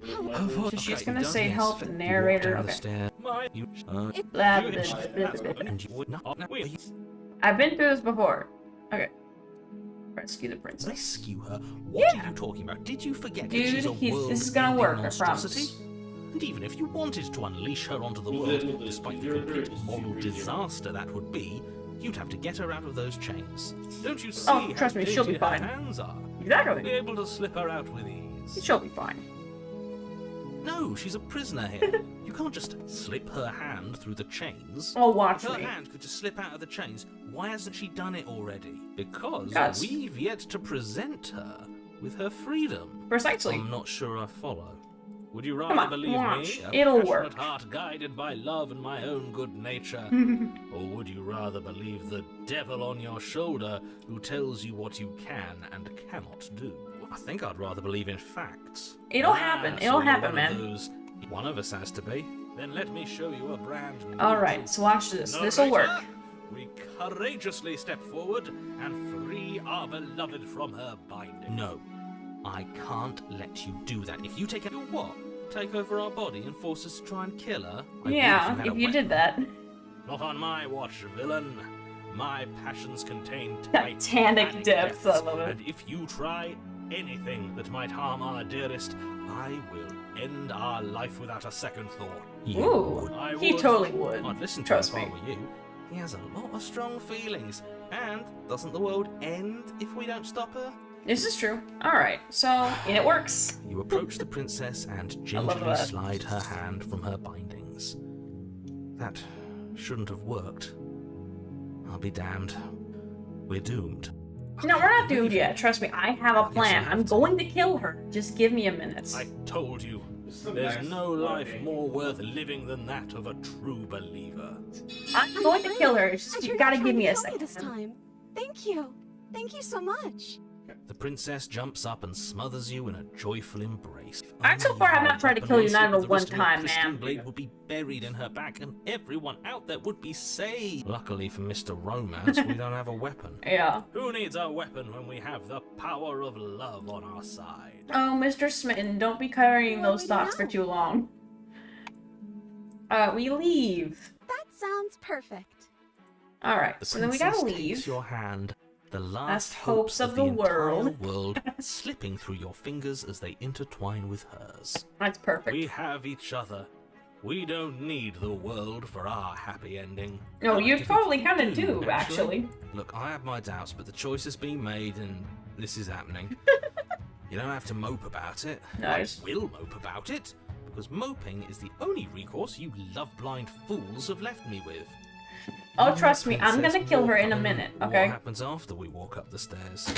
A: she's gonna say help the narrator. Okay. Blah, blah, blah, blah, blah. I've been through this before. Okay. Rescue the princess.
B: Rescue her? What
A: Yeah.
B: are you talking about? Did you forget
A: Dude,
B: that she's a
A: this is gonna work, I
B: monstrosity?
A: promise.
B: And even if you wanted to unleash her onto the
G: You
B: world,
G: did with
B: despite
G: the
B: the
G: character,
B: complete moral
G: you did.
B: disaster that would be, you'd have to get her out of those chains. Don't you see
A: Oh, trust me,
B: how
A: she'll be
B: dainty her
A: fine.
B: hands are? Be
A: Exactly.
B: able to slip her out with ease.
A: She'll be fine.
B: No, she's a prisoner here. You can't just slip her hand through the chains.
A: Oh, watch
B: If her
A: me.
B: hand could just slip out of the chains, why hasn't she done it already? Because
A: Yes.
B: we've yet to present her with her freedom.
A: Precisely.
B: I'm not sure I follow. Would you
A: Come
B: rather
A: on,
B: believe
A: watch.
B: me, a
A: It'll
B: passionate
A: work.
B: heart guided by love and my own good nature? Or would you rather believe the devil on your shoulder who tells you what you can and cannot do? I think I'd rather believe in facts.
A: It'll happen.
B: so
A: It'll
B: you're
A: happen,
B: one
A: man.
B: Of those. One of us has to be. Then let me show you a brand new
A: Alright,
B: truth.
A: so watch this. This'll work.
B: Narrator, we courageously step forward and free our beloved from her binding. No, I can't let you do that. If you take it, what? Take over our body and force us to try and kill her? I would
A: Yeah,
B: had
A: if
B: a
A: you did
B: weapon.
A: that.
B: Not on my watch, villain. My passions contain
A: Titanic depths, I love it.
B: And if you try anything that might harm our dearest, I will end our life without a second thought. You
A: Ooh,
B: would. I
A: he
B: would.
A: totally would.
B: I'd listen to
A: Trust
B: him if
A: me.
B: I were you. He has a lot of strong feelings. And doesn't the world end if we don't stop her?
A: This is true. Alright, so it works.
B: You approach the princess and
A: love
B: gingerly
A: that.
B: slide her hand from her bindings. That shouldn't have worked. I'll be damned. We're doomed.
A: No, we're not doomed yet. Trust me, I have a plan. I'm going to kill her. Just give me a minute.
B: I told you.
G: the
B: There's
G: next
B: no life
G: thing.
B: more worth living than that of a true believer.
A: I'm going to kill her. It's
F: I
A: just, you
F: turned
A: gotta
F: out
A: give me a
F: trying to kill you
A: second.
F: this time. Thank you. Thank you so much.
B: The princess jumps up and smothers you in a joyful embrace. If
A: I so
B: only
A: far
B: you
A: have not
B: held
A: tried to
B: up
A: kill
B: and
A: you, not
B: slip
A: even
B: the
A: one
B: wrist of your
A: time,
B: pristine
A: ma'am.
B: blade would be buried in her back, and everyone out there would be saved. Luckily for Mr. Romance, we don't have a weapon.
A: Yeah.
B: Who needs a weapon when we have the power of love on our side?
A: Oh, Mr. Smitten, don't be carrying
F: What
A: those
F: would you
A: thoughts for
F: know?
A: too long. We leave.
F: That sounds perfect.
A: Alright,
B: The
A: so then we gotta
B: princess
A: leave.
B: takes your hand, the last
A: Last hopes of the
B: entire
A: world.
B: world slipping through your fingers as they intertwine with hers.
A: That's perfect.
B: We have each other. We don't need the world for our happy ending.
A: No, you
B: If
A: probably
B: we
A: kinda do, actually.
B: Look, I have my doubts, but the choice has been made and this is happening. You don't have to mope about it.
A: Nice.
B: I will mope about it, because moping is the only recourse you love-blind fools have left me with.
A: Oh, trust me, I'm
B: Princess,
A: gonna kill her
B: walk
A: in a
B: on.
A: minute,
B: What
A: okay?
B: happens after we walk up the stairs?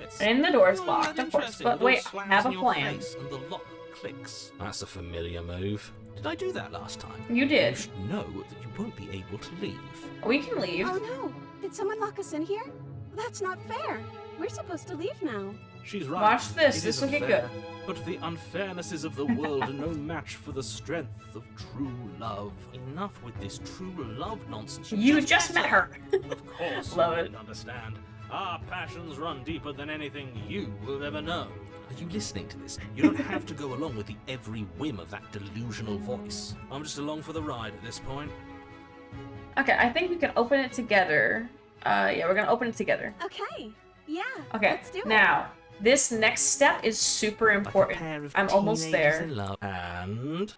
B: It's
A: And the door's
B: not
A: locked,
B: that
A: of course,
B: interesting.
A: but
B: The door
A: wait, I
B: slams
A: have a
B: in your
A: plan.
B: face And the lock clicks. That's a familiar move. Did I do that last time?
A: You did.
B: You should know that you won't be able to leave.
A: We can leave.
F: Oh no. Did someone lock us in here? That's not fair. We're supposed to leave now.
B: She's right.
A: Watch this.
B: It
A: This
B: is
A: will get
B: unfair,
A: good.
B: But the unfairnesses of the world are no match for the strength of true love. Enough with this true love nonsense.
A: You just met her.
B: Of course,
A: Love
B: you
A: it.
B: understand. Our passions run deeper than anything you will ever know. Are you listening to this? You don't have to go along with the every whim of that delusional voice. I'm just along for the ride at this point.
A: Okay, I think we can open it together. Yeah, we're gonna open it together.
H: Okay. Yeah.
A: Okay,
H: Let's do it.
A: now, this next step is super
B: Like a
A: important.
B: pair of
A: I'm almost
B: teenagers
A: there.
B: in love. And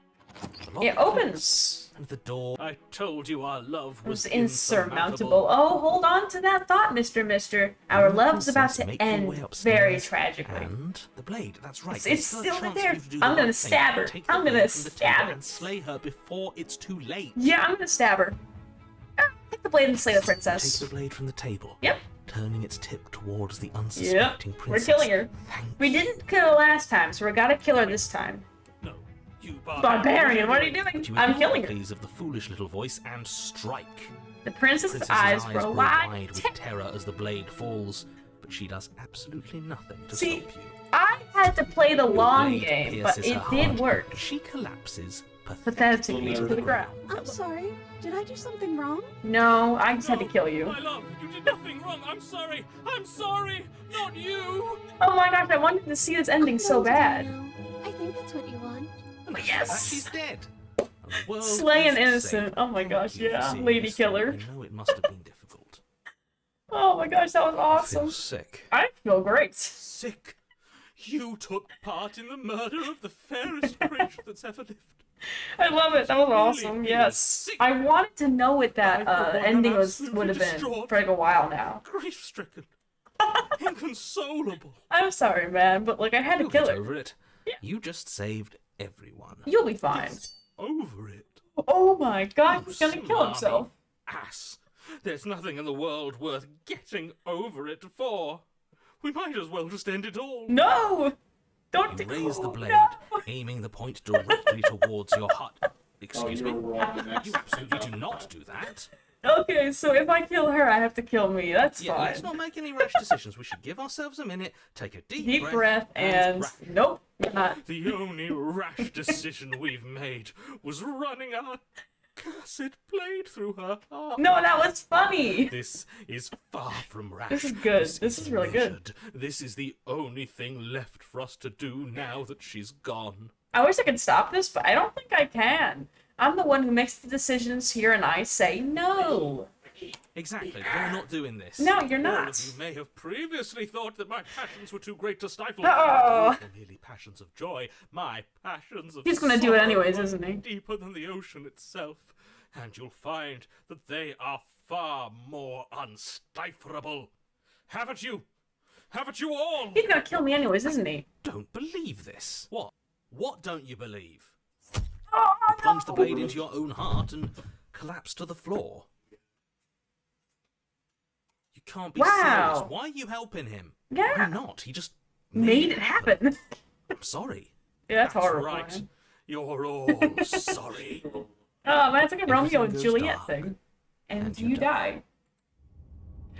B: the lock
A: It opens.
B: and the door. I told you our love was
A: It's insurmountable. Oh, hold on to that thought, Mister. Our
B: You,
A: love's about
B: princess,
A: to
B: make your
A: end
B: way upstairs,
A: very tragically.
B: And the blade, that's right.
A: It's
B: There's
A: still
B: a chance
A: there.
B: for you to do
A: I'm
B: the
A: gonna
B: right thing.
A: stab her.
B: Take the
A: I'm gonna
B: blade from the
A: stab
B: table
A: her.
B: and slay her before it's too late.
A: Yeah, I'm gonna stab her. Take the blade and slay the
B: Take
A: princess.
B: the blade from the table.
A: Yep.
B: Turning its tip towards the
A: Yep.
B: unsuspecting
A: We're
B: princess.
A: killing her.
B: Thank
A: We didn't kill her last time, so we gotta kill her this time.
B: No, you
A: Barbarian, what are you doing?
B: But you
A: I'm
B: ignore
A: killing
B: the
A: her.
B: pleas of the foolish little voice and strike.
A: The princess's
B: Princess's
A: eyes grow wide.
B: with terror as the blade falls, but she does absolutely nothing to
A: See,
B: stop you.
A: I had to play the
B: Your
A: long
B: blade
A: game, but
B: pierces
A: it
B: her
A: did
B: heart.
A: work.
B: She collapses
A: Pathetically to the ground.
F: I'm sorry. Did I do something wrong?
A: No, I just had to kill you.
B: My love, you did nothing wrong. I'm sorry. I'm sorry. Not you.
A: Oh my gosh, I wanted to see this ending so
D: No,
A: bad.
D: Daniel. I think that's what you want.
A: Yes!
B: She's dead. And the world
A: Slay an
B: is
A: innocent.
B: safe.
A: Oh my gosh,
B: Thank you for
A: yeah.
B: seeing
A: Lady
B: this through.
A: killer.
B: I know it must have been difficult.
A: Oh my gosh, that was awesome.
J: sick.
A: I feel great.
B: Sick. You took part in the murder of the fairest creature that's ever lived.
A: I love it. That was awesome.
B: Really
A: Yes.
B: sick.
A: I wanted to know what that
B: I, for one,
A: ending
B: am
A: would
B: absolutely
A: have been
B: distraught.
A: for like a while now.
B: Grief-stricken. Inconsolable.
A: I'm sorry, man, but like I had to
B: You'll
A: kill
B: get
A: her.
B: over it. You just saved everyone.
A: You'll be fine.
B: Over it.
A: Oh my god,
B: You
A: he's gonna kill
B: smarmy
A: himself.
B: Ass. There's nothing in the world worth getting over it for. We might as well just end it all.
A: No! Don't
B: You
A: do
B: raise the blade,
A: No!
B: aiming the point directly towards your heart. Excuse me?
G: you're wrong.
B: You absolutely do not do that.
A: Okay, so if I kill her, I have to kill me. That's
B: Yeah,
A: fine.
B: let's not make any rash decisions. We should give ourselves a minute, take a
A: Deep breath and
B: rash.
A: nope, you're not.
B: The only rash decision we've made was running our cursed blade through her heart.
A: No, that was funny.
B: This is far from rash.
A: This is good. This is really good.
B: measured. This is the only thing left for us to do now that she's gone.
A: I wish I could stop this, but I don't think I can. I'm the one who makes the decisions here, and I say no.
B: Exactly. You're not doing this.
A: No, you're
B: All
A: not.
B: of you may have previously thought that my passions were too great to stifle.
A: Oh.
B: They're merely passions of joy. My passions of
A: He's gonna do it
B: sorrow
A: anyways,
B: run
A: isn't he?
B: Deeper than the ocean itself, and you'll find that they are far more unstifleable. Haven't you? Haven't you all?
A: He's gonna kill me anyways, isn't he?
B: Don't believe this. What? What don't you believe?
A: Oh,
B: Plunge the blade into your own heart and collapse to the floor. You can't be
A: Wow.
B: serious. Why are you helping him?
A: Yeah.
B: Why not? He just
A: Made it happen.
B: I'm sorry.
A: Yeah, that's horrible.
B: right. You're all sorry.
A: Oh man, it's like a Romeo and
B: goes
A: Juliet
B: dark,
A: thing. And
B: and
A: you
B: you
A: die.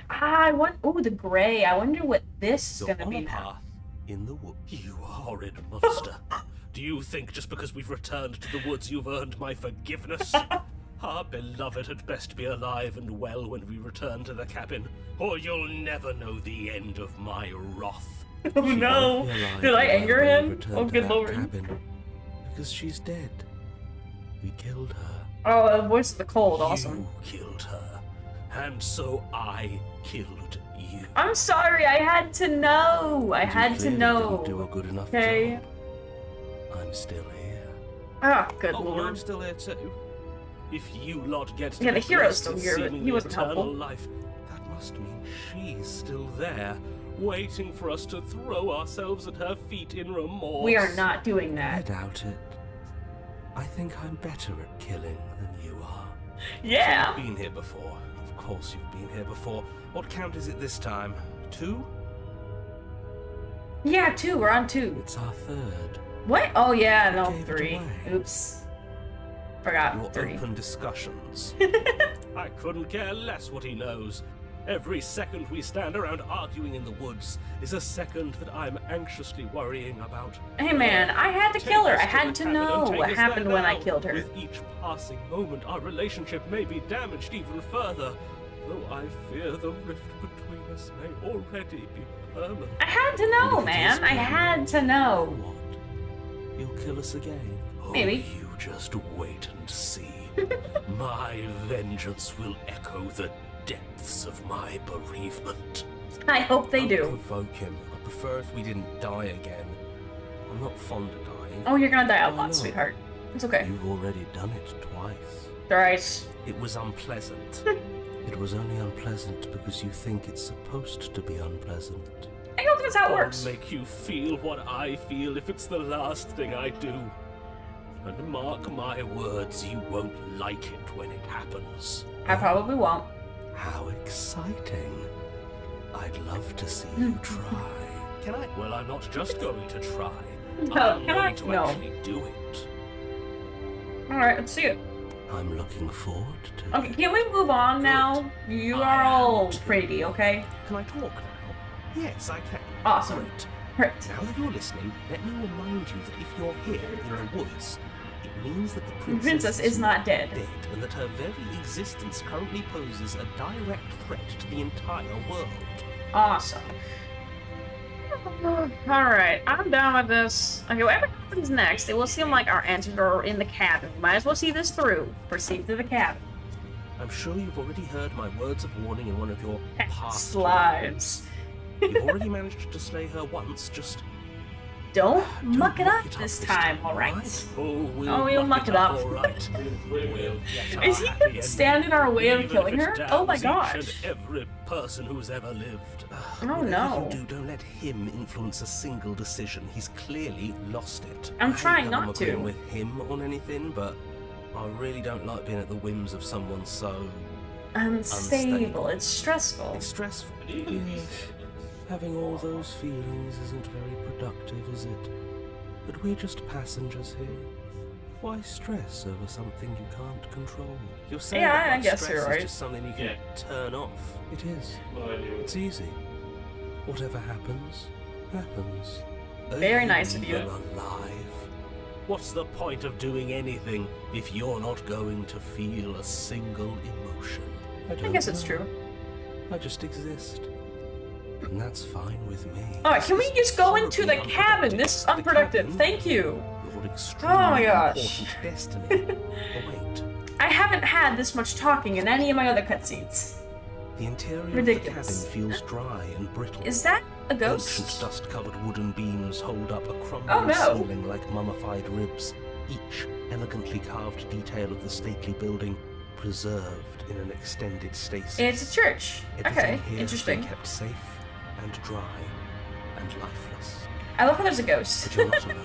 A: Ah, I want. Oh, the gray. I wonder what this is
B: You're
A: gonna
B: on
A: be
B: a
A: now.
B: path in the wood. You horrid monster. Do you think just because we've returned to the woods you've earned my forgiveness? Our beloved had best be alive and well when we return to the cabin, or you'll never know the end of my wrath.
A: Oh no! Did I anger him? Oh good lord!
J: Because she's dead. We killed her.
A: Oh, the voice of the cold. Awesome.
B: You killed her, and so I killed you.
A: I'm sorry. I had to know. I had to
J: Clearly
A: know.
J: Didn't do a good enough
A: Okay.
J: job. I'm still here.
A: Ah, good
B: Oh, well, I'm
A: lord.
B: still here too. If you lot get to
A: Yeah, the
B: be
A: hero's
B: blessed
A: still
B: with
A: here, but he
B: seemingly
A: wasn't
B: eternal
A: helpful.
B: life, that must mean she's still there, waiting for us to throw ourselves at her feet in remorse.
A: We are not doing
J: I
A: that.
J: doubt it. I think I'm better at killing than you are.
A: Yeah.
B: You've been here before. Of course you've been here before. What count is it this time? 2?
A: Yeah, 2. We're on 2.
J: It's our third.
A: What? Oh yeah, no,
J: gave it
A: 3.
J: away.
A: Oops. Forgot
B: Your
A: 3.
B: open discussions. I couldn't care less what he knows.
J: Every second we stand around arguing in the woods is a second that I'm anxiously worrying about.
A: Hey man, I had to kill her. I
J: Take us
A: had
J: the
A: to
J: cabin
A: know
J: and take
A: what
J: us
A: happened
J: there
A: when I
J: now.
A: killed her.
J: With each passing moment, our relationship may be damaged even further, though I fear the rift between us may already be permanent.
A: I had to know,
J: And if it is
A: man. I had to know.
J: What? You'll kill us again?
A: Maybe.
J: Oh, you just wait and see. My vengeance will echo the depths of my bereavement.
A: I hope they
J: Don't
A: do.
J: provoke him. I prefer if we didn't die again. I'm not fond of dying.
A: Oh, you're gonna die a
J: Why
A: lot,
J: not?
A: sweetheart. It's okay.
J: You've already done it twice.
A: Thrice.
J: It was unpleasant. It was only unpleasant because you think it's supposed to be unpleasant.
A: I don't think that's how it
J: I'll
A: works.
J: make you feel what I feel if it's the last thing I do. And mark my words, you won't like it when it happens.
A: I probably won't.
J: How exciting. I'd love to see you try. Can I? Well, I'm not just going to try.
A: No,
J: I'm
A: can I?
J: going to
A: No.
J: actually do it.
A: Alright, let's see it.
J: I'm looking forward to
A: Okay,
J: it.
A: can we move on now? You are all pretty, okay?
J: Can I talk now? Yes, I can.
A: Awesome.
J: Great.
A: Great.
J: Now that you're listening, let me remind you that if you're here in the woods, it means that the
A: The
J: princess,
A: princess is not dead.
J: and that her very existence currently poses a direct threat to the entire world.
A: Awesome. Alright, I'm done with this. Okay, whatever happens next, it will seem like our answers are in the cabin. Might as well see this through. Proceed to the cabin.
J: I'm sure you've already heard my words of warning in one of your past
A: Slides.
J: lives. You've already managed to slay her once, just
A: Don't
J: don't
A: muck it up
J: this
A: this time, alright?
J: Oh,
A: Oh, we'll muck it up.
J: All right. We'll get
A: Is
J: our
A: he
J: happy
A: gonna
J: ending,
A: stand in our way of
J: even if
A: killing
J: it
A: her? Oh my
J: damns
A: gosh.
J: each and every person who's ever lived.
A: Oh,
J: Whatever
A: no.
J: you do, don't let him influence a single decision. He's clearly lost it.
A: I'm
J: I hate
A: trying
J: that
A: not
J: I'm agreeing
A: to.
J: with him on anything, but I really don't like being at the whims of someone so
A: Unstable. It's stressful.
J: it's stressful. Yes. Having all those feelings isn't very productive, is it? But we're just passengers here. Why stress over something you can't control? You're saying
A: Yeah,
J: that
A: I
J: like
A: guess
J: stress
A: you're right.
J: is just something you can turn off. It is. It's easy. Whatever happens, happens.
A: Very nice of you.
J: Even alive. What's the point of doing anything if you're not going to feel a single emotion?
A: I
J: don't
A: guess it's
J: know.
A: true.
J: I just exist. And that's fine with me.
A: Alright, can we
J: This
A: just go
J: is
A: into the
J: horribly
A: cabin? This is unproductive.
J: The
A: Thank you.
J: cabin, your extremely
A: Oh my gosh.
J: important destiny. But wait,
A: I haven't had this much talking in any of my other cutscenes.
J: the interior
A: Ridiculous.
J: of the cabin feels dry and brittle.
A: Is that a
J: Ancient
A: ghost?
J: dust-covered wooden beams hold up a crumbling
A: Oh, no.
J: ceiling like mummified ribs, each elegantly carved detail of the stately building preserved in an extended stasis.
A: It's a church.
J: Everything
A: Okay,
J: here has been
A: interesting.
J: kept safe and dry and lifeless.
A: I love how there's a ghost.
J: But you're not alone.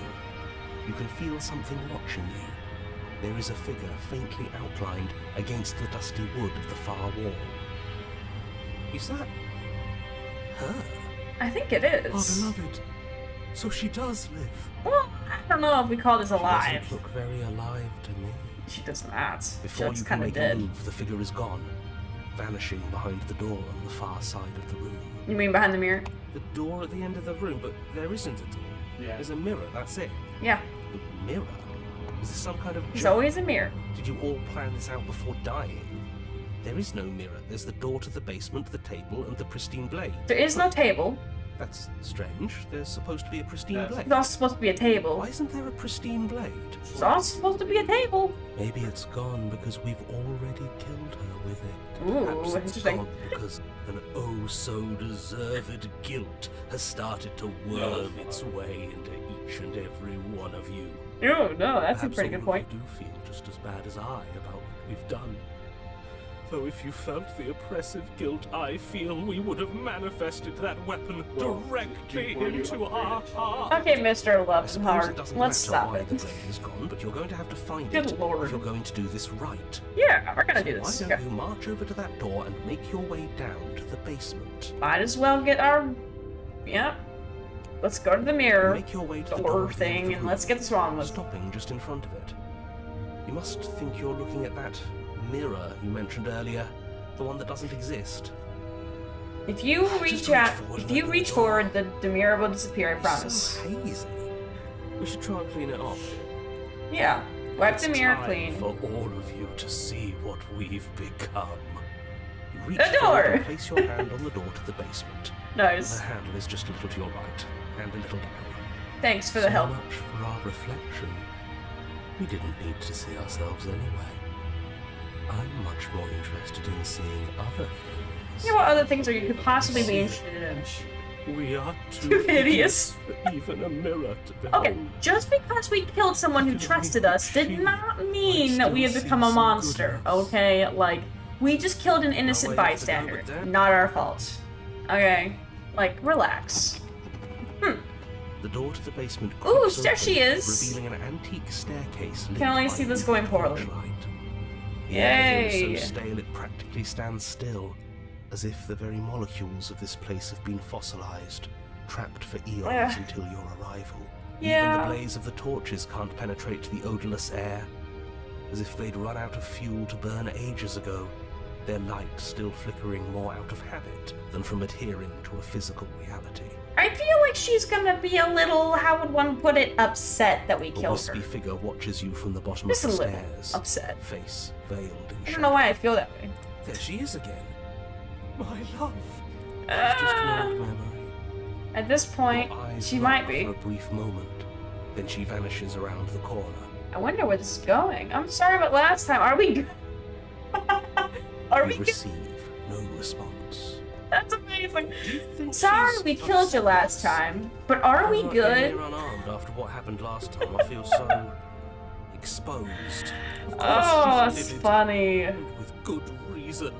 J: You can feel something watching you. There is a figure faintly outlined against the dusty wood of the far wall. Is that her?
A: I think it
J: Our
A: is.
J: beloved. So she does live.
A: Well, I don't know if we call this
J: She
A: alive.
J: doesn't look very alive to me.
A: She does not. She
J: Before
A: looks
J: you can
A: kind of
J: make a
A: dead.
J: move, the figure is gone, vanishing behind the door on the far side of the room.
A: You mean behind the mirror?
J: The door at the end of the room, but there isn't a door.
G: Yeah.
J: There's a mirror, that's it.
A: Yeah,
J: A mirror? Is this some kind of
A: there's
J: joke?
A: always a mirror.
J: Did you all plan this out before dying? There is no mirror. There's the door to the basement, the table, and the pristine blade.
A: There is no table.
J: That's strange. There's supposed to be a pristine
G: That's-
J: blade.
A: There's also supposed to be a table.
J: Why isn't there a pristine blade?
A: There's also supposed to be a table.
J: Maybe it's gone because we've already killed her with it.
A: Ooh,
J: Perhaps it's
A: interesting.
J: gone because an oh so deserved guilt has started to worm its way into each and every one of you.
A: Oh, no, that's a
J: Perhaps
A: pretty good
J: all of
A: point.
J: you do feel just as bad as I about what we've done. Though if you felt the oppressive guilt I feel, we would have manifested that weapon
G: Well,
J: directly
G: were you
J: into
G: okay?
J: our heart.
A: Okay, Mr.
J: I
A: Love's
J: suppose
A: heart.
J: it doesn't
A: Let's
J: matter
A: stop
J: why
A: it.
J: the blade is gone, but you're going to have to find
A: Good
J: it
A: lord.
J: if you're going to do this right.
A: Yeah, we're gonna
J: So
A: do this.
J: why
A: Okay.
J: don't you march over to that door and make your way down to the basement?
A: Might as well get our. Yep. Let's go to the mirror
J: Make your way to the
A: door
J: door at the end of
A: thing
J: the
A: and
J: room,
A: let's get this on with.
J: stopping just in front of it. You must think you're looking at that mirror you mentioned earlier, the one that doesn't exist.
A: If you reach forward, the mirror will disappear, I promise.
J: So hazy. We should try and clean it off.
A: Yeah. Wipe the mirror
E: Time
A: clean.
E: for all of you to see what we've become.
J: You reach
A: The
J: forward
A: door!
J: and place your hand on the door to the basement.
A: Nice.
J: The handle is just a little to your right, and a little down.
A: Thanks for the help.
J: So much for our reflection. We didn't need to see ourselves anyway. I'm much more interested in seeing other things.
A: Yeah, what other things are you could possibly be interested in?
E: We are
A: Too hideous.
E: for even a mirror to behold.
A: Okay, just because we killed someone who trusted us did not mean that we have become a monster, okay? Like, we just killed an innocent bystander. Not our fault. Okay? Like, relax.
J: The door to the basement
A: Ooh,
J: creaks
A: there
J: open,
A: she is.
J: revealing an antique staircase.
A: Can only see this going poorly.
J: The air
A: Yay!
J: is so stale it practically stands still, as if the very molecules of this place have been fossilized, trapped for eons until your arrival. Even
A: Yeah.
J: the blaze of the torches can't penetrate the odorless air, as if they'd run out of fuel to burn ages ago, their light still flickering more out of habit than from adhering to a physical reality.
A: I feel like she's gonna be a little, how would one put it, upset that we
J: A
A: killed her.
J: wispy figure watches you from the bottom
A: Just
J: of
A: a
J: the
A: little
J: stairs,
A: upset.
J: face veiled in
A: I
J: shadow.
A: don't know why I feel that way.
J: There she is again. My love. Just
A: Ah.
J: an old memory.
A: At this point,
J: Your eyes
A: she
J: lock
A: might be.
J: for a brief moment, then she vanishes around the corner.
A: I wonder where this is going. I'm sorry about last time. Are we good? Are we
J: You
A: good?
J: receive no response.
A: That's amazing.
J: Do you think
A: Sorry
J: she's
A: we killed you
J: upset?
A: last time, but are we
J: I'm not
A: good?
J: here unarmed after what happened last time. I feel so exposed.
E: Of course
A: Oh,
E: she's
A: it's
E: livid,
A: funny.
E: and with good reason.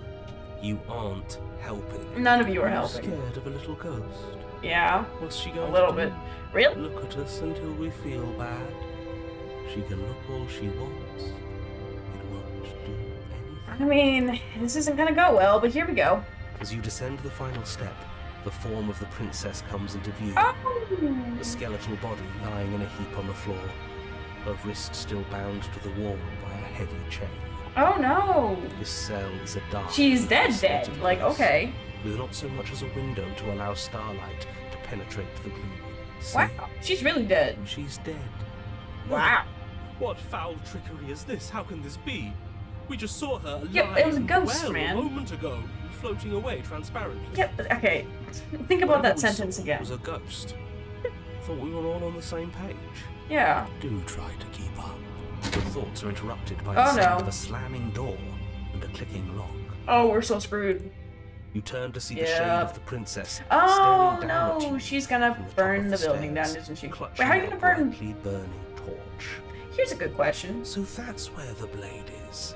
J: You aren't helping.
A: None of you are
J: You're
A: helping.
J: scared of a little ghost.
A: Yeah,
J: What's she
A: a
J: going
A: little
J: to do?
A: bit. Really?
J: Look at us until we feel bad. She can look all she wants. It won't do
A: I
J: anything.
A: mean, this isn't gonna go well, but here we go.
J: As you descend the final step, the form of the princess comes into view.
A: Oh!
J: The skeletal body lying in a heap on the floor, her wrist still bound to the wall by a heavy chain.
A: Oh no!
J: This cell is a dark,
A: She's dead,
J: isolated
A: dead. Like,
J: place,
A: okay.
J: with not so much as a window to allow starlight to penetrate the gloom. See?
A: Wow, she's really dead.
J: She's dead.
A: Wow.
E: What foul trickery is this? How can this be? We just saw her alive
A: Yeah, it was a
E: and
A: ghost,
E: well
A: man.
E: a moment ago, floating away transparently.
A: Yep, okay. Think about
J: Whatever
A: that
J: we
A: sentence
J: saw
A: again.
J: was a ghost. Thought we were all on the same page.
A: Yeah.
J: Do try to keep up. Your thoughts are interrupted by
A: Oh,
J: the sound
A: no.
J: of a slamming door and a clicking lock.
A: Oh, we're so screwed.
J: You turn to see the
A: Yep.
J: shade of the princess
A: Oh
J: staring down at
A: no,
J: you
A: she's gonna
J: from the top
A: burn
J: of
A: the building
J: stairs,
A: down, isn't she? Wait,
J: clutching
A: how are you
J: a
A: gonna burn?
J: brightly burning torch.
A: Here's a good question.
J: So that's where the blade is.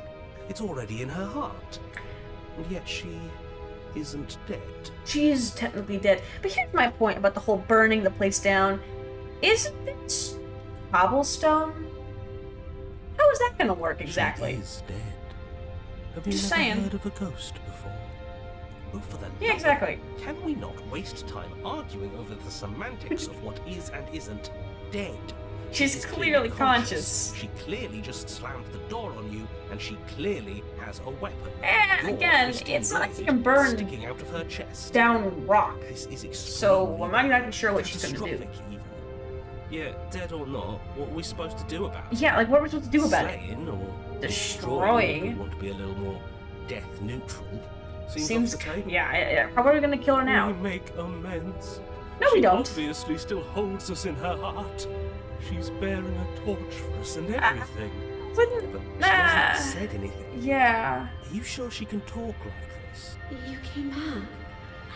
J: It's already in her heart. And yet she isn't dead.
A: She is technically dead. But here's my point about the whole burning the place down. Isn't this cobblestone? How is that gonna work exactly?
J: She is dead. Have you
A: Just
J: never
A: saying.
J: heard of a ghost before? Oh, for the
A: Yeah,
J: love
A: exactly.
J: of- Can we not waste time arguing over the semantics of what is and isn't dead?
A: She's
J: She is
A: clearly conscious.
J: She clearly just slammed the door on you, and she clearly has a weapon. Your
A: Again,
J: twisting
A: it's not like you
J: blade
A: can burn
J: sticking out of her chest.
A: down rock.
J: This is extremely
A: So I'm not exactly sure what she's gonna do.
J: catastrophic even. Yeah, dead or not, what are we supposed to do about it?
A: Yeah, like what are we supposed to do about it?
J: Slaying or
A: Destroying.
J: if we want to be a little more death neutral.
A: Seems,
J: off the table.
A: yeah. How are we gonna kill her now?
E: We make amends.
A: No, we
E: She
A: don't.
E: obviously still holds us in her heart. She's bearing a torch for us and everything.
A: Wouldn't.
J: But she
A: Nah.
J: hasn't said anything.
A: Yeah.
J: Are you sure she can talk like this?
D: You came back.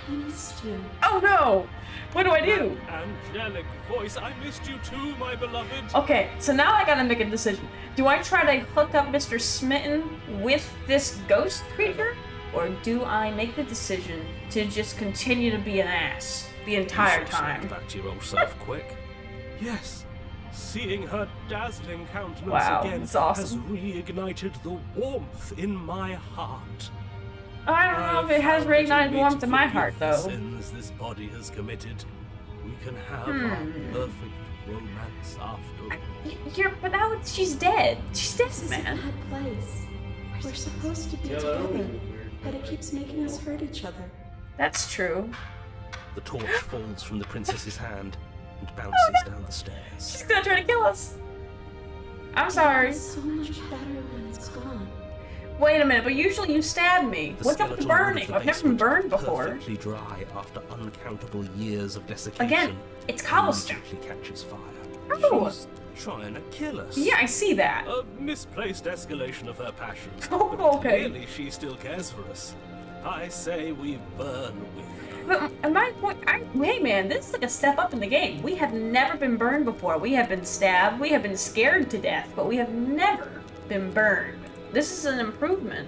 D: I missed you.
A: Oh no! What do I do?
E: Angelic voice, I missed you too, my beloved.
A: Okay, so now I gotta make a decision. Do I try to hook up Mr. Smitten with this ghost creature? Or do I make the decision to just continue to be an ass the entire
J: You should have
A: time?
J: back to your old self quick.
E: Yes, seeing her dazzling countenance
A: Wow,
E: again
A: that's awesome.
E: has reignited the warmth in my heart.
A: I don't know if it has reignited warmth in my heart,
E: The
A: though.
E: sins this body has committed. We can have our perfect romance after.
A: But now she's dead. She's dead,
D: This is
A: man.
D: a bad place. We're supposed to be
G: Yeah, that would
D: together,
G: be weird.
D: but it keeps making us hurt each other.
A: That's true.
J: The torch falls from the princess's hand and bounces down the stairs.
A: She's gonna try to kill us. I'm sorry.
D: It's so much better when it's gone.
A: Wait a minute, but usually you stab me.
J: The
A: What's up with the
J: skeleton
A: burning?
J: wall of
A: I've
J: the
A: never been
J: basement,
A: burned before.
J: Perfectly dry after uncountable years of desiccation.
A: Again, it's cobblestone.
J: immediately catches fire.
A: Oh.
J: She's trying to kill us.
A: Yeah, I see that.
B: A misplaced escalation of her passions.
A: Oh,
B: But
A: okay.
B: clearly she still cares for us. I say we burn with her.
A: But at my point, hey man, this is like a step up in the game. We have never been burned before. We have been stabbed, we have been scared to death, but we have never been burned. This is an improvement.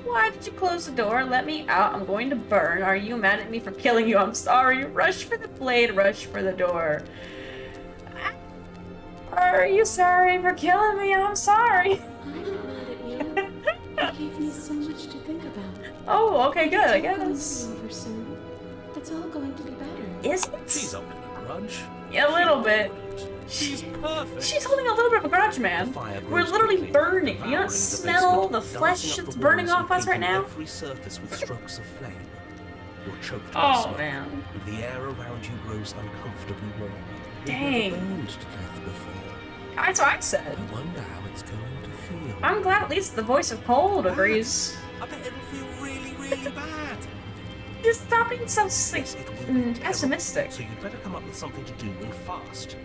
A: Why did you close the door? Let me out. I'm going to burn. Are you mad at me for killing you? I'm sorry. Rush for the blade, rush for the door. Are you sorry for killing me? I'm sorry.
D: I'm not mad at you. You gave me so much to think about.
A: Oh, okay, good, I
D: It's all going to
A: guess.
D: be over soon. It's all going to be better.
A: Is
B: She's
A: it?
B: holding a grudge.
A: Yeah, a little bit.
B: She's perfect.
A: She's holding a little bit of a grudge, man.
J: The fire
A: We're
J: grows
A: literally
J: quickly,
A: burning. You
J: devouring
A: don't
J: the
A: smell
J: basement,
A: the flesh
J: dancing up
A: that's
J: the
A: burning
J: walls
A: off us right
J: and painting
A: now?
J: Every surface with strokes of flame. You're choked by
A: Oh,
J: smoke,
A: man.
J: and the air around you grows uncomfortably warm. You've
A: Dang.
J: never burned to death before.
A: That's what I said.
J: I wonder how it's going to feel.
A: I'm glad at least the voice of Cold agrees.
J: I bet it'll feel really, really bad.
A: Just stop being so sick,
J: Yes, it will be terrible.
A: pessimistic.
J: So you'd better come up with something to do and fast.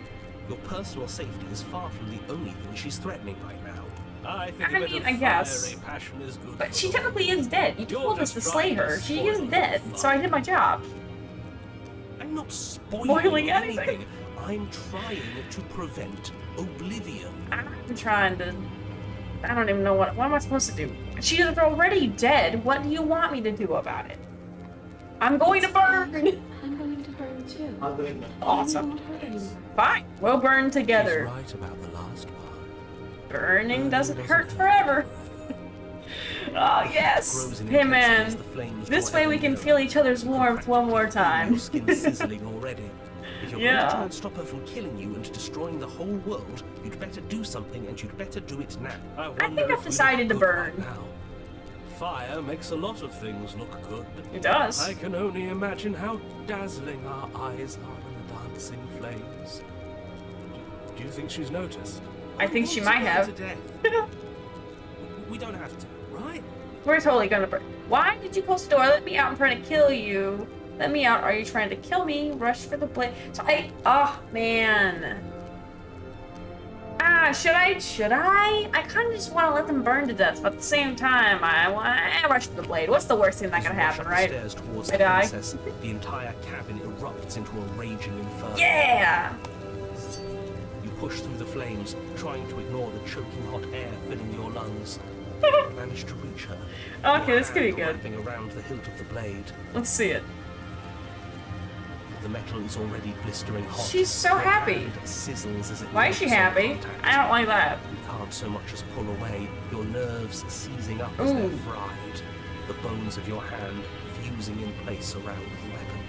J: Your personal safety is far from the only thing she's threatening right now.
B: I think
A: I
B: a bit
A: mean,
B: of
A: I guess.
B: fiery passion is good
A: But
B: for
A: she
B: the
A: technically
B: world.
A: is dead. You
B: You're
A: told us to
B: just
A: slay
B: trying
A: her.
B: to
A: She
B: spoil
A: is
B: the
A: dead,
B: fun.
A: so I did my job.
J: I'm not spoiling,
A: Spoiling anything.
J: I'm trying to prevent oblivion.
A: I'm trying to... I don't even know what am I supposed to do? She is already dead. What do you want me to do about it? I'm going to burn!
D: I'm going to burn too.
G: I'm doing that.
A: Awesome.
D: You won't hurt anymore.
A: Fine, we'll burn
J: She's
A: together.
J: right about the last part.
A: Burning doesn't hurt forever. Oh, yes!
J: Grows in
A: Hey
J: intensity
A: man,
J: as the flames
A: this
J: draw
A: way we
J: ever
A: can
J: nearer.
A: feel each other's warmth one more
J: Your
A: time.
J: skin's sizzling already. If you're going
A: Yeah.
J: to try and stop her from killing you and destroying the whole world, you'd better do something, and you'd better do it now.
B: I
A: think
B: wonder
A: I've
B: if we
A: decided to
J: Good
A: burn.
J: right now.
B: Fire makes a lot of things look good.
A: It does.
B: I can only imagine how dazzling our eyes are in the dancing flames. Do you think she's noticed?
A: I think she
J: want
A: might
J: to
A: have.
J: burn to death. We don't have to, right?
A: We're totally gonna burn. Why did you close the door? Let me out. I'm trying to kill you. Let me out. Are you trying to kill me? Rush for the blade. So oh man. Should I? I kind of just want to let them burn to death, but at the same time, I want to rush for the blade. What's the worst thing that
J: As
A: can
J: you rush
A: happen,
J: up
A: right?
J: The stairs towards
A: I
J: the
A: die.
J: princess, the entire cabin erupts into a raging inferno.
A: Yeah!
J: You push through the flames, trying to ignore the choking hot air filling your lungs. You manage to reach her.
A: Okay,
J: your
A: this could be
J: hand
A: good.
J: wrapping around the hilt of the blade.
A: Let's see it.
J: The metal is already blistering hot.
A: She's so
J: Your
A: happy.
J: hand sizzles as it
A: Why is she
J: melts on
A: happy?
J: contact.
A: I don't like that.
J: You can't so much as pull away, your nerves seizing up as they're
A: Ooh.
J: fried. The bones of your hand fusing in place around the weapon.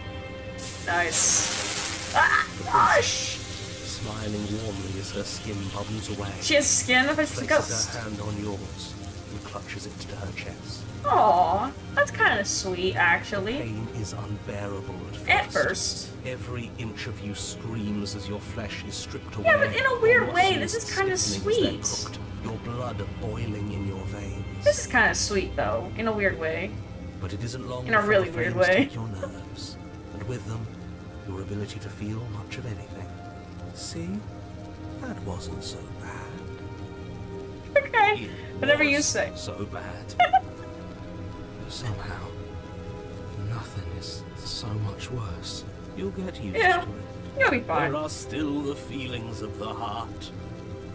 A: Nice.
J: The
A: Gosh!
J: princess, smiling warmly as her skin bubbles away,
A: She has skin, but she's a
J: places
A: ghost.
J: her hand on yours and clutches it to her chest.
A: Aw, that's kind of sweet, actually.
J: Pain is unbearable
A: At first.
J: Every inch of you screams as your flesh is stripped away.
A: Yeah, but in a weird
J: Your
A: way,
J: muscles
A: this is kinda
J: stiffening as
A: sweet.
J: they're cooked, your blood boiling in your veins.
A: This is kind of sweet, though, in a weird way.
J: But it isn't long
A: in a
J: before
A: really
J: the
A: weird
J: flames
A: way.
J: take your nerves, and with them, your ability to feel much of anything. See? That wasn't so bad.
A: Okay,
J: It
A: whatever you
J: was
A: say.
J: So bad. Somehow, nothing is so much worse. You'll get used
A: Yeah.
J: to it.
A: You'll be fine.
B: There are still the feelings of the heart.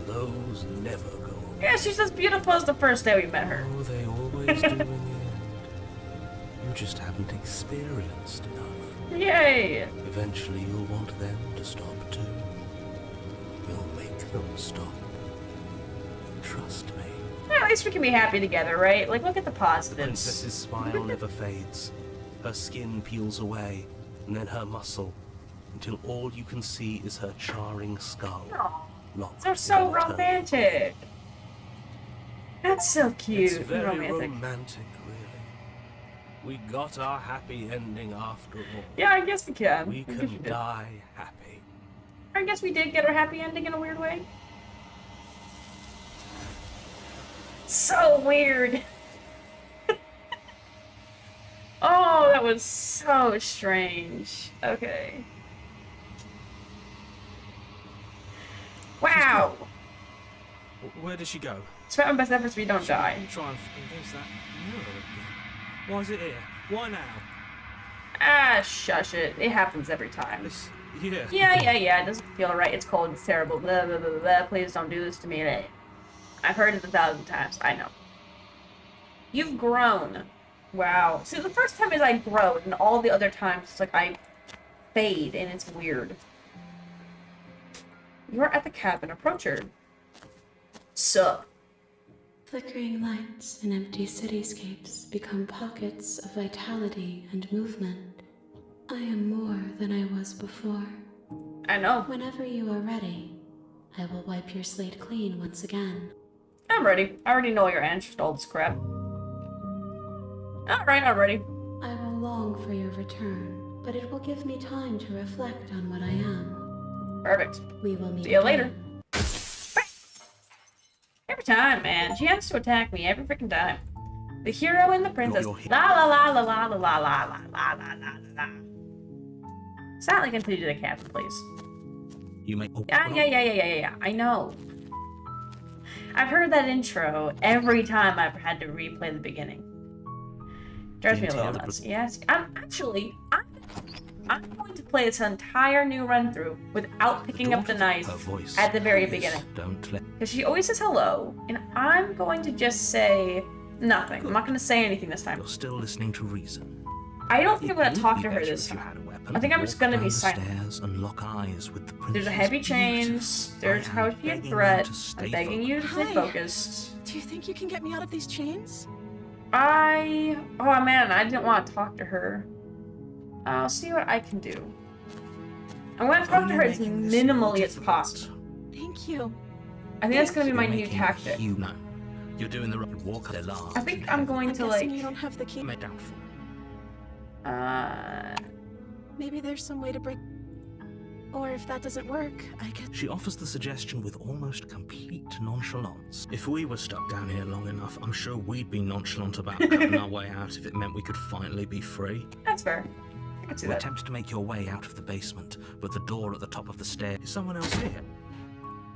J: Those never go away.
A: Yeah, she's as beautiful as the first day we met her.
J: Oh, they always do in the end. You just haven't experienced enough.
A: Yay!
J: Eventually, you'll want them to stop too. You'll make them stop. Trust me.
A: Yeah, at least we can be happy together, right? Like, look at the
J: The
A: positives.
J: princess's smile never fades. Her skin peels away, and then her muscle, until all you can see is her charring skull.
A: Aw,
J: Locked
A: they're so
J: in her turban.
A: romantic. That's so cute
J: It's
A: and
J: very
A: romantic.
J: romantic, really. We got our happy ending after all.
A: Yeah, I guess we can.
J: We
A: I guess
J: can
A: did.
J: die happy.
A: I guess we did get our happy ending in a weird way. So weird. Oh, that was so strange. Okay. Wow.
E: Where does she go?
A: Spent my best efforts, we don't die.
E: Try and convince that mirror again. Why is it here? Why now?
A: Ah, shush it. It happens every time.
E: This, yeah.
A: Yeah. It doesn't feel right. It's cold. It's terrible. Blah, blah, blah, blah. Please don't do this to me. I've heard it 1,000 times. I know. You've grown. Wow. See, the first time is I grow, and all the other times it's like I fade, and it's weird. You're at the cabin. Approach her. Sup?
D: Flickering lights in empty cityscapes become pockets of vitality and movement. I am more than I was before.
A: I know.
D: Whenever you are ready, I will wipe your slate clean once again.
A: I'm ready. I already know your answers to all this crap. Alright, I'm ready.
D: I will long for your return, but it will give me time to reflect on what I am.
A: Perfect.
D: We will meet
A: See you later.
D: again.
A: Every time, man. She has to attack me every freaking time. The hero and the princess.
B: You're
A: La la la la la la la la la la la la la. Silently continue to the cabin, please.
B: You may. Oh,
A: Yeah. I know. I've heard that intro every time I've had to replay the beginning. Drives me a little nuts. Yes, I'm going to play this entire new run through without picking up the knife at the very beginning.
B: Don't let.
A: Because she always says hello, and I'm going to just say nothing. I'm not going to say anything this time.
B: You're still listening to reason.
A: I don't think I'm going
B: It
A: to
B: would
A: talk
B: be
A: to her
B: better
A: this
B: if you
A: time.
B: had a weapon,
A: I think I'm just
B: walk
A: gonna
B: down
A: be
B: the
A: silent.
B: stairs and lock eyes with the
A: There's a
B: princess.
A: heavy chains, there's
B: I am
A: how she
B: begging you
A: threat.
B: to stay
A: I'm begging you to stay
F: Hi.
A: focused.
F: Do you think you can get me out of these chains?
A: Oh man, I didn't want to talk to her. I'll see what I can do. I'm going to talk to her as
B: Only making this more
A: minimally as
B: difficult.
A: possible.
F: Thank you.
A: I think that's going to be my
B: You're
A: new
B: making
A: tactic.
B: You know, you're doing the right walk the last.
A: I think I'm going
F: I'm
A: to
F: guessing you
A: like,
F: don't have the key.
B: Doubtful.
F: Maybe there's some way to break. Or if that doesn't work, I guess.
B: She offers the suggestion with almost complete nonchalance. If we were stuck down here long enough, I'm sure we'd be nonchalant about cutting our way out if it meant we could finally be free.
A: that's fair. I can see
B: You
A: that.
B: attempt to make your way out of the basement, but the door at the top of the stairs. Is someone else here?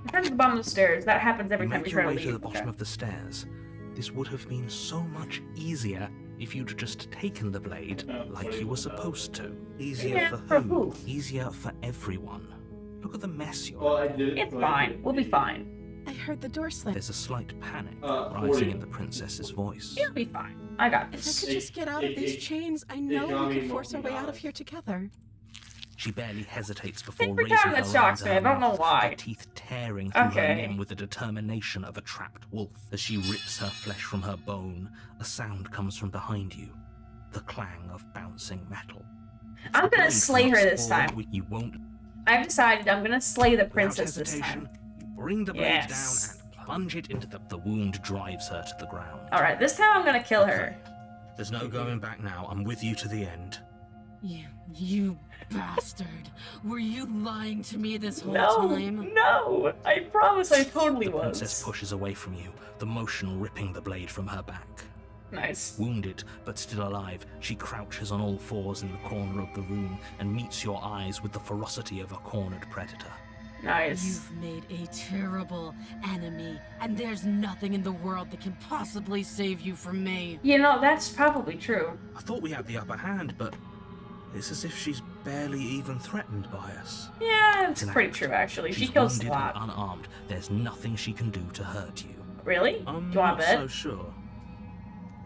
A: Return to the bottom of the stairs. That happens every
B: You
A: time we
B: make
A: try
B: your
A: to
B: way to
A: leave.
B: the bottom of the stairs. This would have been so much easier if you'd just taken the blade like you were supposed to. Easier
A: Yeah,
B: for
A: for
B: who?
A: who?
B: Easier for everyone. Look at the mess you're
G: Well, I
B: in.
G: did it.
A: It's
G: but I
A: fine.
G: didn't
A: We'll be
G: do it.
A: fine.
F: I heard the door slam.
B: There's a slight panic
G: 40.
B: rising in the princess's voice.
A: You'll be fine. I got
F: If I
A: this.
F: could just get out of these chains, I know
G: got
F: we
G: me
F: could force our way out of
G: $40.
F: here together.
B: She barely hesitates before
A: Every
B: raising
A: time
B: her
A: that
B: arms
A: shocks
B: to
A: me, I
B: her
A: don't know
B: mouth,
A: why.
B: her teeth tearing through her
A: Okay.
B: limb with the determination of a trapped wolf. As she rips her flesh from her bone, a sound comes from behind you. The clang of bouncing metal. It's
A: I'm
B: the
A: gonna
B: blade
A: slay her
B: flaps
A: this
B: forward,
A: time.
B: You won't.
A: I've decided I'm gonna slay the
B: Without
A: princess this
B: hesitation,
A: time.
B: you bring the blade
A: Yes.
B: down and plunge it into the wound drives her to the ground.
A: Alright, this time I'm gonna kill her.
B: There's no going back now. I'm with you to the end.
I: You bastard. Were you lying to me this whole
A: No,
I: time?
A: no! I promise I totally
B: The princess
A: was.
B: pushes away from you, the motion ripping the blade from her back.
A: Nice.
B: Wounded, but still alive, she crouches on all fours in the corner of the room and meets your eyes with the ferocity of a cornered predator.
A: Nice.
I: You've made a terrible enemy, and there's nothing in the world that can possibly save you from me.
A: You know, that's probably true.
B: I thought we had the upper hand, but it's as if she's barely even threatened by us.
A: Yeah, it's
B: An
A: pretty
B: act.
A: true actually. She
B: She's
A: kills a
B: wounded
A: lot.
B: and unarmed. There's nothing she can do to hurt you.
A: Really?
B: I'm
A: Do you want
B: not
A: to bet?
B: so sure.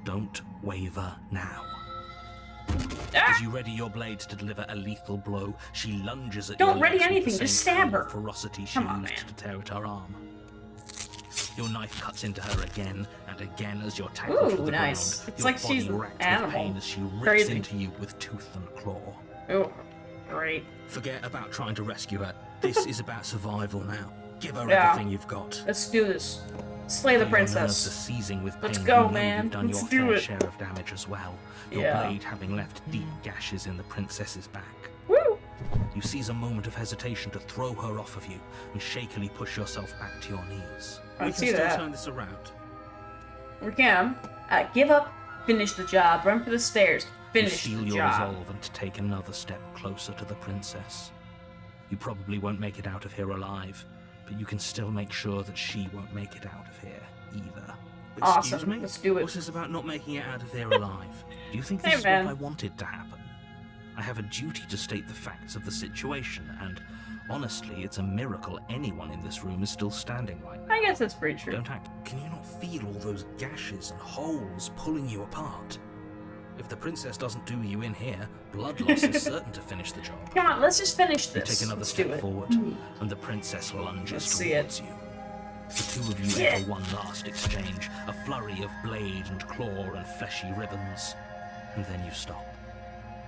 B: Don't waver now.
A: Ah!
B: As you ready your blade to deliver a lethal blow, she lunges at
A: Don't
B: your
A: ready
B: legs with
A: anything,
B: the
A: just
B: same
A: stab
B: kind of
A: her.
B: ferocity she
A: Come on,
B: used
A: man.
B: to tear at her arm. Your knife cuts into her again and again as you're tackled to
A: Ooh,
B: the
A: nice.
B: ground.
A: It's
B: your
A: like
B: body
A: she's an
B: racked
A: animal.
B: with pain as she rips
A: Crazy.
B: into you with tooth and claw.
A: Oh, great.
B: Forget about trying to rescue her. This is about survival now. Give her
A: Yeah.
B: everything you've got.
A: Let's do this. Slay the
B: Your nerves are
A: princess.
B: seizing with pain.
A: Let's go,
B: You know
A: man.
B: You've done
A: Let's
B: your
A: do
B: fair
A: it.
B: share of damage as well. Your
A: Yeah.
B: blade having left deep gashes in the princess's back.
A: Woo!
B: You seize a moment of hesitation to throw her off of you and shakily push yourself back to your knees.
A: I
B: We
A: see
B: can still
A: that.
B: turn this around.
A: We can. Give up. Finish the job. Run for the stairs.
B: You
A: Finish
B: feel
A: the
B: your
A: job.
B: resolve and to take another step closer to the princess. You probably won't make it out of here alive, but you can still make sure that she won't make it out of here either.
A: Awesome.
B: Excuse me?
A: Let's do it.
B: What's this about not making it out of here alive? Do you think this
A: Hey,
B: is
A: man.
B: what I wanted to happen? I have a duty to state the facts of the situation, and honestly, it's a miracle anyone in this room is still standing right now.
A: I guess that's pretty true.
B: Don't act.
E: Can you not feel all those gashes and holes pulling you apart?
B: If the princess doesn't do you in here, blood loss is certain to finish the job.
A: Come on, let's just finish
B: You
A: this.
B: take another
A: Let's
B: step
A: do it.
B: forward, and the princess lunges
A: Let's see it.
B: towards you. The two of you enter one last exchange, a flurry of blade and claw and fleshy ribbons, and then you stop.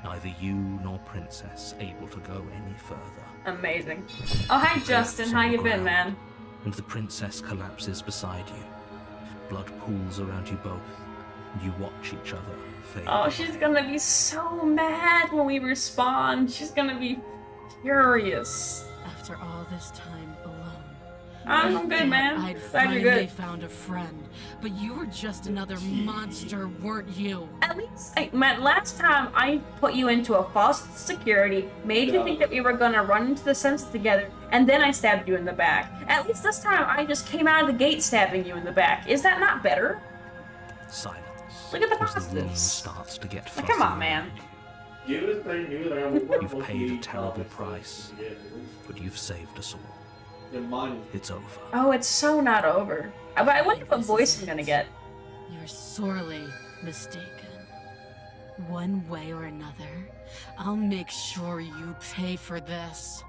B: Neither you nor princess able to go any further.
A: Amazing. Oh, hi, Justin. How you been, man?
B: And the princess collapses beside you. Blood pools around you both, and you watch each other fade.
A: Oh, she's gonna be so mad when we respond. She's gonna be furious.
F: After all this time alone.
A: I'm
F: I
A: good,
F: thought
A: man.
F: I'd
A: Glad you're
F: finally
A: good.
F: found a friend, but you were just another monster, weren't you?
A: At least, man, last time I put you into a false security, made you think that we were gonna run into the sunset together, and then I stabbed you in the back. At least this time I just came out of the gate stabbing you in the back. Is that not better?
B: Silence.
A: Look at the
B: as the room
A: positives.
B: starts to get
A: Like,
B: fuzzy.
A: come on, man.
G: Give us they knew that I would work
B: You've
G: with
B: paid a
G: the
B: terrible
G: comics.
B: price.
G: Yeah,
B: But you've saved us all.
G: their money.
B: It's over.
A: Oh, it's so not over. But I wonder what voice I'm gonna get.
F: You're sorely mistaken. One way or another, I'll make sure you pay for this.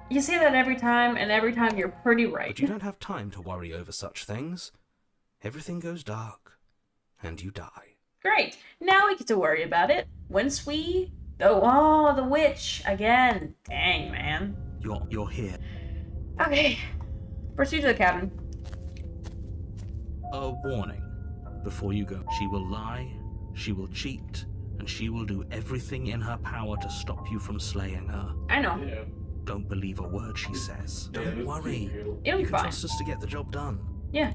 A: You say that every time, and every time you're pretty right.
E: But you don't have time to worry over such things. Everything goes dark, and you die.
A: Great. Now we get to worry about it. Once we... Oh, the witch. Again. Dang, man.
B: You're here.
A: Okay. Proceed to the cabin.
B: A warning. Before you go, she will lie, she will cheat, and she will do everything in her power to stop you from slaying her.
A: I know.
G: Yeah.
B: Don't believe a word she says.
E: Don't worry.
A: It'll
E: You
A: be
E: can
A: fine.
E: trust us to get the job done.
A: Yeah.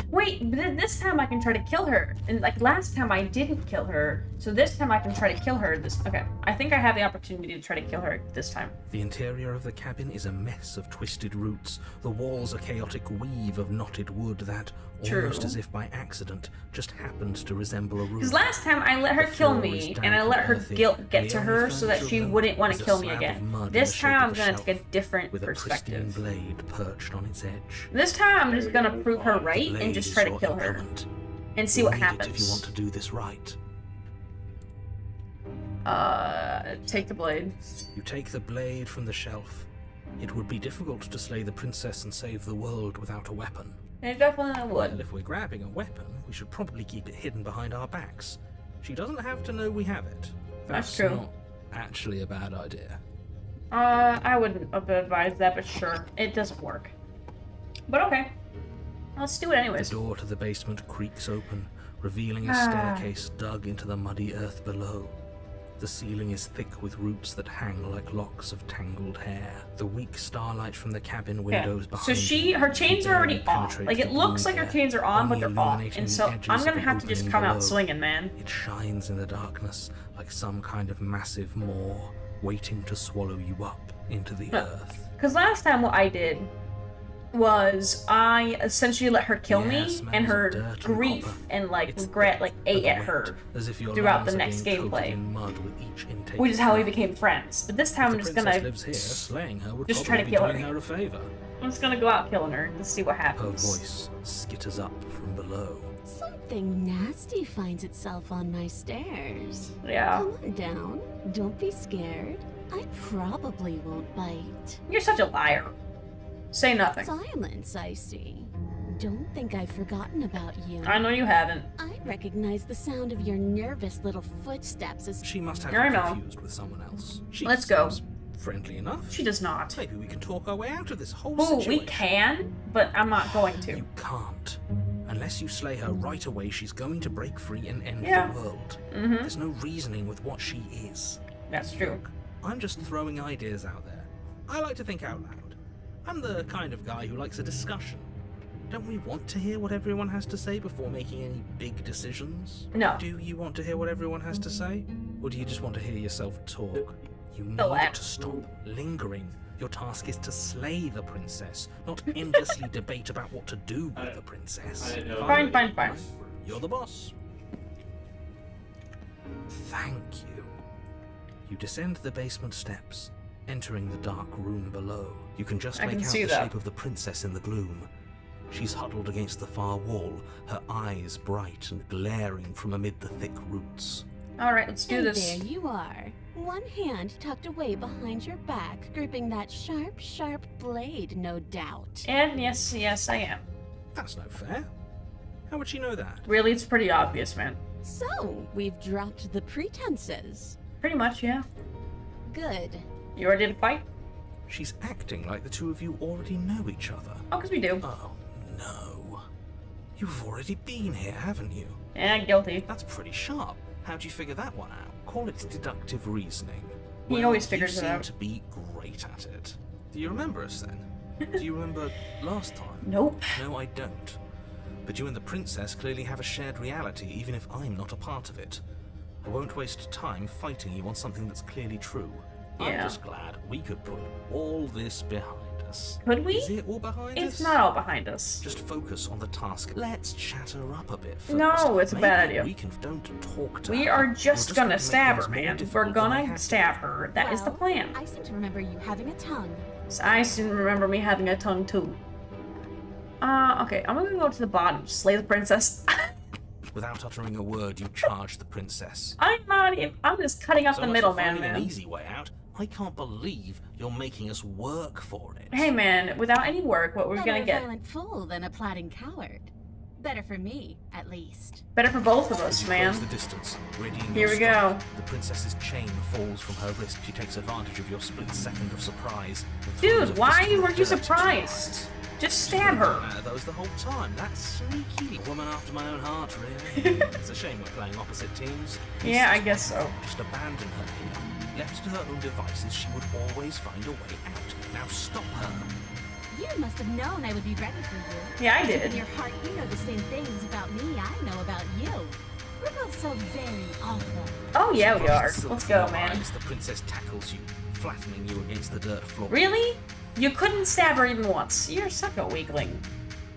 A: Wait, but this time I can try to kill her. And like last time I didn't kill her, so this time I can try to kill her. Okay, I think I have the opportunity to try to kill her this time.
E: The interior of the cabin is a mess of twisted roots. The walls a chaotic weave of knotted wood that,
A: True.
E: almost as if by accident, just happened to resemble a room.
A: Because last time I let her
E: The
A: kill
E: floor is
A: me,
E: damp
A: and I let her
E: earthy,
A: guilt get
E: and
A: to
E: the
A: her
E: only
A: so that
E: furniture
A: she
E: alone
A: wouldn't want
E: is
A: to
E: a
A: kill me
E: slab
A: again.
E: of mud in
A: This
E: the shape
A: time I'm
E: of a
A: gonna
E: shelf,
A: take a different
E: with a pristine
A: perspective.
E: blade perched on its edge.
A: This time I'm just gonna prove her
E: The
A: right
E: blade
A: and just
E: is
A: try to
E: your
A: kill her
E: implement.
A: and see
E: You'll
A: what
E: need it if you
A: happens.
E: want to do this right.
A: Take the blade.
E: You take the blade from the shelf. It would be difficult to slay the princess and save the world without a weapon.
A: It definitely
E: Well,
A: would.
E: if we're grabbing a weapon, we should probably keep it hidden behind our backs. She doesn't have to know we have it.
A: That's true.
E: Not actually a bad idea.
A: I wouldn't advise that, but sure, it doesn't work. But okay, let's do it
E: The
A: anyways.
E: door to the basement creaks open, revealing a
A: Ah.
E: staircase dug into the muddy earth below. The ceiling is thick with roots that hang like locks of tangled hair. The weak starlight from the cabin windows
A: Okay.
E: behind
A: So
E: you
A: her chains are already
E: barely
A: off.
E: penetrates
A: Like it
E: the
A: looks
E: blue
A: like her
E: hair,
A: chains are on, but
E: only
A: they're off.
E: illuminating
A: And
E: the
A: so
E: edges
A: I'm
E: of
A: gonna
E: the
A: have to just
E: opening
A: come out
E: below.
A: swinging, man.
E: It shines in the darkness like some kind of massive maw waiting to swallow you up into the earth.
A: Because last time what I did was I essentially let her kill
E: The air
A: me,
E: smells
A: and
E: of
A: her
E: dirt and
A: grief
E: copper.
A: and like
E: It's
A: regret
E: thick
A: like
E: and
A: ate at
E: wet,
A: her
E: as if your
A: throughout the
E: lungs are
A: next
E: being coated
A: gameplay.
E: in mud with each intake
A: which is
E: of
A: how we
E: breath.
A: became friends. But this time
E: If
A: I'm
E: the
A: just
E: princess
A: gonna
E: lives here, slaying her would
A: just
E: probably
A: try to
E: be
A: kill her.
E: doing her a favor.
A: I'm just gonna go out killing her to see what
E: Her
A: happens.
E: voice skitters up from below.
I: Something nasty finds itself on my stairs.
A: Yeah.
I: Come on down. Don't be scared. I probably won't bite.
A: You're such a liar. Say nothing.
I: Silence, I see. Don't think I've forgotten about you.
A: I know you haven't.
I: I recognize the sound of your nervous little footsteps as
E: She must have
A: I
E: you
A: know.
E: confused with someone else. She
A: Let's go.
E: seems friendly enough.
A: She does not.
E: Maybe we can talk our way out of this whole
A: Oh,
E: situation.
A: we can, but I'm not going to.
E: You can't.
B: Unless you slay her right away, she's going to break free and end
A: Yeah.
B: the world.
A: Mm-hmm.
B: There's no reasoning with what she is.
A: That's true.
B: I'm just throwing ideas out there. I like to think out loud. I'm the kind of guy who likes a discussion. Don't we want to hear what everyone has to say before making any big decisions?
A: No.
B: Do you want to hear what everyone has to say? Or do you just want to hear yourself talk? You need
A: latter.
B: to stop lingering. Your task is to slay the princess, not endlessly debate about what to do with the princess.
A: Fine.
B: You're the boss. Thank you. You descend the basement steps, entering the dark room below. You can just
A: I
B: make
A: can
B: out
A: see
B: the
A: that.
B: shape of the princess in the gloom. She's huddled against the far wall, her eyes bright and glaring from amid the thick roots.
A: Alright, let's do
I: And
A: this.
I: there you are, one hand tucked away behind your back, gripping that sharp, sharp blade, no doubt.
A: And yes, I am.
B: That's no fair. How would she know that?
A: Really, it's pretty obvious, man.
I: So, we've dropped the pretenses.
A: Pretty much, yeah.
I: Good.
A: You already did a fight?
B: She's acting like the two of you already know each other.
A: Oh, because we do.
B: Oh, no. You've already been here, haven't you?
A: Yeah, guilty.
B: That's pretty sharp. How'd you figure that one out? Call it deductive reasoning.
A: He always figures
B: you
A: it
B: seem
A: out.
B: to be great at it. Do you remember us then? Do you remember last time?
A: Nope.
B: No, I don't. But you and the princess clearly have a shared reality, even if I'm not a part of it. I won't waste time fighting you on something that's clearly true. I'm
A: Yeah.
B: just glad we could put all this behind us.
A: Could we?
B: Is it all behind us?
A: It's not all behind us.
B: Just focus on the task. Let's chatter up a bit first.
A: No, it's a bad
B: Maybe
A: idea.
B: We can don't talk to
A: We
B: her.
A: are
B: You're
A: just gonna
B: make
A: stab her,
B: things more
A: man.
B: difficult
A: We're
B: than they
A: gonna
B: have to
A: stab her. That is the
I: Well,
A: plan.
I: I seem to remember you having a tongue.
A: So I seem to remember me having a tongue too. Okay, I'm gonna go to the bottom, slay the princess.
B: Without uttering a word, you charge the princess.
A: I'm not even, I'm just cutting up
B: So
A: the
B: much for
A: middleman,
B: finding an
A: man.
B: easy way out. I can't believe you're making us work for it.
A: Hey man, without any work, what we're
I: Better
A: gonna
I: a
A: get?
I: violent fool than a plotting coward. Better for me, at least.
A: Better for both of
B: As
A: us,
B: you
A: man.
B: close the distance, readying
A: Here
B: your
A: we go.
B: strike, the princess's chain falls from her wrist. She takes advantage of your split second of surprise. and
A: Dude,
B: throws a
A: why
B: fistful of
A: weren't you
B: dirt at
A: surprised?
B: eyes.
A: Just stab her.
B: Those the whole time. That's sneaky. Woman after my own heart, really. It's a shame we're playing opposite teams.
A: Yeah, I guess so.
B: Just abandon her here. Left to her own devices, she would always find a way out. Now stop her.
H: You must have known I would be ready for you.
A: Yeah, I
H: In
A: did.
H: your heart, you know the same things about me I know about you. We're both so very awful.
A: Oh yeah, we are.
B: Silk
A: Let's go,
B: from her
A: man.
B: eyes, the princess tackles you, flattening you against the dirt floor.
A: Really? You couldn't stab her even once. You're such a weakling.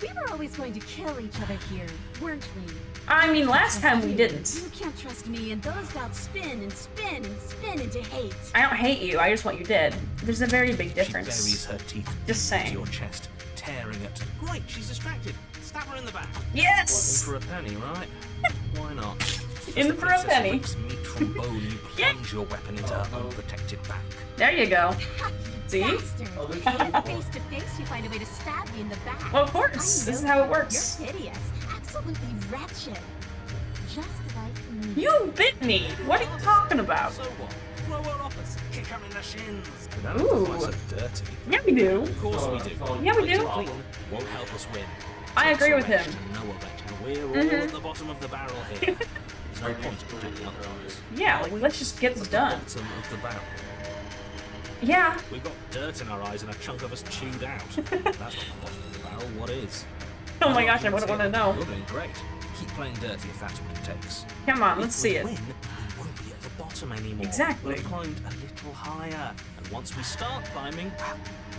H: We were always going to kill each other here, weren't we?
A: I mean, last time we
H: You
A: didn't.
H: can't trust me, and those doubts spin and spin and spin into hate.
A: I don't hate you, I just want you dead. There's a very big
B: She buries
A: difference.
B: her teeth
A: Just
B: deep into
A: saying.
B: your chest, tearing it. Great, she's distracted. Stab her in the back. In
A: Yes!
B: for a penny, right? Why not?
A: In
B: As the
A: for a
B: princess
A: penny.
B: rips meat from bone, you plunge your weapon into her unprotected back.
A: There you go. See?
H: Bastard.
G: Oh, there's
H: And face to face, you find a way to stab me in the back.
A: Well, of course.
H: I
A: This is
H: know
A: how it
H: you.
A: works.
H: You're hideous. Absolutely wretched. Just like me.
A: You bit me! What are you talking about?
B: So what? Throw her off us. Kick her in the shins. We don't
A: Ooh.
B: have to fight so dirty.
A: Yeah, we do.
B: Of course we do.
A: Yeah, we do.
B: Clean won't help us win.
A: I agree with him.
B: No We're all at the bottom of the barrel here. There's no point in pretending otherwise.
A: Yeah,
B: Are
A: like,
B: we?
A: let's just get this
B: At
A: done.
B: the bottom of the barrel.
A: Yeah.
B: We've got dirt in our eyes and a chunk of us chewed out. That's not the bottom of the barrel. What is?
A: Oh my gosh, I wouldn't want to know.
B: You're doing great. Keep playing dirty if that's what it takes.
A: Come on,
B: If
A: let's
B: we
A: see it.
B: win, we won't be at the bottom anymore.
A: Exactly.
B: We'll climb a little higher, and once we start climbing,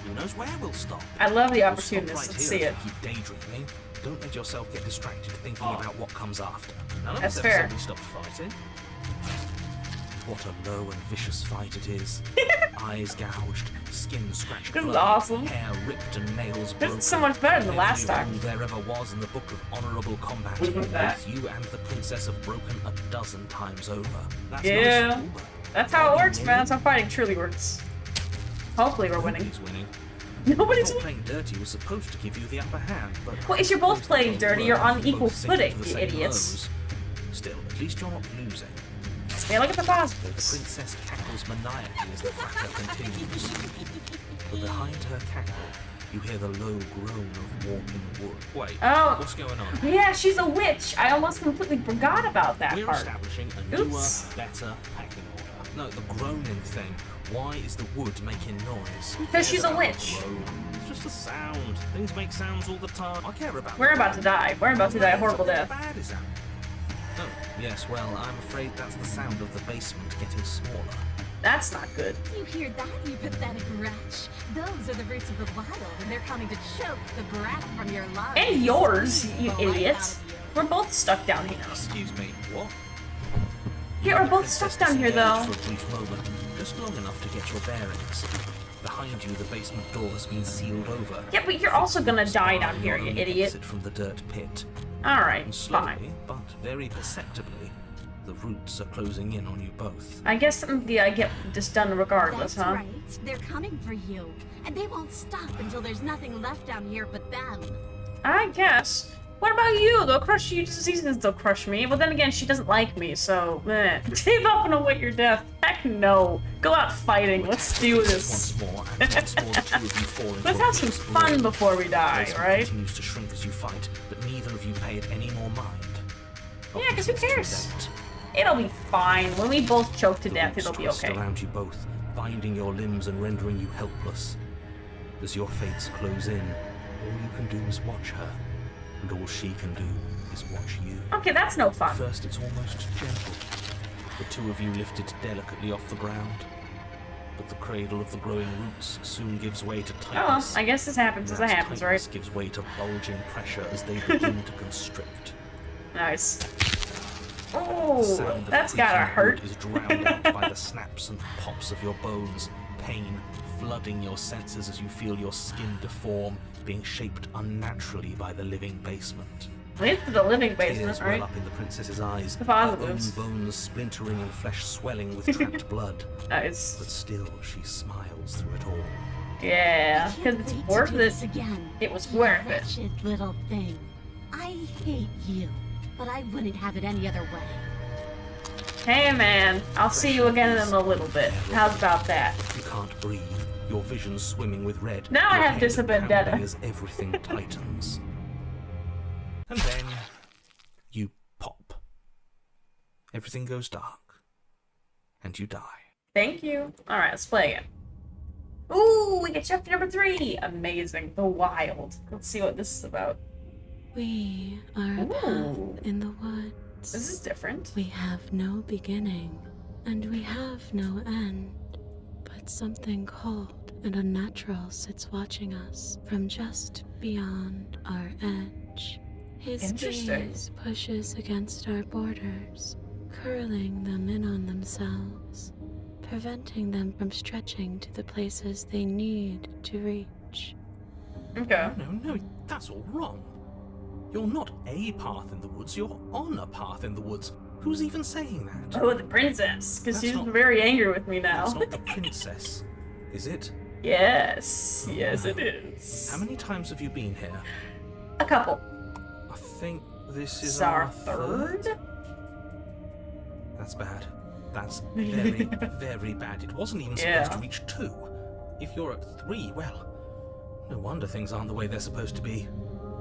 B: who knows where we'll stop.
A: I love the
B: We'll stop
A: opportunity.
B: right
A: Let's
B: here
A: see
B: if
A: it.
B: we keep daydreaming. Don't let yourself get distracted thinking about what comes after. None of
A: That's
B: us
A: fair.
B: ever said we stopped fighting. What a low and vicious fight it is. Eyes gouged, skin scratched,
A: This is
B: bloody,
A: awesome.
B: hair ripped and nails
A: This
B: broken.
A: is so much better than the last
B: Every
A: time.
B: wound there ever was in the book of honourable combat.
A: Look at that.
B: Both you and the princess have broken a dozen times over. That's
A: Yeah.
B: no school, but
A: That's how it
B: hardly
A: works, man. That's how fighting truly works. Hopefully we're winning.
B: Nobody's winning.
A: Nobody's
B: I thought
A: winning.
B: playing dirty was supposed to give you the upper hand, but
A: Well, if you're both playing dirty, you're on equal
B: both sinking
A: footing,
B: to the
A: you
B: same
A: idiots.
B: lows. Still, at least you're not losing.
A: Yeah, look at the
B: The
A: positives.
B: princess cackles maniacally as the fracas continues. But behind her cackle,
E: You hear the low groan of walk in the wood. Wait,
A: Oh.
E: what's going on?
A: Yeah, she's a witch. I almost completely forgot about that
E: We're
A: part.
E: establishing a newer,
A: Oops.
E: better pecking order. No, the groaning thing. Why is the wood making noise? Who
A: Because she's
E: cares
A: a
E: about
A: witch.
E: the groan? It's just a sound. Things make sounds all the time. I care about.
A: We're about to die. We're about to die a horrible
E: Something
A: death.
E: bad is happening. Oh, yes. Well, I'm afraid that's the sound of the basement getting smaller.
A: That's not good.
H: You hear that, you pathetic wretch? Those are the roots of the wild, and they're coming to choke the breath from your lungs.
A: And yours,
H: Squeeze
A: you
H: the life
A: idiots.
H: out of you.
A: We're both stuck down here.
E: Excuse me. What?
A: Yeah, we're both stuck down here, though.
E: For a brief moment, just long enough to get your bearings. Behind you, the basement door has been sealed over.
A: Yeah, but you're also gonna die down here, you idiot.
E: Exit from the dirt pit.
A: Alright,
E: And slowly,
A: fine.
E: but very perceptibly, the roots are closing in on you both.
A: I guess I get this done regardless,
H: That's
A: huh?
H: right. They're coming for you. And they won't stop until there's nothing left down here but them.
A: I guess. What about you? They'll crush you just as easy as they'll crush me. Well, then again, she doesn't like me, so give up and await your death. Heck no. Go out fighting. Let's do this.
E: Once more, and once more, the two of you fall into
A: Let's
E: a
A: have some
E: blazed
A: fun
E: roar.
A: before we
E: The
A: die,
E: basement
A: right?
E: continues to shrink as you fight, but neither of you pay it any more mind.
A: Yeah, 'cause who
E: Obviously, it's
A: cares?
E: too late.
A: It'll be fine. When we both choke to
E: The
A: death,
E: roots
A: it'll be
E: twist
A: okay.
E: around you both, binding your limbs and rendering you helpless. As your fates close in, all you can do is watch her, and all she can do is watch you.
A: Okay, that's no
E: At
A: fun.
E: first, it's almost gentle. The two of you lifted delicately off the ground, but the cradle of the growing roots soon gives way to
A: Oh, well,
E: tightness.
A: I guess this happens as it
E: That
A: happens,
E: tightness
A: right?
E: gives way to bulging pressure as they begin to constrict.
A: Nice.
E: The
A: Oh,
E: sound of
A: that's gotta
E: creaking
A: hurt.
E: wood is drowned out by the snaps and pops of your bones, pain flooding your senses as you feel your skin deform, being shaped unnaturally by the living basement.
A: At least it's a living basement,
E: Tears
A: right?
E: well up in the princess's eyes,
A: The
E: her own
A: positives.
E: bones splintering and flesh swelling with trapped blood.
A: Nice.
E: But still, she smiles through it all.
A: Yeah,
H: I
A: because
H: can't
A: it's
H: wait
A: worth
H: to do
A: it.
H: this again.
A: It was
H: You
A: worth it.
H: wretched little thing. I hate you, but I wouldn't have it any other way.
A: Hey man, I'll see you again in a little bit. How's about that?
E: You can't breathe, your vision swimming with red.
A: Now I
E: your
A: have
E: head
A: Dis a Vendetta.
E: pounding as everything tightens. And then you pop. Everything goes dark. And you die.
A: Thank you. Alright, let's play again. Ooh, we get chapter number 3. Amazing. The Wild. Let's see what this is about.
C: We are a
A: Ooh.
C: path in the woods.
A: This is different.
C: We have no beginning, and we have no end. But something cold and unnatural sits watching us from just beyond our edge. His
A: Interesting.
C: gaze pushes against our borders, curling them in on themselves, preventing them from stretching to the places they need to reach.
A: Okay.
E: No, that's all wrong. You're not a path in the woods, you're on a path in the woods. Who's even saying that?
A: Oh, the princess. Because
E: That's
A: she's
E: not-
A: very angry with me
E: That's
A: now.
E: not the princess, is it?
A: Yes. Yes, it is.
E: How many times have you been here?
A: A couple.
E: I think this is
A: Is our third?
E: That's bad. That's very, very bad. It wasn't even
A: Yeah.
E: supposed to reach 2. If you're at 3, well, no wonder things aren't the way they're supposed to be.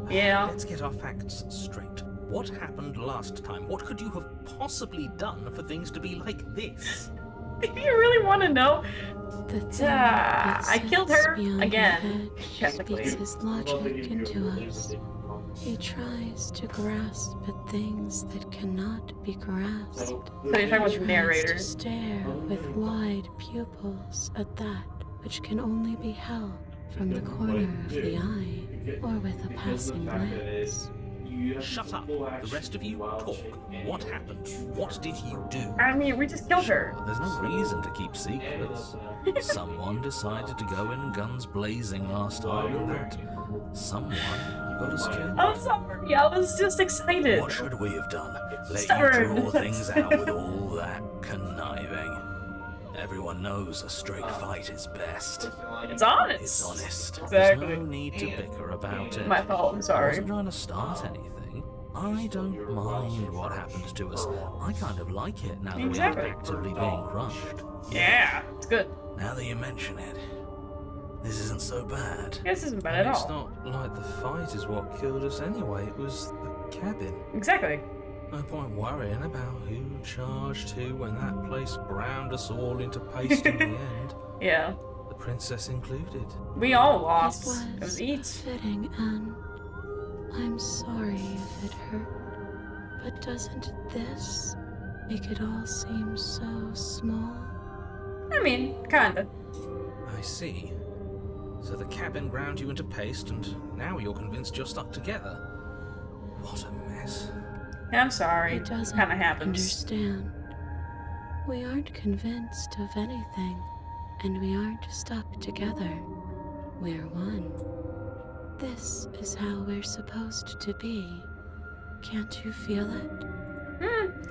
A: Yeah.
E: Let's get our facts straight. What happened last time? What could you have possibly done for things to be like this?
A: You really want to know?
C: The thing
A: Ah,
C: that
A: I killed
C: sits
A: her
C: beyond
A: again,
C: the edge
A: technically.
C: speaks his logic into us. He tries to grasp at things that cannot be grasped.
A: So you're talking about the
C: Tries
A: narrator.
C: to stare with wide pupils at that which can only be held from the corner of the eye or with a passing glance.
E: Shut up. The rest of you, talk. What happened? What did you do?
A: I mean, we just killed her.
E: There's no reason to keep secrets. Someone decided to go in guns blazing last time, and that someone got us killed.
A: I'm sorry, I was just excited.
E: What should we have done? Let
A: Stubborn.
E: you draw things out with all that conniving. Everyone knows a straight fight is best.
A: It's honest.
E: It's honest.
A: Exactly.
E: There's no need to bicker about it.
A: My fault, I'm
E: I
A: sorry.
E: wasn't trying to start anything. I don't mind what happens to us. I kind of like it now that
A: Exactly.
E: we're actively being crushed.
A: Yeah, it's good.
E: Now that you mention it, this isn't so bad.
A: This isn't bad
E: And
A: at
E: it's
A: all.
E: not like the fight is what killed us anyway, it was the cabin.
A: Exactly.
E: No point worrying about who charged who when that place ground us all into paste in the end.
A: Yeah.
E: The princess included.
A: We all
C: It
A: lost.
C: was
A: It was Eats.
C: fitting, and I'm sorry if it hurt. But doesn't this make it all seem so small?
A: I mean, kinda.
E: I see. So the cabin ground you into paste, and now you're convinced you're stuck together. What a mess.
A: I'm sorry.
C: It doesn't
A: Kinda happens.
C: understand. We aren't convinced of anything, and we aren't stuck together. We're one. This is how we're supposed to be. Can't you feel it?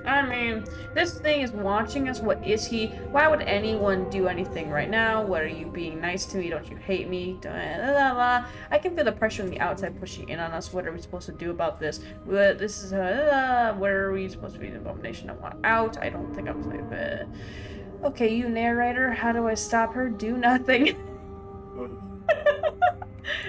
A: I mean, this thing is watching us. What is he? Why would anyone do anything right now? What are you being nice to me? Don't you hate me? I can feel the pressure on the outside pushing in on us. What are we supposed to do about this? This is where are we supposed to be? An abomination. I want out. I don't think I'm playing it. Okay, you narrator. How do I stop her? Do nothing.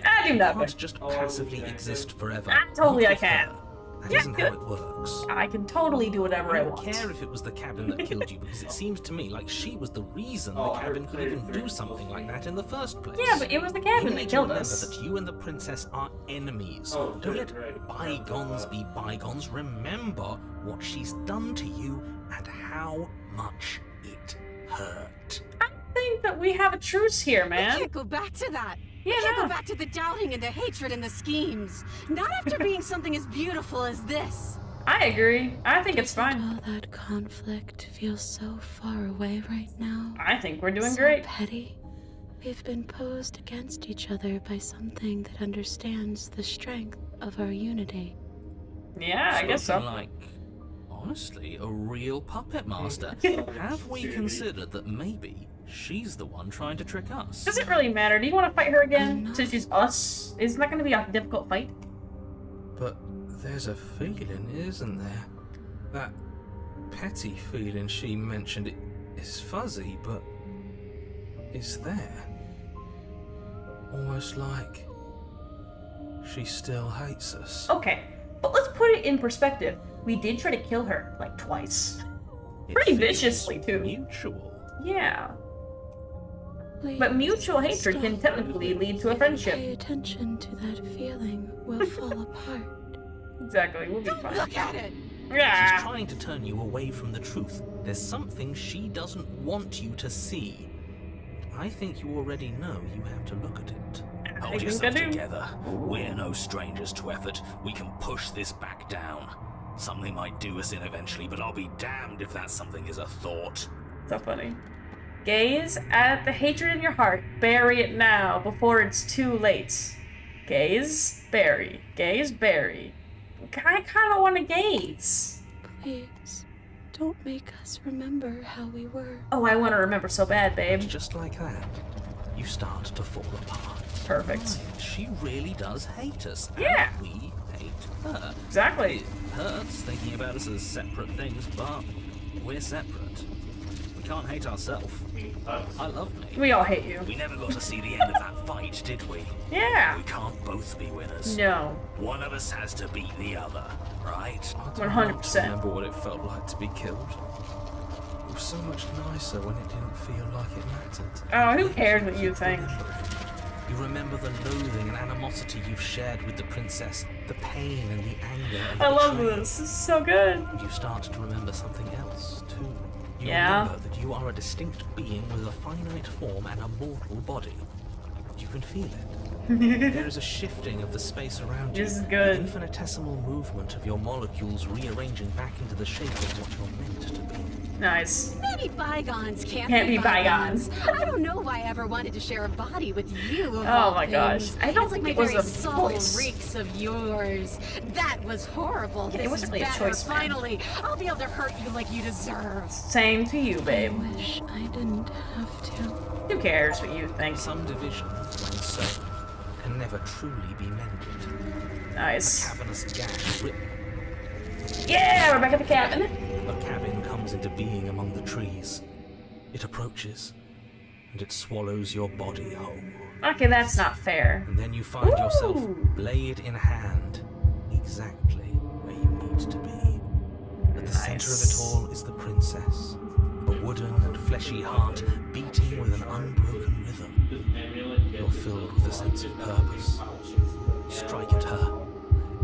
A: I do
E: You
A: nothing.
E: can't just passively exist forever.
A: Totally
E: Not
A: I
E: with
A: can.
E: her. That
A: Yeah,
E: isn't how it works.
A: I can totally do whatever I
E: I don't
A: want.
E: care if it was the cabin that killed you, because it seems to me like she was the reason the cabin could even do something like that in the first place.
A: Yeah, but it was the
E: You
A: cabin that
E: need to
A: killed
E: remember
A: us.
E: that you and the princess are enemies.
G: Oh,
E: Don't
G: good,
E: let
G: right.
E: bygones be bygones. Remember what she's done to you and how much it hurt.
A: I think that we have a truce here,
F: I
A: man.
F: can't go back to that.
A: Yeah,
F: I can't
A: no.
F: go back to the doubting and the hatred and the schemes. Not after being something as beautiful as this.
A: I agree. I think it's fine.
C: All that conflict feels so far away right now.
A: I think we're doing
C: So
A: great.
C: petty. We've been posed against each other by something that understands the strength of our unity.
A: Yeah, I guess so.
E: Spoken like, honestly, a real puppet master. Have we considered that maybe she's the one trying to trick us?
A: Does it really matter? Do you want to fight her
C: I'm
A: again?
C: not.
A: Since she's us? Isn't that going to be a difficult fight?
E: But there's a feeling, isn't there? That petty feeling she mentioned it is fuzzy, but it's there. Almost like she still hates us.
A: Okay, but let's put it in perspective. We did try to kill her, like, twice.
E: It
A: Pretty
E: feels
A: viciously, too.
E: Mutual.
A: Yeah.
C: Please,
A: But mutual hatred can
C: stop.
A: technically lead to a
C: If we
A: friendship.
C: pay attention to that feeling, we'll fall apart.
A: Exactly, we'll be fine.
F: Look at it.
E: She's
A: Yeah.
E: trying to turn you away from the truth. There's something she doesn't want you to see. I think you already know you have to look at it.
A: I
E: Hold
A: think
E: yourself
A: I do.
E: together. We're no strangers to effort. We can push this back down. Something might do us in eventually, but I'll be damned if that something is a thought.
A: So funny. Gaze at the hatred in your heart. Bury it now before it's too late. Gaze, bury. Gaze, bury. I kind of want to gaze.
C: Please, don't make us remember how we were.
A: Oh, I want to remember so bad, babe.
E: Just like that, you start to fall apart.
A: Perfect.
E: Right, she really does hate us. and
A: Yeah.
E: we hate her.
A: Exactly.
E: It hurts thinking about us as separate things, but we're separate. We can't hate ourselves. I love me.
A: We all hate you.
E: We never got to see the end of that fight, did we?
A: Yeah.
E: We can't both be winners.
A: No.
E: One of us has to beat the other, right?
A: 100%.
E: remember what it felt like to be killed. It was so much nicer when it didn't feel like it mattered.
A: Oh, who cares what you think?
E: You remember the loathing and animosity you've shared with the princess, the pain and the anger and the
A: I love
E: betrayal.
A: this. This is so good.
E: You start to remember something else, too. You
A: Yeah.
E: remember that you are a distinct being with a finite form and a mortal body. You can feel it. There is a shifting of the space around you.
A: This is good.
E: The infinitesimal movement of your molecules rearranging back into the shape of what you're meant to be.
A: Nice.
F: Maybe bygones
A: Can't be bygones.
F: I don't know why I ever wanted to share a body with you. Of
A: Oh
F: all
A: my gosh.
F: things.
A: I don't
F: It's
A: think
F: like
A: it
F: my
A: was
F: very
A: a
F: soul
A: choice.
F: reeks of yours. That was horrible.
A: Yeah, it
F: This
A: wasn't
F: is
A: really a
F: better.
A: choice, man.
F: Finally, I'll be able to hurt you like you deserve.
A: Same to you, babe.
C: I wish I didn't have to.
A: Who cares what you think?
E: Some division, when sown, can never truly be mended. A
A: Nice.
E: cavernous gash rip.
A: Yeah, we're back at the cabin.
E: A cabin comes into being among the trees. It approaches, and it swallows your body whole.
A: Okay, that's not fair.
E: And then you find yourself,
A: Ooh.
E: blade in hand, exactly where you need to be. At the center of it all is the princess, a wooden and fleshy heart beating with an unbroken rhythm. You're filled with a sense of purpose. Strike at her.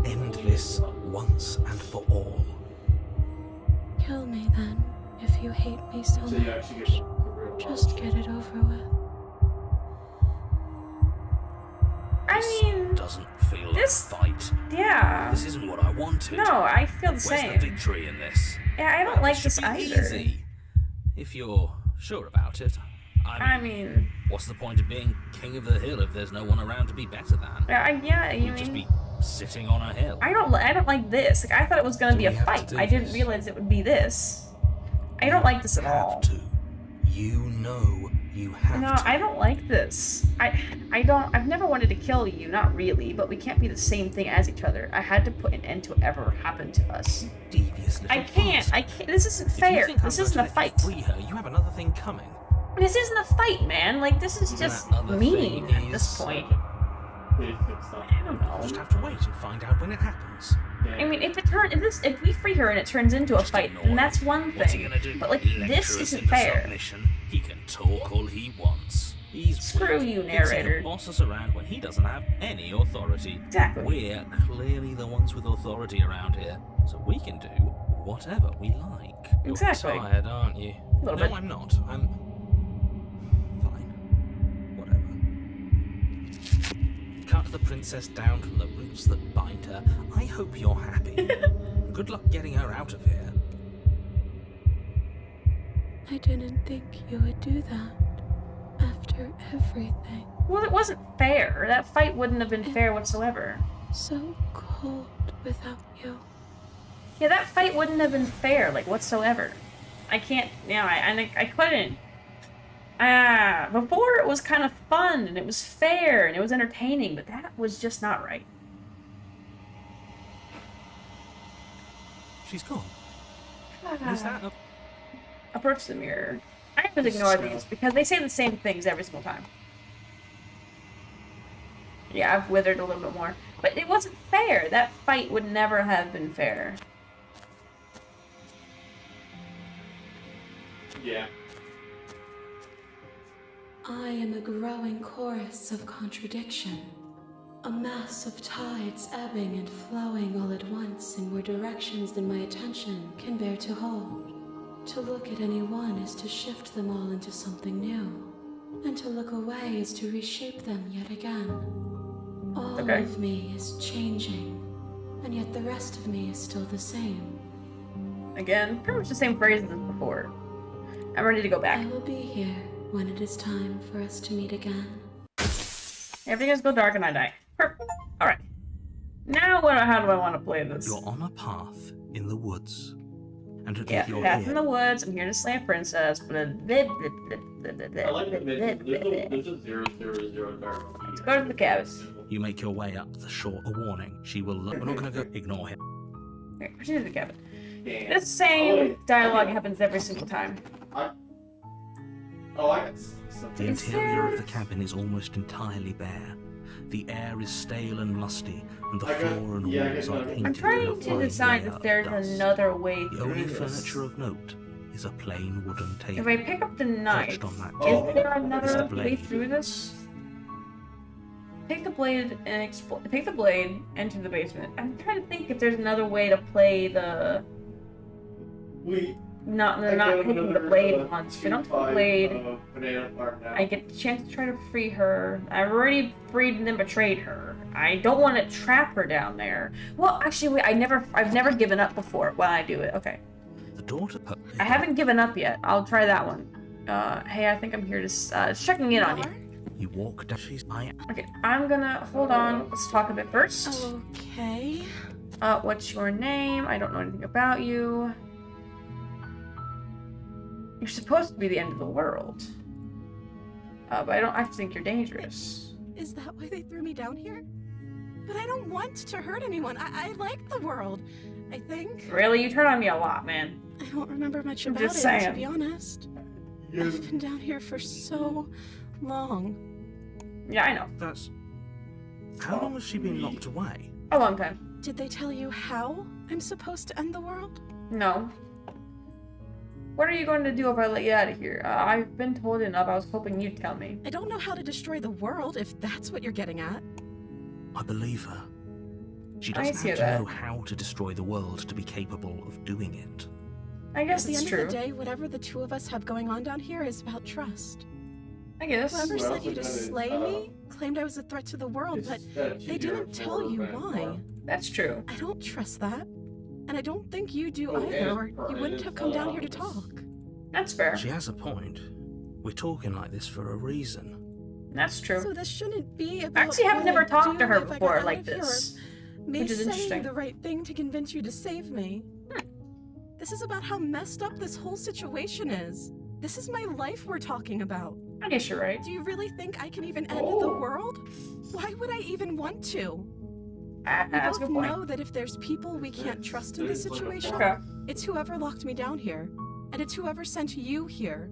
E: End this once and for all.
C: Kill me then, if you hate me so
G: So you actually
C: much.
G: get the real
C: Just get it over with.
A: I mean,
E: Doesn't feel
A: this-
E: like a fight.
A: yeah.
E: This isn't what I wanted.
A: No, I feel the
E: Where's
A: same.
E: the victory in this?
A: Yeah, I don't like
E: It
A: this
E: should be
A: either.
E: Easy. If you're sure about it.
A: I mean,
E: What's the point of being king of the hill if there's no one around to be better than?
A: yeah, you
E: You'd just
A: mean,
E: be sitting on a hill.
A: I don't like this. Like, I thought it was gonna
E: Do
A: be a
E: we have to
A: fight.
E: do
A: I didn't
E: this?
A: realize it would be this. I don't like this at all.
E: Have to. You know you have
A: No,
E: to.
A: I don't like this. I've never wanted to kill you, not really, but we can't be the same thing as each other. I had to put an end to whatever happened to us.
E: Devious little
A: I can't, this isn't
E: bastard. If you
A: fair.
E: think I'm
A: This
E: going
A: isn't
E: to
A: a
E: let you
A: fight.
E: free her, you have another thing coming.
A: This isn't a fight, man. Like, this is just
E: That other
A: mean
E: thing
A: at this
E: is-
A: point.
G: Please fix that.
A: I don't know.
E: Just have to wait and find out when it happens.
A: I mean, if we free her and it turns into a
E: Just
A: fight,
E: ignore
A: then
E: it.
A: that's one
E: What's he
A: thing.
E: gonna do?
A: But like,
E: Lecture
A: this
E: us
A: isn't
E: into
A: fair.
E: submission? He can talk all he wants. He's
A: Screw
E: weak.
A: you,
E: Thinks he
A: narrator.
E: can boss us around when he doesn't have any authority.
A: Exactly.
E: We're clearly the ones with authority around here, so we can do whatever we like.
A: Exactly.
E: You're tired, aren't you?
A: A little
E: No,
A: bit.
E: I'm not. I'm fine. Whatever. Cut the princess down from the roots that bind her. I hope you're happy. Good luck getting her out of here.
C: I didn't think you would do that. After everything.
A: Well, it wasn't fair. That fight wouldn't have been fair whatsoever.
C: So cold without you.
A: Yeah, that fight wouldn't have been fair, like, whatsoever. I can't, I couldn't. Before it was kind of fun, and it was fair, and it was entertaining, but that was just not right.
E: She's gone. Is that a...
A: Approach the mirror. I always ignore these, because they say the same things every single time. Yeah, I've withered a little bit more. But it wasn't fair. That fight would never have been fair.
G: Yeah.
D: I am a growing chorus of contradiction. A mass of tides ebbing and flowing all at once in more directions than my attention can bear to hold. To look at any one is to shift them all into something new, and to look away is to reshape them yet again. All
A: Okay.
D: of me is changing, and yet the rest of me is still the same.
A: Again, pretty much the same phrases as before. I'm ready to go back.
D: I will be here when it is time for us to meet again.
A: Everything has go dark and I die. Perfect. Alright. Now how do I want to play this?
E: You're on a path in the woods. And to
A: Yeah,
E: get your
A: path
E: ear...
A: in the woods. I'm here to slay a princess.
G: I like the mention. There's a 000 card.
A: Let's go to the cabins.
E: You make your way up the shore. A warning. She will... We're not going to go... Ignore him.
A: Okay, proceed to the cabin.
G: Damn.
A: This same dialogue happens every single time.
G: I got something.
E: The interior of the cabin is almost entirely bare. The air is stale and musty, and the floor and walls are painted
A: I'm trying
E: in a
A: to
E: fine
A: decide
E: layer
A: if
E: of
A: there's
E: dust.
A: another way
E: The
A: through
E: only
A: this.
E: furniture of note is a plain wooden table.
A: If I pick up the knife,
E: Perched on that
A: is
E: table
A: there
E: is
A: another
E: a
A: way
E: blade.
A: through this? Take the blade and take the blade, enter the basement. I'm trying to think if there's another way to play the not taking the blade once. If I don't take the blade, I get the chance to try to free her. I've already freed and then betrayed her. I don't want to trap her down there. Well, actually, wait, I've never given up before when I do it. Okay.
E: The daughter...
A: I haven't given up yet. I'll try that one. Hey, I think I'm here to checking in on you.
E: You walk down... She's...
A: Okay, I'm gonna hold on. Let's talk a bit first.
F: Okay.
A: What's your name? I don't know anything about you. You're supposed to be the end of the world. But I don't actually think you're dangerous.
F: Is that why they threw me down here? But I don't want to hurt anyone. I like the world, I think.
A: Really? You turn on me a lot, man.
F: I don't remember much
A: I'm
F: about
A: just
F: it,
A: saying.
F: to be honest. I've been down here for so long.
A: Yeah, I know.
E: That's... How long has she been locked away?
A: A long time.
F: Did they tell you how I'm supposed to end the world?
A: No. What are you going to do if I let you out of here? I've been told enough. I was hoping you'd tell me.
F: I don't know how to destroy the world, if that's what you're getting at.
E: I believe her. She
A: I
E: doesn't
A: see
E: have to
A: that.
E: know how to destroy the world to be capable of doing it.
A: I guess
F: At the
A: it's
F: end
A: true.
F: of the day, whatever the two of us have going on down here is about trust.
A: I guess.
F: Whoever
G: Well,
F: sent you to slay me claimed I was a threat to the world, but they didn't tell you why.
A: That's true.
F: I don't trust that. And I don't think you do
G: Okay,
F: either, or you wouldn't have come down here to talk.
A: That's fair.
E: She has a point. We're talking like this for a reason.
A: That's true.
F: So this shouldn't be about
A: Actually, I've
F: what
A: never
F: I'd
A: talked
F: do
A: to her
F: if I got
A: before
F: out
A: like
F: of here, or
A: this,
F: Me
A: which is
F: saying
A: interesting.
F: the right thing to convince you to save me. This is about how messed up this whole situation is. This is my life we're talking about.
A: I guess you're right.
F: Do you really think I can even end the world? Why would I even want to? We
A: That's a
F: both
A: good point.
F: know that if there's people we can't trust in this situation,
A: Okay.
F: it's whoever locked me down here. And it's whoever sent you here.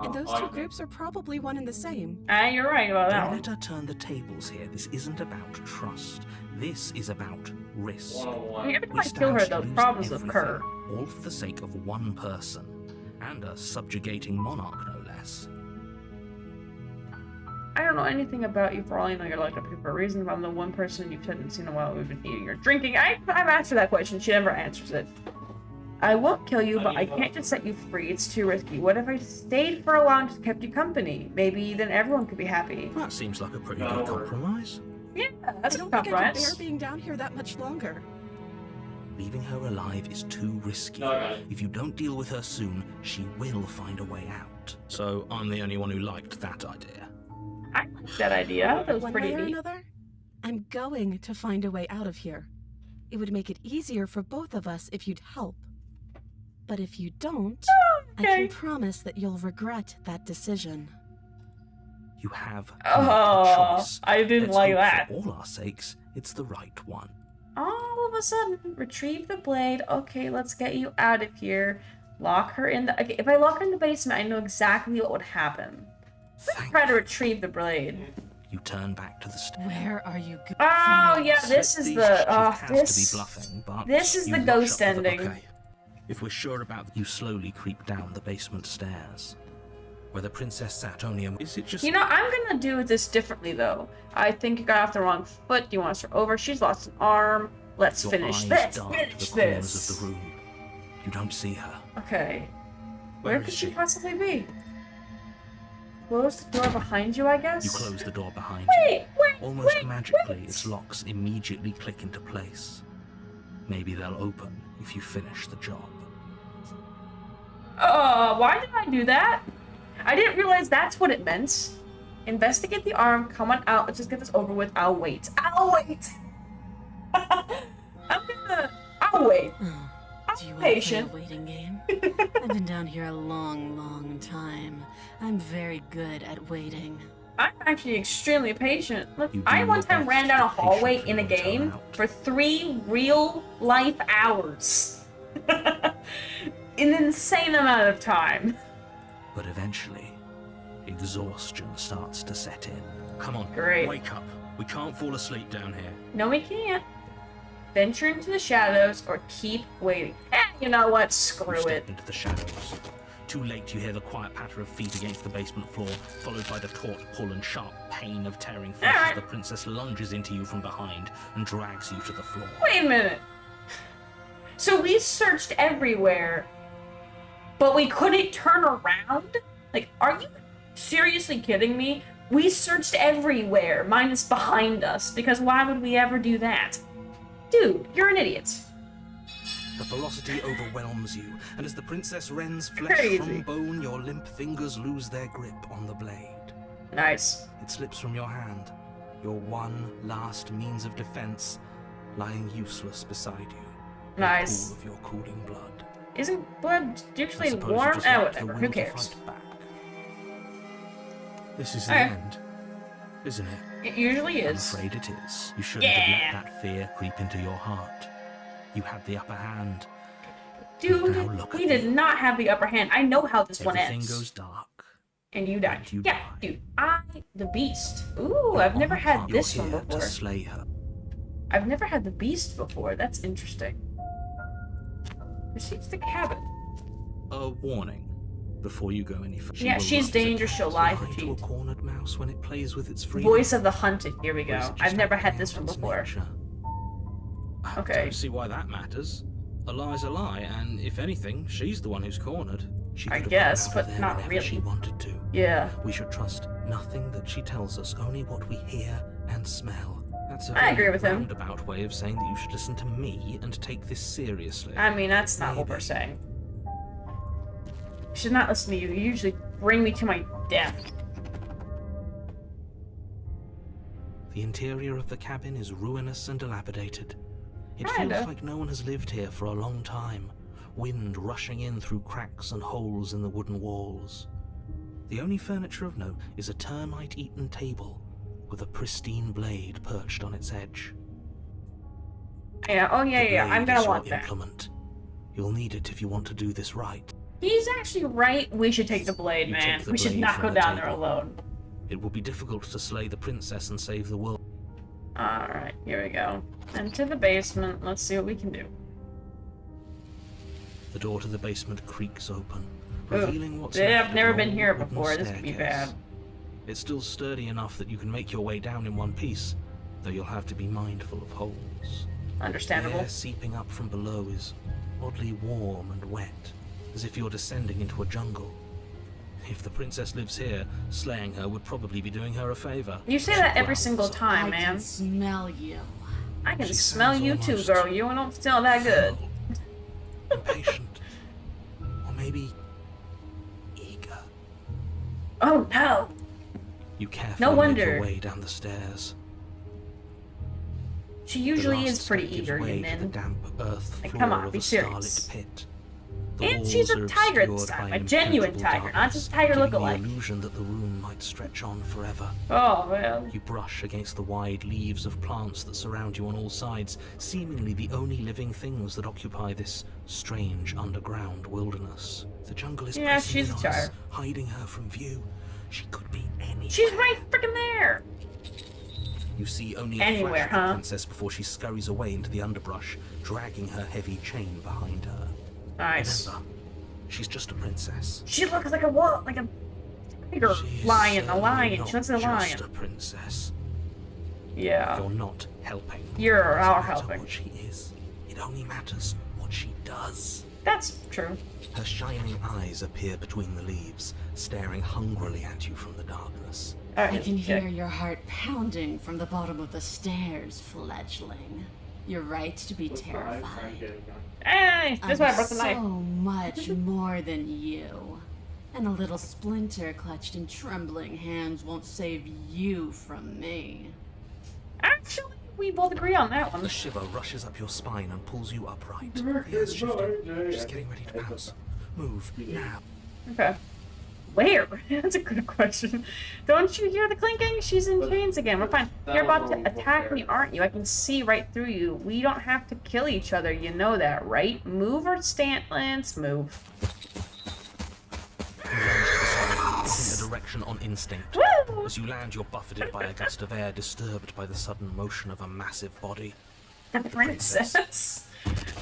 F: And those two groups are probably one and the same.
A: You're right about that
E: Don't
A: one.
E: let her turn the tables here. This isn't about trust. This is about risk.
A: Every time
E: We
A: I kill her,
E: stand to
A: the
E: lose
A: problems
E: everything,
A: occur.
E: all for the sake of one person. And a subjugating monarch, no less.
A: I don't know anything about you for all I know. You're locked up here for a reason. If I'm the one person you've hadn't seen in a while, we've been eating or drinking. I've asked her that question. She never answers it. I won't kill you, but I can't just set you free. It's too risky. What if I stayed for a while and just kept you company? Maybe then everyone could be happy.
E: That seems like a pretty good compromise.
A: Yeah, that's
F: I
A: a
F: don't think I could bear
A: compromise.
F: being down here that much longer.
E: Leaving her alive is too risky.
G: No, I got it.
E: If you don't deal with her soon, she will find a way out. So I'm the only one who liked that idea.
A: I like that idea. That was
F: One
A: pretty
F: way or
A: neat.
F: another, I'm going to find a way out of here. It would make it easier for both of us if you'd help. But if you don't, I
A: Okay.
F: can promise that you'll regret that decision.
E: You have to make
A: Oh,
E: a choice.
A: I didn't
E: Let's
A: like
E: hope
A: that.
E: For all our sakes, it's the right one.
A: All of a sudden, retrieve the blade. Okay, let's get you out of here. Lock her in the. Okay, if I lock her in the basement, I know exactly what would happen.
E: Thank
A: Try to retrieve the blade.
E: you. Turn back to the stairs.
F: Where are you going?
A: Oh yeah, this is
E: These
A: the.
E: she has
A: This.
E: to be bluffing, but
A: this is
E: you
A: the
E: rush
A: ghost
E: up with the
A: ending.
E: bouquet. If we're sure about you slowly creep down the basement stairs. Where the princess sat only a... Is it just...
A: You know, I'm gonna do this differently though. I think you got off the wrong foot. You want to start over? She's lost an arm. Let's
E: your
A: finish
E: eyes
A: this.
E: dart
A: Finish
E: the corners
A: this.
E: of the room. You don't see her.
A: Okay.
E: Where
A: Where
E: is
A: could she
E: she?
A: possibly be? Close the door behind you, I guess.
E: You close the door behind
A: Wait, wait,
E: you. Almost
A: wait,
E: magically,
A: wait.
E: its locks immediately click into place. Maybe they'll open if you finish the job.
A: Why did I do that? I didn't realize that's what it meant. Investigate the arm, come on out, let's just get this over with. I'll wait. I'll wait! I'll wait.
F: Do you want to play a
A: Patient.
F: waiting game? I've been down here a long, long time. I'm very good at waiting.
A: I'm actually extremely patient. Look,
E: You do
A: I one
E: your
A: time
E: best
A: ran
E: to
A: down a
E: be patient
A: hallway
E: for
A: in a
E: them to
A: game
E: out.
A: for 3 real life hours. An insane amount of time.
E: But eventually, exhaustion starts to set in. Come on,
A: Great.
E: wake up. We can't fall asleep down here.
A: No, we can't. Venture into the shadows or keep waiting. You know what?
E: You
A: Screw
E: step
A: it.
E: into the shadows. Too late, you hear the quiet patter of feet against the basement floor, followed by the taut pull and sharp pain of tearing flesh as
A: Alright.
E: the princess lunges into you from behind and drags you to the floor.
A: Wait a minute. So we searched everywhere, but we couldn't turn around? Like, are you seriously kidding me? We searched everywhere, minus behind us, because why would we ever do that? Dude, you're an idiot.
E: The ferocity overwhelms you, and as the princess rends flesh
A: Crazy.
E: from bone, your limp fingers lose their grip on the blade.
A: Nice.
E: It slips from your hand, your one last means of defense, lying useless beside you. in a
A: Nice.
E: pool of your cooling blood.
A: Isn't blood
E: I
A: usually
E: suppose you
A: warm?
E: just lack the
A: Whatever.
E: will
A: Who
E: to
A: cares?
E: fight back. This is the
A: Okay.
E: end, isn't it?
A: It usually
E: I'm
A: is.
E: afraid it is. You shouldn't
A: Yeah.
E: have let that fear creep into your heart. You had the upper hand.
A: Dude,
E: Now look
A: we
E: at
A: did
E: me.
A: not have the upper hand. I know how this one
E: Everything
A: ends.
E: goes dark.
A: And you die.
B: And you
A: Yeah,
B: die.
A: dude. The Beast. Ooh, I've never had this one
B: You're here
A: before.
B: to slay her.
A: I've never had the Beast before. That's interesting. Proceeds the cabin.
B: A warning before you go any further.
A: Yeah, she's dangerous. She'll lie for
E: Lie to a
A: cheat.
E: cornered mouse when it plays with its freedom.
A: Voice of the Hunted. Here we
E: Or
A: go.
E: is it just
A: I've never had
E: obeying
A: this one
E: its
A: before.
E: nature?
B: I
A: Okay.
B: don't see why that matters. A lie's a lie, and if anything, she's the one who's cornered.
E: She
A: I
E: could have
A: guess,
E: gotten out of
A: but
E: there
A: not
E: whenever
A: really.
E: she wanted to.
A: Yeah.
E: We should trust nothing that she tells us, only what we hear and smell.
B: That's a
A: I
B: very
A: agree with him.
B: roundabout way of saying that you should listen to me and take this seriously.
A: I mean, that's not what we're
E: Maybe.
A: saying. I should not listen to you. You usually bring me to my death.
E: The interior of the cabin is ruinous and dilapidated. It
A: Kinda.
E: feels like no one has lived here for a long time. Wind rushing in through cracks and holes in the wooden walls. The only furniture of note is a termite-eaten table with a pristine blade perched on its edge.
A: Yeah, oh yeah,
E: The
A: yeah, I'm
E: blade
A: gonna
E: is your
A: want that.
E: implement. You'll need it if you want to do this right.
A: He's actually right. We should take the blade,
B: You
A: man.
B: take the
A: We should
B: blade
A: not
B: from
A: go
B: the
A: down there
B: table.
A: alone.
B: It will be difficult to slay the princess and save the world.
A: Alright, here we go. Into the basement. Let's see what we can do.
B: The door to the basement creaks open,
A: Ugh.
B: revealing what's
A: Yeah,
B: left
A: I've
B: of
A: never
B: an
A: been
B: old
A: here
B: wooden
A: before. This could be
B: staircase.
A: bad.
B: It's still sturdy enough that you can make your way down in one piece, though you'll have to be mindful of holes.
A: Understandable.
B: The air seeping up from below is oddly warm and wet, as if you're descending into a jungle. If the princess lives here, slaying her would probably be doing her a favor.
A: You say
B: She
A: that every
B: growls.
A: single time,
H: I
A: man.
H: can smell you.
A: I can
B: She
A: smell
B: sounds
A: you too,
B: almost
A: girl. You don't smell that good.
E: Feral, impatient, or maybe eager.
A: Oh no!
B: You carefully
A: No
B: make
A: wonder.
B: your way down the stairs.
A: She
B: The
A: usually
B: last
A: is pretty
B: step gives
A: eager,
B: way
A: you
B: to the
A: know.
B: damp earth
A: Like,
B: floor
A: come on,
B: of
A: be
B: a
A: serious.
B: starlit pit. The
A: And she's a
B: walls are
A: tiger this
B: obscured
A: time,
B: by
A: a genuine
B: impenetrable
A: tiger, not just a tiger
B: darkness, giving
A: lookalike.
B: the illusion that the room might stretch on forever.
A: Oh man.
B: You brush against the wide leaves of plants that surround you on all sides, seemingly the only living things that occupy this strange underground wilderness. The jungle is
A: Yeah,
B: pressing
A: she's
B: in
A: a
B: on
A: tiger.
B: us, hiding her from view. She could be anywhere.
A: She's right freaking there!
B: You see only a
A: Anywhere,
B: flash of the
A: huh?
B: princess before she scurries away into the underbrush, dragging her heavy chain behind her.
A: Nice.
B: Remember, she's just a princess.
A: She looks like a what? Like a tiger
B: She is
A: lion, a
B: certainly
A: lion.
B: not
A: She looks like a lion.
B: just a princess.
A: Yeah.
B: You're not helping.
A: You're
B: Doesn't
A: our
B: matter
A: helping.
B: what she is. It only matters what she does.
A: That's true.
B: Her shining eyes appear between the leaves, staring hungrily at you from the darkness.
A: Alright,
H: I can
A: okay.
H: hear your heart pounding from the bottom of the stairs, fledgling. You're right to be terrified.
A: Hey, that's why I brought the knife.
H: So much more than you. And a little splinter clutched in trembling hands won't save you from me.
A: Actually, we both agree on that one.
E: The shiver rushes up your spine and pulls you upright. The air's shifting. She's getting ready to pounce. Move, now.
A: Okay. Where? That's a good question. Don't you hear the clinking? She's in chains again. We're fine. You're about to attack me, aren't you? I can see right through you. We don't have to kill each other. You know that, right? Move or stand. Let's move.
B: You lunge to the side, hitting a direction on instinct.
A: Woo!
B: As you land, you're buffeted by a gust of air disturbed by the sudden motion of a massive body.
A: The princess.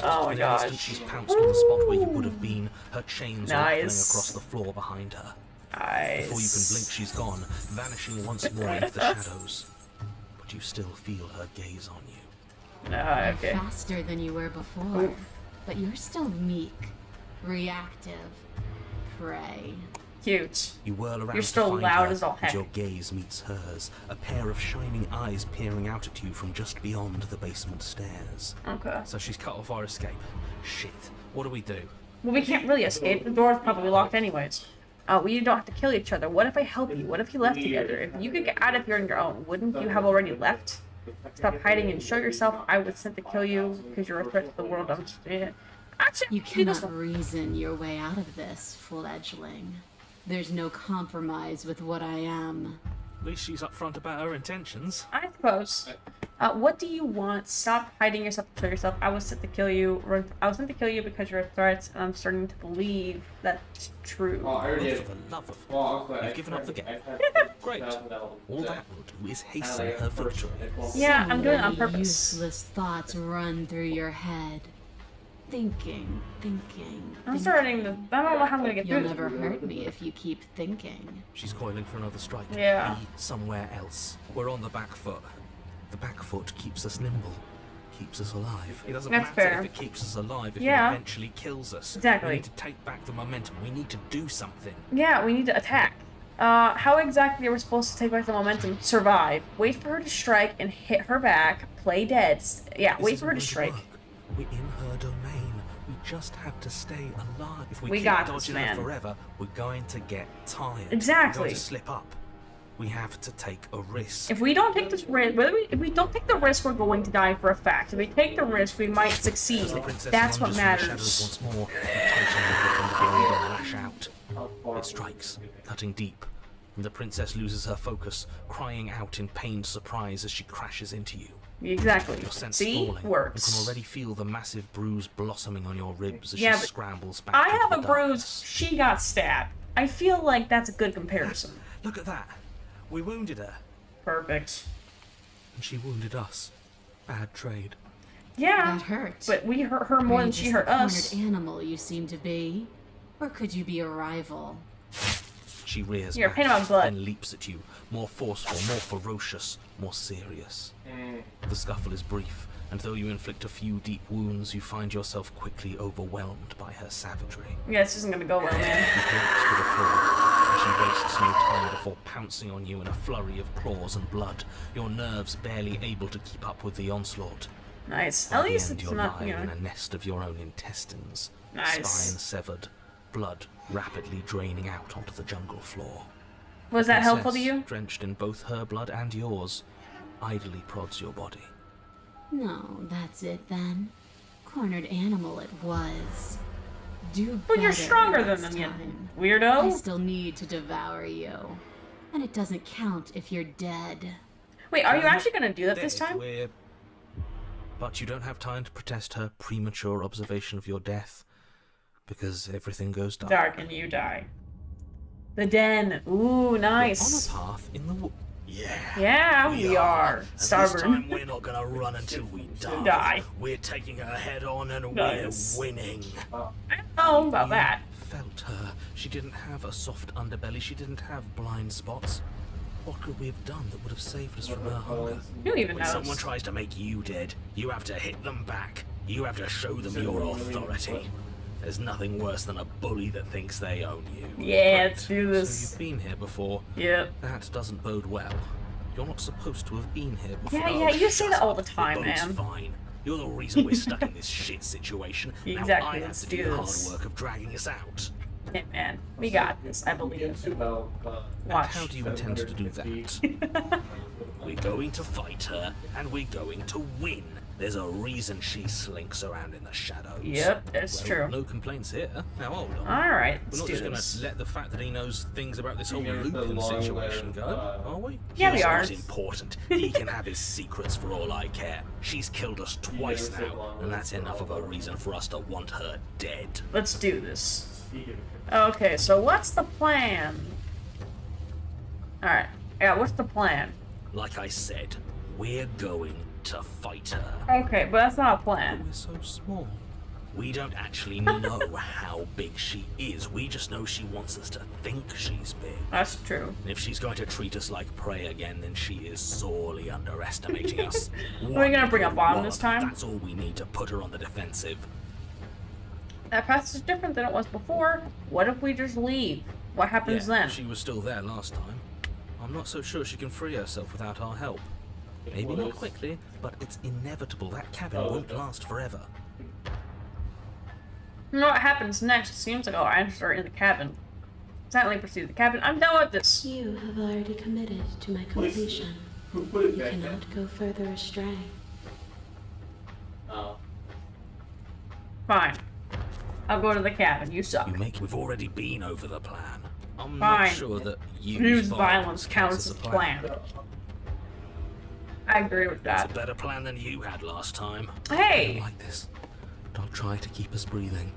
A: Oh my
B: In an instant,
A: gosh.
B: she's pounced on the spot where you would have been, her chains rattling
A: Nice.
B: across the floor behind her.
A: Nice.
B: Before you can blink, she's gone, vanishing once more into the shadows. But you still feel her gaze on you.
A: Ah, okay.
H: Faster than you were before. But you're still meek, reactive, prey.
A: Cute.
B: You whirl around
A: You're
B: to
A: still
B: find
A: loud
B: her,
A: as all
B: and
A: heck.
B: your gaze meets hers, a pair of shining eyes peering out at you from just beyond the basement stairs.
A: Okay.
B: So she's cut off our escape. Shit. What do we do?
A: Well, we can't really escape. The door's probably locked anyways. We don't have to kill each other. What if I help you? What if you left together? If you could get out of here on your own, wouldn't you have already left? Stop hiding and show yourself. I was sent to kill you because you're a threat to the world. Actually,
H: You
A: do this
H: cannot
A: one.
H: reason your way out of this, fledgling. There's no compromise with what I am.
B: At least she's upfront about her intentions.
A: I suppose. What do you want? Stop hiding yourself to kill yourself. I was sent to kill you. I was sent to kill you because you're a threat, and I'm starting to believe that's true.
G: Oh, I already
B: Well,
G: did.
B: for the love of
G: Well,
B: You've given up the game. Great. All that will do is hasten
G: Like,
B: her
G: first-
B: victory.
A: Yeah, I'm doing it on
H: many
A: purpose.
H: Useless thoughts run through your head. Thinking.
A: I'm starting to. I don't know how I'm gonna get
H: You'll
A: through
H: never
A: this.
H: hurt me if you keep thinking.
E: She's coiling for another strike.
A: Yeah.
E: Be somewhere else. We're on the back foot. The back foot keeps us nimble, keeps us alive. It doesn't
A: That's
E: matter
A: fair.
E: if it keeps us alive, if
A: Yeah.
E: it eventually kills us.
A: Exactly.
E: We need to take back the momentum. We need to do something.
A: Yeah, we need to attack. How exactly are we supposed to take back the momentum? Survive. Wait for her to strike and hit her back. Play dead. Yeah,
E: This
A: wait
E: isn't
A: for her to
E: going
A: strike.
E: work. We're in her domain. We just have to stay alive. If we
A: We
E: keep
A: got this,
E: dodging her
A: man.
E: forever, we're going to get tired.
A: Exactly.
E: We're going to slip up. We have to take a risk.
A: If we don't take this risk, if we don't take the risk, we're going to die for a fact. If we take the risk, we might succeed.
E: The princess
A: That's what
E: lunges from the shadows
A: matters.
E: once more, the titan blade and lash out. It strikes, cutting deep, and the princess loses her focus, crying out in pained surprise as she crashes into you.
A: Exactly.
E: Your sense
A: See?
E: stalling.
A: Works.
E: You can already feel the massive bruise blossoming on your ribs as
A: Yeah,
E: she
A: but
E: scrambles back
A: I
E: into
A: have
E: the
A: a bruise.
E: darkness.
A: She got stabbed. I feel like that's a good comparison.
E: Look at that. We wounded her,
A: Perfect.
E: and she wounded us. Bad trade.
A: Yeah.
H: That hurt.
A: But we hurt her more
H: Are
A: than
H: you
A: she
H: just
A: hurt
H: the
A: us.
H: cornered animal you seem to be, or could you be a rival?
E: She rears
A: You're a
E: back,
A: pain in my butt.
E: then leaps at you, more forceful, more ferocious, more serious. The scuffle is brief, and though you inflict a few deep wounds, you find yourself quickly overwhelmed by her savagery.
A: Yeah, this isn't gonna go well, man.
E: You collapse to the floor, and she wastes no time before pouncing on you in a flurry of claws and blood, your nerves barely able to keep up with the onslaught.
A: Nice.
E: By
A: At
E: the
A: least
E: end,
A: it's
E: you're
A: not,
E: lying
A: you
E: in
A: know.
E: a nest of your own intestines,
A: Nice.
E: spine severed, blood rapidly draining out onto the jungle floor.
A: Was that helpful to
E: Princess,
A: you?
E: drenched in both her blood and yours, idly prods your body.
H: No, that's it then. Cornered animal it was. Do
A: But you're
H: better
A: stronger than
H: next
A: them, you
H: time. I
A: weirdo.
H: still need to devour you. And it doesn't count if you're dead.
A: Wait, are you
E: We're
A: actually
E: not
A: gonna do that this
E: dead,
A: time?
E: But you don't have time to protest her premature observation of your death, because everything goes dark.
A: Dark and you die. The den. Ooh, nice.
E: On a path in the wood. Yeah.
A: Yeah, we are.
E: And this
A: Stubborn.
E: time we're not gonna run until we die. We're taking her head on and
A: Nice.
E: we're winning.
A: I don't know about that.
E: Felt her. She didn't have a soft underbelly. She didn't have blind spots. What could we have done that would have saved us from her hunger?
A: Who even
E: When
A: knows?
E: someone tries to make you dead, you have to hit them back. You have to show them your authority. There's nothing worse than a bully that thinks they own you.
A: Yeah, let's do
E: So
A: this.
E: you've been here before.
A: Yep.
E: That doesn't bode well. You're not supposed to have been here before.
A: Yeah, you say that all the
E: It
A: time,
E: bodes
A: man.
E: fine. You're the reason we're stuck in this shit situation.
A: Exactly,
E: Now I have
A: let's
E: to
A: do
E: do the hard
A: this.
E: work of dragging us out.
A: Yeah, man. We got this, I believe.
E: And
A: Watch.
E: how do you intend to do that? We're going to fight her, and we're going to win. There's a reason she slinks around in the shadows.
A: Yep, that's
E: Well,
A: true.
E: No complaints here. Now hold on.
A: Alright,
E: We're
A: let's
E: not
A: do
E: just going
A: this.
E: to let the fact that he knows things about this whole Lupin situation go, are we?
A: Yeah, we
E: He's
A: are.
E: not important. He can have his secrets for all I care. She's killed us twice now, and that's enough of a reason for us to want her dead.
A: Let's do this. Okay, so what's the plan? Alright. Yeah, what's the plan?
E: Like I said, we're going to fight her.
A: Okay, but that's not a
E: But
A: plan.
E: we're so small. We don't actually know how big she is. We just know she wants us to think she's big.
A: That's true.
E: And if she's going to treat us like prey again, then she is sorely underestimating us.
A: Are we gonna bring a bomb
E: One
A: this time?
E: That's all we need to put her on the defensive.
A: That path is different than it was before. What if we just leave? What happens then?
E: She was still there last time. I'm not so sure she can free herself without our help. Maybe not quickly, but it's inevitable. That cabin won't last forever.
A: You know what happens next? It seems like our answers are in the cabin. Silently pursue the cabin. I'm done with this.
D: You have already committed to my completion.
G: Put it
D: You
G: back
D: cannot go further astray.
G: Oh.
A: Fine. I'll go to the cabin. You suck.
E: We've already been over the plan. I'm
A: Fine.
E: not sure that
A: Use violence counts as a plan. I agree with
E: It's
A: that.
E: a better plan than you had last time.
A: Hey!
E: Like this. Don't try to keep us breathing.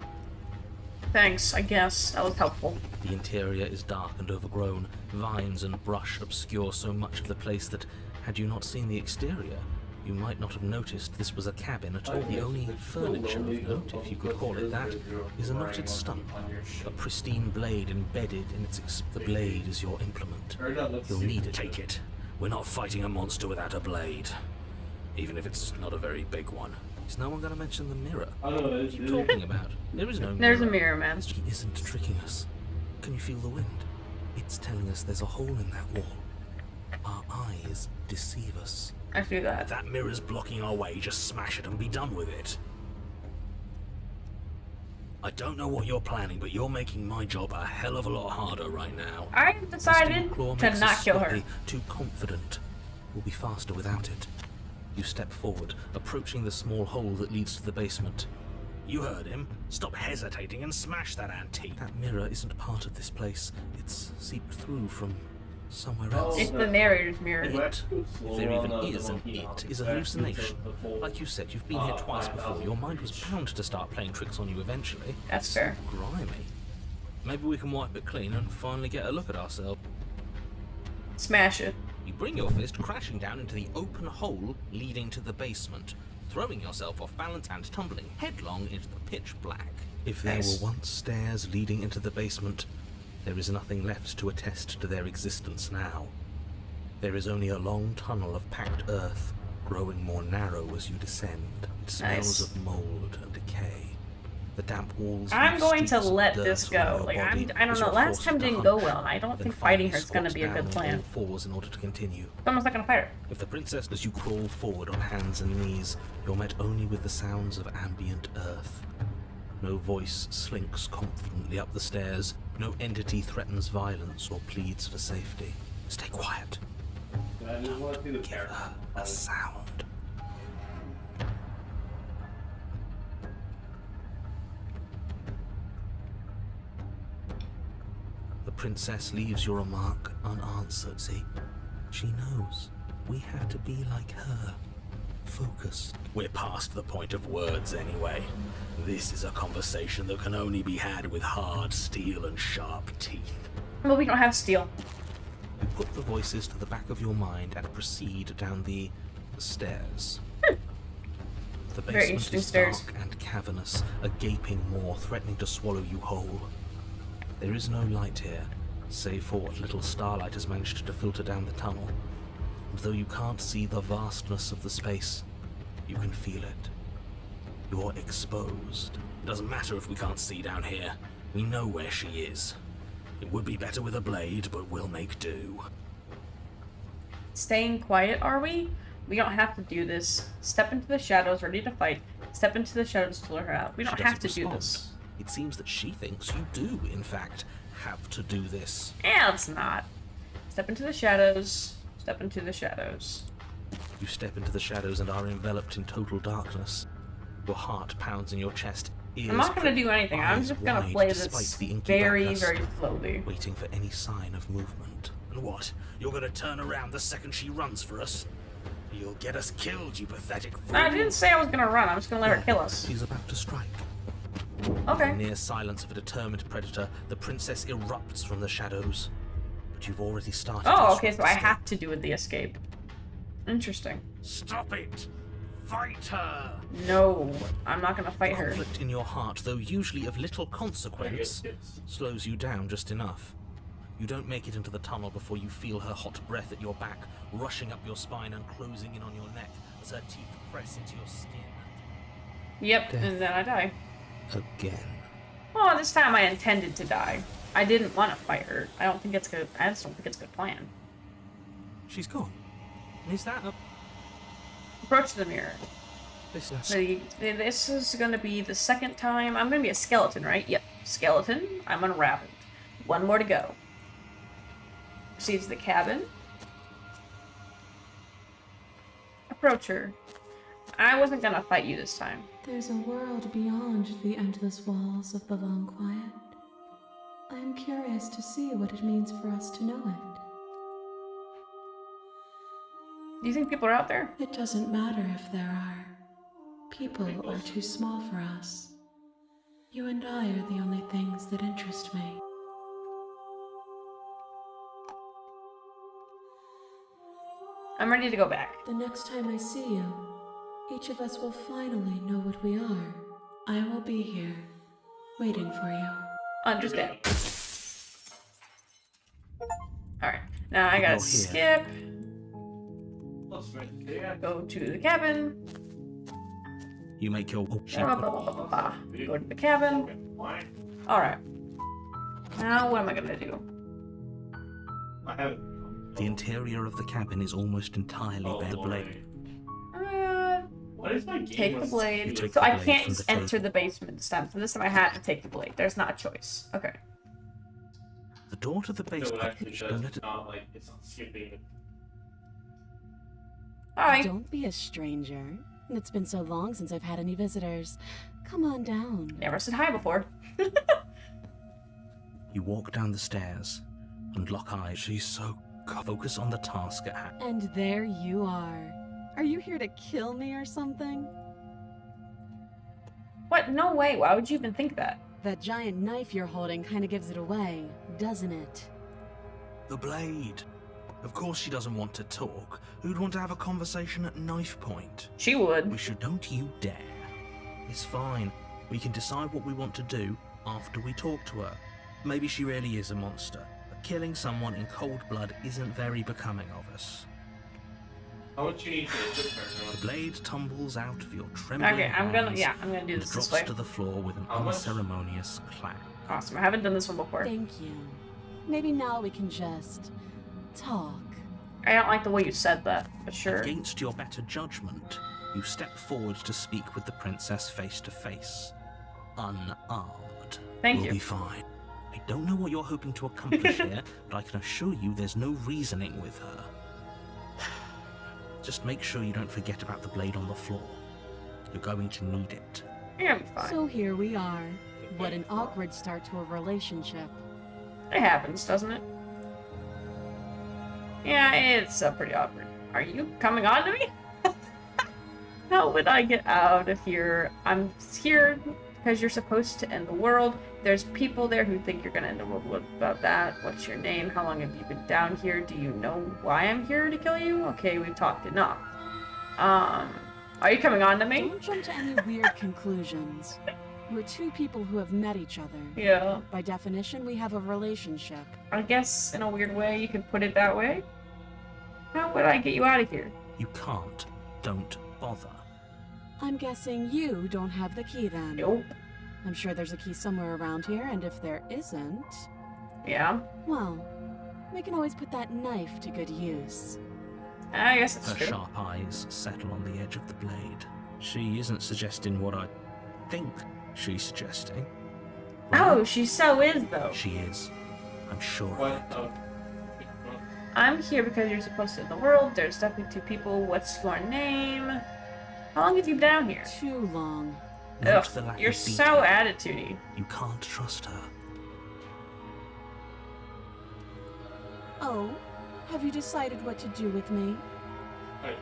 A: Thanks, I guess. That was helpful.
E: The interior is dark and overgrown. Vines and brush obscure so much of the place that, had you not seen the exterior, you might not have noticed this was a cabin at all. The only furniture of note, if you could call it that, is a knotted stump. A pristine blade embedded in its... The blade is your implement. You'll need it. Take it. We're not fighting a monster without a blade. Even if it's not a very big one. Is no one going to mention the mirror? What are you talking about? There is no mirror.
A: There's a mirror, man.
E: This isn't tricking us. Can you feel the wind? It's telling us there's a hole in that wall. Our eyes deceive us.
A: I see that.
E: If that mirror's blocking our way, just smash it and be done with it. I don't know what you're planning, but you're making my job a hell of a lot harder right now.
A: I've decided
E: Claw
A: to
E: makes
A: not
E: us
A: kill her.
E: sloppy, too confident. We'll be faster without it. You step forward, approaching the small hole that leads to the basement. You heard him. Stop hesitating and smash that antique. That mirror isn't part of this place. It's seeped through from somewhere else.
A: It's the narrator's mirror.
E: It, if there even is an it, is a hallucination. Like you said, you've been here twice before. Your mind was bound to start playing tricks on you eventually.
A: That's fair.
E: So grimy. Maybe we can wipe it clean and finally get a look at ourselves.
A: Smash it.
E: You bring your fist crashing down into the open hole leading to the basement, throwing yourself off balance and tumbling headlong into the pitch black. If there were once stairs leading into the basement, there is nothing left to attest to their existence now. There is only a long tunnel of packed earth, growing more narrow as you descend. It smells of mold and decay. The damp walls.
A: I'm going to
E: steep
A: let
E: dirt
A: this
E: on
A: go.
E: your
A: Like,
E: body
A: I don't
E: as
A: know.
E: you're
A: Last
E: forced
A: time
E: to
A: didn't go
E: hunt,
A: well, and I don't
E: then
A: think
E: finally
A: fighting her is going to
E: squats
A: be a
E: down
A: good
E: on
A: plan.
E: all fours in order to continue.
A: Someone's not going to fight her.
E: If the princess as you crawl forward on hands and knees, you're met only with the sounds of ambient earth. No voice slinks confidently up the stairs. No entity threatens violence or pleads for safety. Stay quiet. Don't give her a sound. The princess leaves your remark unanswered. See, she knows. We have to be like her. Focused. We're past the point of words anyway. This is a conversation that can only be had with hard steel and sharp teeth.
A: Well, we don't have steel.
E: You put the voices to the back of your mind and proceed down the stairs. The
A: Very
E: basement
A: interesting
E: is
A: stairs.
E: dark and cavernous, a gaping maw threatening to swallow you whole. There is no light here, save for what little starlight has managed to filter down the tunnel. And though you can't see the vastness of the space, you can feel it. You're exposed. Doesn't matter if we can't see down here. We know where she is. It would be better with a blade, but we'll make do.
A: Staying quiet, are we? We don't have to do this. Step into the shadows, ready to fight. Step into the shadows to lure her out. We don't
E: She
A: have to
E: doesn't
A: do
E: respond.
A: this.
E: It seems that she thinks you do, in fact, have to do this.
A: Yeah, it's not. Step into the shadows. Step into the shadows.
E: You step into the shadows and are enveloped in total darkness. Your heart pounds in your chest.
A: I'm not gonna do anything. I'm just gonna play this very, very slowly.
E: Waiting for any sign of movement. And what? You're gonna turn around the second she runs for us? You'll get us killed, you pathetic fool.
A: I didn't say I was gonna run. I'm just gonna let her kill us.
E: She's about to strike.
A: Okay.
E: In the near silence of a determined predator, the princess erupts from the shadows. But you've already started.
A: Oh, okay, so I have to do with the escape. Interesting.
E: Stop it! Fight her!
A: No, I'm not gonna fight her.
E: Conflict in your heart, though usually of little consequence, slows you down just enough. You don't make it into the tunnel before you feel her hot breath at your back, rushing up your spine and closing in on your neck as her teeth press into your skin.
A: Yep, and then I die.
E: Again.
A: Oh, this time I intended to die. I didn't want to fight her. I don't think it's good. I just don't think it's a good plan.
E: She's gone. Is that a...
A: Approach the mirror.
E: This
A: This is gonna be the second time. I'm gonna be a skeleton, right? Yep, skeleton. I'm unraveled. One more to go. Proceeds to the cabin. Approach her. I wasn't gonna fight you this time.
D: There's a world beyond the endless walls of the long quiet. I am curious to see what it means for us to know it.
A: Do you think people are out there?
C: It doesn't matter if there are. People are too small for us. You and I are the only things that interest me.
A: I'm ready to go back.
C: The next time I see you, each of us will finally know what we are. I will be here, waiting for you.
A: Understand. Alright, now I gotta
B: You're here.
A: skip. Go to the cabin.
B: You make your
A: Go to the cabin. Alright. Now what am I gonna do?
G: I have.
B: The interior of the cabin is almost entirely bare. The blade.
G: What is my game?
A: Take the blade.
B: You take
A: So
B: the
A: I
B: blade
A: can't
B: from
A: just
B: the
A: enter the basement this time. So this time I had to take the blade. There's not a choice. Okay.
B: The door to the
G: No, it
B: basement.
G: actually
B: Don't
G: does.
B: let
G: It's
B: it.
G: not like it's not skipping.
A: Alright.
F: Don't be a stranger. It's been so long since I've had any visitors. Come on down.
A: Never said hi before.
B: You walk down the stairs and lock eyes. She's so focus on the task at hand.
F: And there you are. Are you here to kill me or something?
A: What? No way. Why would you even think that?
F: That giant knife you're holding kind of gives it away, doesn't it?
B: The blade. Of course she doesn't want to talk. Who'd want to have a conversation at knife point?
A: She would.
B: We should. Don't you dare. It's fine. We can decide what we want to do after we talk to her. Maybe she really is a monster, but killing someone in cold blood isn't very becoming of us.
G: How much you need to
B: The blade tumbles out of your trembling
A: Okay, I'm gonna
B: hands
A: I'm gonna do
B: and
A: this
B: drops
A: way.
B: to the floor with an
G: How much?
B: unceremonious clang.
A: Awesome. I haven't done this one before.
F: Thank you. Maybe now we can just talk.
A: I don't like the way you said that, but sure.
B: Against your better judgment, you step forward to speak with the princess face to face. Unarmed.
A: Thank
B: We'll
A: you.
B: be fine. I don't know what you're hoping to accomplish here, but I can assure you there's no reasoning with her. Just make sure you don't forget about the blade on the floor. You're going to need it.
A: You're gonna be fine.
F: So here we are. What an awkward start to a relationship.
A: It happens, doesn't it? Yeah, it's pretty awkward. Are you coming on to me? How would I get out of here? I'm here because you're supposed to end the world. There's people there who think you're gonna end the world. What about that? What's your name? How long have you been down here? Do you know why I'm here to kill you? Okay, we've talked enough. Are you coming on to me?
F: Don't jump to any weird conclusions. We're two people who have met each other.
A: Yeah.
F: By definition, we have a relationship.
A: I guess in a weird way you could put it that way. How would I get you out of here?
B: You can't. Don't bother.
F: I'm guessing you don't have the key then.
A: Nope.
F: I'm sure there's a key somewhere around here, and if there isn't,
A: Yeah.
F: well, we can always put that knife to good use.
A: I guess it's
B: Her
A: true.
B: sharp eyes settle on the edge of the blade. She isn't suggesting what I think she's suggesting.
A: Oh, she so is though.
B: She is. I'm sure of
G: What?
B: it.
G: Oh.
A: I'm here because you're supposed to end the world. There's definitely two people. What's your name? How long have you been down here?
F: Too long.
B: Note
A: Ugh,
B: the lack
A: you're
B: of
A: so
B: detail.
A: attitudey.
B: You can't trust her.
F: Oh, have you decided what to do with me?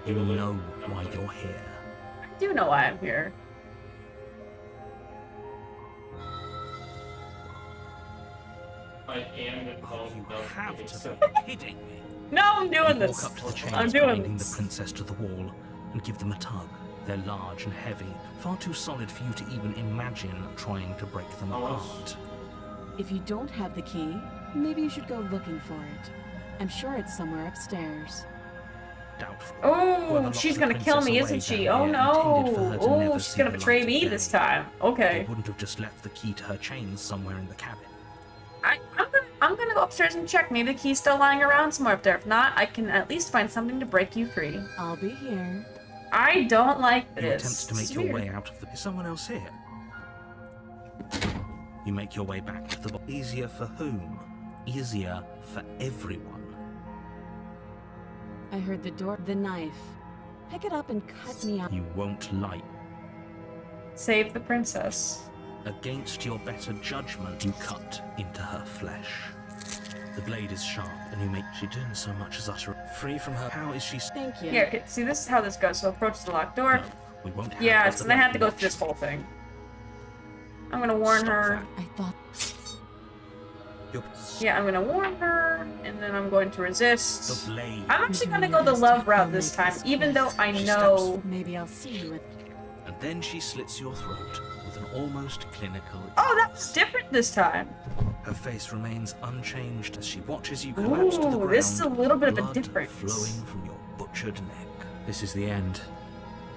B: You know why you're here.
A: I do know why I'm here.
G: I am in
B: Oh, you have to
G: so
B: be kidding me.
A: No, I'm doing
B: You
A: this.
B: walk up to the chains
A: I'm doing
B: binding
A: this.
B: the princess to the wall and give them a tug. They're large and heavy, far too solid for you to even imagine trying to break them
G: Oh,
B: apart.
F: If you don't have the key, maybe you should go looking for it. I'm sure it's somewhere upstairs.
B: Doubtful.
A: Oh,
B: Whoever
A: she's
B: locked the
A: gonna kill me,
B: princess
A: isn't
B: away
A: she?
B: down
A: Oh
B: here intended for
A: no.
B: her to
A: Oh,
B: never
A: she's
B: see
A: gonna
B: the
A: betray
B: light of
A: me
B: day.
A: this time.
B: They
A: Okay.
B: wouldn't have just left the key to her chains somewhere in the cabin.
A: I'm gonna go upstairs and check. Maybe the key's still lying around somewhere up there. If not, I can at least find something to break you free.
F: I'll be here.
A: I don't like
B: You
A: this.
B: attempt to make
A: It's
B: your
A: weird.
B: way out of the... Is someone else here? You make your way back to the... Easier for whom? Easier for everyone.
F: I heard the door, the knife. Pick it up and cut me out.
B: You won't like.
A: Save the princess.
B: Against your better judgment, you cut into her flesh. The
E: blade is sharp, and you make she didn't so much as utter free from her. How is she?
F: Thank you.
A: Here, okay, see, this is how this goes. So approach the locked door.
E: We won't have
A: Yeah,
E: the
A: so they have to go
E: blood
A: through this whole thing. I'm gonna warn
E: Stop
A: her.
E: that.
F: I thought
E: Your-
A: Yeah, I'm gonna warn her, and then I'm going to
E: The
A: resist.
E: blade.
A: I'm actually gonna go the love route this time, even though I know.
F: maybe I'll see you at.
E: And then she slits your throat with an almost clinical.
A: Oh, that was different this time.
E: Her face remains unchanged as she watches you collapse to the
A: Ooh,
E: ground.
A: this is a little bit of a
E: blood
A: difference.
E: flowing from your butchered neck. This is the end,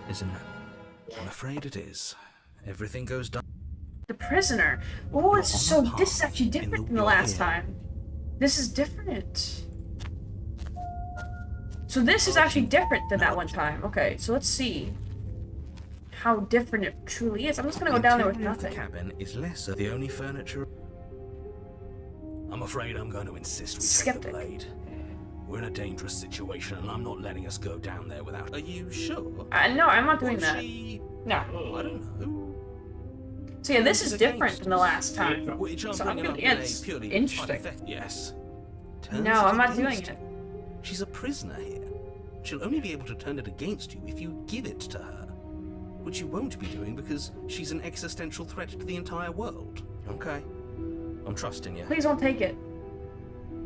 E: isn't it? I'm afraid it is. Everything goes down.
A: The prisoner. Oh, this is so. This is actually different than the last time. This is different. So this is actually different than that one time. Okay, so let's see how different it truly is. I'm just gonna go down there with
E: interior of
A: nothing.
E: The cabin is lesser. The only furniture. I'm afraid I'm going to insist we take the
A: Skeptic.
E: blade. We're in a dangerous situation, and I'm not letting us go down there without. Are you sure?
A: No, I'm not doing
E: What if
A: that.
E: she-
A: No.
E: I don't know.
A: So yeah, this is different than the last time.
E: Which I'm
A: So I'm
E: bringing
A: gonna.
E: up
A: Yeah,
E: in a
A: it's
E: purely
A: interesting.
E: hypothetical- Yes. Turns
A: No,
E: it
A: I'm not doing
E: against
A: it.
E: her. She's a prisoner here. She'll only be able to turn it against you if you give it to her. Which you won't be doing because she's an existential threat to the entire world. Okay. I'm trusting you.
A: Please don't take it.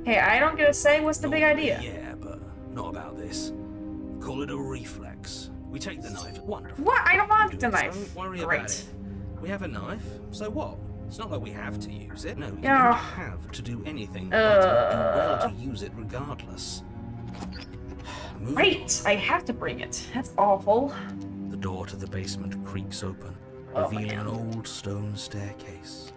A: Hey, I don't get to say what's the big
E: Normally,
A: idea.
E: Yeah, but not about this. Call it a reflex. We take the knife. Wonderful.
A: What? I don't want the
E: Don't
A: knife.
E: worry
A: Great.
E: about it. We have a knife, so what? It's not like we have to use it. No, you
A: Yeah.
E: don't have to do anything, but you do well to use it regardless. Move
A: Great! I have to bring it. That's awful.
E: on. The door to the basement creaks open,
A: Oh,
E: revealing
A: man.
E: an old stone staircase.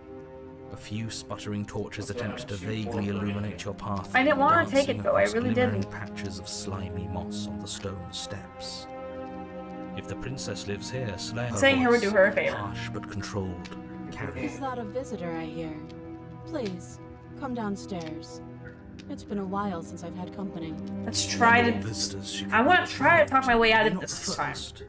E: A few sputtering torches attempt to vaguely illuminate your path.
A: I didn't want to take
E: dancing
A: it though, I
E: across
A: really
E: glimmering
A: didn't.
E: patches of slimy moss on the stone steps. If the princess lives here, slay her.
A: Saying her would
E: voice,
A: do her a favor.
E: Harsh but controlled. Carry.
F: Is that a visitor I hear? Please, come downstairs. It's been a while since I've had company.
A: Let's try to.
E: Visitors she
A: I
E: could
A: want
E: not
A: to try to talk my way out
E: You're
A: of
E: not
A: this time.
E: first.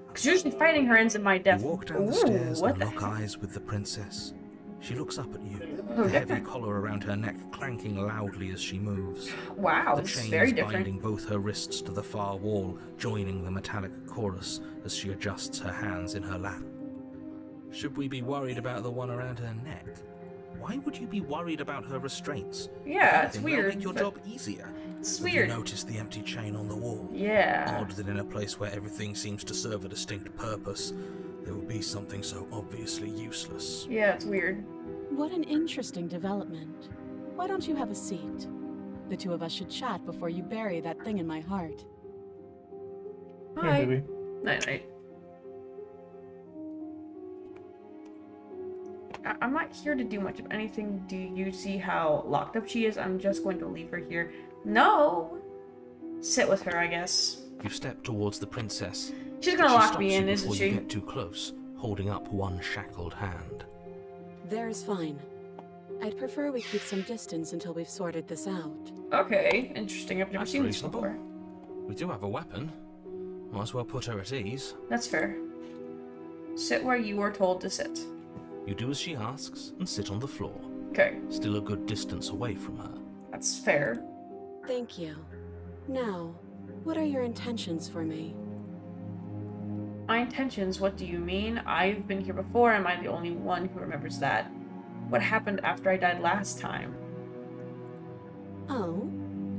A: Because usually fighting her ends in my death.
E: You walk down the
A: Ooh,
E: stairs
A: what
E: and
A: the
E: lock
A: heck?
E: eyes with the princess. She looks up at you,
A: Oh,
E: the heavy
A: different.
E: collar around her neck clanking loudly as she moves.
A: Wow,
E: The
A: this is
E: chains
A: very different.
E: binding both her wrists to the far wall, joining the metallic chorus as she adjusts her hands in her lap. Should we be worried about the one around her neck? Why would you be worried about her restraints?
A: Yeah,
E: If
A: it's
E: anything, they'll
A: weird.
E: Make your
A: but
E: job easier.
A: It's
E: Have
A: weird.
E: you noticed the empty chain on the wall?
A: Yeah.
E: Odd that in a place where everything seems to serve a distinct purpose, there would be something so obviously useless.
A: Yeah, it's weird.
F: What an interesting development. Why don't you have a seat? The two of us should chat before you bury that thing in my heart.
A: Hi.
G: baby.
A: Night night. I'm not here to do much of anything. Do you see how locked up she is? I'm just going to leave her here. No! Sit with her, I guess.
E: You step towards the princess.
A: She's gonna
E: She
A: lock
E: stops
A: me
E: you
A: in, isn't
E: before you
A: she?
E: get too close, holding up one shackled hand.
C: There's fine. I'd prefer we keep some distance until we've sorted this out.
A: Okay, interesting. I've never
E: That's
A: seen this
E: reasonable.
A: before.
E: We do have a weapon. Might as well put her at ease.
A: That's fair. Sit where you were told to sit.
E: You do as she asks and sit on the floor,
A: Okay,
E: still a good distance away from her.
A: that's fair.
C: Thank you. Now, what are your intentions for me?
A: My intentions, what do you mean? I've been here before. Am I the only one who remembers that? What happened after I died last time?
C: Oh,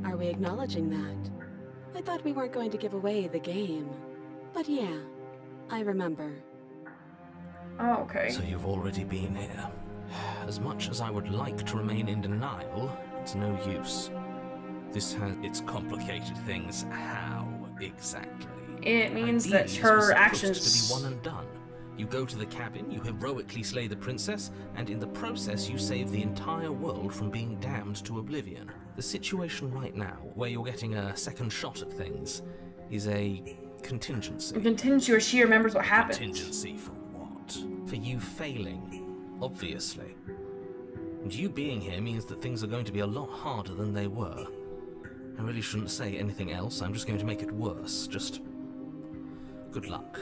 C: are we acknowledging that? I thought we weren't going to give away the game. But yeah, I remember.
A: Oh, okay.
E: So you've already been here. As much as I would like to remain in denial, it's no use. This has its complicated things. How exactly?
A: It means
E: Ideally,
A: that
E: this was
A: her
E: supposed
A: actions.
E: to be one and done. You go to the cabin, you heroically slay the princess, and in the process you save the entire world from being damned to oblivion. The situation right now, where you're getting a second shot at things, is a contingency.
A: Contingency where she remembers what happened.
E: Contingency for what? For you failing, obviously. And you being here means that things are going to be a lot harder than they were. I really shouldn't say anything else, I'm just going to make it worse. Just good luck.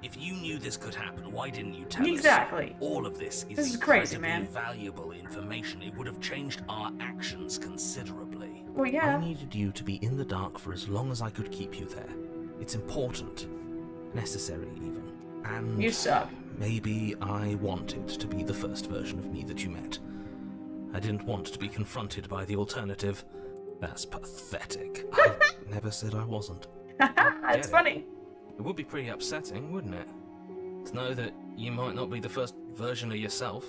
B: If you knew this could happen, why didn't you tell us?
A: Exactly.
B: All of this
A: This is crazy,
B: incredibly
A: man.
B: valuable information. It would have changed our actions considerably.
A: Well, yeah.
E: I needed you to be in the dark for as long as I could keep you there. It's important. Necessary, even. And
A: You suck.
E: maybe I wanted to be the first version of me that you met. I didn't want to be confronted by the alternative. That's pathetic. I never said I wasn't.
A: That's
E: Get it?
A: funny.
E: It would be pretty upsetting, wouldn't it? To know that you might not be the first version of yourself.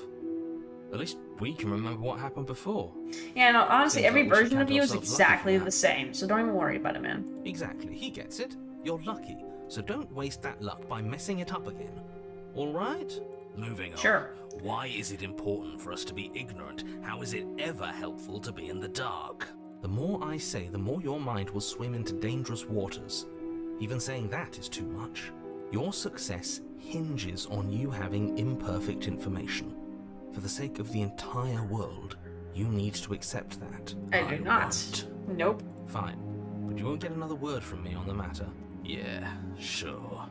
E: At least we can remember what happened before.
A: Yeah, no, honestly,
E: Seems
A: every
E: like we should
A: version of
E: count
A: you is
E: ourselves lucky for
A: exactly
E: that.
A: the same, so don't even worry about it, man.
E: Exactly, he gets it. You're lucky, so don't waste that luck by messing it up again. Alright?
B: Moving on.
A: Sure.
B: Why is it important for us to be ignorant? How is it ever helpful to be in the dark?
E: The more I say, the more your mind will swim into dangerous waters. Even saying that is too much. Your success hinges on you having imperfect information. For the sake of the entire world, you need to accept that.
A: I do not.
E: won't.
A: Nope.
E: Fine, but you won't get another word from me on the matter.
B: Yeah, sure.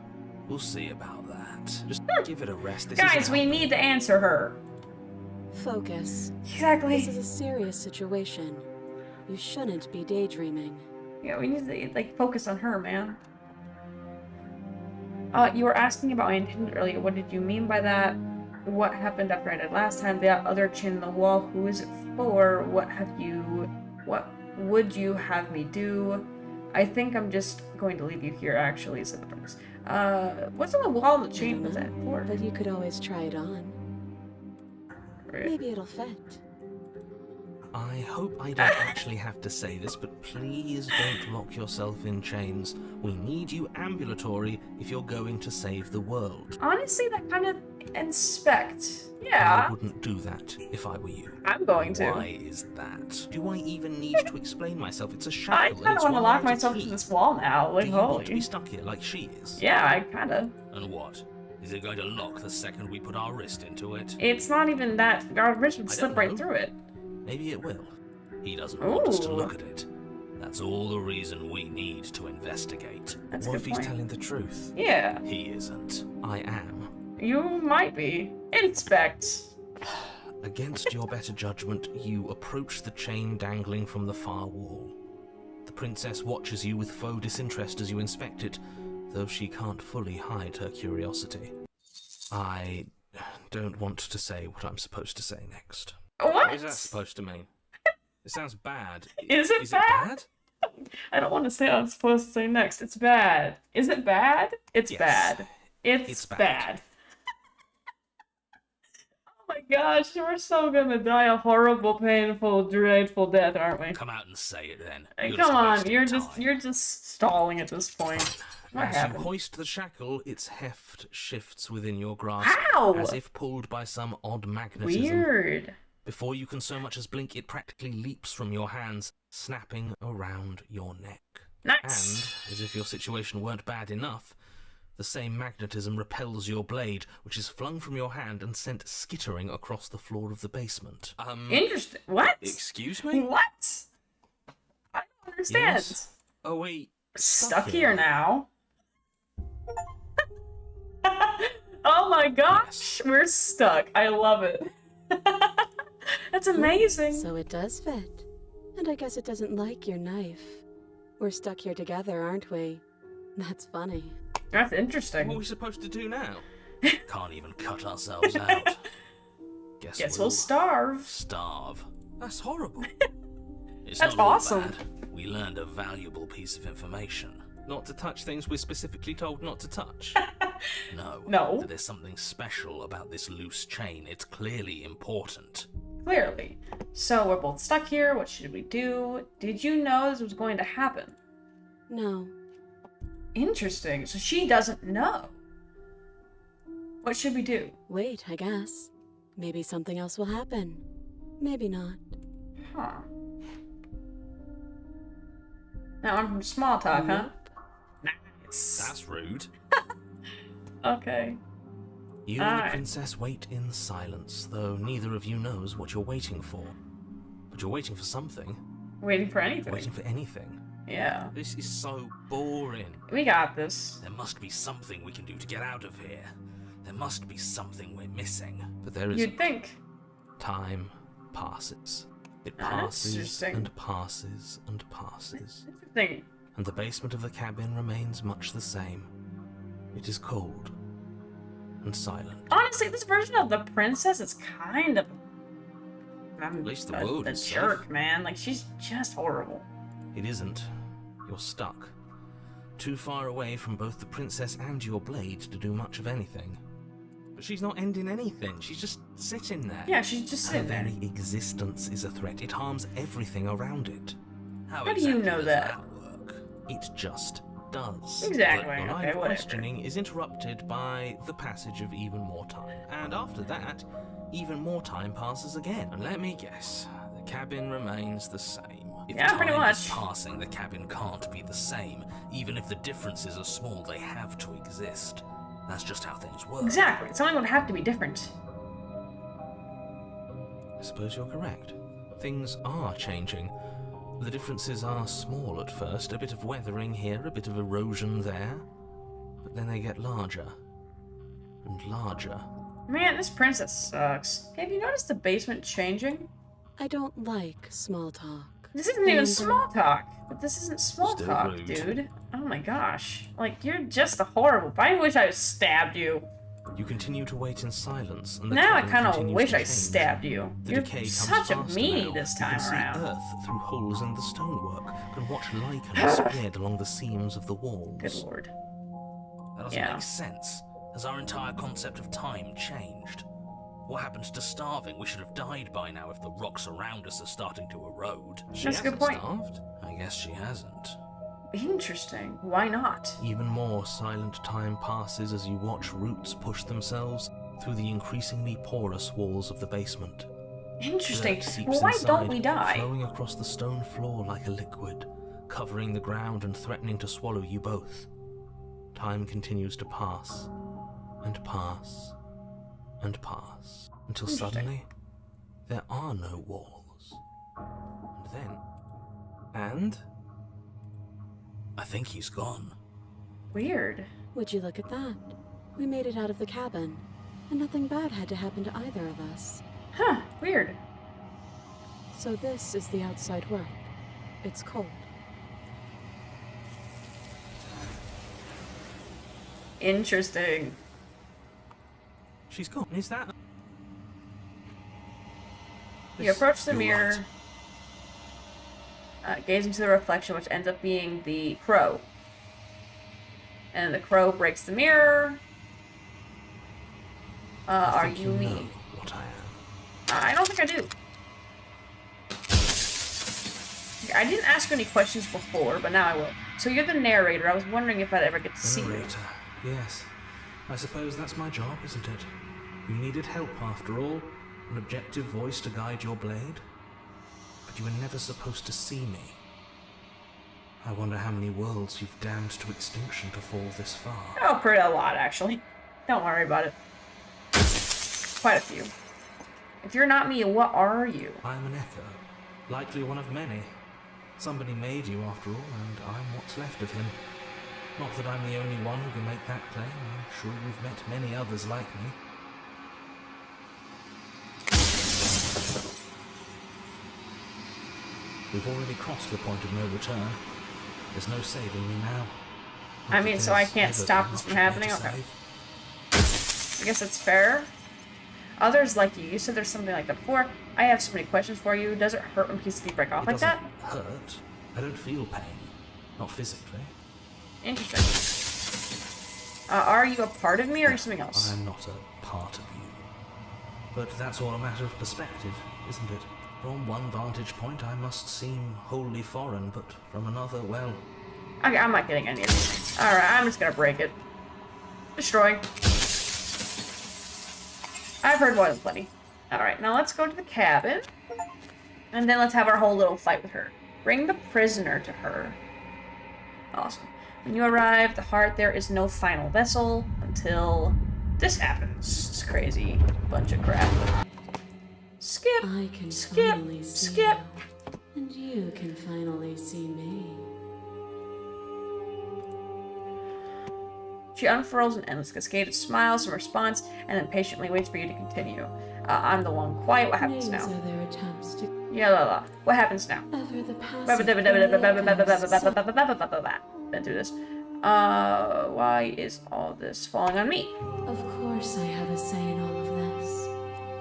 B: We'll see about that.
E: Just give it a rest. This
A: Guys,
E: isn't
A: we
E: helping.
A: need to answer her.
C: Focus.
A: Exactly.
C: This is a serious situation. You shouldn't be daydreaming.
A: Yeah, we need to, like, focus on her, man. You were asking about my intention earlier. What did you mean by that? What happened after I did last time? The other chin in the wall. Who is it for? What would you have me do? I think I'm just going to leave you here, actually, said the prince. What's on the wall? The chain was that for?
C: But you could always try it on. Maybe it'll fit.
E: I hope I don't actually have to say this, but please don't lock yourself in chains. We need you ambulatory if you're going to save the world.
A: Honestly, that kind of inspect.
E: I
A: Yeah,
E: wouldn't do that if I were you.
A: I'm going to.
E: Why is that? Do I even need to explain myself? It's a
A: I
E: shackle.
A: kind of want to lock myself to this wall now.
E: Do
A: Like,
E: you want to
A: holy.
E: be stuck here like she is?
A: Yeah, I kind of.
B: And what? Is it going to lock the second we put our wrist into it?
A: It's not even that. Our wrist would
E: I
A: slip
E: don't
A: right
E: know.
A: through it.
E: Maybe it will.
B: He doesn't want us to
A: Ooh.
B: look at it. That's all the reason we need to investigate.
A: That's a
E: What
A: good
E: if he's
A: point.
E: telling the truth?
A: Yeah,
B: He isn't.
E: I am.
A: you might be. Inspect.
E: Against your better judgment, you approach the chain dangling from the far wall. The princess watches you with faux disinterest as you inspect it, though she can't fully hide her curiosity. I don't want to say what I'm supposed to say next.
A: What?
E: What is that supposed to mean? It sounds bad.
A: Is it bad? I don't want to say what I'm supposed to say next. It's bad. Is it bad? It's
E: Yes.
A: bad. It's,
E: It's
A: bad.
E: bad.
A: Oh my gosh, we're so gonna die a horrible, painful, dreadful death, aren't we?
B: Come out and say it then.
A: Hey,
B: You're
A: come
B: just
A: on,
B: wasting
A: you're
B: time.
A: just stalling at this point. What
E: As you
A: happened?
E: hoist the shackle, its heft shifts within your grasp,
A: Ow!
E: as if pulled by some odd magnetism.
A: Weird.
E: Before you can so much as blink, it practically leaps from your hands, snapping around your neck.
A: Nice.
E: And, as if your situation weren't bad enough, the same magnetism repels your blade, which is flung from your hand and sent skittering across the floor of the basement.
A: Interesting. What?
E: Excuse me?
A: What? I don't understand.
E: Yes? Oh, wait.
A: Stuck here now. Oh my gosh, we're stuck. I love it. That's amazing.
C: So it does fit. And I guess it doesn't like your knife. We're stuck here together, aren't we? That's funny.
A: That's
E: What are
A: interesting.
E: we supposed to do now?
B: Can't even cut ourselves out.
A: Guess we'll starve.
B: Starve.
E: That's horrible.
B: It's
A: That's
B: not all
A: awesome.
B: bad. We learned a valuable piece of information.
E: Not to touch things we're specifically told not to touch.
A: No.
B: That there's something special about this loose chain. It's clearly important.
A: Clearly. So we're both stuck here. What should we do? Did you know this was going to happen?
C: No.
A: Interesting. So she doesn't know. What should we do?
C: Wait, I guess. Maybe something else will happen. Maybe not.
A: Huh. Now I'm from small talk, huh? Nice.
E: That's rude.
A: Okay.
E: You and the
A: Alright.
E: princess wait in silence, though neither of you knows what you're waiting for. But you're waiting for something.
A: Waiting for anything.
E: Waiting for anything.
A: Yeah.
E: This is so boring.
A: We got this.
B: There must be something we can do to get out of here. There must be something we're missing. But there
A: You'd
B: isn't.
A: think.
J: Time passes. It
A: Ah, that's
J: passes
A: interesting.
J: and passes and passes.
A: Interesting.
J: And the basement of the cabin remains much the same. It is cold and silent.
A: Honestly, this version of the princess is kind of.
B: At least the world
A: a
B: is
A: jerk,
B: safe.
A: man. Like, she's just horrible.
J: It isn't. You're stuck. Too far away from both the princess and your blade to do much of anything. But she's not ending anything. She's just sitting there.
A: Yeah, she's just
J: Her
A: sitting there.
J: very existence is a threat. It harms everything around it.
A: How do you know
B: does
A: that?
B: work?
J: It just does.
A: Exactly,
J: But the line
A: okay,
J: of
A: whatever.
J: questioning is interrupted by the passage of even more time. And after that, even more time passes again. And let me guess, the cabin remains the same. If
A: Yeah, pretty
J: time
A: much.
J: is passing, the cabin can't be the same. Even if the differences are small, they have to exist. That's just how things work.
A: Exactly. Something would have to be different.
J: I suppose you're correct. Things are changing. The differences are small at first, a bit of weathering here, a bit of erosion there. But then they get larger and larger.
A: Man, this princess sucks. Have you noticed the basement changing?
C: I don't like small talk.
A: This isn't even
C: Remember-
A: small talk. But this isn't small
J: Still
A: talk,
J: rude.
A: dude. Oh my gosh. Like, you're just a horrible. I wish I stabbed you.
J: You continue to wait in silence, and the
A: Now I
J: cabin
A: kind of
J: continues
A: wish
J: to
A: I
J: change.
A: stabbed you.
J: The
A: You're
J: decay comes
A: such a
J: faster
A: meanie
J: now.
A: this
J: You
A: time
J: can see
A: around.
J: earth through holes in the stonework, and watch lichen spread along the seams of the walls.
A: Good lord.
B: That doesn't
A: Yeah.
B: make sense. Has our entire concept of time changed? What happened to starving? We should have died by now if the rocks around us are starting to erode.
J: She
A: That's a good
J: hasn't
A: point.
J: starved.
B: I guess she hasn't.
A: Interesting. Why not?
J: Even more silent time passes as you watch roots push themselves through the increasingly porous walls of the basement.
A: Interesting.
J: Dirt seeps
A: Well, why don't
J: inside,
A: we die?
J: flowing across the stone floor like a liquid, covering the ground and threatening to swallow you both. Time continues to pass, and pass, and pass, until
A: Interesting.
J: suddenly there are no walls. And
B: I think he's gone.
A: Weird.
C: Would you look at that? We made it out of the cabin, and nothing bad had to happen to either of us.
A: Huh. Weird.
C: So this is the outside world. It's cold.
A: Interesting.
J: she's gone. Is that?
A: You approach the
B: You're
A: mirror, gaze into the reflection, which ends up being the crow. And the crow breaks the mirror. Are
J: think
A: you me?
J: know what I am.
A: I don't think I do. I didn't ask you any questions before, but now I will. So you're the narrator. I was wondering if I'd ever get to
J: The
A: see you.
J: narrator. Yes. I suppose that's my job, isn't it? You needed help after all. An objective voice to guide your blade. But you were never supposed to see me. I wonder how many worlds you've damned to extinction to fall this far.
A: Oh, pretty a lot, actually. Don't worry about it. Quite a few. If you're not me, what are you?
J: I'm an echo. Likely one of many. Somebody made you after all, and I'm what's left of him. Not that I'm the only one who can make that claim. I'm sure you've met many others like me. We've already crossed the point of no return. There's no saving me now.
A: I mean, so I
J: There's
A: can't
J: ever
A: stop
J: been
A: this from
J: much more
A: happening?
J: to
A: Okay.
J: save.
A: I guess that's fair. Others like you. You said there's something like that before. I have so many questions for you. Does it hurt when pieces break off
J: It
A: like
J: doesn't
A: that?
J: hurt. I don't feel pain. Not physically.
A: Interesting. Are you a part of me or are you something else?
J: I'm not a part of you. But that's all a matter of perspective, isn't it? From one vantage point, I must seem wholly foreign, but from another, well,
A: Okay, I'm not getting any of this. Alright, I'm just gonna break it. Destroy. I've heard more than plenty. Alright, now let's go to the cabin. And then let's have our whole little fight with her. Bring the prisoner to her. Awesome. When you arrive, the heart, there is no final vessel until this happens. It's crazy. Bunch of crap. Skip.
D: I can
A: Skip.
D: finally see
A: Skip.
D: you, and you can finally see me.
A: She unfurls an endless cascade of smiles in response, and then patiently waits for you to continue. I'm the one quiet. What happens
C: Names
A: now?
C: are their attempts to
A: Yeah, la la. What happens now?
C: ever the passive
A: Been through this. Why is all this falling on me?
C: Of course I have a say in all of this.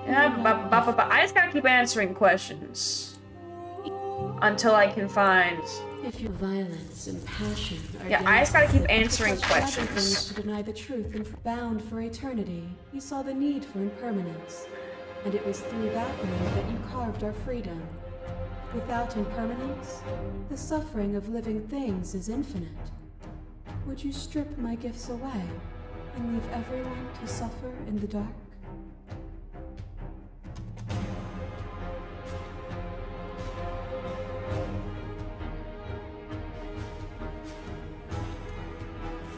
A: I just gotta keep answering questions until I can find.
C: If your violence and passion are
A: Yeah, I just gotta keep answering
C: such tragic things
A: questions.
C: to deny the truth and bound for eternity, you saw the need for impermanence. And it was through that need that you carved our freedom. Without impermanence, the suffering of living things is infinite. Would you strip my gifts away and leave everyone to suffer in the dark?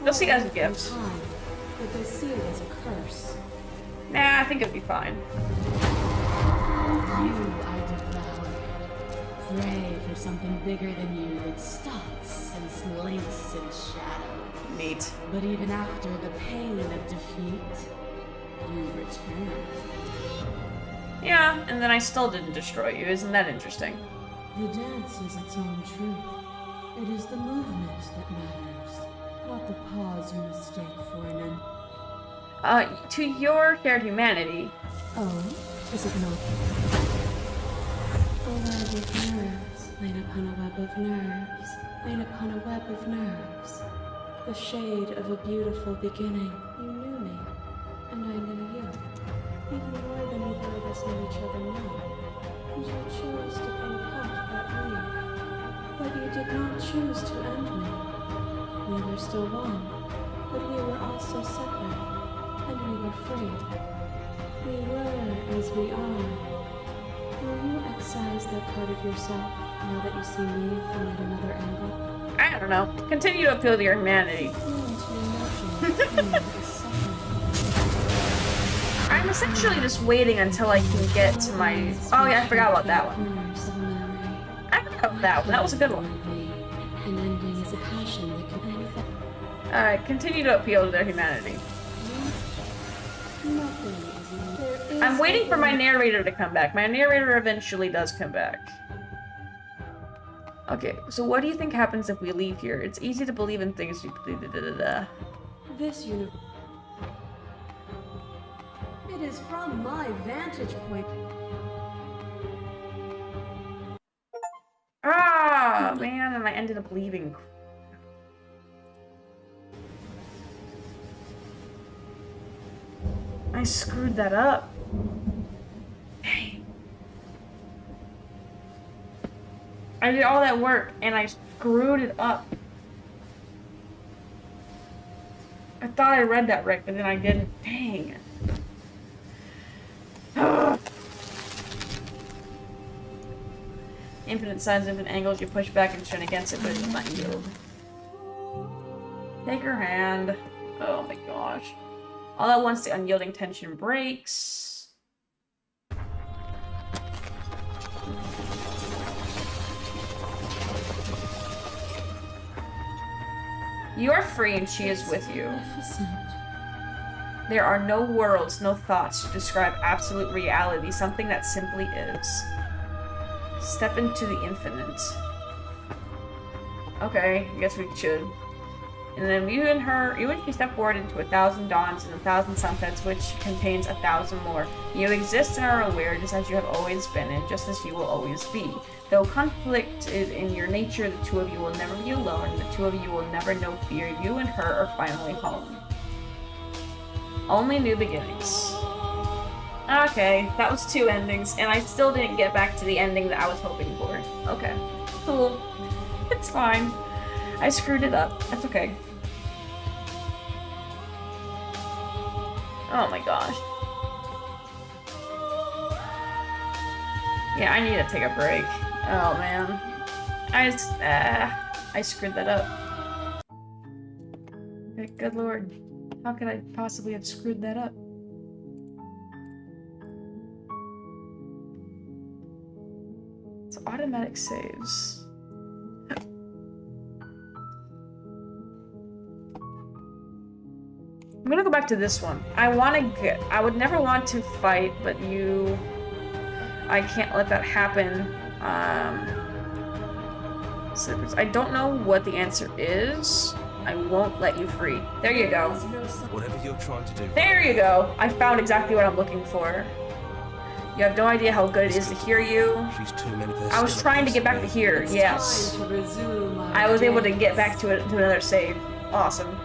A: They'll see it as a gift.
C: But they see it as a curse.
A: Nah, I think it'll be fine.
H: You are devoured. Pray for something bigger than you that stalks and slinks in shadow.
A: Neat.
H: But even after the pain of defeat, you return.
A: Yeah, and then I still didn't destroy you. Isn't that interesting?
C: The dance is its own truth. It is the movement that matters, not the pause you mistake for an end.
A: To your shared humanity.
C: Oh, is it not? A web of nerves, laid upon a web of nerves, laid upon a web of nerves. The shade of a beautiful beginning. You knew me, and I knew you. Even more than either of us knew each other now. And you chose to play a part that weave. But you did not choose to end me. We were still one, but we were also separate, and we were free. We were as we are. Will you excise that part of yourself now that you see me from yet another angle?
A: I don't know. Continue to appeal to your humanity. I'm essentially just waiting until I can get to my. Oh yeah, I forgot about that one. I forgot about that one. That was a good one.
C: An ending is a passion that can manifest.
A: Alright, continue to appeal to their humanity. I'm waiting for my narrator to come back. My narrator eventually does come back. Okay, so what do you think happens if we leave here? It's easy to believe in things you believe.
C: This universe. It is from my vantage point.
A: Ah, man, and I ended up leaving. I screwed that up. Dang. I did all that work and I screwed it up. I thought I read that right, but then I didn't. Dang. Ugh. Infinite signs, infinite angles, you push back and turn against it, but it does not yield. Take her hand. Oh my gosh. All at once, the unyielding tension breaks. You are free and she is with you. There are no worlds, no thoughts to describe absolute reality, something that simply is. Step into the infinite. Okay, I guess we should. And then you and she step forward into 1,000 dawns and 1,000 sunsets, which contains 1,000 more. You exist and are aware just as you have always been, and just as you will always be. Though conflict is in your nature, the two of you will never be alone, the two of you will never know fear. You and her are finally home. Only new beginnings. Okay, that was 2 endings, and I still didn't get back to the ending that I was hoping for. Okay, cool. It's fine. I screwed it up. That's okay. Oh my gosh. Yeah, I need to take a break. Oh man. I screwed that up. Good lord. How could I possibly have screwed that up? It's automatic saves. I'm gonna go back to this one. I would never want to fight, but I can't let that happen. I don't know what the answer is. I won't let you free. There you go.
J: Whatever you're trying to do.
A: There you go. I found exactly what I'm looking for. You have no idea how good it is to hear you.
J: She's too many.
A: I was trying to get back to here. Yes. I was able to get back to another save. Awesome.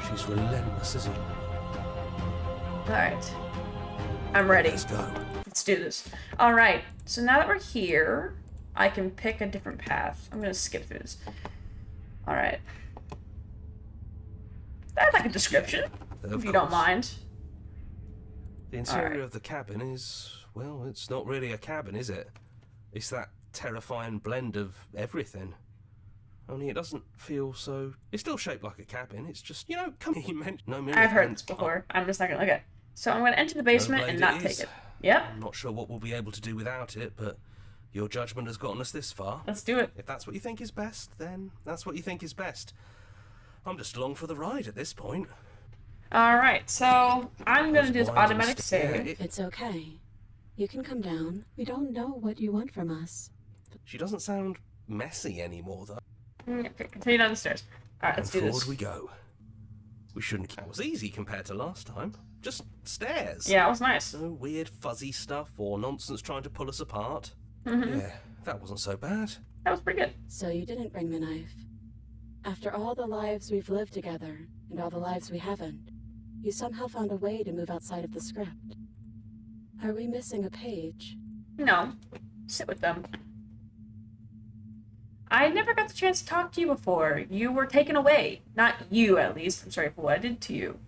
J: She's relentless, isn't she?
A: Alright. I'm ready.
J: Let's go.
A: Let's do this. Alright, so now that we're here, I can pick a different path. I'm gonna skip through this. Alright. I'd like a description, if you don't mind.
J: The interior of the cabin is, well, it's not really a cabin, is it? It's that terrifying blend of everything. Only it doesn't feel so... It's still shaped like a cabin, it's just, you know, come here, man. No mirror.
A: I've heard this before. I'm just not gonna... Okay. So I'm gonna enter the basement and not take it. Yep.
J: I'm not sure what we'll be able to do without it, but your judgment has gotten us this far.
A: Let's do it.
J: If that's what you think is best, then that's what you think is best. I'm just along for the ride at this point.
A: Alright, so I'm gonna do this automatic save.
C: It's okay. You can come down. We don't know what you want from us.
J: She doesn't sound messy anymore, though.
A: Okay, continue down the stairs. Alright, let's do this.
J: Forward we go. We shouldn't... That was easy compared to last time. Just stairs.
A: Yeah, it was nice.
J: No weird fuzzy stuff or nonsense trying to pull us apart.
A: Mm-hmm.
J: Yeah, that wasn't so bad.
A: That was pretty good.
C: So you didn't bring the knife. After all the lives we've lived together, and all the lives we haven't, you somehow found a way to move outside of the script. Are we missing a page?
A: No. Sit with them. I never got the chance to talk to you before. You were taken away. Not you, at least. I'm sorry for what I did to you.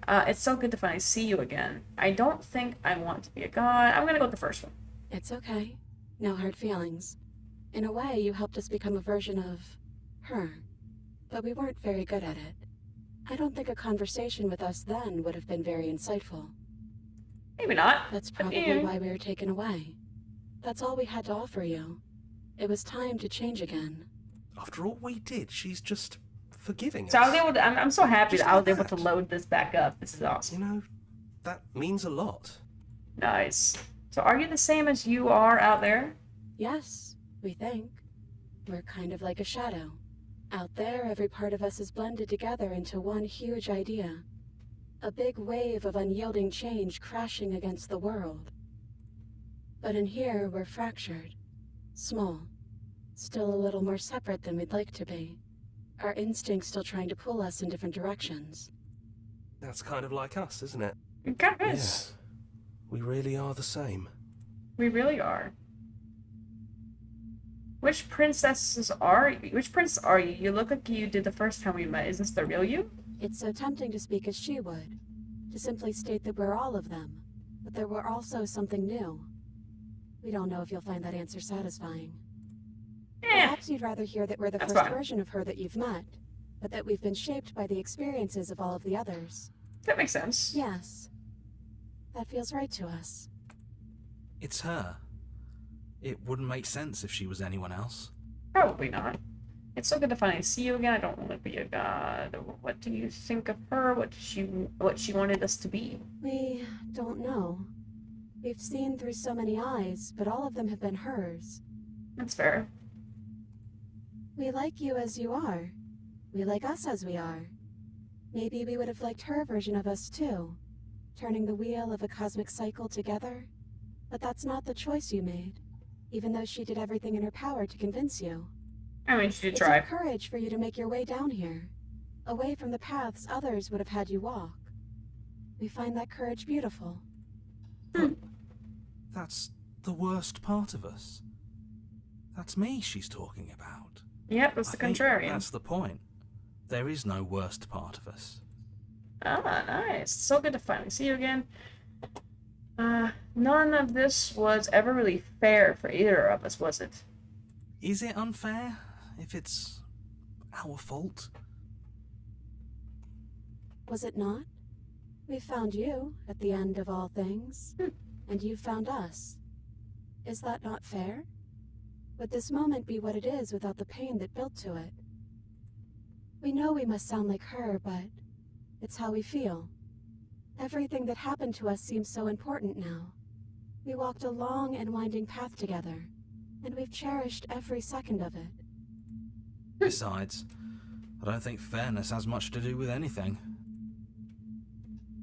A: It's so good to finally see you again. I don't think I want to be a god. I'm gonna go with the first one.
C: It's okay. No hard feelings. In a way, you helped us become a version of her. But we weren't very good at it. I don't think a conversation with us then would have been very insightful.
A: Maybe not.
C: That's probably why we were taken away. That's all we had to offer you. It was time to change again.
J: After all we did, she's just forgiving
A: So
J: us.
A: I was able to, I'm so happy that I was able to load this back up. This is awesome.
J: You know, that means a lot.
A: Nice. So are you the same as you are out there?
C: Yes, we think. We're kind of like a shadow. Out there, every part of us is blended together into one huge idea. A big wave of unyielding change crashing against the world. But in here, we're fractured. Small. Still a little more separate than we'd like to be. Our instincts still trying to pull us in different directions.
J: That's kind of like us, isn't it?
A: It kind of is.
J: Yeah. We really are the same.
A: We really are. Which princess are you? You look like you did the first time we met. Is this the real you?
C: It's so tempting to speak as she would. To simply state that we're all of them. But there were also something new. We don't know if you'll find that answer satisfying. Perhaps you'd rather hear that we're the first version of her that you've met, but that we've been shaped by the experiences of all of the others.
A: That makes sense.
C: Yes. That feels right to us.
B: It's her. It wouldn't make sense if she was anyone else.
A: Probably not. It's so good to finally see you again. I don't want to be a god. What do you think of her? What she wanted us to be?
C: We don't know. We've seen through so many eyes, but all of them have been hers.
A: That's fair.
C: We like you as you are. We like us as we are. Maybe we would have liked her version of us too, turning the wheel of a cosmic cycle together. But that's not the choice you made, even though she did everything in her power to convince you.
A: I mean, she did
C: It
A: try.
C: took courage for you to make your way down here, away from the paths others would have had you walk. We find that courage beautiful.
B: That's the worst part of us. That's me she's talking about.
A: Yep, that's the contrarian.
B: That's the point. There is no worst part of us.
A: Ah, nice. So good to finally see you again. None of this was ever really fair for either of us, was it?
B: Is it unfair if it's our fault?
C: Was it not? We found you at the end of all things, and you found us. Is that not fair? Would this moment be what it is without the pain that built to it? We know we must sound like her, but It's how we feel. Everything that happened to us seems so important now. We walked a long and winding path together, and we've cherished every second of it.
B: Besides, I don't think fairness has much to do with anything.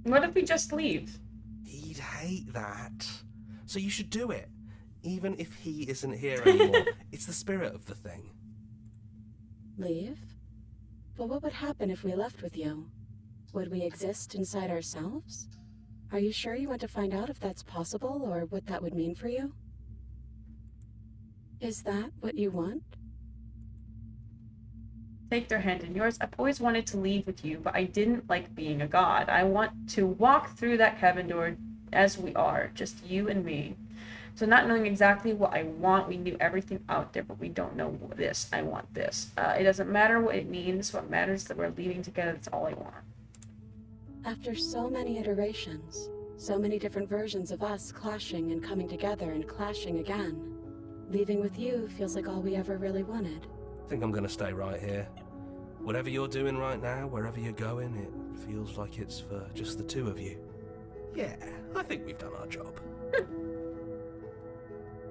A: What if we just leave?
J: He'd hate that. So you should do it. Even if he isn't here anymore. It's the spirit of the thing.
C: Leave? But what would happen if we left with you? Would we exist inside ourselves? Are you sure you want to find out if that's possible, or what that would mean for you? Is that what you want?
A: Take their hand in yours. I've always wanted to leave with you, but I didn't like being a god. I want to walk through that cabin door as we are, just you and me. So not knowing exactly what I want, we knew everything out there, but we don't know this. I want this. It doesn't matter what it means. What matters is that we're leaving together. That's all I want.
C: After so many iterations, so many different versions of us clashing and coming together and clashing again, leaving with you feels like all we ever really wanted.
J: I think I'm gonna stay right here. Whatever you're doing right now, wherever you're going, it feels like it's for just the two of you. Yeah, I think we've done our job.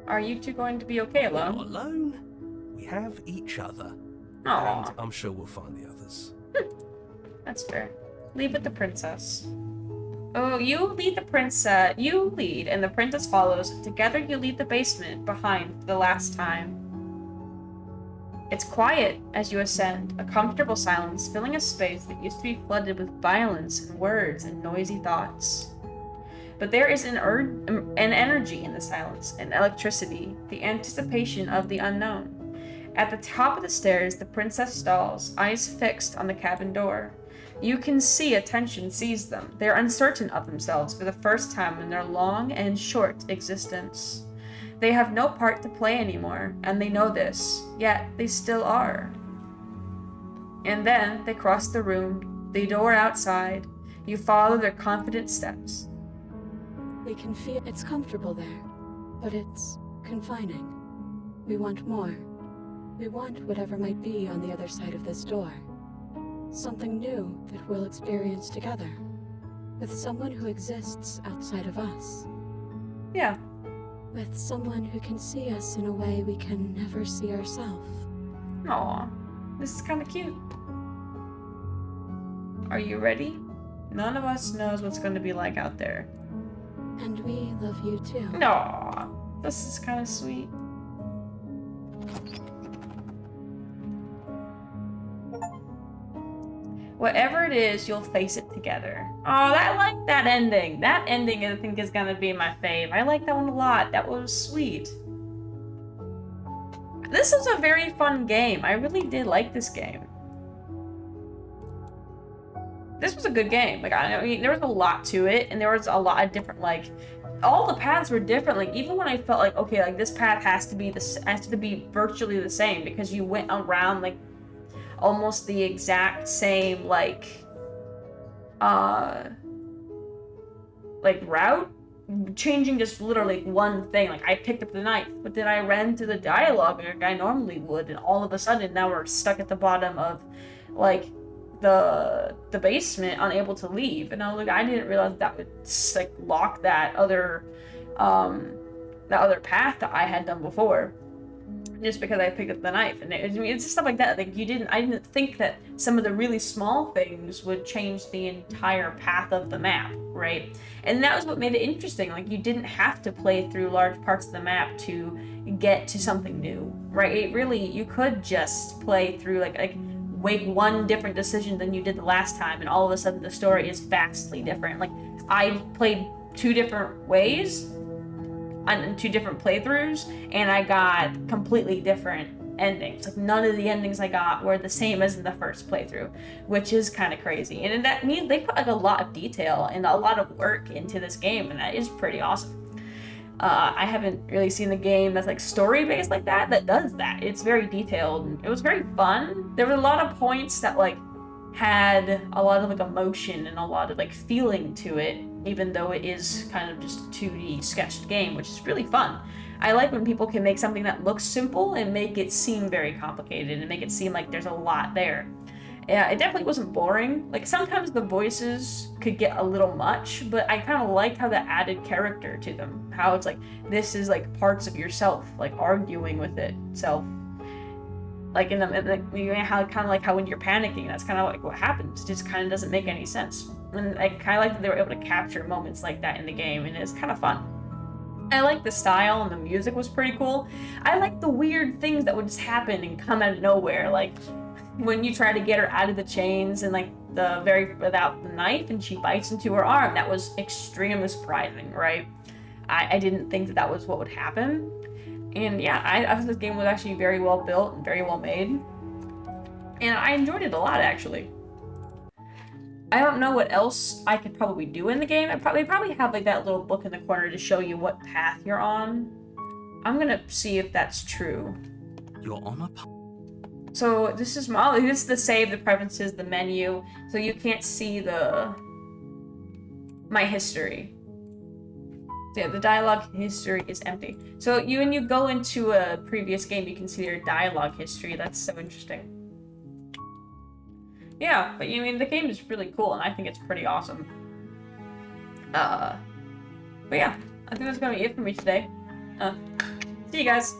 A: Are you two going to be okay
J: We're not
A: alone?
J: alone. We have each other.
A: Aww.
J: And I'm sure we'll find the others.
A: That's fair. Leave with the princess. Oh, you lead the princess. You lead, and the princess follows. Together, you leave the basement behind for the last time. It's quiet as you ascend, a comfortable silence filling a space that used to be flooded with violence and words and noisy thoughts. But there is an energy in the silence, an electricity, the anticipation of the unknown. At the top of the stairs, the princess stalls, eyes fixed on the cabin door. You can see a tension seize them. They are uncertain of themselves for the first time in their long and short existence. They have no part to play anymore, and they know this, yet they still are. And then they cross the room, the door outside. You follow their confident steps.
C: We can feel it's comfortable there, but it's confining. We want more. We want whatever might be on the other side of this door. Something new that we'll experience together, with someone who exists outside of us.
A: Yeah.
C: With someone who can see us in a way we can never see ourselves.
A: Aw, this is kind of cute. Are you ready? None of us knows what's going to be like out there.
C: And we love you too.
A: Aw, this is kind of sweet. Whatever it is, you'll face it together. Oh, I like that ending. That ending, I think, is gonna be my fave. I like that one a lot. That was sweet. This was a very fun game. I really did like this game. This was a good game. Like, I mean, there was a lot to it, and there was a lot of different, like, all the paths were different. Like, even when I felt like, okay, like, this path has to be virtually the same, because you went around, like, almost the exact same, like route, changing just literally one thing. Like, I picked up the knife, but then I ran through the dialogue like I normally would, and all of a sudden now we're stuck at the bottom of, like, the basement, unable to leave. And I was like, I didn't realize that would, like, lock that other path that I had done before, just because I picked up the knife. And it's just stuff like that. Like, I didn't think that some of the really small things would change the entire path of the map, right? And that was what made it interesting. Like, you didn't have to play through large parts of the map to get to something new, right? It really, you could just play through, like make one different decision than you did the last time, and all of a sudden the story is vastly different. Like, I played 2 different ways on 2 different playthroughs, and I got completely different endings. Like, none of the endings I got were the same as in the first playthrough, which is kind of crazy. And that means they put, like, a lot of detail and a lot of work into this game, and that is pretty awesome. I haven't really seen the game that's, like, story-based like that does that. It's very detailed, and it was very fun. There were a lot of points that, like, had a lot of, like, emotion and a lot of, like, feeling to it, even though it is kind of just a 2D sketched game, which is really fun. I like when people can make something that looks simple and make it seem very complicated and make it seem like there's a lot there. Yeah, it definitely wasn't boring. Like, sometimes the voices could get a little much, but I kind of liked how that added character to them. How it's like, this is like parts of yourself, like arguing with itself. Like in how kind of like how when you're panicking, that's kind of like what happens. It just kind of doesn't make any sense. And I kind of like that they were able to capture moments like that in the game, and it's kind of fun. I like the style, and the music was pretty cool. I like the weird things that would just happen and come out of nowhere, like when you try to get her out of the chains and like without the knife and she bites into her arm. That was extremely surprising, right? I didn't think that was what would happen. And yeah, I thought this game was actually very well built and very well made. And I enjoyed it a lot, actually. I don't know what else I could probably do in the game. I probably have like that little book in the corner to show you what path you're on. I'm gonna see if that's true.
E: You're on a
A: So this is the save, the preferences, the menu. So you can't see my history. So yeah, the dialogue history is empty. So when you go into a previous game, you can see your dialogue history. That's so interesting. Yeah, but I mean, the game is really cool, and I think it's pretty awesome. But yeah, I think that's gonna be it for me today. See you guys.